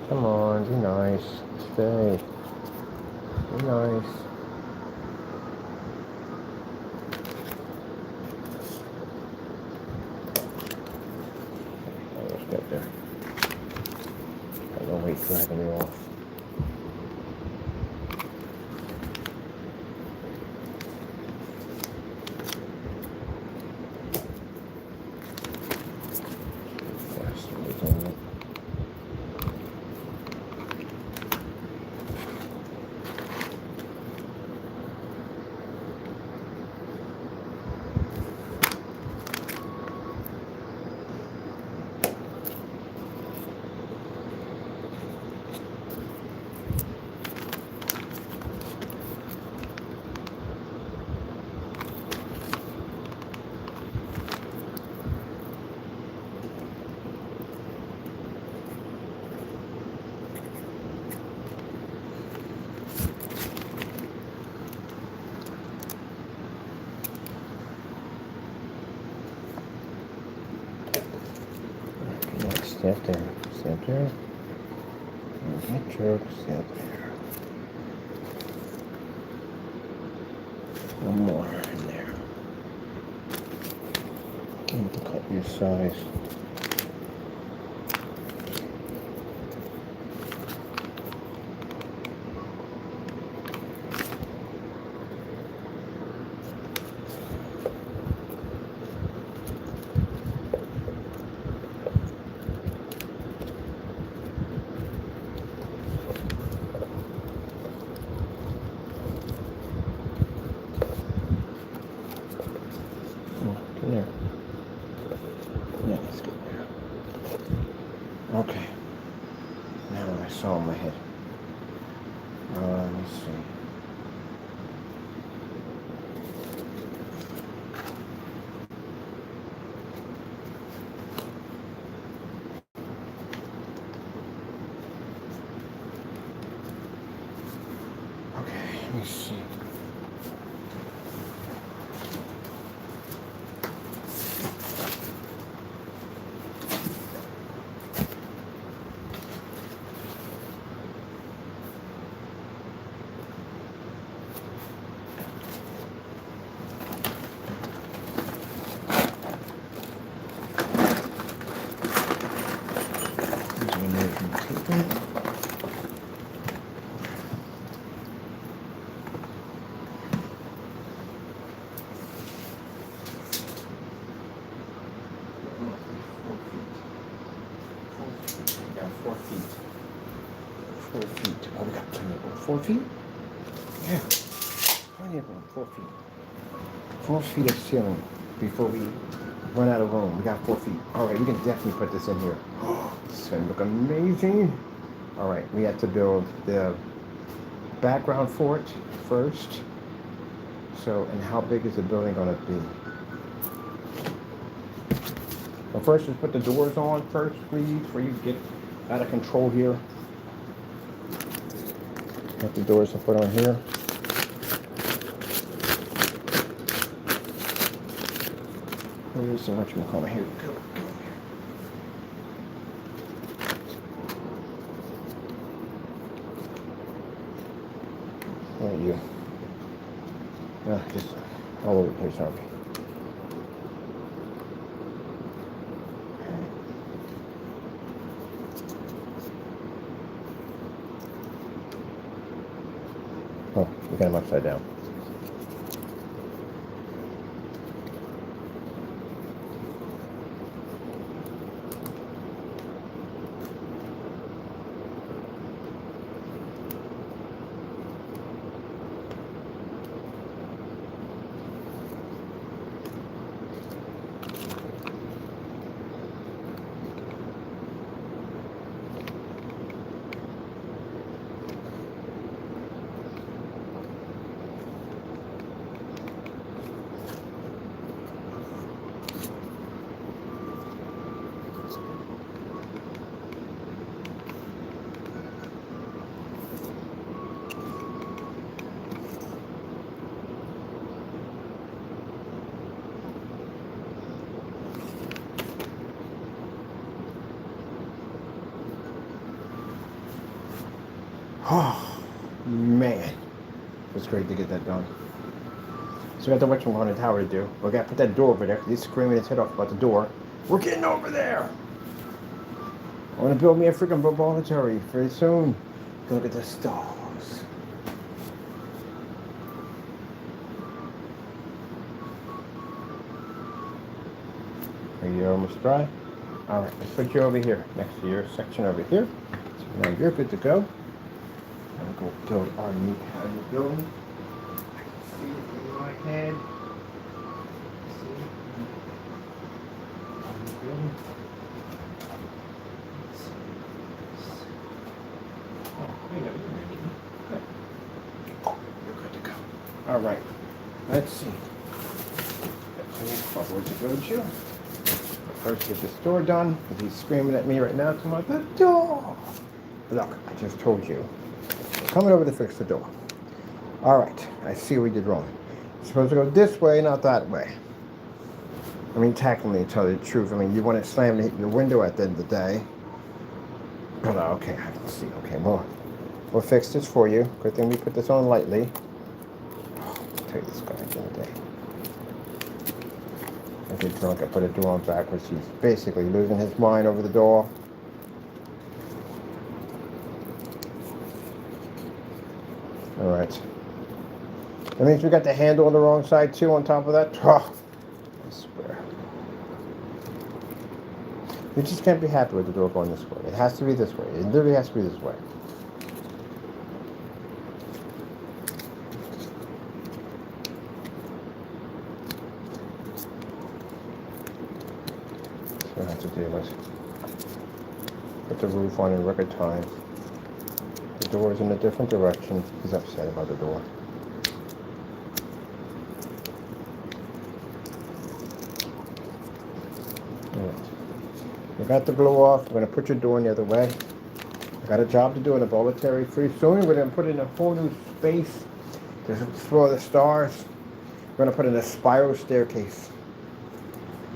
Come on, be nice. Stay. Be nice. Let's get there. I don't wait dragging me off. Stay up there. Stay up there. Get your stay up there. One more in there. And cut your size. There. Yeah, let's get there. Okay. Now what I saw in my head. Let's see. Okay, let me see. Oh, we got plenty of room. 4 feet? Yeah. Plenty of room. 4 feet. 4 feet of ceiling before we run out of room. We got 4 feet. All right, we can definitely put this in here. This is going to look amazing. All right, we have to build the background for it first. So, and how big is the building going to be? Well, first, let's put the doors on first, please, before you get out of control here. Got the doors to put on here. Here's so much more. Here we go. Where are you? Just all over the place, aren't we? Oh, we got them upside down. Oh, man. It's great to get that done. So we got the whatchamacallit tower to do. We got to put that door over there. He's screaming his head off about the door. We're getting over there. I want to build me a freaking laboratory very soon. Look at the stars. Are you almost dry? Alright, let's put you over here, next to your section over here. So now you're good to go. I'm going to build our new building. I can see it in my head. See it? Our new building. You're good to go. Alright, let's see. Where'd you go, Joe? First get this door done, because he's screaming at me right now to my the door. Look, I just told you. Coming over to fix the door. Alright, I see we did wrong. It's supposed to go this way, not that way. I mean, technically, to tell you the truth, I mean, you want it slammed to hit your window at the end of the day. But okay, I can see. Okay, we'll fix this for you. Good thing we put this on lightly. Oh, I'll tell you this guy at the end of the day. I get drunk, I put a door on backwards. He's basically losing his mind over the door. Alright. That means we got the handle on the wrong side too on top of that. Oh, I swear. You just can't be happy with the door going this way. It has to be this way. It literally has to be this way. So I have to deal with. Put the roof on in record time. The door is in a different direction. He's upset about the door. We got the glue off. We're going to put your door in the other way. I got a job to do in the laboratory pretty soon. We're going to put in a whole new space to explore the stars. We're going to put in a spiral staircase.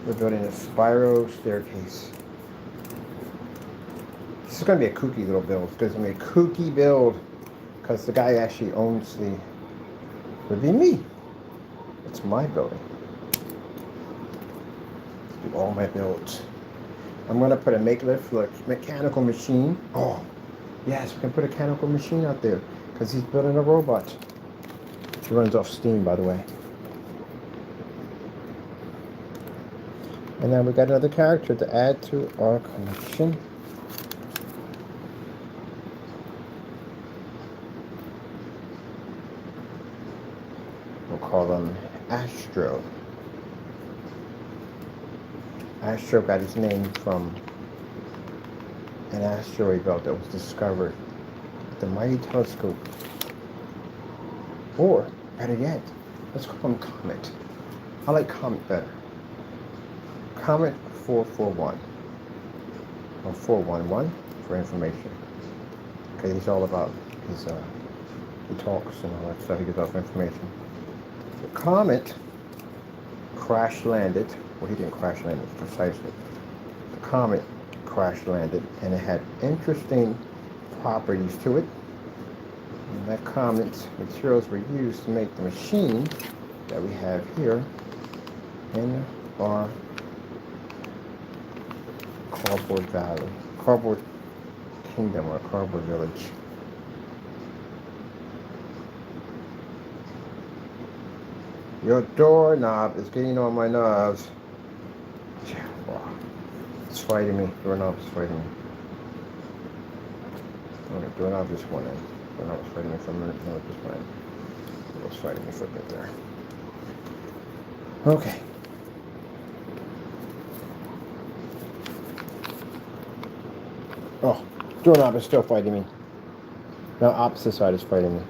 We're building a spiral staircase. This is going to be a kooky little build. It's going to be a kooky build because the guy actually owns the... would be me. It's my building. Do all my builds. I'm going to put a make-lift mechanical machine. Oh, yes, we can put a mechanical machine out there because he's building a robot. It runs off steam, by the way. And then we got another character to add to our collection. We'll call him Astro. Astro got his name from an asteroid belt that was discovered with the Mighty Telescope. Or, better yet, let's call him Comet. I like Comet better. Comet 441. Or 411. for information. Okay, he's all about his, he talks and all that stuff. He gives off information. The comet crash landed. Well, he didn't crash land precisely. The comet crash landed, and it had interesting properties to it. And that comet's materials were used to make the machine that we have here in our Cardboard Valley, Cardboard Kingdom, or Cardboard Village. Your doorknob is getting on my nerves. Wow. It's fighting me. Doorknob is fighting me. Okay, doorknob just went in. Doorknob was fighting me for a minute. No, it just went in. It was fighting me for a bit there. Okay. Oh, doorknob is still fighting me. Now opposite side is fighting me.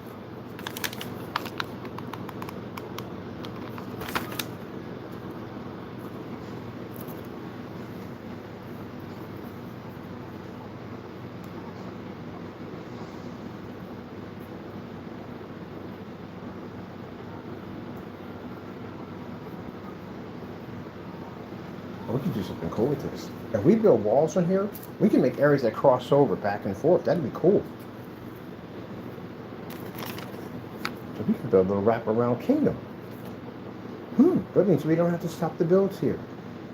We could do something cool with this. If we build walls in here, we can make areas that cross over back and forth. That'd be cool. So we can build a little wraparound kingdom. That means we don't have to stop the builds here.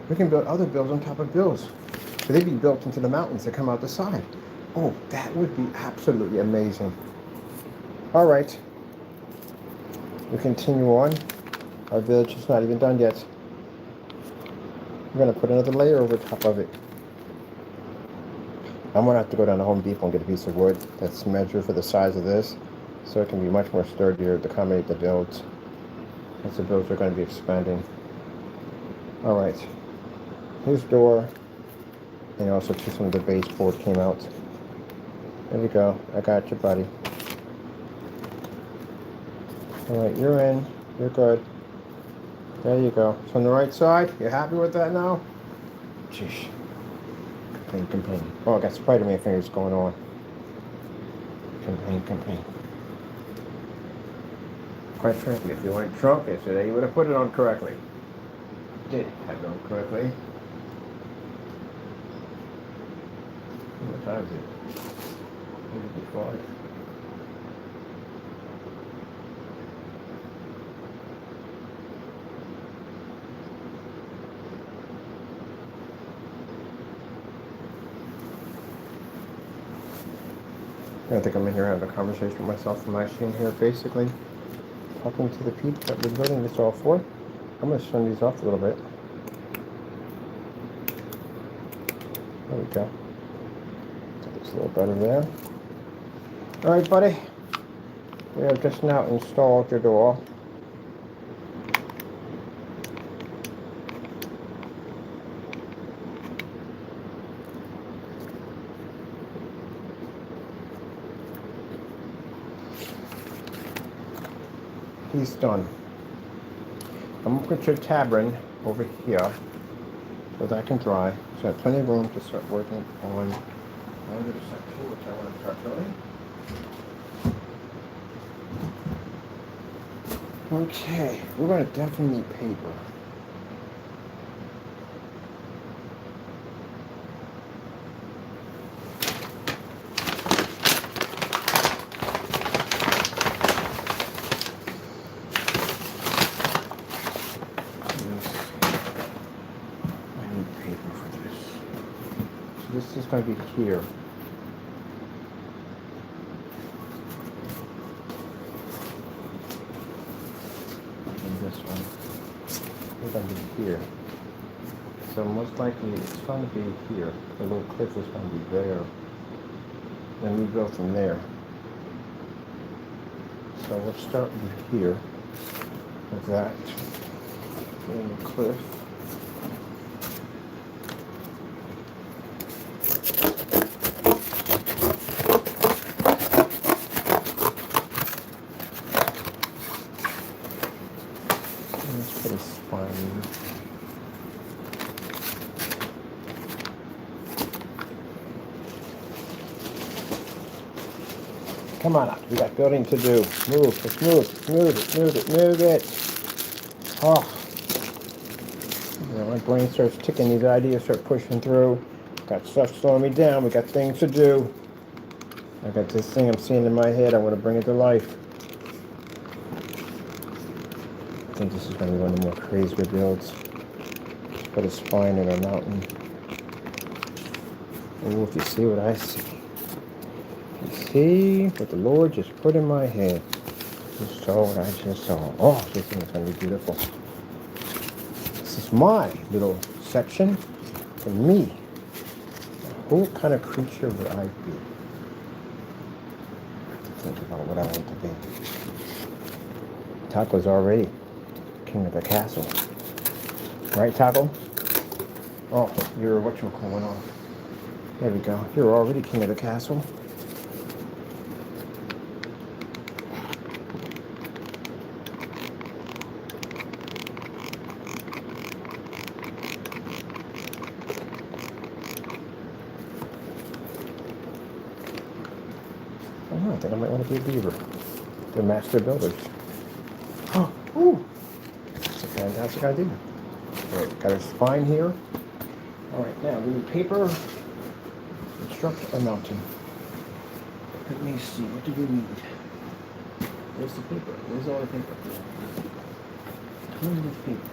We can build other builds on top of builds. So they'd be built into the mountains that come out the side. Oh, that would be absolutely amazing. All right. We continue on. Our village is not even done yet. We're going to put another layer over top of it. I'm going to have to go down to Home Depot and get a piece of wood that's measured for the size of this, so it can be much more sturdier to accommodate the builds, as the builds are going to be expanding. Alright, his door, and also some of the baseboard came out. There we go, I got you, buddy. Alright, you're in, you're good. There you go. It's on the right side. You happy with that now? Jeez. Complain. Oh, I got Spider-Man fingers going on. Complain. Quite frankly, if you weren't drunk yesterday, you would have put it on correctly. Did have it on correctly. What time is it? Maybe 5. I think I'm in here having a conversation with myself. I'm actually in here basically talking to the people that we're building this all for. I'm going to turn these off a little bit. There we go. That looks a little better there. Alright, buddy. We have just now installed your door. He's done. I'm going to put your tavern over here so that can dry. So I have plenty of room to start working on another section, which I want to start building. Okay, we're going to definitely need paper. This is going to be here. And this one is going to be here. So most likely it's going to be here. The little cliff is going to be there. Then we go from there. So we'll start with here. With that. And the cliff. Come on up. We got building to do. Move. Let's move. Move it. Move it. Move it. Oh. You know, my brain starts ticking. These ideas start pushing through. Got stuff slowing me down. We got things to do. I got this thing I'm seeing in my head. I want to bring it to life. I think this is going to be one of the more crazier builds. Put a spine in a mountain. Oh, if you see what I see. You see what the Lord just put in my head. You saw what I just saw. Oh, this thing is going to be beautiful. This is my little section for me. What kind of creature would I be? Think about what I want to be. Taco's already king of the castle. Right, Taco? Oh, you're what you calling on. There we go. You're already king of the castle. Oh, I think I might want to be a beaver. They're master builders. Oh, ooh. That's a fantastic idea. All right, got a spine here. All right, now we need paper. Construct a mountain. Let me see, what do we need? Where's the paper? Where's all the paper? Tons of paper.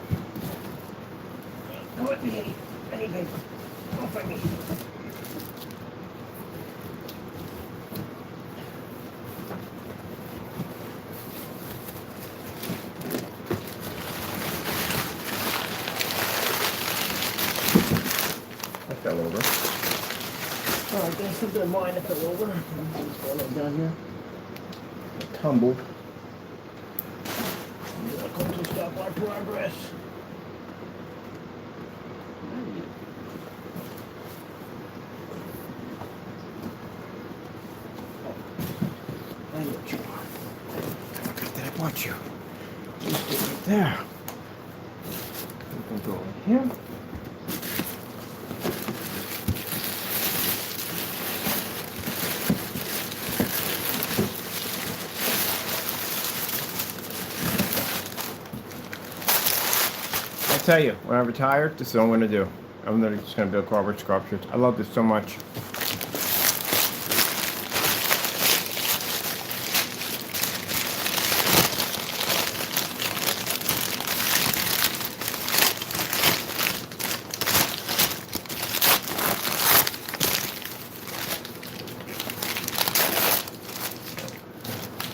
No, I need paper. Don't fight me. I fell over. Oh, I guess something of mine I fell over. What's going on down here? I tumbled. I'm not going to stop our progress. I know what you are. I forgot that I bought you. Just get right there. We can go in here. I tell you, when I retire, this is what I'm going to do. I'm literally just going to build cardboard sculptures. I love this so much.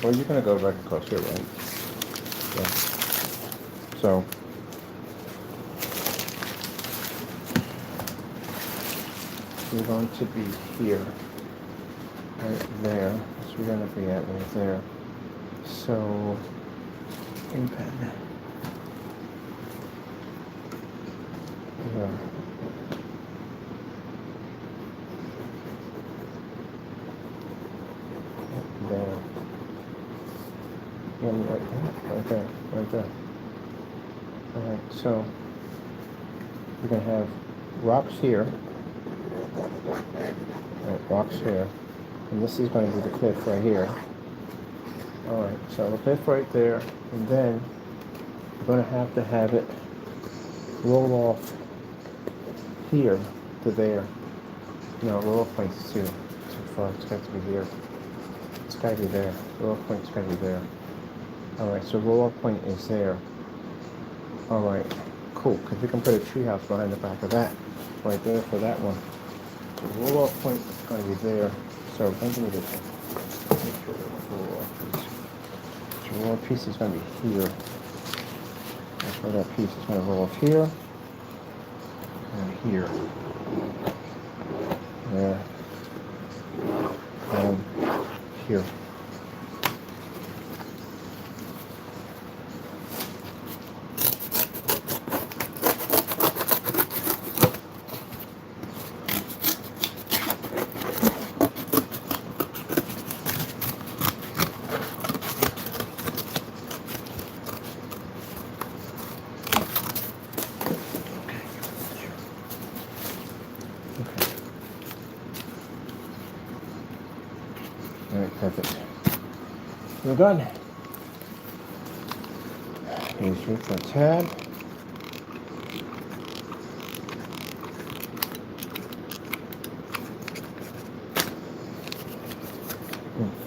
Well, you're going to go back across here, right? Yeah. So, we're going to be here, right there. So we're going to be at right there. So, ink pen. Yeah. There. Yeah, right there, right there. All right, so we're going to have rocks here. Right, rocks here. And this is going to be the cliff right here. All right, so the cliff right there. And then we're going to have it roll off here to there. No, roll off points too far. It's got to be here. It's got to be there. Roll off point's got to be there. All right, so roll off point is there. All right, cool, because we can put a treehouse behind the back of that, right there for that one. The roll off point is going to be there. So I'm going to make sure the roll off piece. So roll off piece is going to be here. That's where that piece is going to roll off here. And here. There. And here. All right, perfect. We're done. Page 3 for a tab.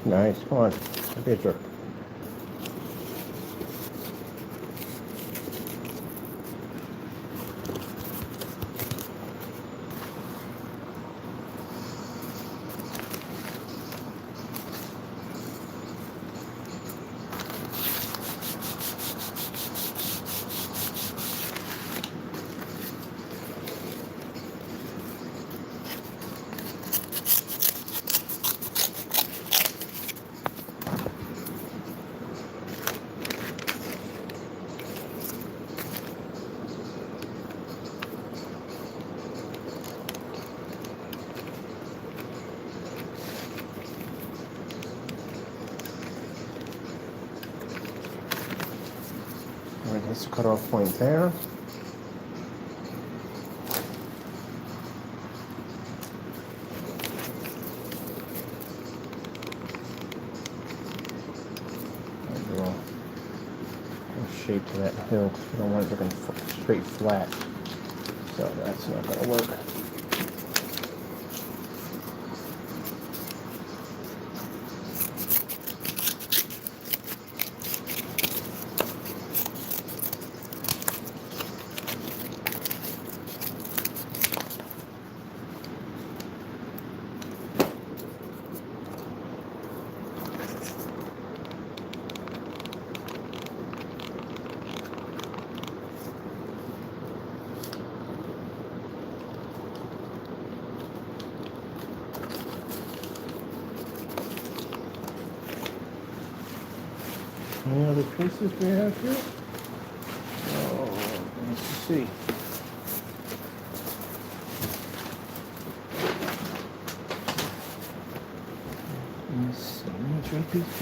Nice, come on, a picture. All right, that's the cutoff point there. Draw a shape to that hill because we don't want it looking straight flat. So that's not going to work. Any other pieces we have here? Oh, let's see.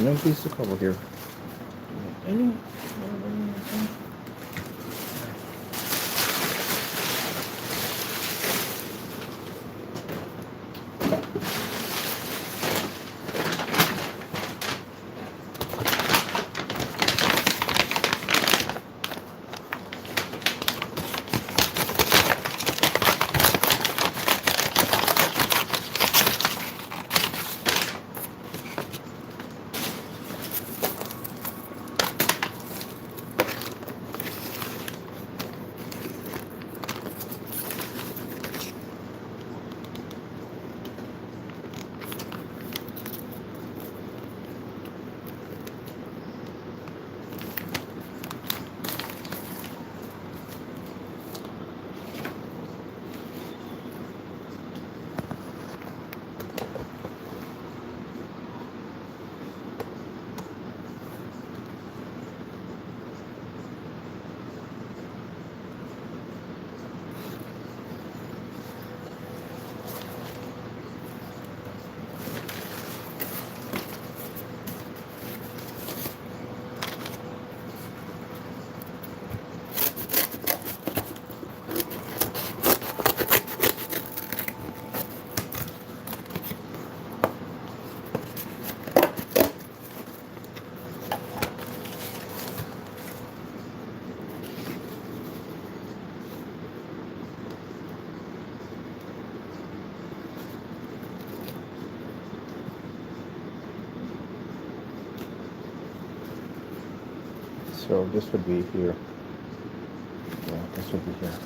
No piece of color here. Any? So this would be here. Yeah, this would be here.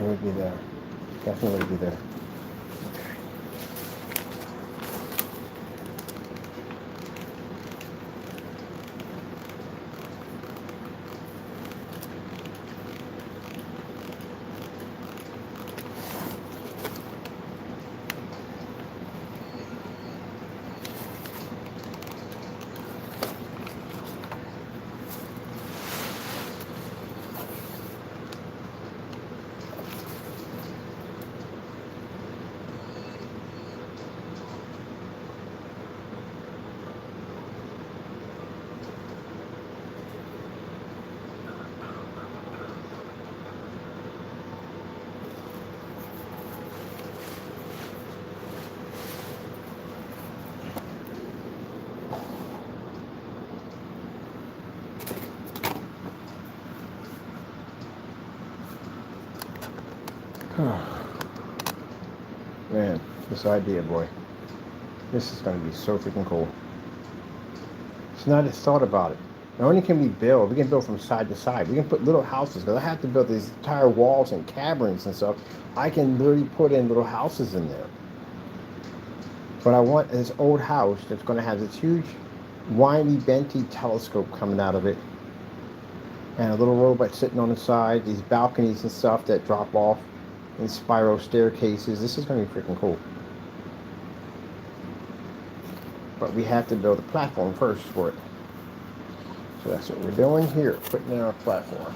would be there. Definitely would be there. Man, this idea, boy. This is going to be so freaking cool. It's not just thought about it. Not only can we build, we can build from side to side. We can put little houses, because I have to build these entire walls and caverns and stuff. I can literally put in little houses in there. But I want this old house that's going to have this huge windy, benty telescope coming out of it. And a little robot sitting on the side, these balconies and stuff that drop off in spiral staircases. This is going to be freaking cool. But we have to build a platform first for it. So that's what we're doing here, putting in our platform.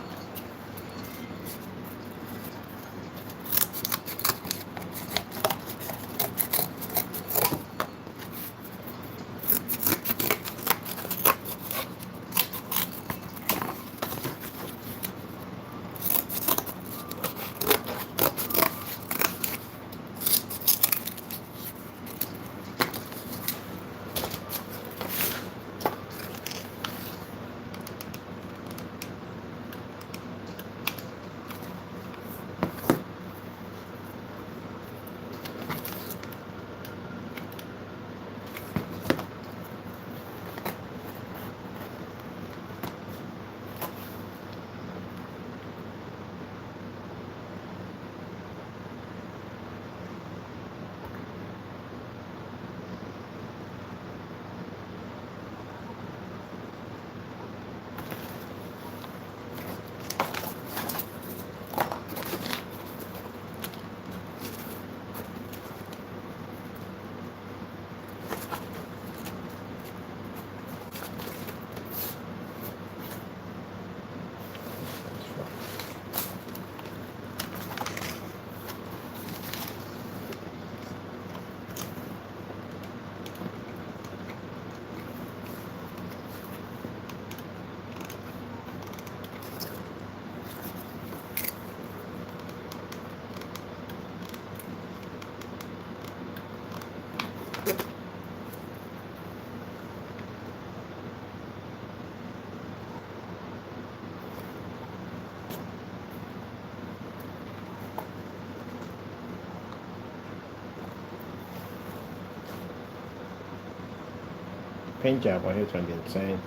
Paint job on here is going to be insane.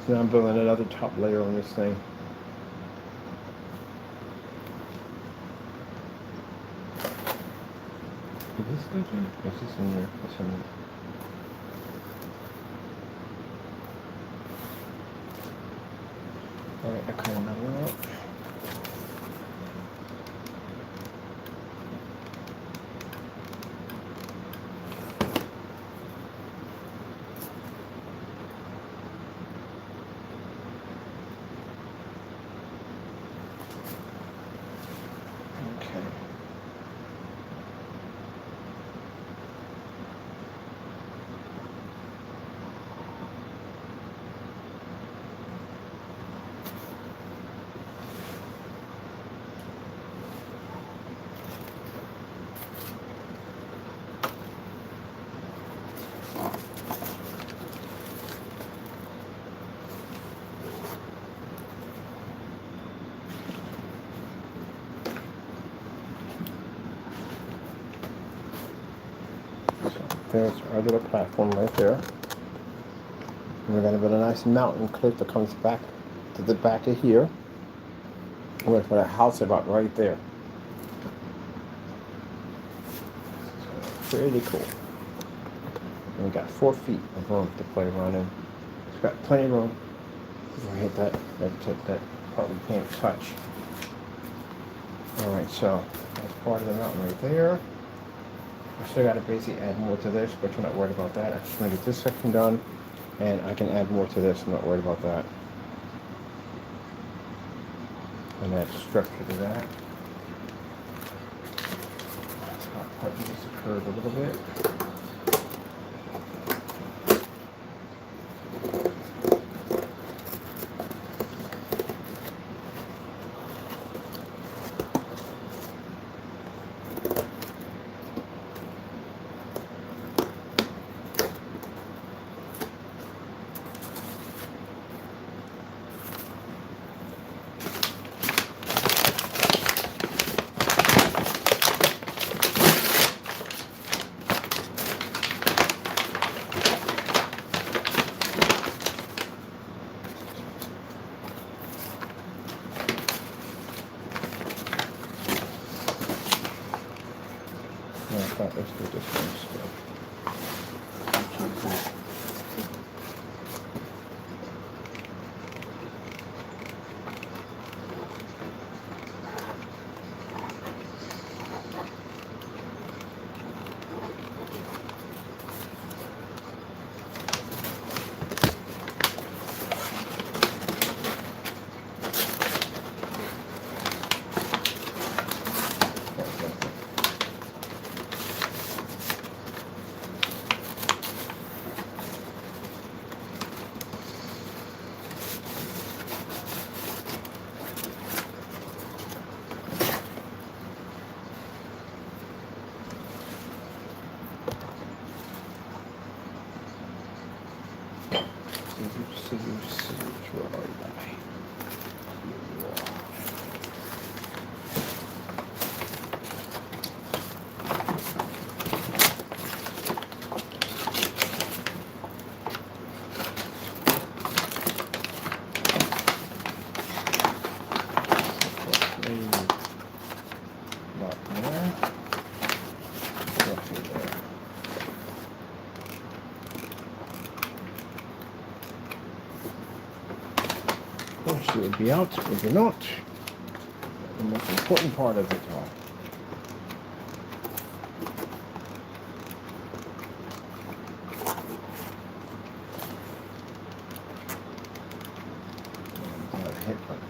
Now I'm building another top layer on this thing. Is this in here? Is this in there? What's in there? Alright, I cut another one out. There's our little platform right there. And we're going to build a nice mountain cliff that comes back to the back of here. I'm gonna put a house about right there. So, pretty cool. And we got 4 feet of room to play around in. It's got plenty of room. If I hit that part we can't touch. Alright, so that's part of the mountain right there. I still gotta basically add more to this, but you're not worried about that. I'm just gonna get this section done, and I can add more to this. I'm not worried about that. And add structure to that. Top part needs to curve a little bit. Let's do this one still. Where are you? She would be out, would you not? The most important part of it all. Hit button.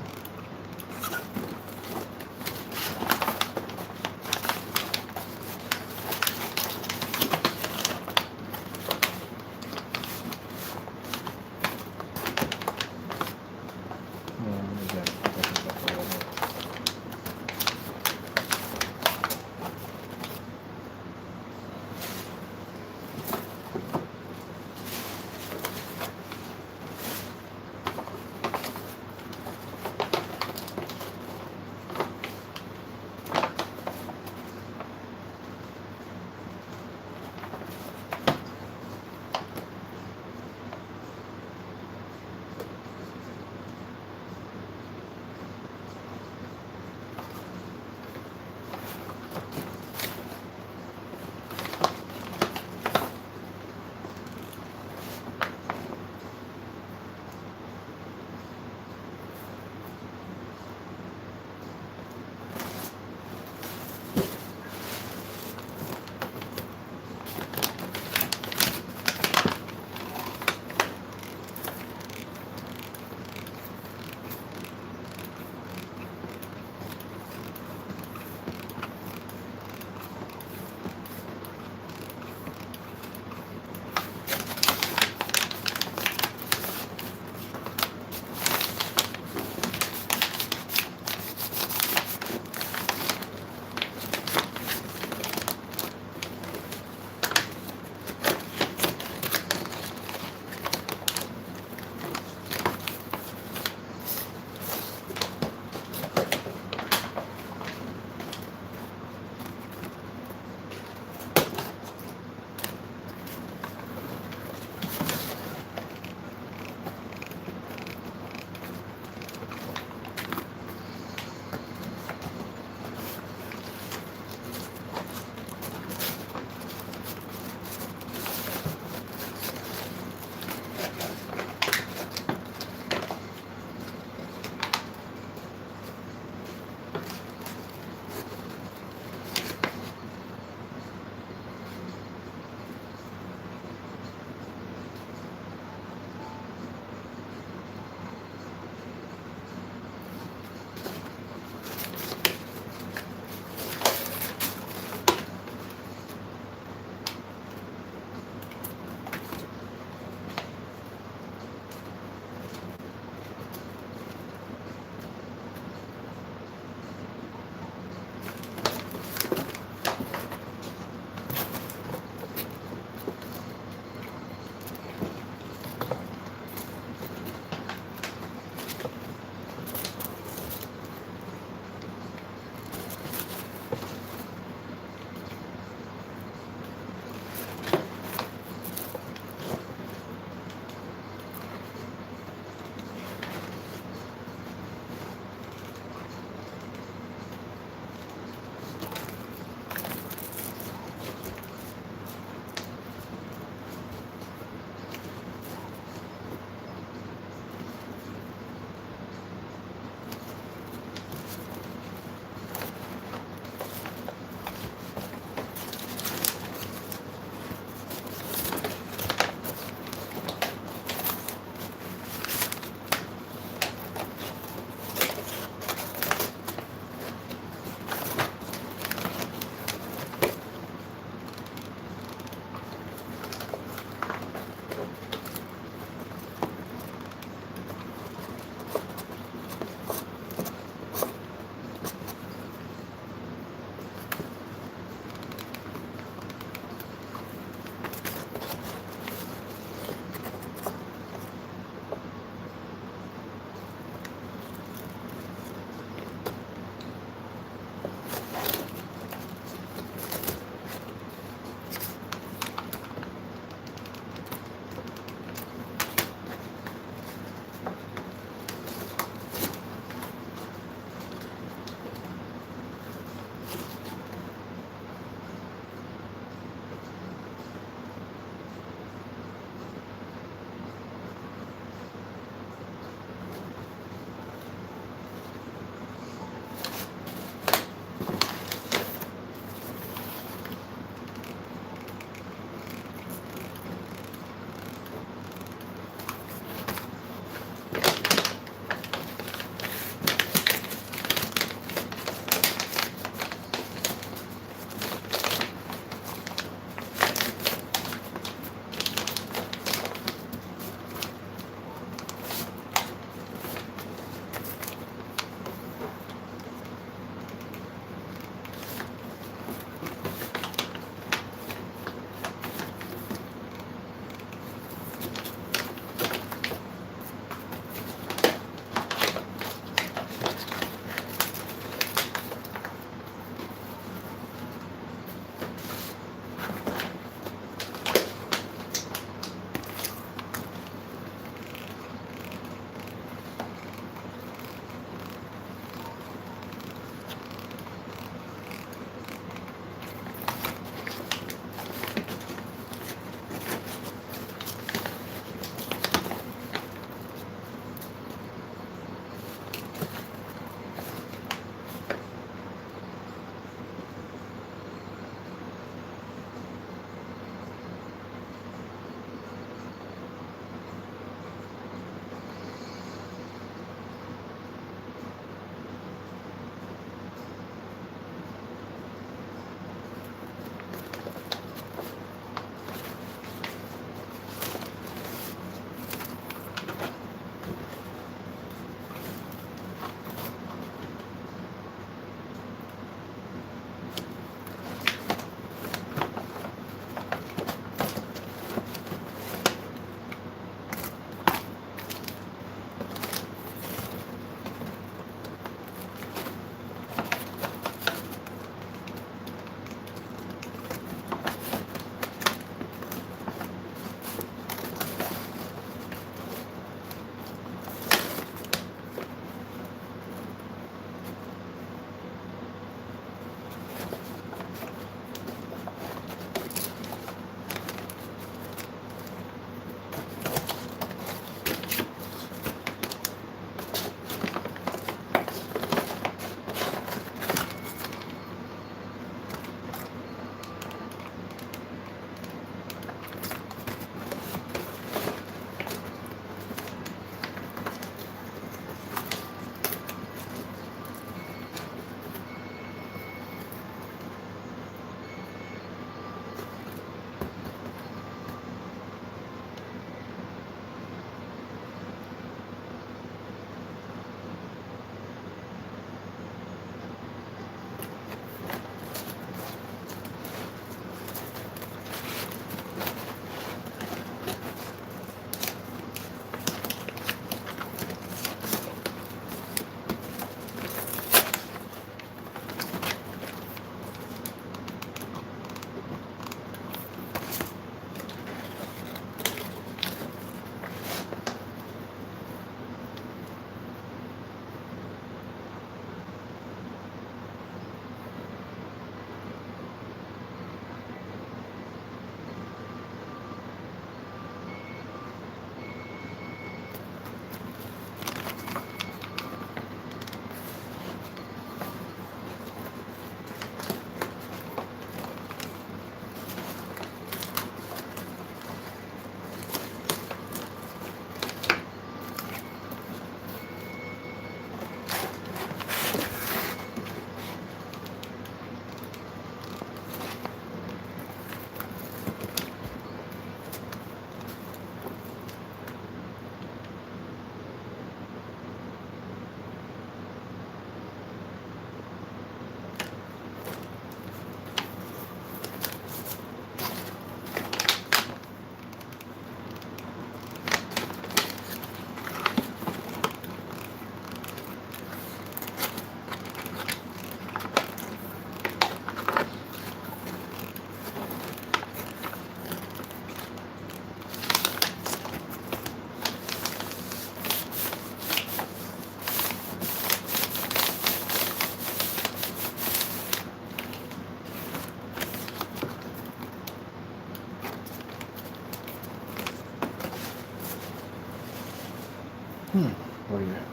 What do you have?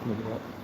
Look at that.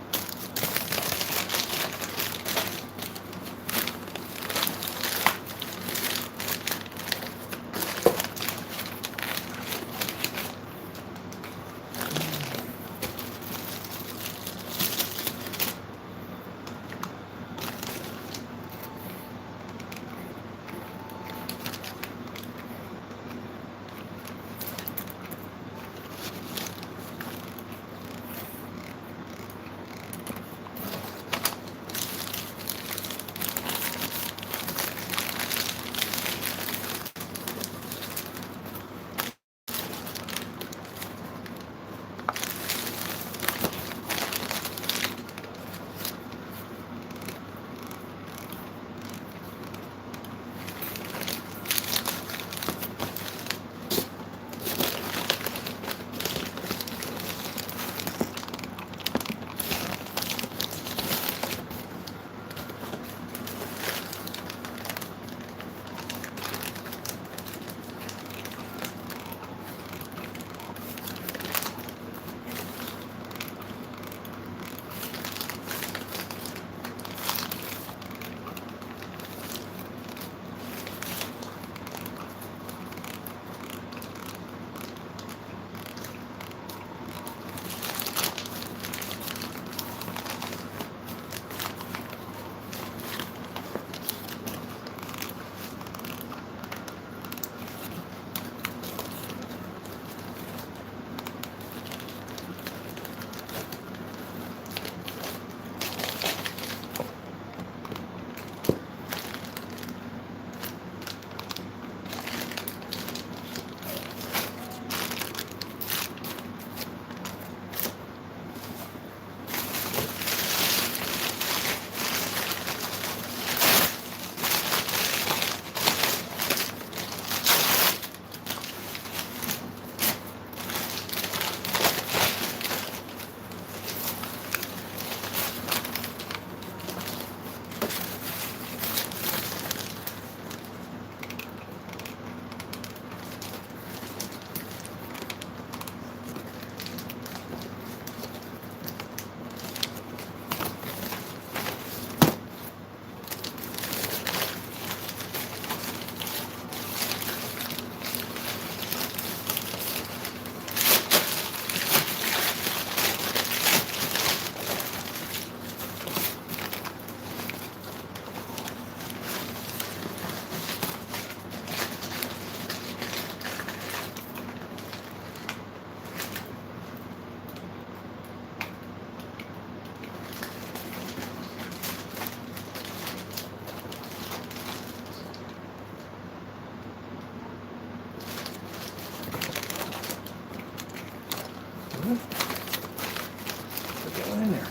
Get one in there.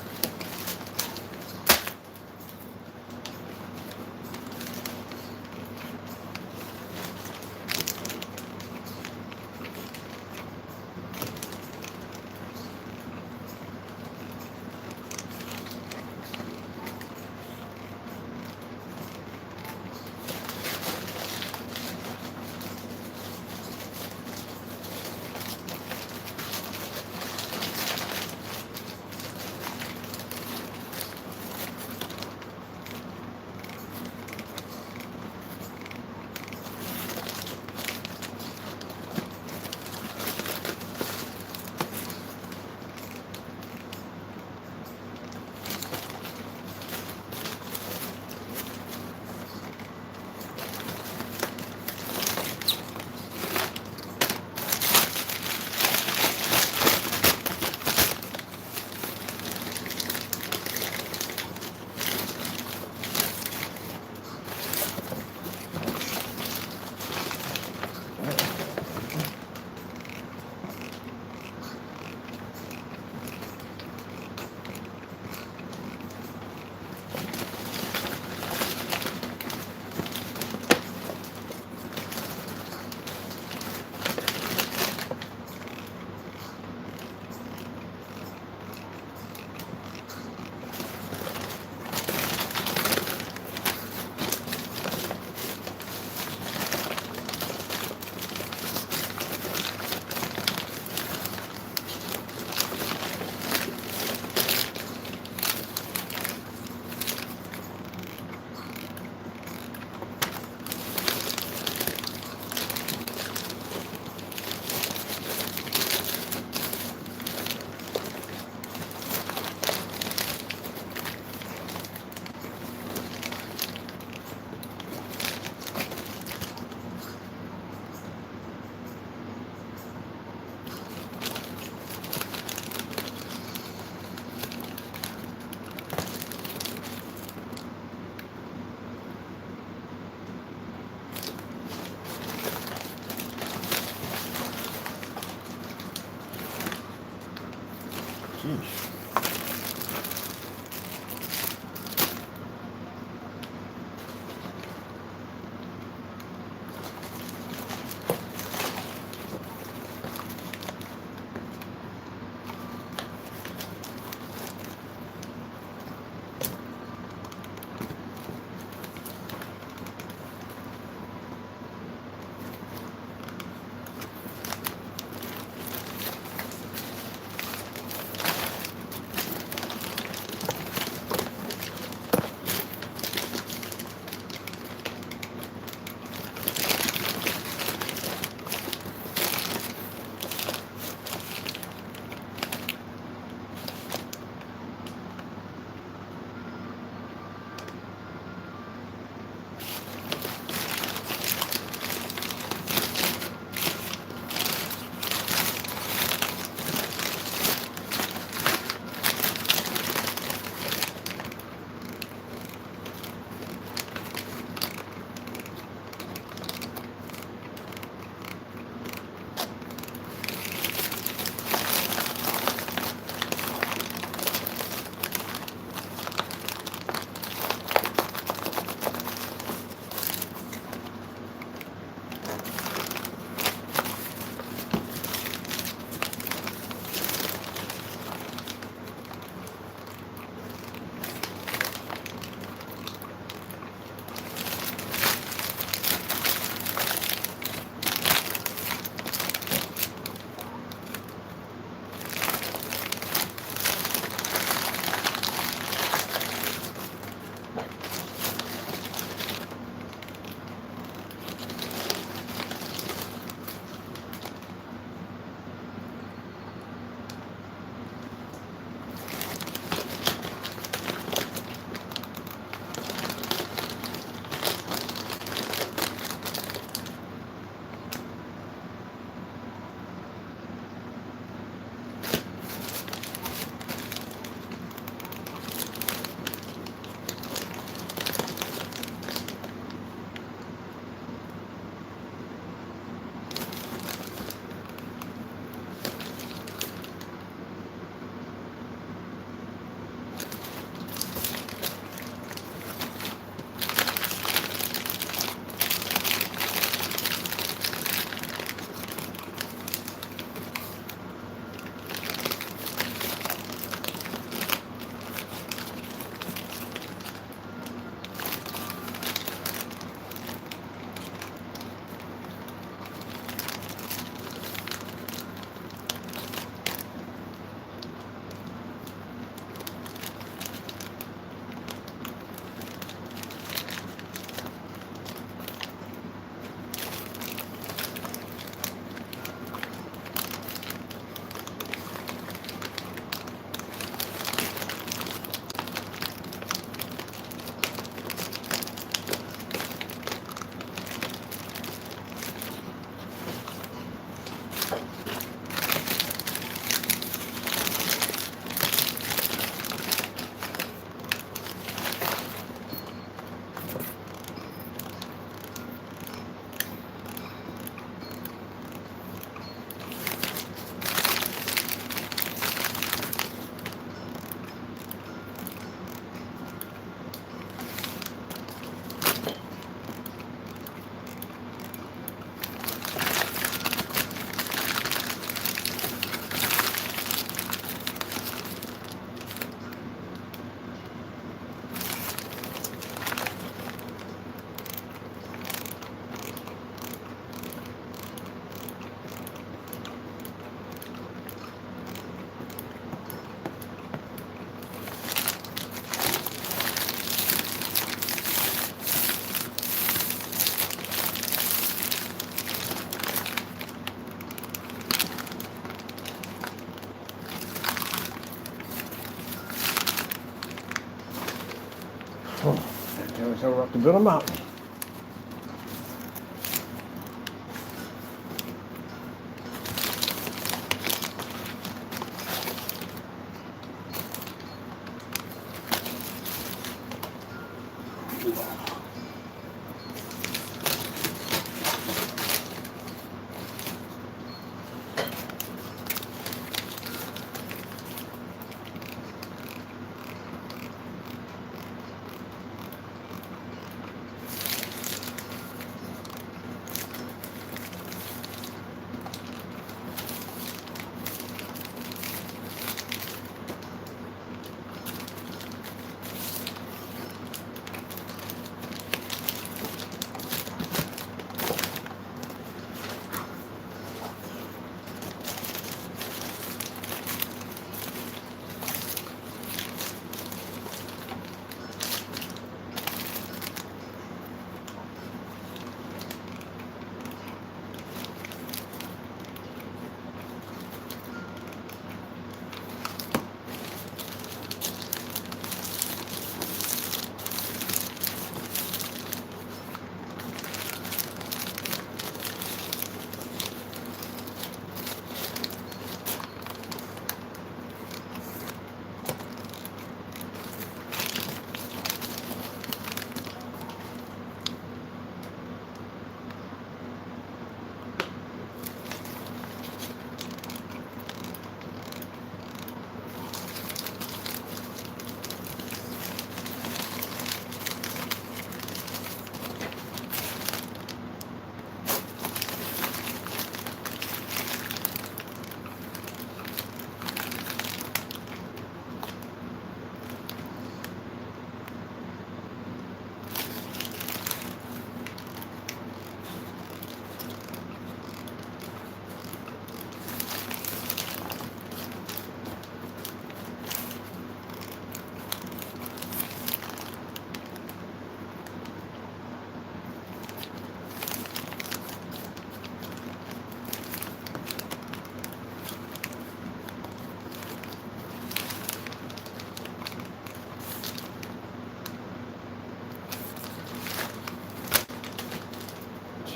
Jeez. So we'll have to build them out.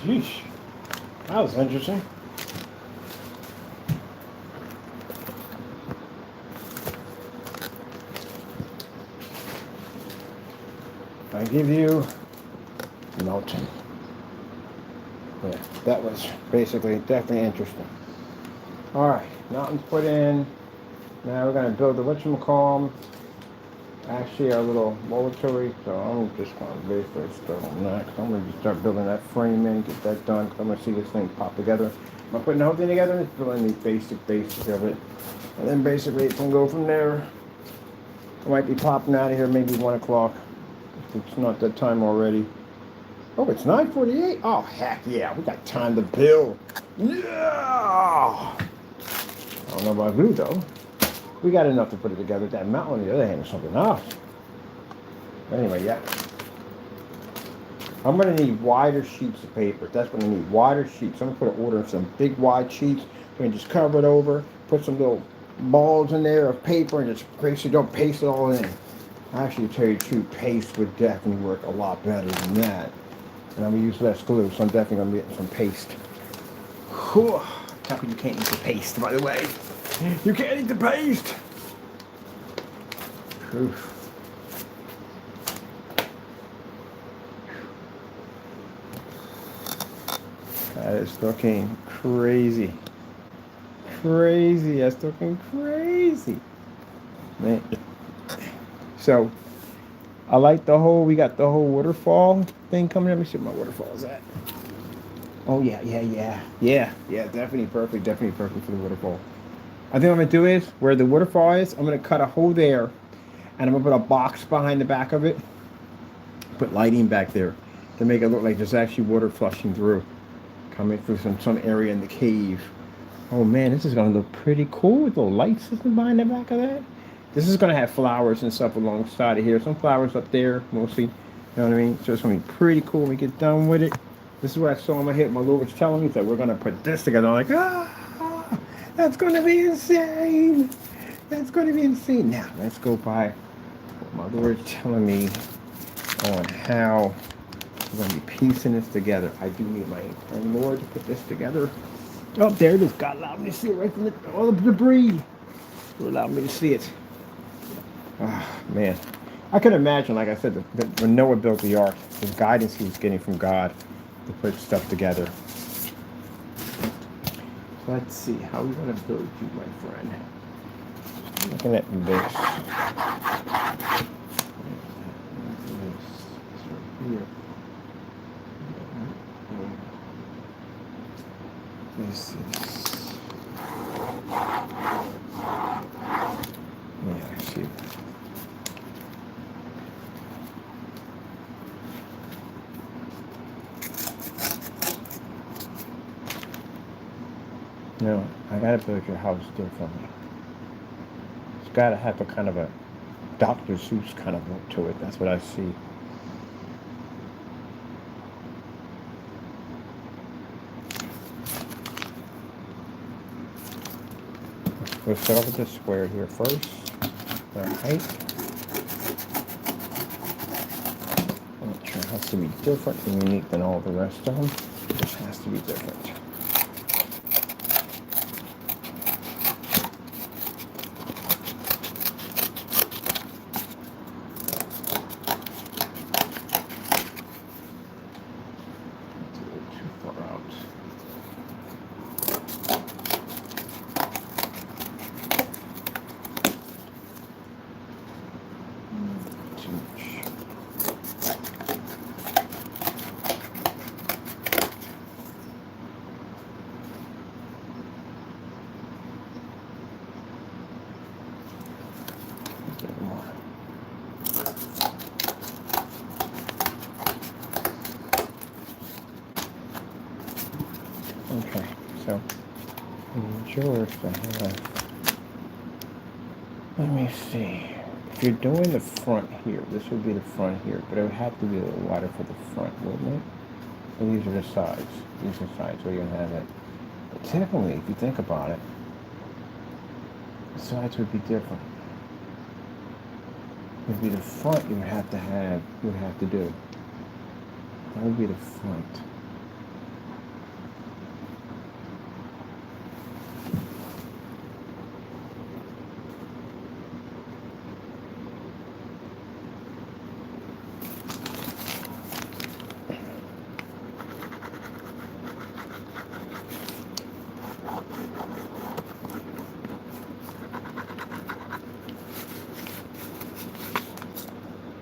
Sheesh. That was interesting. I give you melting. Yeah, that was basically definitely interesting. Alright, mountains put in. Now we're going to build the whatchamacallit. Actually, our little laboratory. So I'm just going to basically start on that. I'm going to start building that frame in, get that done. I'm going to see this thing pop together. I'm putting the whole thing together and building the basics of it. And then basically it's going to go from there. I might be popping out of here maybe 1 o'clock. If it's not that time already. Oh, it's 9:48. Oh, heck yeah. We got time to build. Yeah. I don't know about you, though. We got enough to put it together. That mountain, on the other hand, is something else. Anyway, yeah. I'm going to need wider sheets of paper. That's what I need. Wider sheets. I'm going to put an order of some big wide sheets. We can just cover it over. Put some little balls in there of paper and just basically don't paste it all in. Actually, to tell you the truth, paste would definitely work a lot better than that. And I'm going to use less glue, so I'm definitely going to be getting some paste. Whew. Happy you can't eat the paste, by the way. You can't eat the paste! Oof. That is looking crazy. Crazy. That's looking crazy. Man. So, I like we got the whole waterfall thing coming. Let me see what my waterfall is at. Oh, yeah, definitely perfect for the waterfall. I think what I'm going to do is, where the waterfall is, I'm going to cut a hole there, and I'm going to put a box behind the back of it, put lighting back there, to make it look like there's actually water flushing through, coming through some area in the cave. Oh man, this is going to look pretty cool with little light system behind the back of that. This is going to have flowers and stuff alongside of here. Some flowers up there, mostly. You know what I mean? So it's going to be pretty cool when we get done with it. This is what I saw in my head. My Lord was telling me that we're going to put this together. I'm like, that's going to be insane. That's going to be insane. Now, let's go by what my Lord's telling me on how we're going to be piecing this together. I do need my Lord to put this together. Oh, there it is. God allowed me to see it right from all the debris. Lord allowed me to see it. Oh, man. I can imagine, like I said, when Noah built the ark, the guidance he was getting from God to put stuff together. Let's see, how are we going to build you, my friend? Looking at this. This right here. This is... Yeah, I see. No, I gotta build your house differently. It's gotta have a kind of a Dr. Seuss kind of look to it. That's what I see. We'll start off with this square here first. Alright. It has to be different and unique than all the rest of them. This has to be different. Okay, so yours to have, let me see, if you're doing the front here, this would be the front here, but it would have to be a little wider for the front, wouldn't it? And these are the sides. These are the sides where you're going to have it. But typically, if you think about it, the sides would be different. It would be the front you would have to do. That would be the front.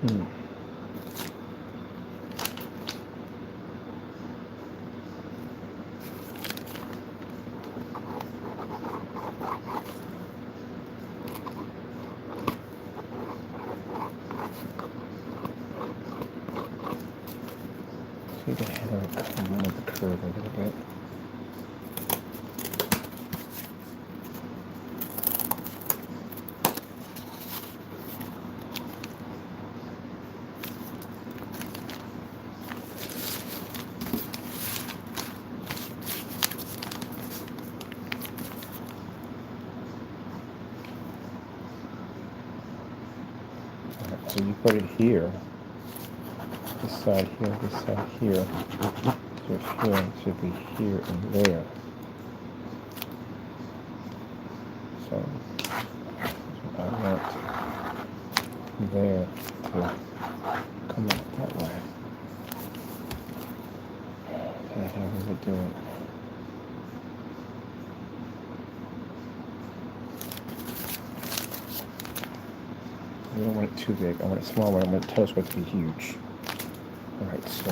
Hmm. See the header come with the curve a little bit. Alright, so you put it here. This side here, this side here. So here it should be here and there. So I want there to come out that way. That's how we would do it. I don't want it too big. I want it small. I want the telescope to be huge. Alright, so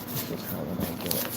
this is how we're going to do it.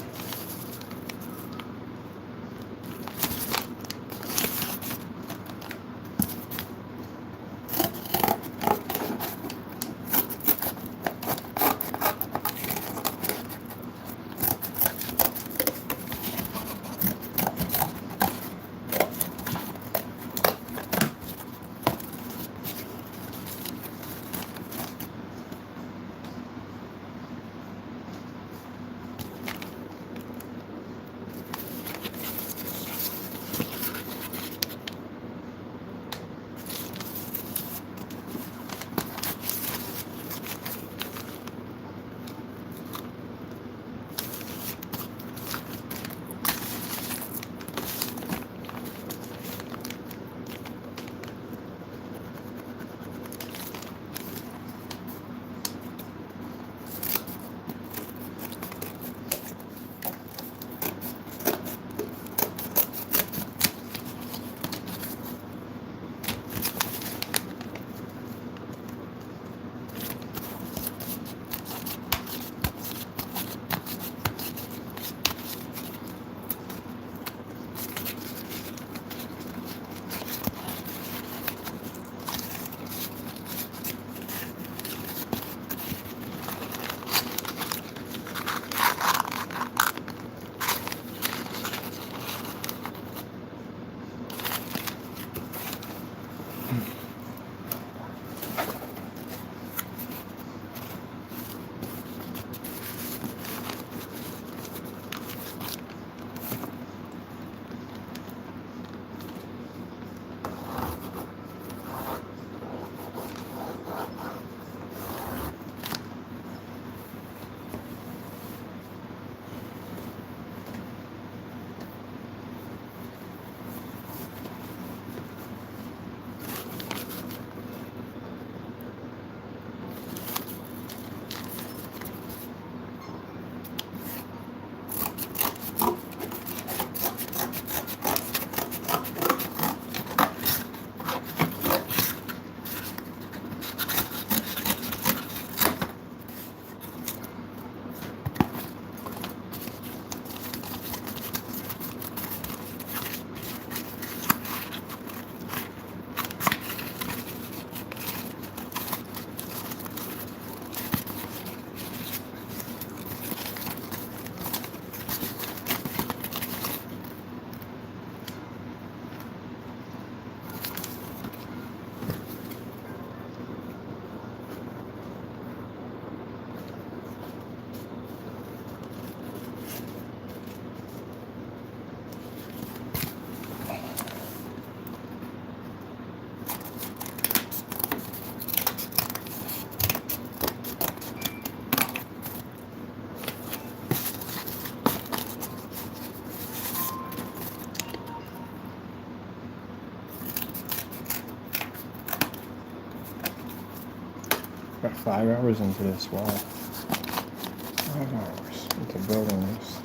Got 5 hours into this. Wow. 5 hours into building this.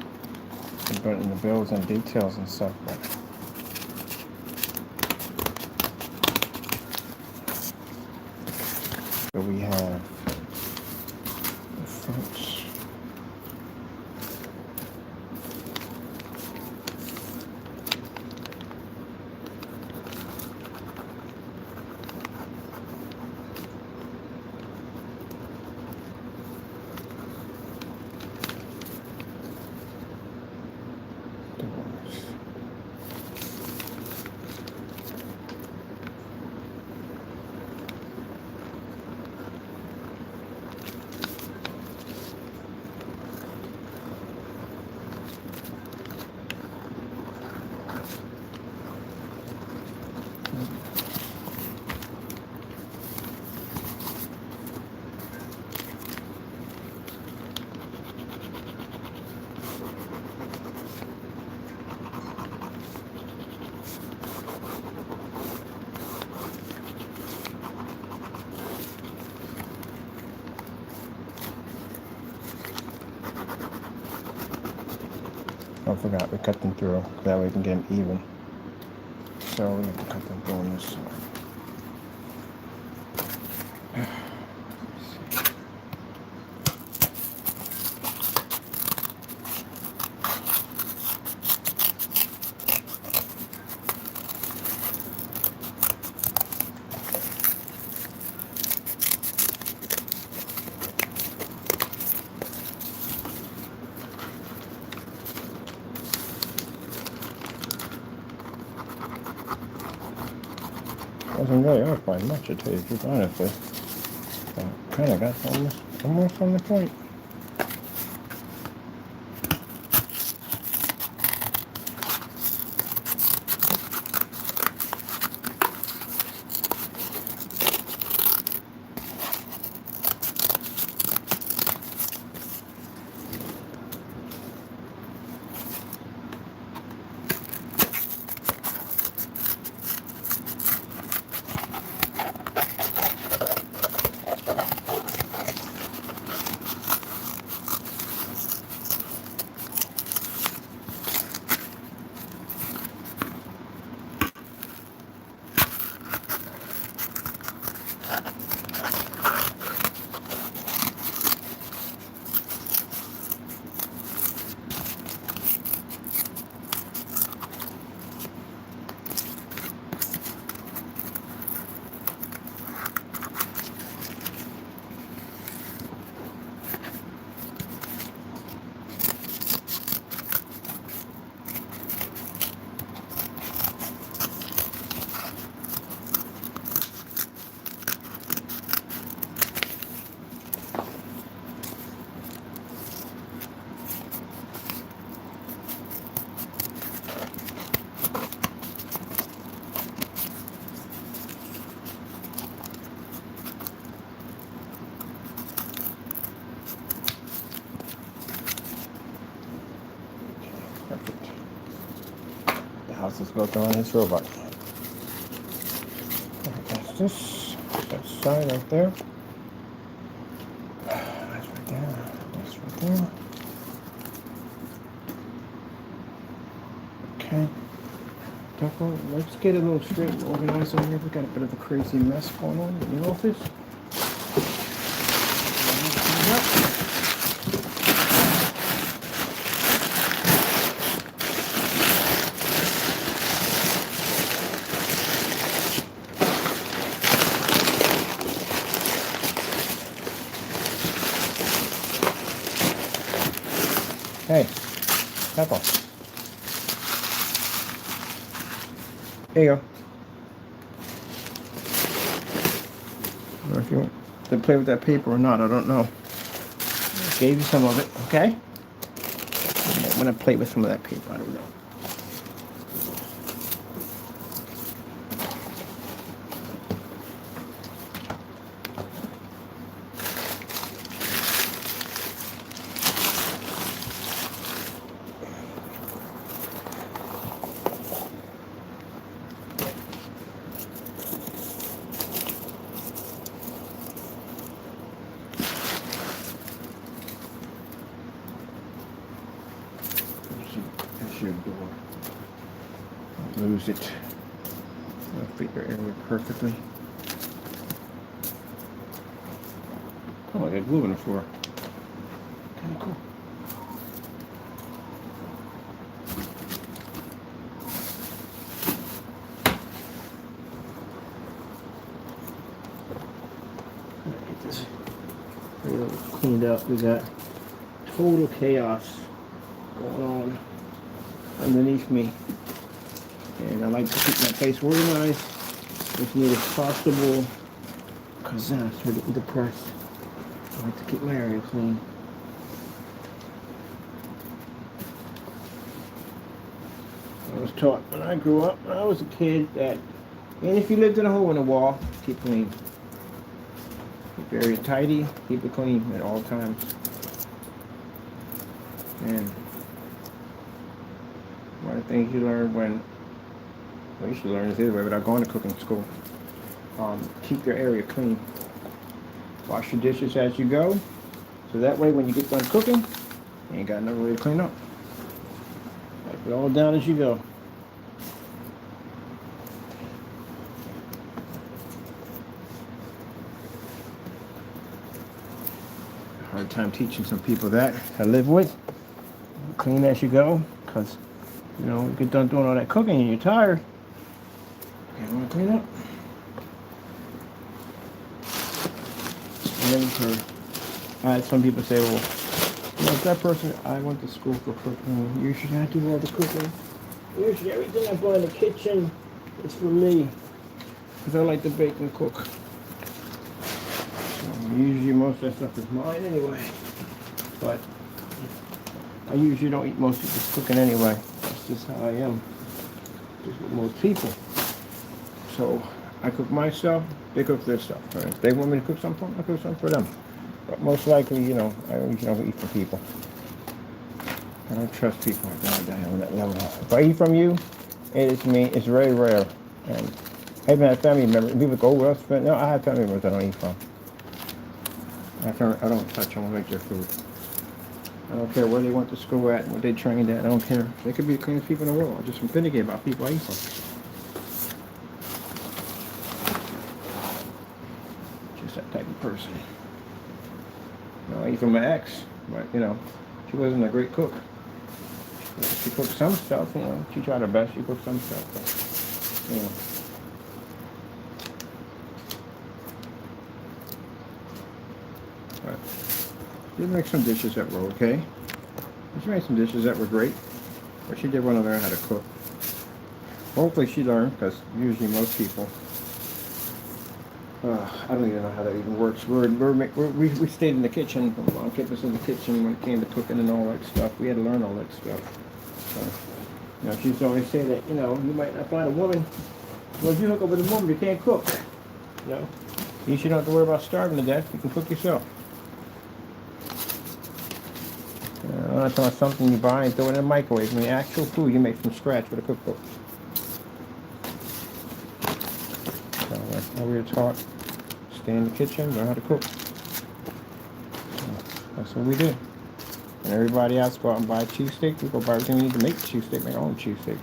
In the builds and details and stuff. But So we have the front. Doors. I forgot we cut them through. That way we can get them even. So we have to cut them through on this side. Wasn't really off by much, to tell you the truth, honestly. Kind of got almost on the point. Perfect. The house is built on his robot. Alright, that's this. That side right there. That's right there. That's right there. Okay. Let's get a little straight and organized over here. We got a bit of a crazy mess going on in the office. Hey, Pepper. There you go. If you want to play with that paper or not, I don't know. I gave you some of it, okay? I'm gonna play with some of that paper, I don't know. That's your door. Don't lose it. I'll fit your area perfectly. Oh, I got glue on the floor. Kind of cool. Get this real cleaned up. We got total chaos going on underneath me, and I like to keep my face organized as neat as possible because then I start getting depressed. I like to keep my area clean. I was taught when I grew up, when I was a kid, that and if you lived in a hole in the wall, keep clean. Keep your area tidy, keep it clean at all times. And one of the things you learn well, you should learn this either way without going to cooking school. Keep your area clean. Wash your dishes as you go, so that way when you get done cooking, you ain't got another way to clean up. Wipe it all down as you go. Hard time teaching some people that I live with. Clean as you go, because you know you get done doing all that cooking and you're tired. You want to clean up. And then I had some people say, well, you know, if that person, I went to school for cooking. Usually I do all the cooking. Usually everything I buy in the kitchen is for me, because I like to bake and cook. So usually most of that stuff is mine anyway. But I usually don't eat most of this cooking anyway. That's just how I am. Just with most people. So I cook myself, they cook their stuff. Right? If they want me to cook something, I cook something for them. But most likely, you know, I usually don't eat for people. I don't trust people on that level. If I eat from you, it is me. It's very rare. And I even have family members. People go, well, no, I have family members I don't eat from. I don't touch them. I make their food. I don't care where they went to school at, what they trained at. I don't care. They could be the cleanest people in the world. I'm just finicky about people I eat from. Just that type of person. You know, I eat from my ex, but you know, she wasn't a great cook. She cooked some stuff, you know. She tried her best. She cooked some stuff, but you know. But she did make some dishes that were okay. She made some dishes that were great, but she did want to learn how to cook. Hopefully she learned, because usually most people, I don't even know how that even works. We stayed in the kitchen. Mom kept us in the kitchen when it came to cooking and all that stuff. We had to learn all that stuff. So, you know, she used to always say that, you know, you might not find a woman. Well, if you hook up with a woman, you can't cook. You know, you should not have to worry about starving to death. You can cook yourself. I'm not talking about something you buy and throw it in the microwave. I mean, actual food you make from scratch with a cookbook. So that's how we were taught. Stay in the kitchen, learn how to cook. So that's what we did. And everybody else go out and buy a cheesesteak. We go buy everything we need to make the cheesesteak, make our own cheesesteak.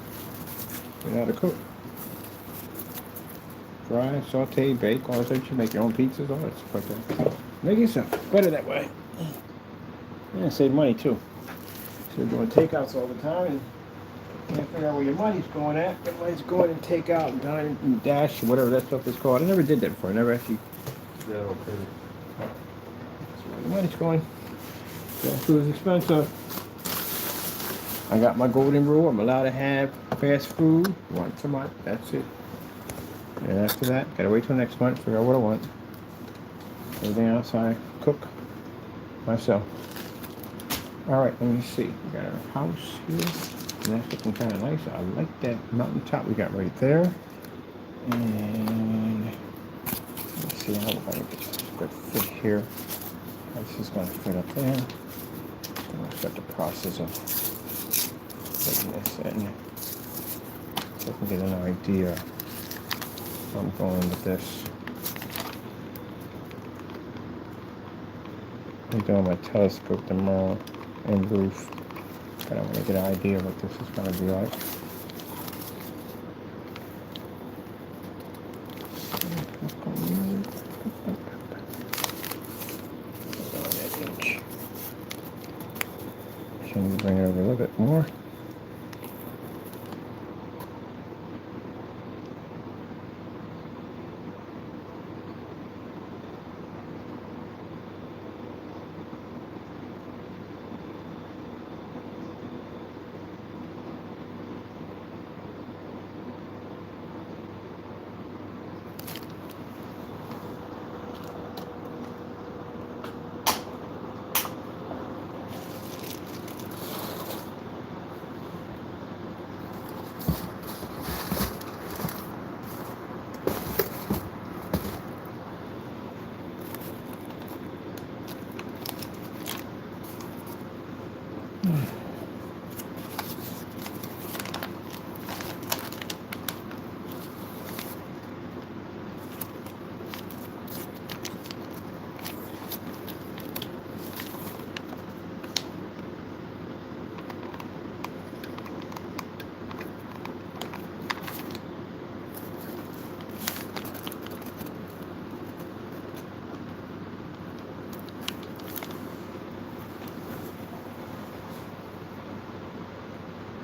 We know how to cook. Fry, saute, bake, all that stuff. You make your own pizzas, all that stuff like that. Make yourself better that way. Yeah, save money too. So you're doing takeouts all the time and you can't figure out where your money's going at. Your money's going in takeout and dine and dash, whatever that stuff is called. I never did that before. I never actually did that. Okay. That's where your money's going. So food is expensive. I got my golden rule. I'm allowed to have fast food once a month. That's it. And after that, gotta wait till next month to figure out what I want. Everything else I cook myself. Alright, let me see. We got our house here. And that's looking kind of nice. I like that mountaintop we got right there. And let's see how we're going to get this good fit here. This is going to fit up there. I'm going to start the process of putting this in. So I can get an idea where I'm going with this. I'm doing my telescope tomorrow and roof. But I want to get an idea of what this is going to be like. Can you bring it over a little bit more?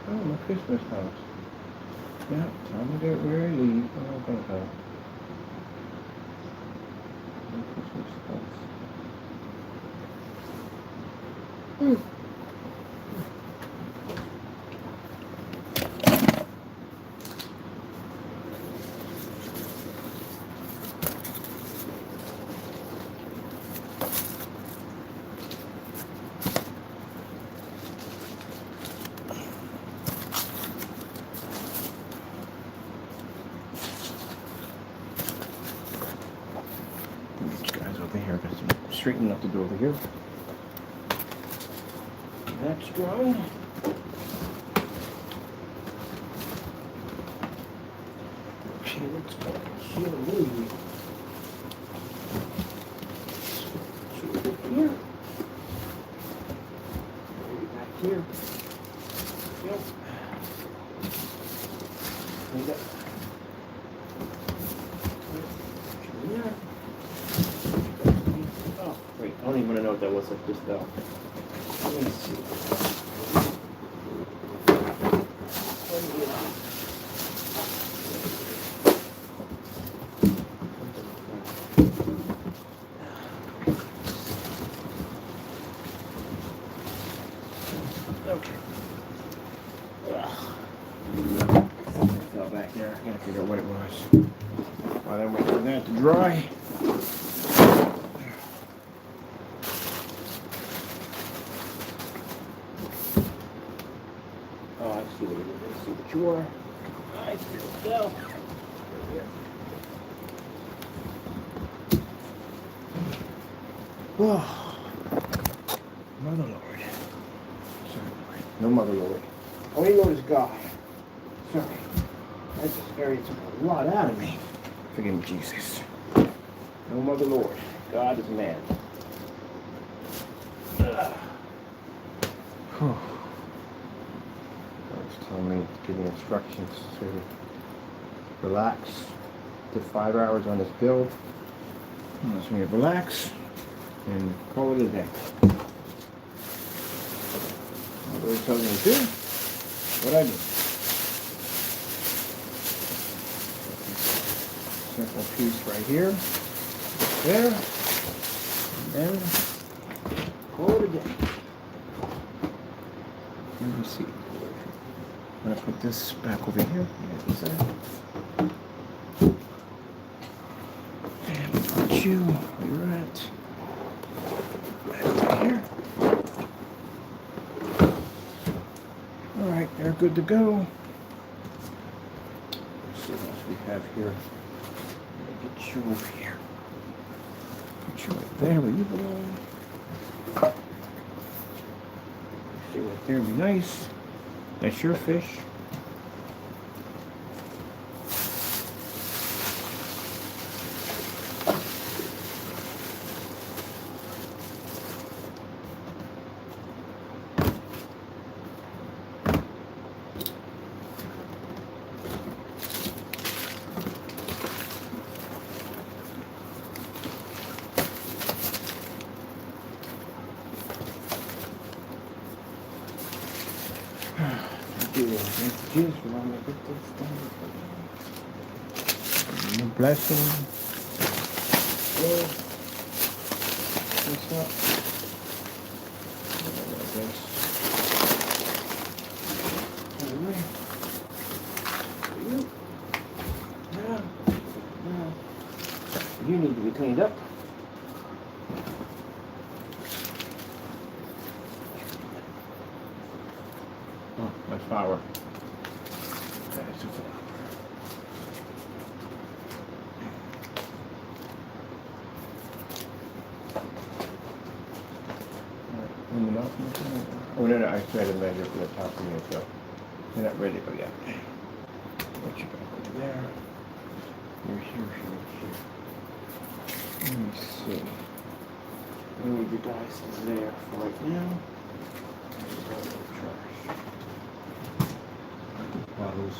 Oh, my Christmas house. Yeah, time to get where I leave. Where am I gonna go? My Christmas house. These guys over here, got some straightening up to do over here. That's dry. Okay, let's go here. Here. Back here. Yep. Clean up. Here. Oh, wait, I don't even want to know what that was like just now. Let me see. Okay. Fell back there. I gotta figure out what it was. While I'm waiting for that to dry. Oh, I see what it is. I see what you are. I see what you are. Oh, Mother Lord. Sorry, Lord. No Mother Lord. Only Lord is God. Sorry. That just scared a lot out of me. Forgive me, Jesus. No Mother Lord. God is man. God's telling me, giving instructions to relax. Did 5 hours on this build. I'm just going to relax and call it a day. Whatever it tells me to do, what I do. Simple piece right here, there, and then call it a day. Let me see. I'm gonna put this back over here. And put you where you're at. Back here. All right, they're good to go. Let's see what else we have here. Get you over here. Put you right there where you belong. Stay right there, be nice. That's your fish. Jesus, Lord, get this done. Your blessing. Lord, what's up? You need to be cleaned up. Oh, my flower. That's a flower. Oh, no, I still had to measure for the top of me, so you're not ready to go yet. What you got over there? You're here. Let me see. We need you guys there for right now. Bottles.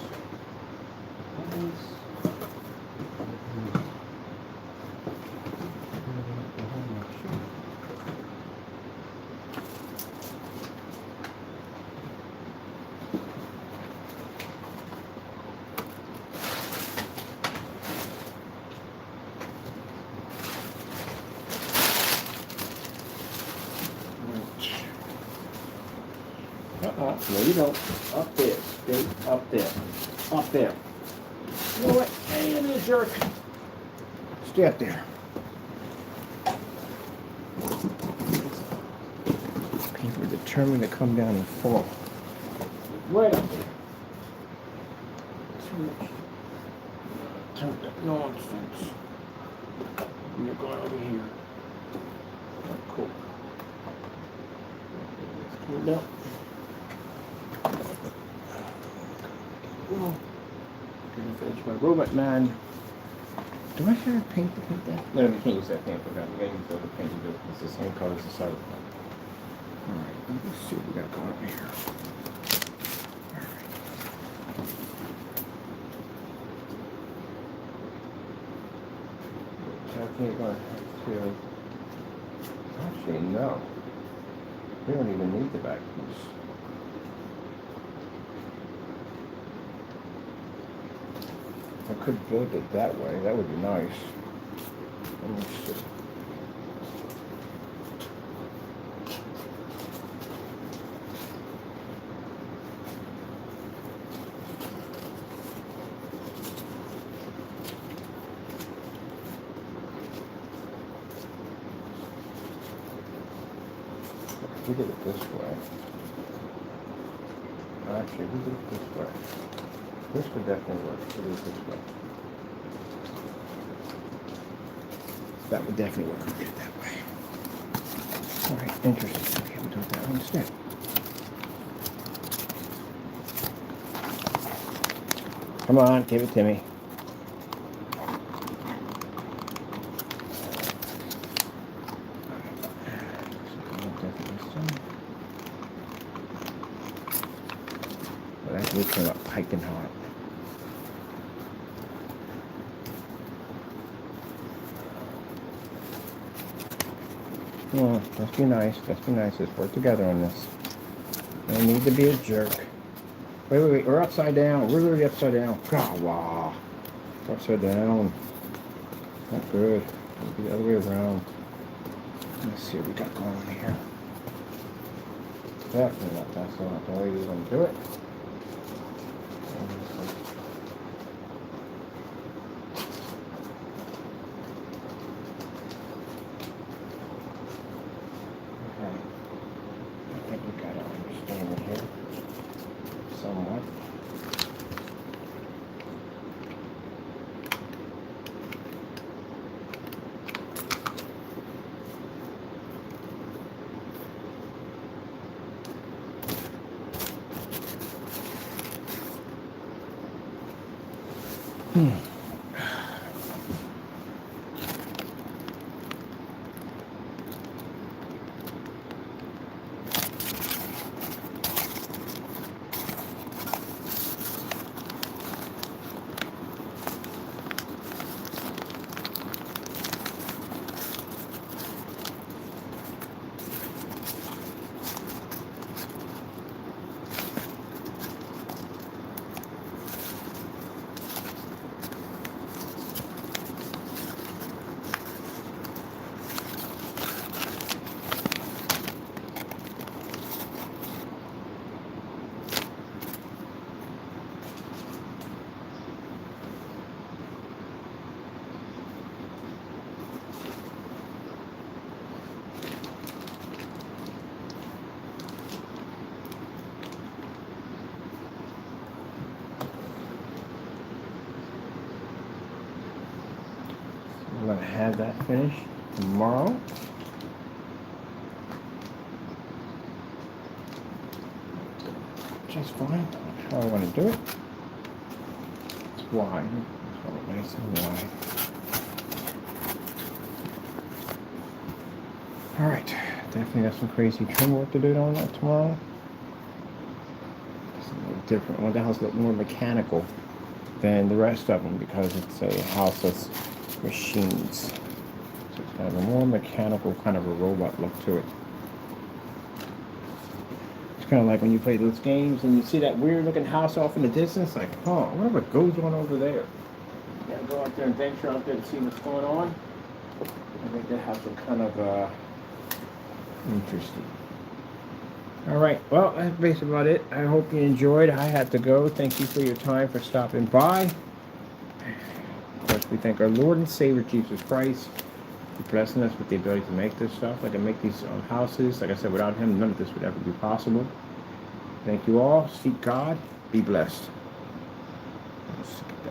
No, you don't. Up there. Straight up there. Up there. You know what? Hey, you jerk. Stay up there. People are determined to come down and fall. Right up there. Too much. Nonsense. And you're going over here. Oh, cool. No. Gonna finish my robot man. Do I have paint to paint that? No, we can't use that paint for that. We're gonna use the other paint to do it. It's the same color as the side of the paint. Alright, let's see what we got going on here. Alright. I think we're gonna have to. Actually, no. We don't even need the back piece. I could build it that way. That would be nice. Let me see. We did it this way. Actually, we did it this way. This would definitely work. We did it this way. That would definitely work. We did it that way. Alright, interesting. Okay, we'll do it that way instead. Come on, give it to me. But that would come up piping hot. Oh, let's be nice. Let's be nice. Let's work together on this. No need to be a jerk. Wait. We're upside down. We're literally upside down. God, wow. Upside down. Not good. It'll be the other way around. Let's see what we got going on here. Definitely not. That's not the way we're going to do it. I'm gonna have that finished tomorrow. Just fine. That's how I want to do it. It's wide. It's nice and wide. All right. Definitely got some crazy trim work to do on that tomorrow. It's a little different. I want the house to look more mechanical than the rest of them because it's a house that's machines. So it's kind of a more mechanical, kind of a robot look to it. It's kind of like when you play those games and you see that weird looking house off in the distance, like, I wonder what goes on over there. You gotta go out there and venture out there to see what's going on. I think that house is kind of interesting. All right, well, that's basically about it. I hope you enjoyed. I had to go. Thank you for your time, for stopping by. Of course, we thank our Lord and Savior Jesus Christ for blessing us with the ability to make this stuff. Like I make these houses. Like I said, without Him, none of this would ever be possible. Thank you all. Seek God. Be blessed. Let's get